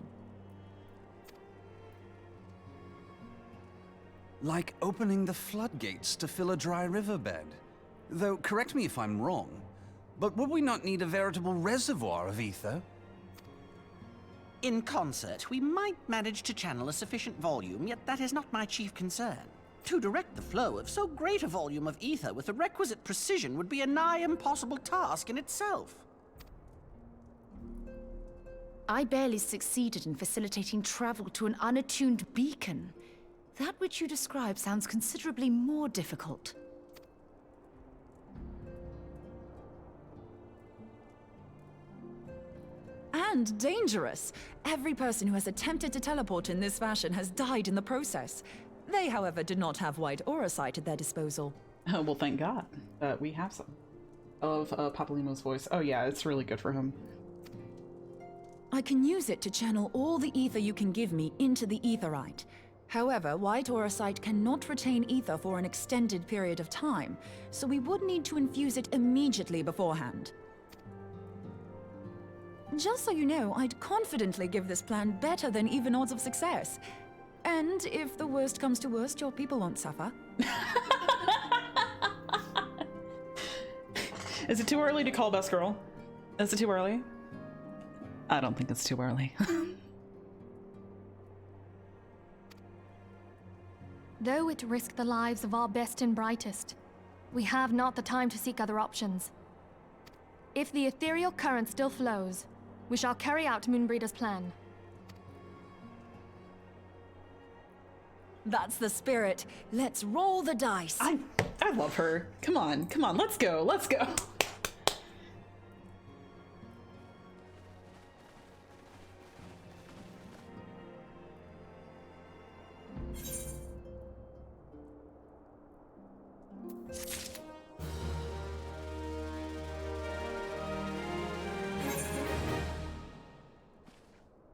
Like opening the floodgates to fill a dry riverbed. Though, correct me if I'm wrong, but would we not need a veritable reservoir of ether? In concert, we might manage to channel a sufficient volume, yet that is not my chief concern. To direct the flow of so great a volume of ether with the requisite precision would be a nigh impossible task in itself. I barely succeeded in facilitating travel to an unattuned beacon. That which you describe sounds considerably more difficult. And dangerous. Every person who has attempted to teleport in this fashion has died in the process. They, however, did not have wide aura sight at their disposal. Oh, well, thank God. We have some. Of Papalymo's voice. Oh yeah, it's really good for him. I can use it to channel all the ether you can give me into the aetherite. However, white aura sight cannot retain ether for an extended period of time, so we would need to infuse it immediately beforehand. Just so you know, I'd confidently give this plan better than even odds of success. And if the worst comes to worst, your people won't suffer. Is it too early to call Best Girl? Is it too early? I don't think it's too early. Though it risked the lives of our best and brightest, we have not the time to seek other options. If the ethereal current still flows, we shall carry out Moonbreeder's plan. That's the spirit. Let's roll the dice. I love her. Come on, let's go, let's go.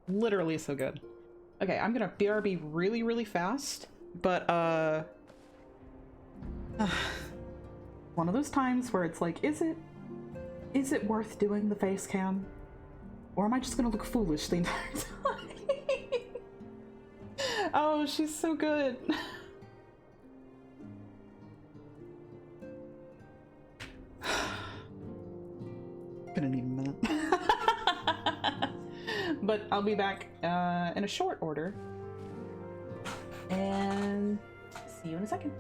Literally so good. Okay, I'm gonna BRB really, really fast, but one of those times where it's like, is it worth doing the face cam? Or am I just gonna look foolish the entire time? Oh, she's so good. Gonna need a minute. But I'll be back in a short order. And see you in a second.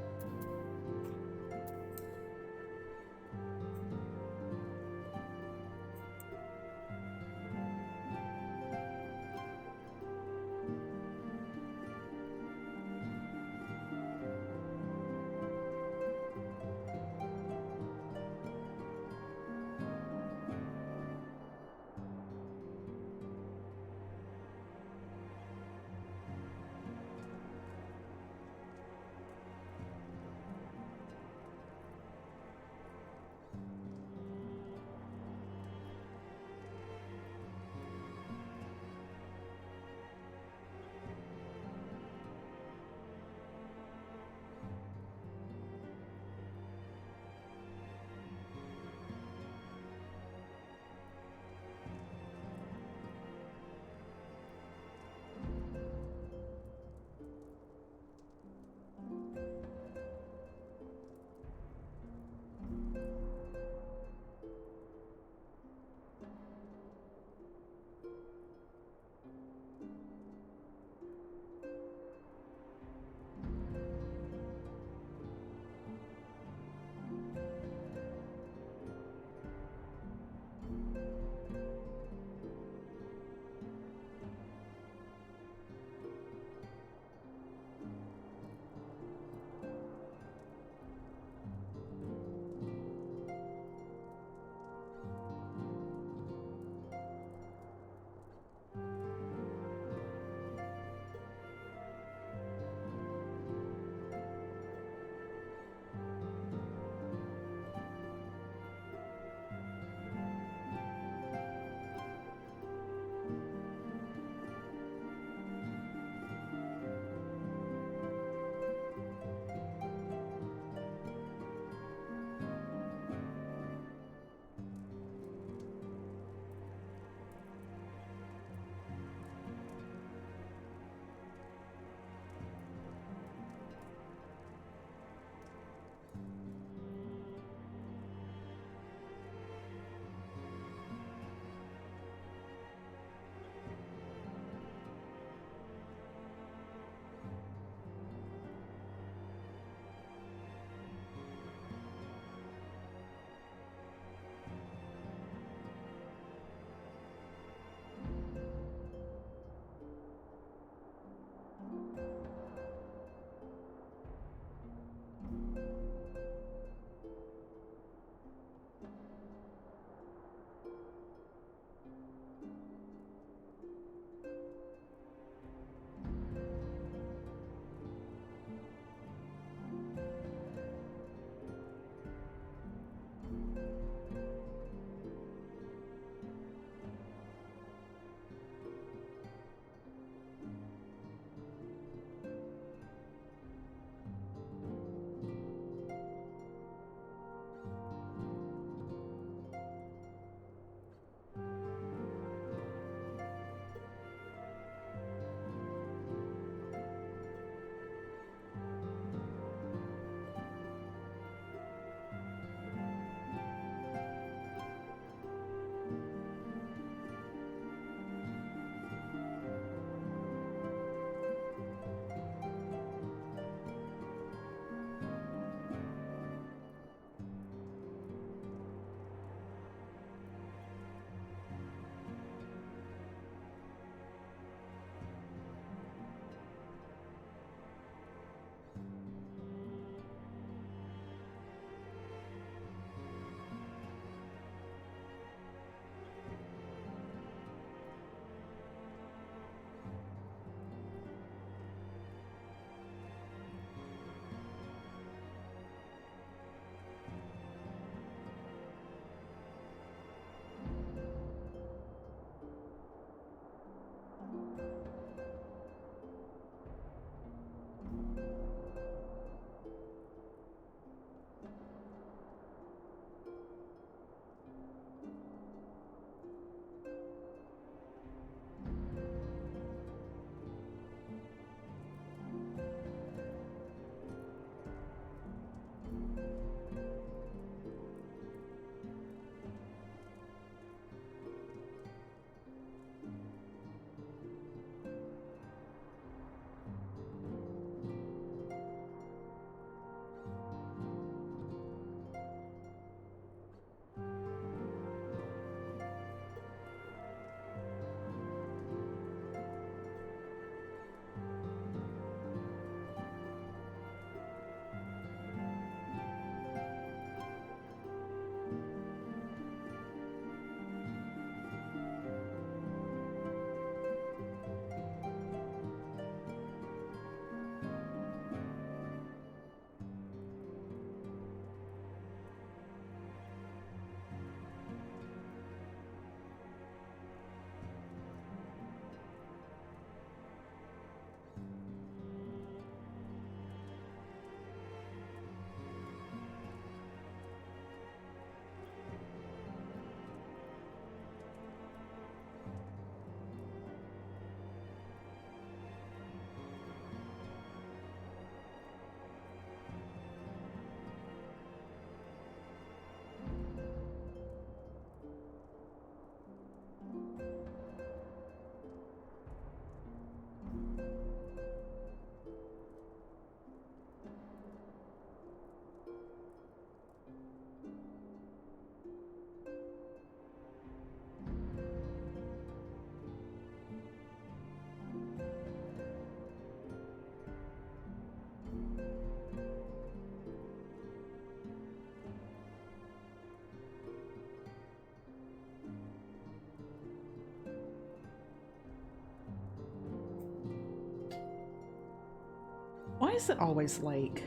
is it always like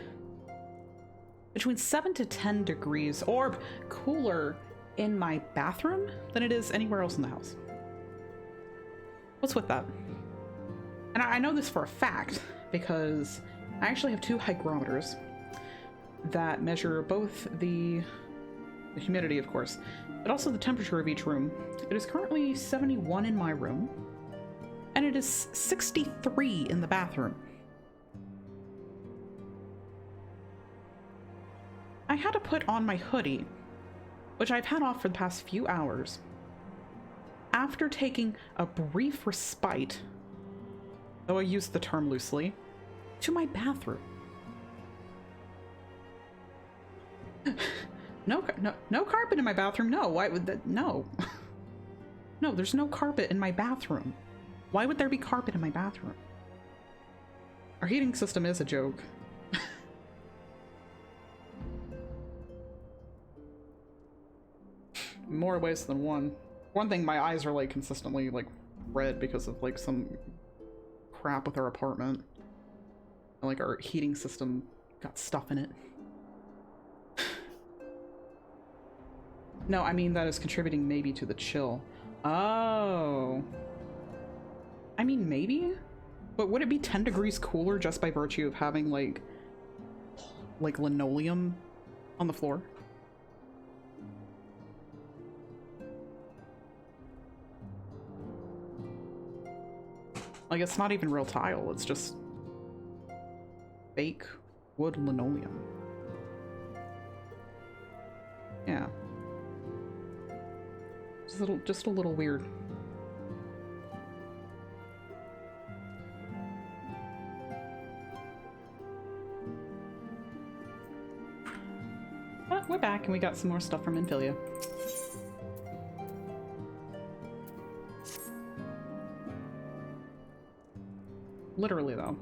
between 7 to 10 degrees or cooler in my bathroom than it is anywhere else in the house? What's with that? And I know this for a fact because I actually have 2 hygrometers that measure both the humidity, of course, but also the temperature of each room. It is currently 71 in my room, and it is 63 in the bathroom. I had to put on my hoodie, which I've had off for the past few hours, after taking a brief respite, though I use the term loosely, to my bathroom. No carpet in my bathroom. No, why would that? No. No, there's no carpet in my bathroom. Why would there be carpet in my bathroom? Our heating system is a joke. More ways than one. One thing, my eyes are like consistently like red because of like some crap with our apartment. And like our heating system got stuff in it. No, I mean that is contributing maybe to the chill. Oh. I mean maybe? But would it be 10 degrees cooler just by virtue of having like linoleum on the floor? Like, it's not even real tile, it's just fake wood linoleum. Yeah. Just a little weird. But we're back and we got some more stuff from Infilia. Literally, though.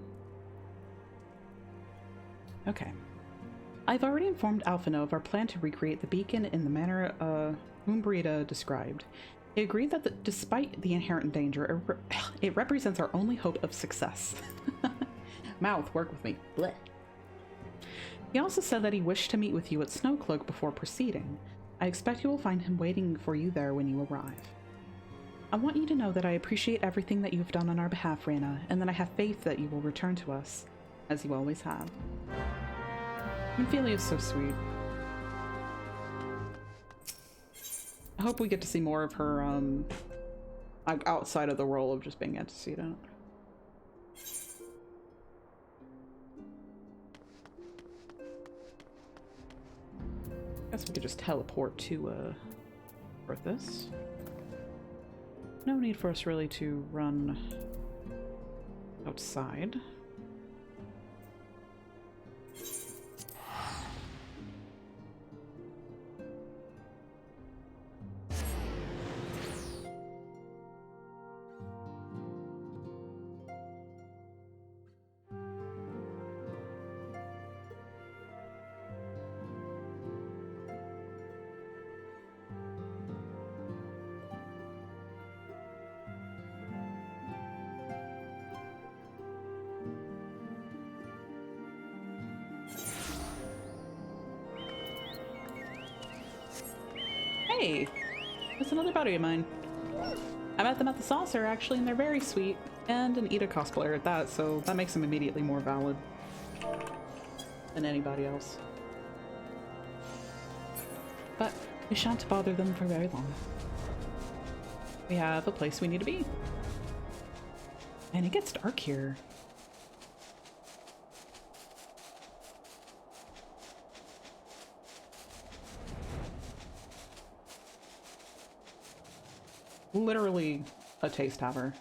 Okay. I've already informed Alphino of our plan to recreate the beacon in the manner Umbrita described. He agreed that despite the inherent danger, it represents our only hope of success. Mouth, work with me. Blech. He also said that he wished to meet with you at Snowcloak before proceeding. I expect you will find him waiting for you there when you arrive. I want you to know that I appreciate everything that you've done on our behalf, Reyna, and that I have faith that you will return to us, as you always have. Ophelia is so sweet. I hope we get to see more of her, outside of the role of just being antecedent. Guess we could just teleport to, Earthus. No need for us really to run outside. Hey, that's another buddy of mine. I met them at the Saucer, actually, and they're very sweet. And an Ida cosplayer at that, so that makes them immediately more valid than anybody else. But we shan't bother them for very long. We have a place we need to be. And it gets dark here. Literally a taste haver.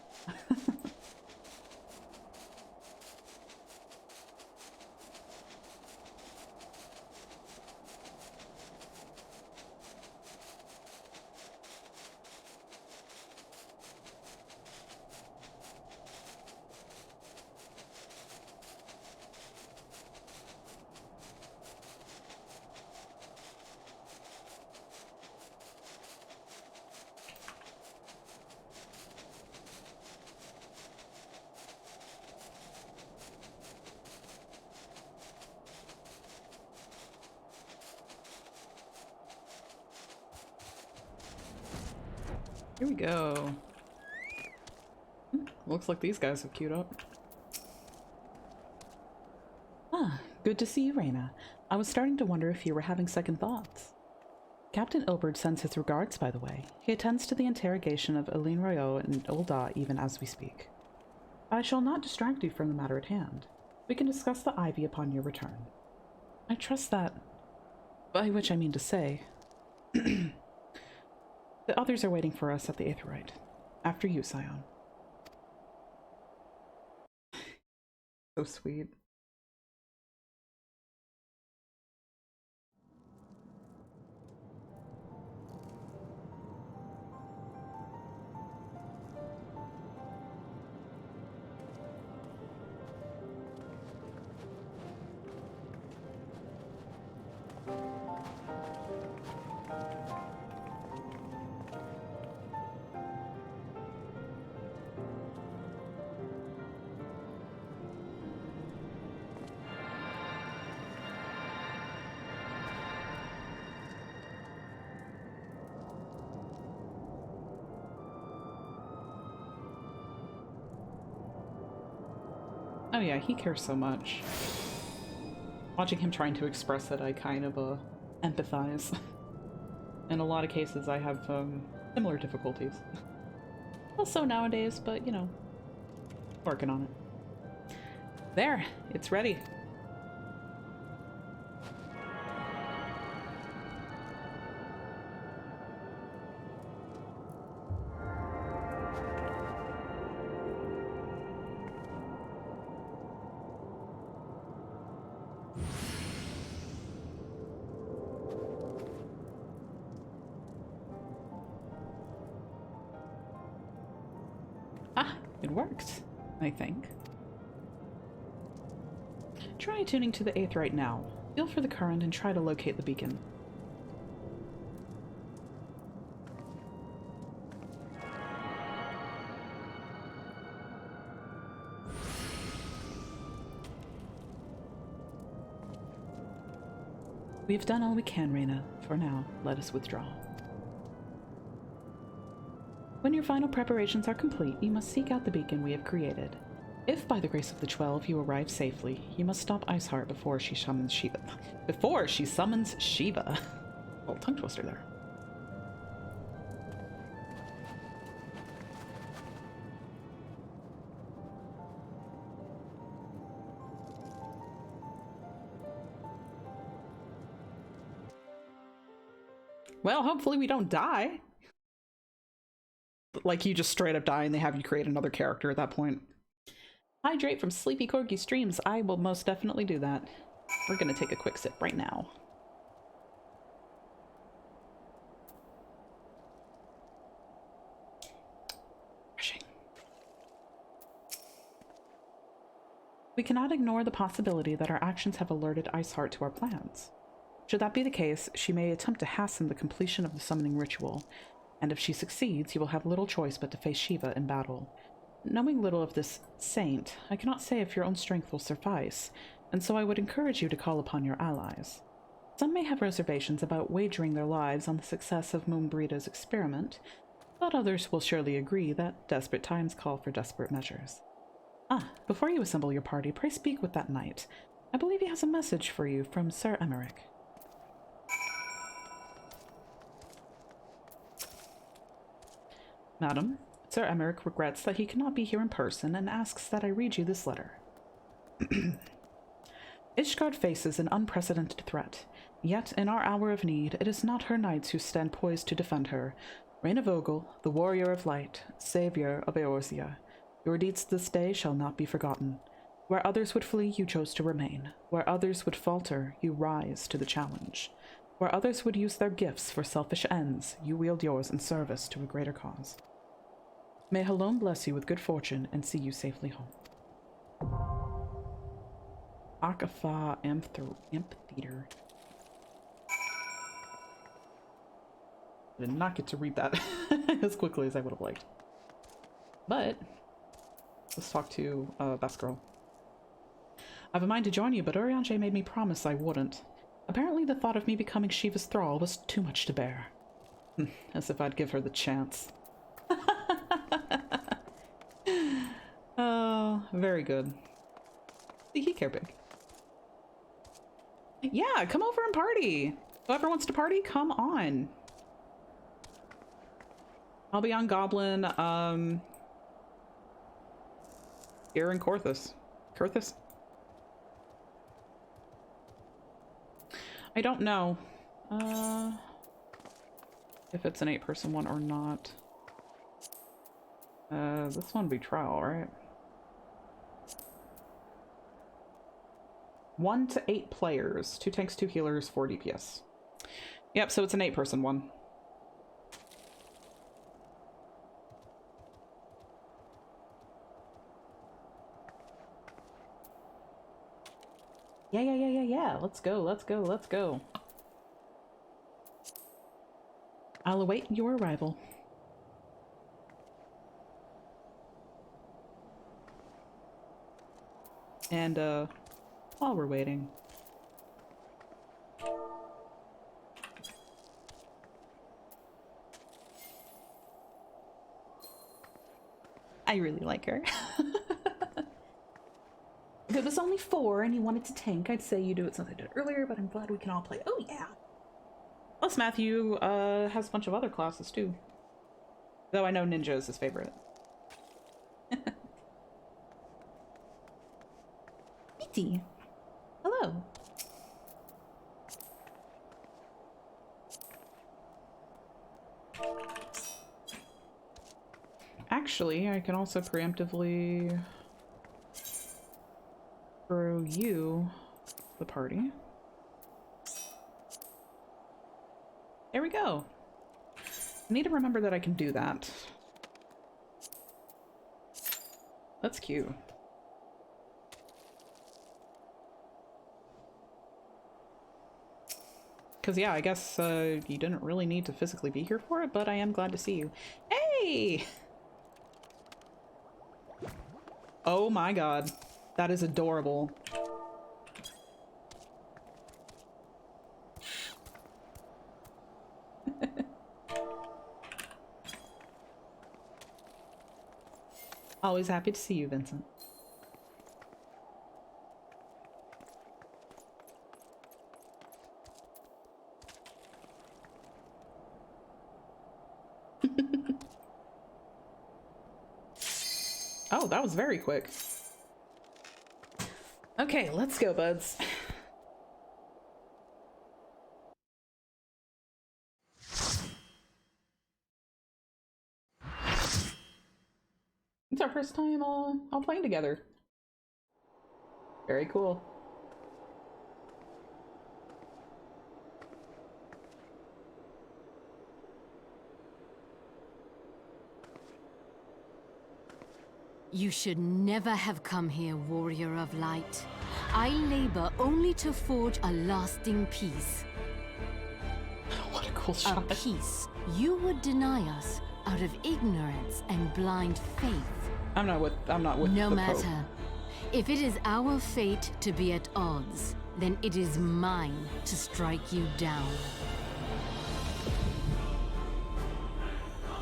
Here we go. Looks like these guys have queued up. Ah, good to see you, Reyna. I was starting to wonder if you were having second thoughts. Captain Ilbert sends his regards, by the way. He attends to the interrogation of Aline Royaux and Ulda even as we speak. I shall not distract you from the matter at hand. We can discuss the Ivy upon your return. I trust that, by which I mean to say, the others are waiting for us at the Aetheryte. After you, Scion. So sweet. Oh yeah, he cares so much. Watching him trying to express it, I kind of empathize. In a lot of cases, I have similar difficulties. Also nowadays, but you know, working on it. There, it's ready. It worked, I think. Try attuning to the Aetheryte now. Feel for the current and try to locate the beacon. We've done all we can, Reyna. For now, let us withdraw. When your final preparations are complete, you must seek out the beacon we have created. If, by the grace of the 12, you arrive safely, you must stop Iceheart before she summons Shiva. Before she summons Shiva! Oh, tongue twister there. Well, hopefully we don't die. Like, you just straight up die and they have you create another character at that point. Hydrate from Sleepy Corgi streams. I will most definitely do that. We're gonna take a quick sip right now. We cannot ignore the possibility that our actions have alerted Iceheart to our plans. Should that be the case, she may attempt to hasten the completion of the summoning ritual, and if she succeeds, you will have little choice but to face Shiva in battle. Knowing little of this saint, I cannot say if your own strength will suffice, and so I would encourage you to call upon your allies. Some may have reservations about wagering their lives on the success of Moonbreeda's experiment, but others will surely agree that desperate times call for desperate measures. Ah, before you assemble your party, pray speak with that knight. I believe he has a message for you from Sir Emmerich. Madam, Sir Emmerich regrets that he cannot be here in person and asks that I read you this letter. Ishgard faces an unprecedented threat, yet in our hour of need, it is not her knights who stand poised to defend her. Reyna Vogel, the warrior of light, savior of Eorzea, your deeds this day shall not be forgotten. Where others would flee, you chose to remain. Where others would falter, you rise to the challenge. Where others would use their gifts for selfish ends, you wield yours in service to a greater cause. May Halon bless you with good fortune and see you safely home. Akafa Amphitheater. I did not get to read that as quickly as I would have liked. But let's talk to Best Girl. I've a mind to join you, but Urianger made me promise I wouldn't. Apparently the thought of me becoming Shiva's thrall was too much to bear. As if I'd give her the chance. very good. He care big. Yeah, come over and party. Whoever wants to party, come on. I'll be on Goblin, here in Corthus. Kurthus? I don't know. If it's an 8-person one or not. This one would be trial, right? 1 to 8 players. 2 tanks, 2 healers, 4 DPS. Yep, so it's an 8-person one. Yeah. Let's go. I'll await your arrival. And, while we're waiting. I really like her. If it was only 4 and you wanted to tank, I'd say you do it since I did it earlier, but I'm glad we can all play. Oh, yeah! Plus, Matthew, has a bunch of other classes, too. Though I know Ninja is his favorite. Mitty! Hello! Actually, I can also preemptively throw you the party. There we go. I need to remember that I can do that. That's cute. Because, yeah, I guess you didn't really need to physically be here for it, but I am glad to see you. Hey! Oh my god. That is adorable. Always happy to see you, Vincent. Oh, that was very quick. Okay, let's go, buds. It's our first time all playing together. Very cool. You should never have come here, warrior of light. I labor only to forge a lasting peace. What a cool shot. A peace you would deny us out of ignorance and blind faith. I'm not with no the matter. Pope. If it is our fate to be at odds, then it is mine to strike you down.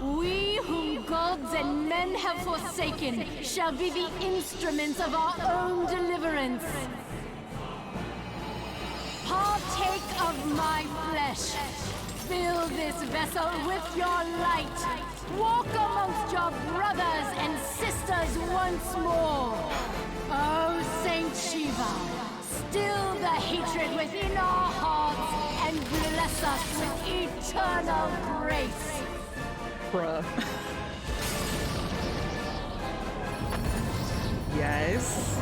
We whom gods and men have forsaken shall be the instruments of our own deliverance. Partake of my flesh. Fill this vessel with your light. Walk amongst your brothers and sisters once more. Oh, Saint Shiva, still the hatred within our hearts and bless us with eternal grace. Bruh. Yes.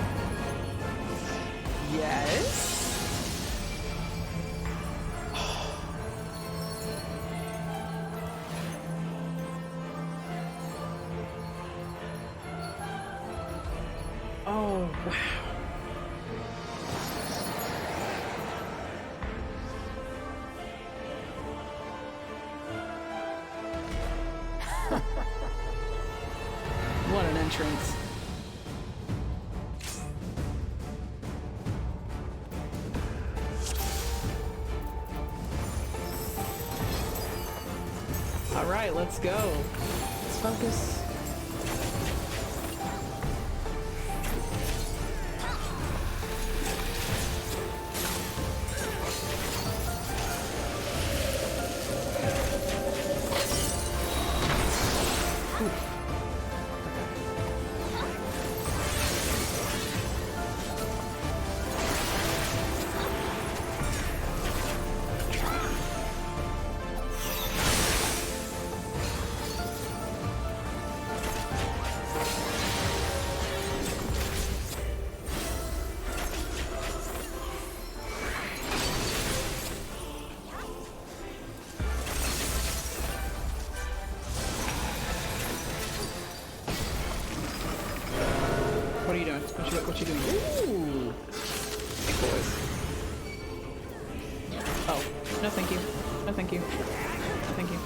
Yes. Oh, wow. What an entrance. All right, let's go. Let's focus. What you doing? Ooh! Big boys. Oh. No thank you. No thank you. No thank you.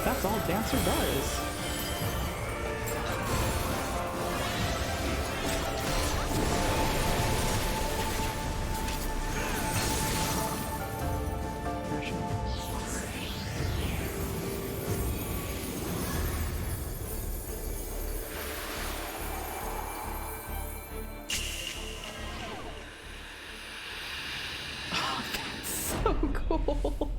That's all Dancer does. Oh, that's so cool.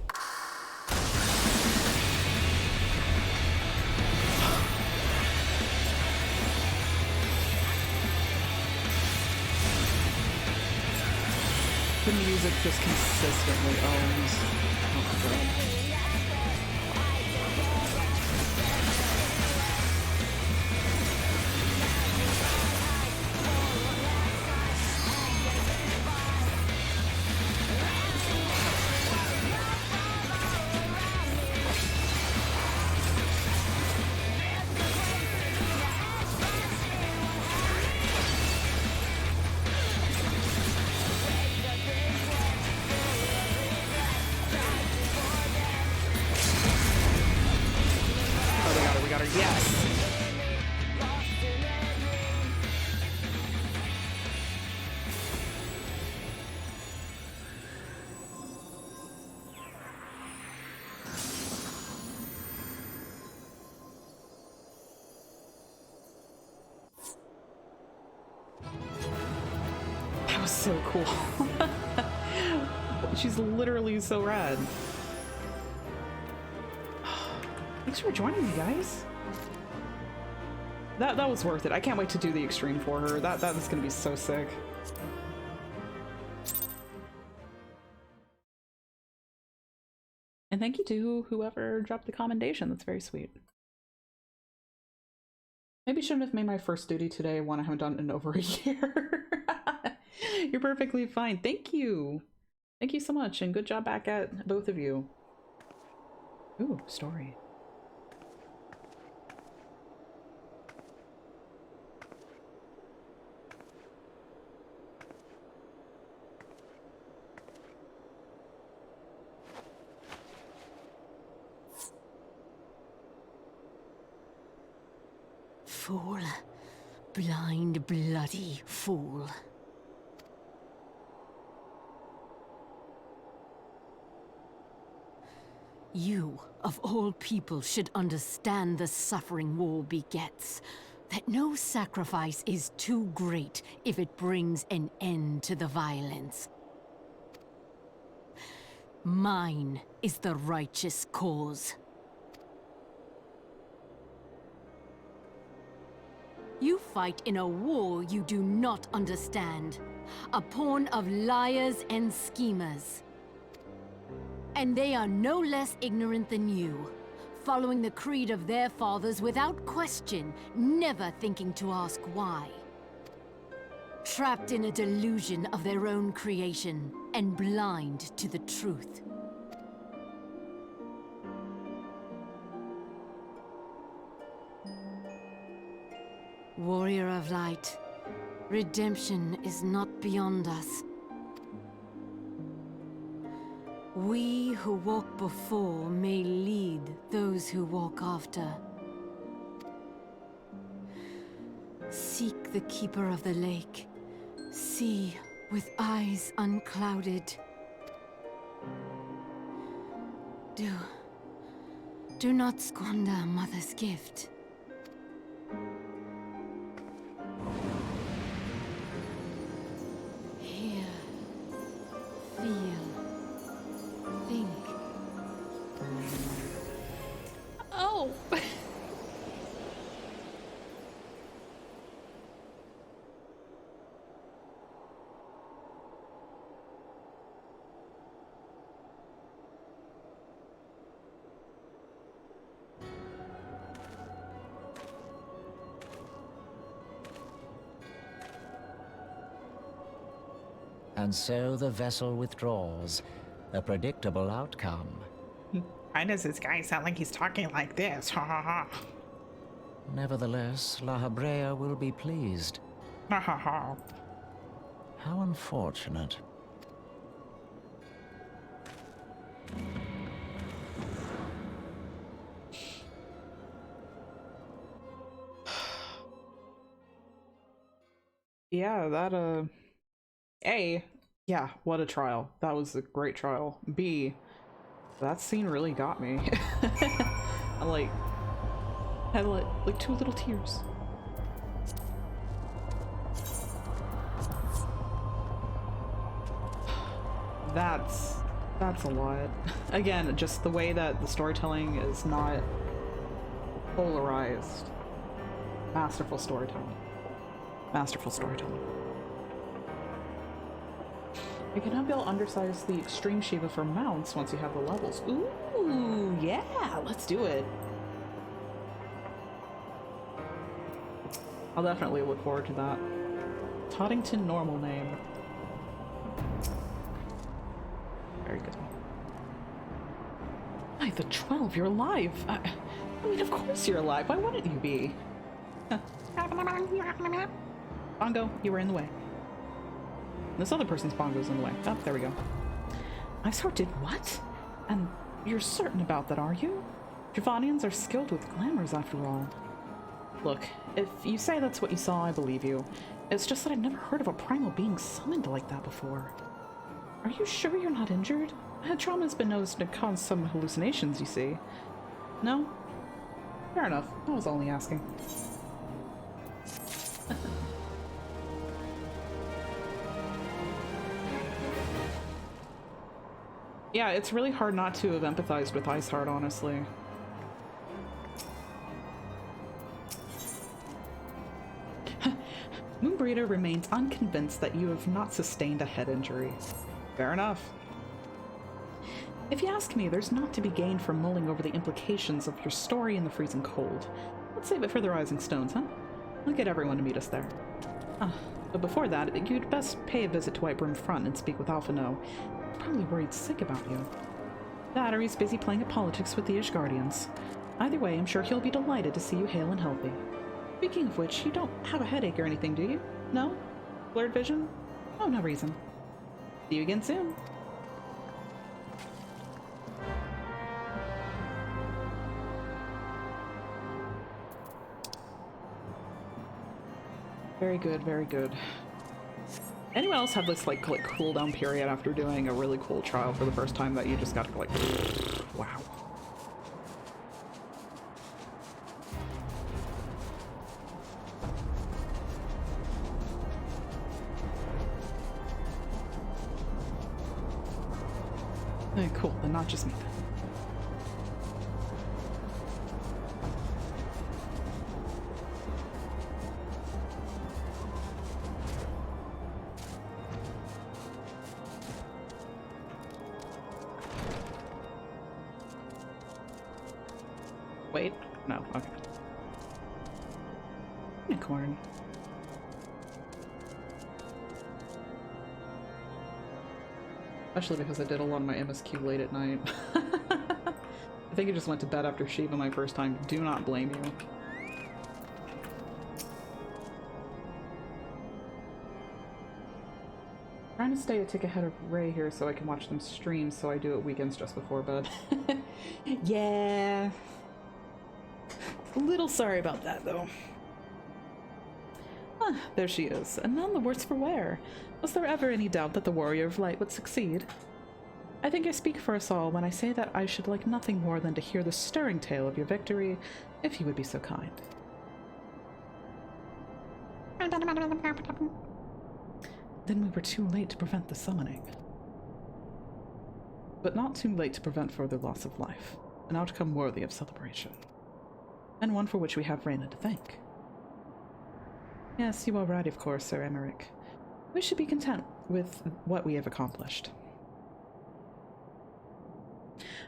The music just consistently owns. Oh, God. Oh, we got her, yes! That was so cool. She's literally so rad. Thanks for joining me, guys. That was worth it. I can't wait to do the extreme for her. That is gonna be so sick. And thank you to whoever dropped the commendation. That's very sweet. Maybe shouldn't have made my first duty today one I haven't done in over a year. You're perfectly fine. Thank you. Thank you so much, and good job back at both of you. Ooh, story. Fool. Blind, bloody fool. You, of all people, should understand the suffering war begets. That no sacrifice is too great if it brings an end to the violence. Mine is the righteous cause. You fight in a war you do not understand. A pawn of liars and schemers. And they are no less ignorant than you, following the creed of their fathers without question, never thinking to ask why. Trapped in a delusion of their own creation, and blind to the truth. Warrior of Light, redemption is not beyond us. We who walk before may lead those who walk after. Seek the Keeper of the Lake. See with eyes unclouded. Do not squander a mother's gift. Hear, feel, think. Oh! And so the vessel withdraws. A predictable outcome. Why does this guy sound like he's talking like this? Ha ha ha. Nevertheless, La Habrea will be pleased. Ha ha ha. How unfortunate. Yeah, that, A, yeah, what a trial. That was a great trial. B, that scene really got me. I, had, like 2 little tears. That's a lot. Again, just the way that the storytelling is not polarized. Masterful storytelling. Masterful storytelling. You can have Bill undersize the extreme Shiva for mounts once you have the levels. Ooh, yeah, let's do it. I'll definitely look forward to that. Toddington normal name. Very good. By the 12, you're alive. I mean, of course you're alive. Why wouldn't you be? Bongo, you were in the way. This other person's bongo's in the way. Oh, there we go. Iceheart did what? And you're certain about that, are you? Dravanians are skilled with glamours, after all. Look, if you say that's what you saw, I believe you. It's just that I've never heard of a primal being summoned like that before. Are you sure you're not injured? Head trauma has been noticed to cause some hallucinations, you see. No? Fair enough. I was only asking. Yeah, it's really hard not to have empathized with Iceheart, honestly. Moonbreeder remains unconvinced that you have not sustained a head injury. Fair enough. If you ask me, there's not to be gained from mulling over the implications of your story in the freezing cold. Let's save it for the Rising Stones, huh? I'll get everyone to meet us there. But before that, you'd best pay a visit to Whitebrim Front and speak with Alphino. Probably worried sick about you. That or he's busy playing at politics with the Ishgardians. Either way, I'm sure he'll be delighted to see you hale and healthy. Speaking of which, you don't have a headache or anything, do you? No? Blurred vision? Oh, no reason. See you again soon. Very good, very good. Anyone else have this like cooldown period after doing a really cool trial for the first time that you just got to like, wow. Okay, cool, then not just me then. Wait, no, okay. Unicorn. Especially because I did a lot of my MSQ late at night. I think I just went to bed after Shiva my first time. Do not blame you. Trying to stay a tick ahead of Ray here so I can watch them stream, so I do it weekends just before bed. Yeah. A little sorry about that, though. Ah, there she is, and none the worse for wear. Was there ever any doubt that the Warrior of Light would succeed? I think I speak for us all when I say that I should like nothing more than to hear the stirring tale of your victory, if you would be so kind. Then we were too late to prevent the summoning. But not too late to prevent further loss of life. An outcome worthy of celebration. And one for which we have Reyna to thank. Yes, you are right, of course, Sir Emmerich. We should be content with what we have accomplished.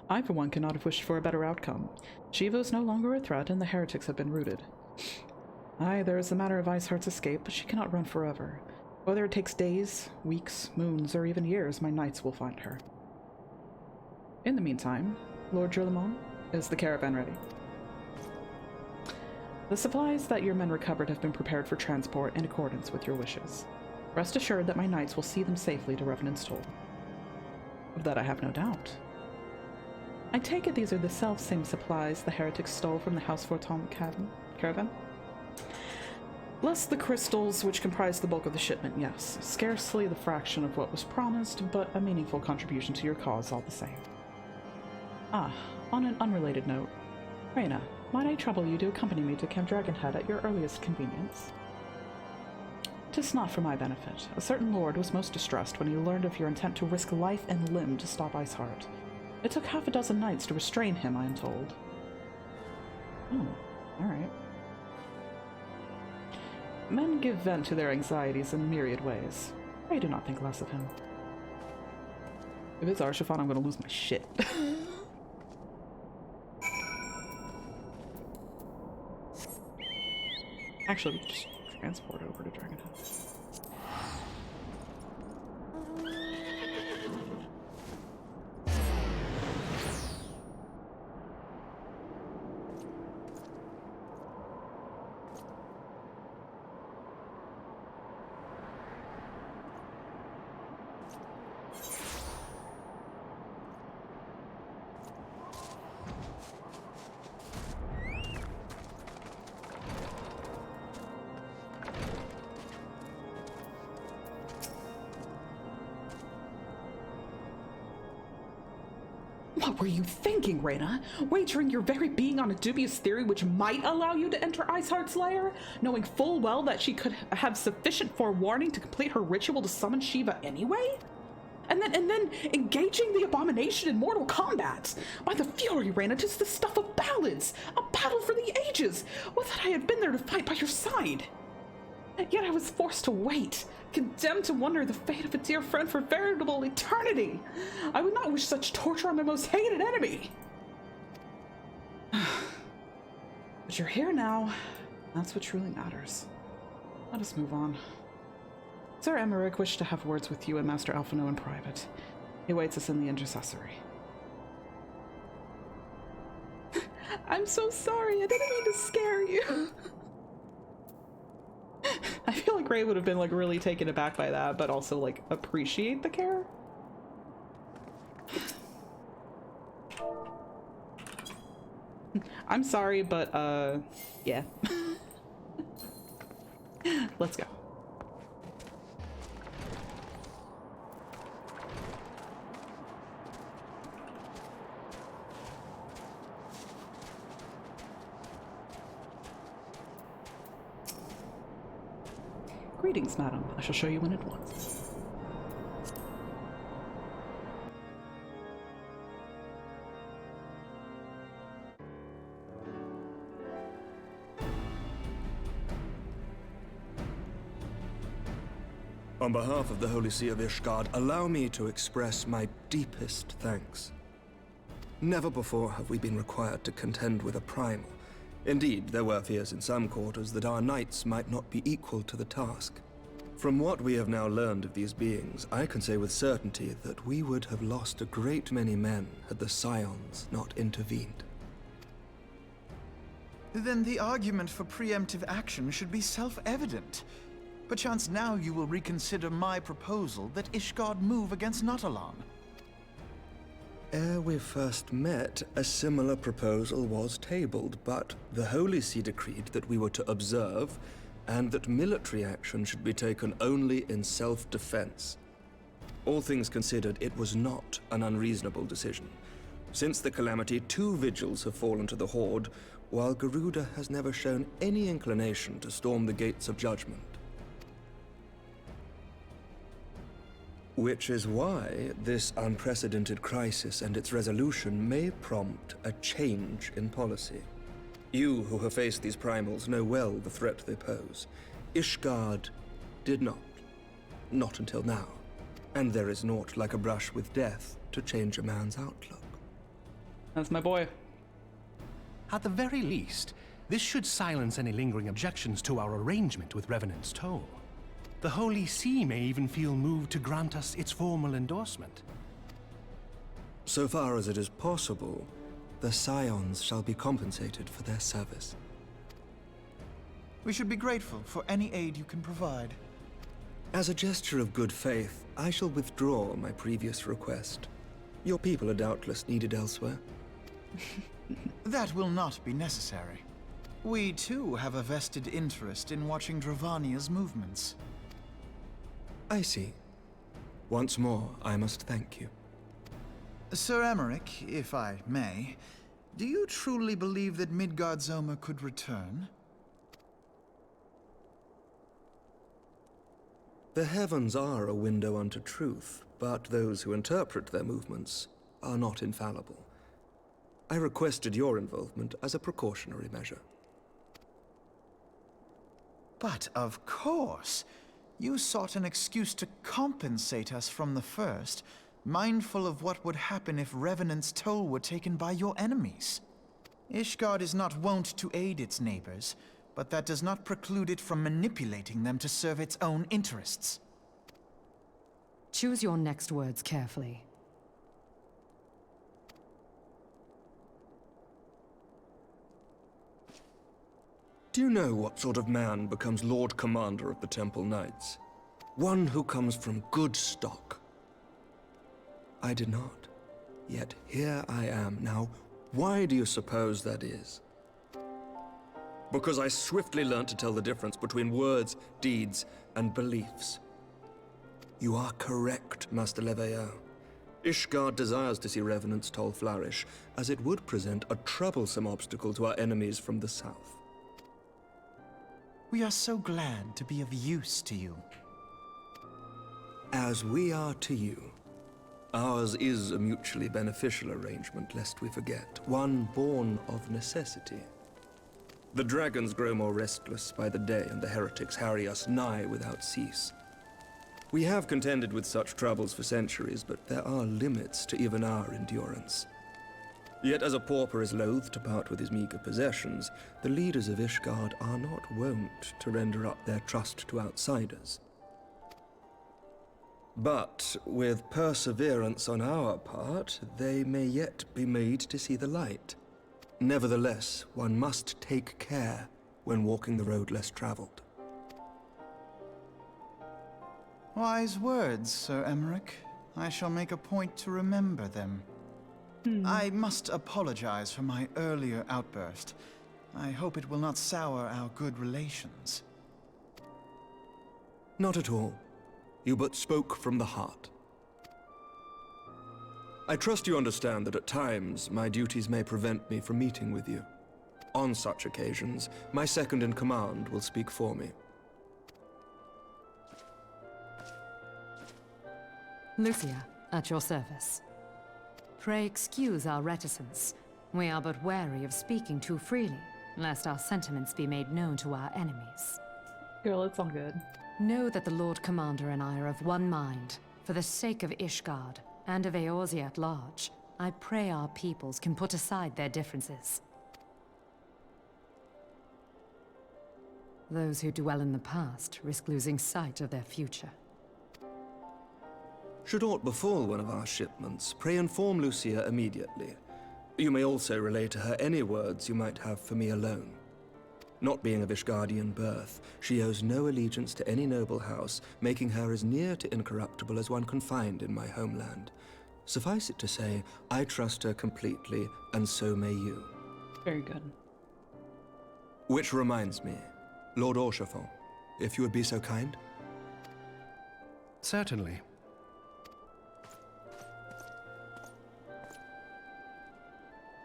I, for one, cannot have wished for a better outcome. Shiva is no longer a threat, and the heretics have been routed. Aye, there is the matter of Iceheart's escape, but she cannot run forever. Whether it takes days, weeks, moons, or even years, my knights will find her. In the meantime, Lord Jerlimon, is the caravan ready? The supplies that your men recovered have been prepared for transport in accordance with your wishes. Rest assured that my knights will see them safely to Revenant's Toll. Of that I have no doubt. I take it these are the self-same supplies the heretics stole from the House Forton caravan? Less the crystals which comprise the bulk of the shipment, yes. Scarcely the fraction of what was promised, but a meaningful contribution to your cause all the same. Ah, on an unrelated note, Reyna, might I trouble you to accompany me to Camp Dragonhead at your earliest convenience? 'Tis not for my benefit. A certain lord was most distressed when he learned of your intent to risk life and limb to stop Iceheart. It took half a dozen knights to restrain him, I am told. Oh, alright. Men give vent to their anxieties in myriad ways. I do not think less of him. If it's Arshafan, I'm gonna lose my shit. Actually, we can just transport over to Dragonhead. What were you thinking, Reyna? Wagering your very being on a dubious theory which might allow you to enter Iceheart's lair, knowing full well that she could have sufficient forewarning to complete her ritual to summon Shiva anyway? And then engaging the abomination in mortal combat. By the fury, Reyna, 'tis the stuff of ballads, a battle for the ages. Would that I had been there to fight by your side. Yet I was forced to wait, condemned to wonder the fate of a dear friend for veritable eternity. I would not wish such torture on my most hated enemy. But you're here now. That's what truly matters. Let us move on. Sir Emmerich wished to have words with you and Master Alphino in private. He waits us in the intercessory. I'm so sorry. I didn't mean to scare you. I feel like Ray would have been like really taken aback by that, but also like appreciate the care. I'm sorry, but yeah. Let's go. Greetings, madam. I shall show you in at once. On behalf of the Holy See of Ishgard, allow me to express my deepest thanks. Never before have we been required to contend with a primal. Indeed, there were fears in some quarters that our knights might not be equal to the task. From what we have now learned of these beings, I can say with certainty that we would have lost a great many men had the Scions not intervened. Then the argument for preemptive action should be self-evident. Perchance now you will reconsider my proposal that Ishgard move against Natalan. Ere we first met, a similar proposal was tabled, but the Holy See decreed that we were to observe, and that military action should be taken only in self-defense. All things considered, it was not an unreasonable decision. Since the calamity, 2 vigils have fallen to the Horde, while Garuda has never shown any inclination to storm the gates of judgment. Which is why this unprecedented crisis and its resolution may prompt a change in policy. You who have faced these primals know well the threat they pose. Ishgard did not. Not until now. And there is naught like a brush with death to change a man's outlook. That's my boy. At the very least, this should silence any lingering objections to our arrangement with Revenant's Toll. The Holy See may even feel moved to grant us its formal endorsement. So far as it is possible, the Scions shall be compensated for their service. We should be grateful for any aid you can provide. As a gesture of good faith, I shall withdraw my previous request. Your people are doubtless needed elsewhere. That will not be necessary. We, too, have a vested interest in watching Dravania's movements. I see. Once more, I must thank you. Sir Emmerich, if I may, do you truly believe that Midgard-Zoma could return? The heavens are a window unto truth, but those who interpret their movements are not infallible. I requested your involvement as a precautionary measure. But of course, you sought an excuse to compensate us from the first, mindful of what would happen if Revenant's toll were taken by your enemies. Ishgard is not wont to aid its neighbors, but that does not preclude it from manipulating them to serve its own interests. Choose your next words carefully. Do you know what sort of man becomes Lord Commander of the Temple Knights? One who comes from good stock. I did not. Yet here I am now. Why do you suppose that is? Because I swiftly learned to tell the difference between words, deeds, and beliefs. You are correct, Master Leveilleur. Ishgard desires to see Revenant's toll flourish, as it would present a troublesome obstacle to our enemies from the south. We are so glad to be of use to you. As we are to you. Ours is a mutually beneficial arrangement, lest we forget, one born of necessity. The dragons grow more restless by the day, and the heretics harry us nigh without cease. We have contended with such troubles for centuries, but there are limits to even our endurance. Yet as a pauper is loath to part with his meager possessions, the leaders of Ishgard are not wont to render up their trust to outsiders. But with perseverance on our part, they may yet be made to see the light. Nevertheless, one must take care when walking the road less traveled. Wise words, Sir Emmerich. I shall make a point to remember them. I must apologize for my earlier outburst. I hope it will not sour our good relations. Not at all. You but spoke from the heart. I trust you understand that at times my duties may prevent me from meeting with you. On such occasions, my second-in-command will speak for me. Lucia, at your service. Pray excuse our reticence. We are but wary of speaking too freely, lest our sentiments be made known to our enemies. Girl, it's all good. Know that the Lord Commander and I are of one mind. For the sake of Ishgard, and of Eorzea at large, I pray our peoples can put aside their differences. Those who dwell in the past risk losing sight of their future. Should aught befall one of our shipments, pray inform Lucia immediately. You may also relay to her any words you might have for me alone. Not being of Ishgardian birth, she owes no allegiance to any noble house, making her as near to incorruptible as one can find in my homeland. Suffice it to say, I trust her completely, and so may you. Very good. Which reminds me, Lord Orchefort, if you would be so kind? Certainly.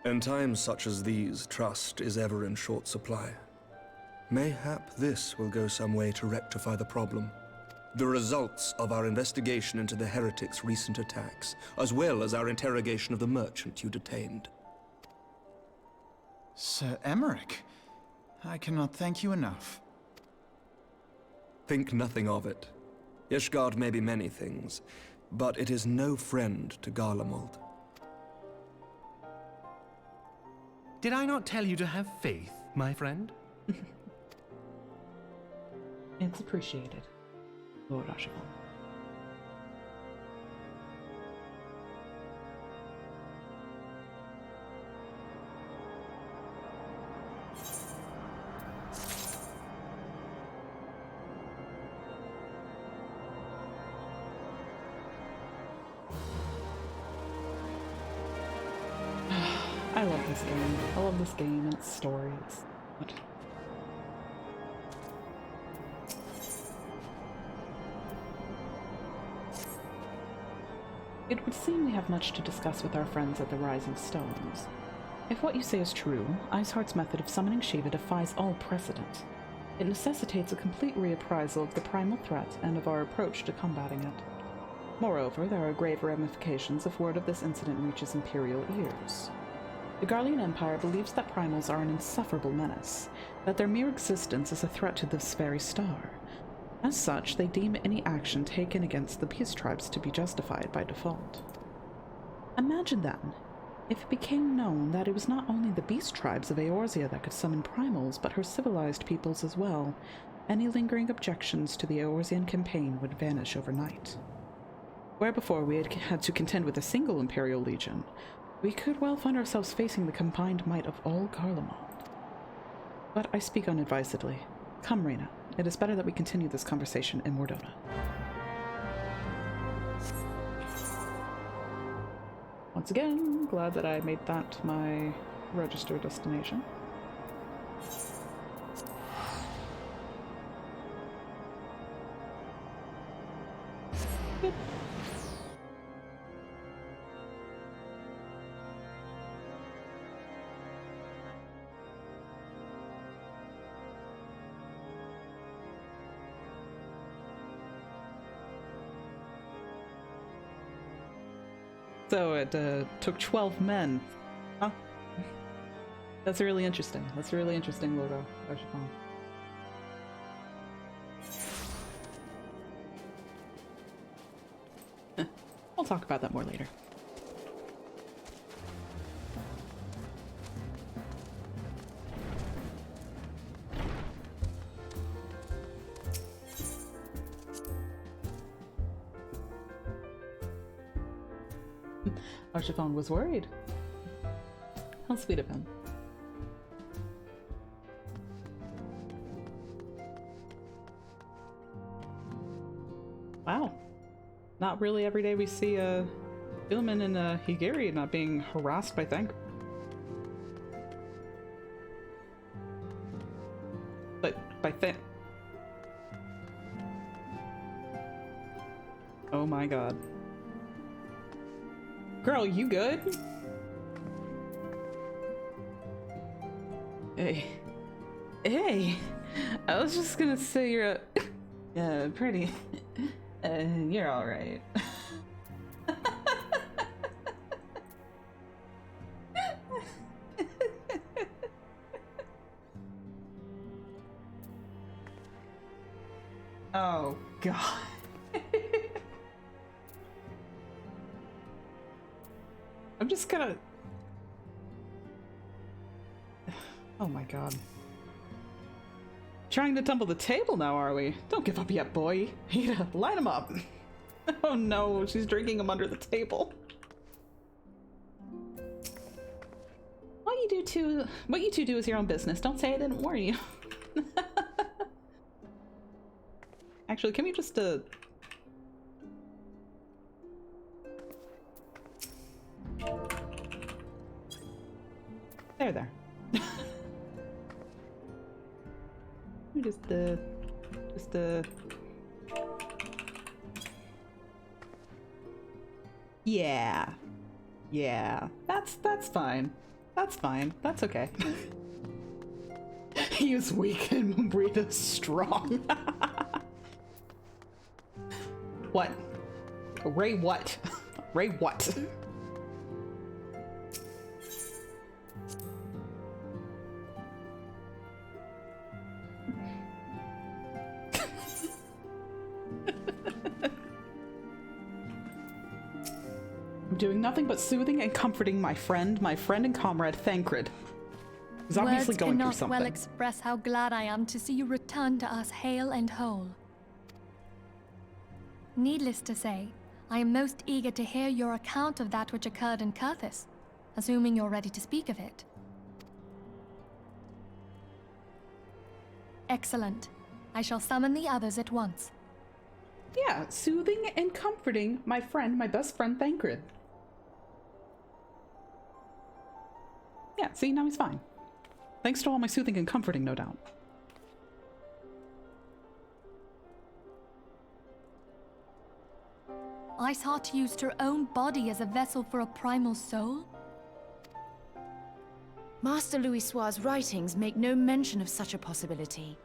In times such as these, trust is ever in short supply. Mayhap this will go some way to rectify the problem. The results of our investigation into the heretics' recent attacks, as well as our interrogation of the merchant you detained. Sir Emmerich, I cannot thank you enough. Think nothing of it. Ishgard may be many things, but it is no friend to Garlemald. Did I not tell you to have faith, my friend? It's appreciated. Lord Archibald. I love this game. I love this game and its stories. It would seem we have much to discuss with our friends at the Rising Stones. If what you say is true, Iceheart's method of summoning Shiva defies all precedent. It necessitates a complete reappraisal of the primal threat and of our approach to combating it. Moreover, there are grave ramifications if word of this incident reaches Imperial ears. The Garlean Empire believes that primals are an insufferable menace, that their mere existence is a threat to this very star. As such, they deem any action taken against the beast tribes to be justified by default. Imagine then, if it became known that it was not only the beast tribes of Eorzea that could summon primals, but her civilized peoples as well, any lingering objections to the Eorzean campaign would vanish overnight. Where before we had to contend with a single Imperial Legion, we could well find ourselves facing the combined might of all Garlemald. But I speak unadvisedly. Come, Reyna. It is better that we continue this conversation in Mordona. Once again, glad that I made that my registered destination. Good. So it took 12 men. Huh? That's really interesting. That's a really interesting logo, Archibald. We'll talk about that more later. Archibald was worried. How sweet of him. Wow. Not really every day we see a Ilman and a Higiri not being harassed by Thank. But by Oh my god. Girl, you good? Hey. Hey! I was just gonna say you're pretty. You're alright. Oh, God. I'm just gonna... Oh my god. Trying to tumble the table now, are we? Don't give up yet, boy. Hida, line him up. Oh no, she's drinking him under the table. What you two do is your own business. Don't say I didn't warn you. Actually, can we just There. Yeah. That's fine. That's fine. That's okay. He is weak and Brita strong. What? Ray what? Ray what? I'm doing nothing but soothing and comforting my friend and comrade Thancred. He's obviously going through something. Words cannot well express how glad I am to see you return to us hale and whole. Needless to say, I am most eager to hear your account of that which occurred in Kurthus, assuming you're ready to speak of it. Excellent. I shall summon the others at once. Yeah, soothing and comforting my friend, my best friend, Thancred. Yeah, see, now he's fine. Thanks to all my soothing and comforting, no doubt. Iceheart used her own body as a vessel for a primal soul? Master Louisoir's writings make no mention of such a possibility.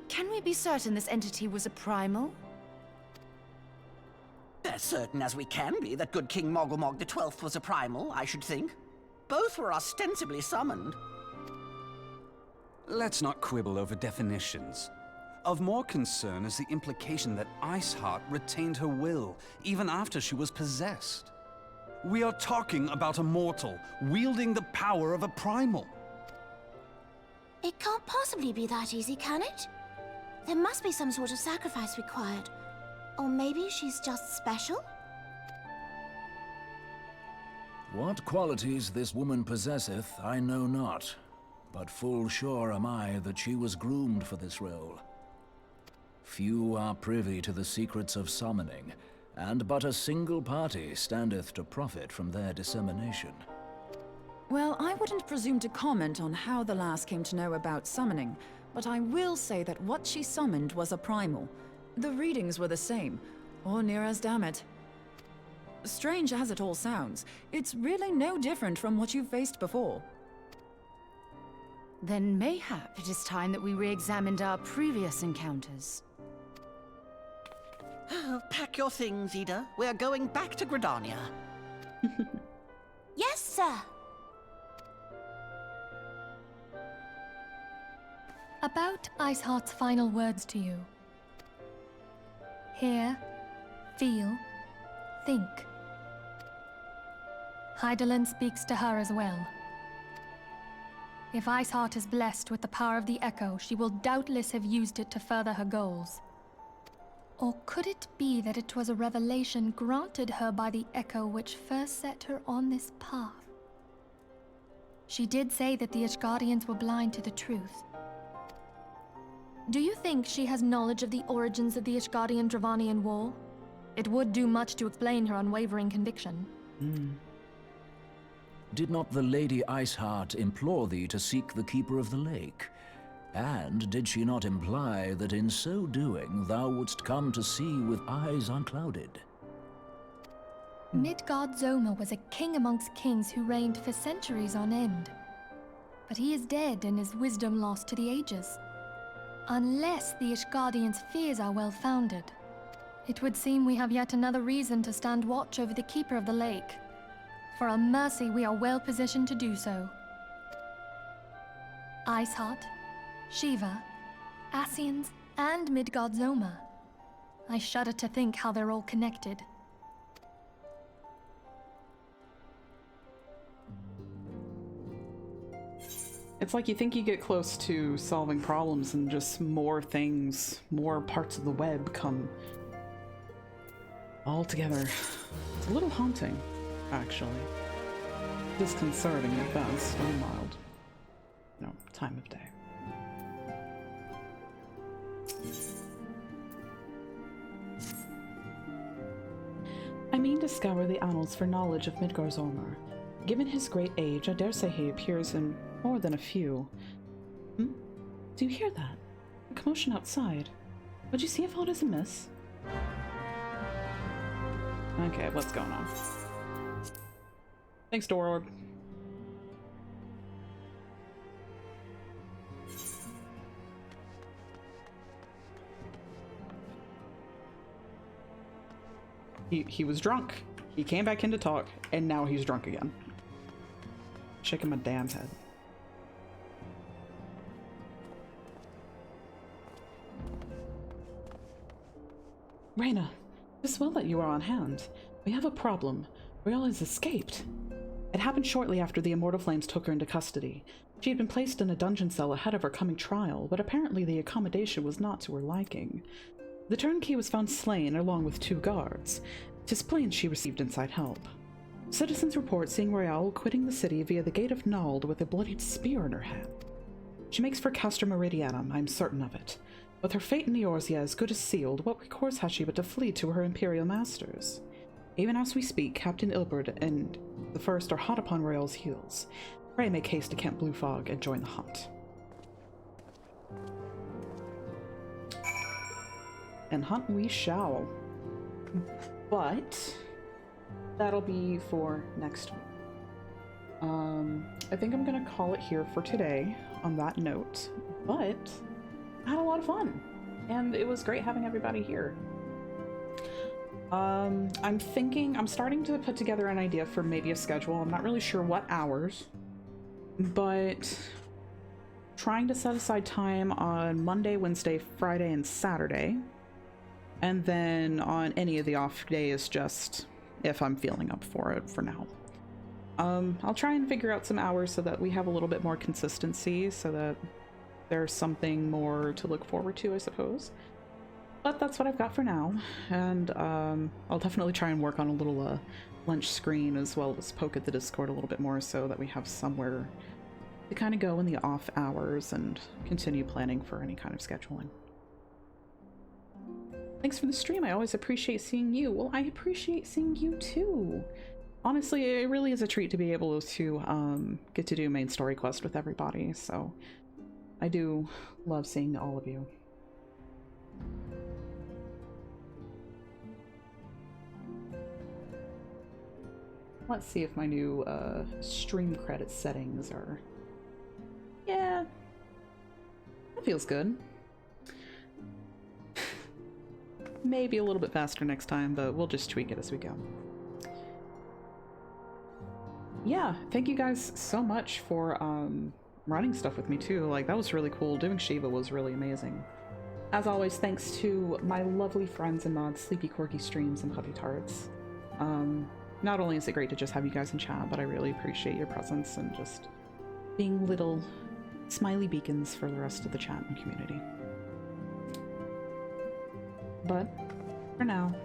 Can we be certain this entity was a primal? As certain as we can be that good King Mogglmog XII was a primal, I should think. Both were ostensibly summoned. Let's not quibble over definitions. Of more concern is the implication that Iceheart retained her will, even after she was possessed. We are talking about a mortal, wielding the power of a primal. It can't possibly be that easy, can it? There must be some sort of sacrifice required. Or maybe she's just special? What qualities this woman possesseth, I know not, but full sure am I that she was groomed for this role. Few are privy to the secrets of summoning, and but a single party standeth to profit from their dissemination. Well, I wouldn't presume to comment on how the lass came to know about summoning, but I will say that what she summoned was a primal. The readings were the same, or near as damn it. Strange as it all sounds, it's really no different from what you've faced before. Then mayhap it is time that we re-examined our previous encounters. Pack your things, Ida. We're going back to Gridania. Yes, sir. About Iceheart's final words to you. Hear, feel, think. Hydaelyn speaks to her as well. If Iceheart is blessed with the power of the Echo, she will doubtless have used it to further her goals. Or could it be that it was a revelation granted her by the Echo which first set her on this path? She did say that the Ishgardians were blind to the truth. Do you think she has knowledge of the origins of the Ishgardian-Dravanian War? It would do much to explain her unwavering conviction. Did not the Lady Iceheart implore thee to seek the Keeper of the Lake? And did she not imply that in so doing thou wouldst come to see with eyes unclouded? Midgard Zoma was a king amongst kings who reigned for centuries on end. But he is dead and his wisdom lost to the ages. Unless the Ishgardians' fears are well-founded. It would seem we have yet another reason to stand watch over the Keeper of the Lake. For a mercy, we are well positioned to do so. Iceheart, Shiva, Ascians, and Midgard Zoma. I shudder to think how they're all connected. It's like you think you get close to solving problems and just more things, more parts of the web come all together. It's a little haunting, actually. Disconcerting at best, or mild. No, time of day. I mean to scour the annals for knowledge of Midgard Zormr. Given his great age, I dare say he appears in more than a few. Do you hear that? A commotion outside. Would you see if aught is amiss? Okay, what's going on? Thanks, Door Orb. He was drunk. He came back in to talk, and now he's drunk again. Shaking my damn head. Reyna, it is well that you are on hand. We have a problem. Riel has escaped. It happened shortly after the Immortal Flames took her into custody. She had been placed in a dungeon cell ahead of her coming trial, but apparently the accommodation was not to her liking. The turnkey was found slain along with 2 guards. 'Tis plain she received inside help. Citizens report seeing Royale quitting the city via the Gate of Nald with a bloodied spear in her hand. She makes for Castra Meridianum, I'm certain of it. With her fate in Eorzea as good as sealed, what recourse has she but to flee to her Imperial masters? Even as we speak, Captain Ilberd and the First are hot upon Royale's heels. Pray make haste to Camp Blue Fog and join the hunt. And hunt we shall. But that'll be for next week. I think I'm gonna call it here for today on that note, but I had a lot of fun and it was great having everybody here. I'm starting to put together an idea for maybe a schedule. I'm not really sure what hours, but trying to set aside time on Monday, Wednesday, Friday, and Saturday. And then on any of the off days, just if I'm feeling up for it for now. I'll try and figure out some hours so that we have a little bit more consistency, so that there's something more to look forward to, I suppose. But that's what I've got for now, and I'll definitely try and work on a little lunch screen as well as poke at the Discord a little bit more so that we have somewhere to kind of go in the off hours and continue planning for any kind of scheduling. Thanks for the stream. I always appreciate seeing you. Well, I appreciate seeing you too. Honestly, it really is a treat to be able to get to do main story quest with everybody, so I do love seeing all of you. Let's see if my new stream credit settings are... Yeah, that feels good. Maybe a little bit faster next time, but we'll just tweak it as we go. Yeah, thank you guys so much for running stuff with me too. Like, that was really cool. Doing Shiva was really amazing. As always, thanks to my lovely friends and mods, Sleepy Corky Streams and Puppy Tarts. Not only is it great to just have you guys in chat, but I really appreciate your presence and just being little smiley beacons for the rest of the chat and community. But for now,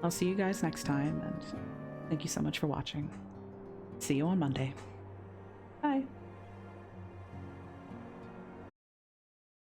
I'll see you guys next time, and thank you so much for watching. See you on Monday. Bye.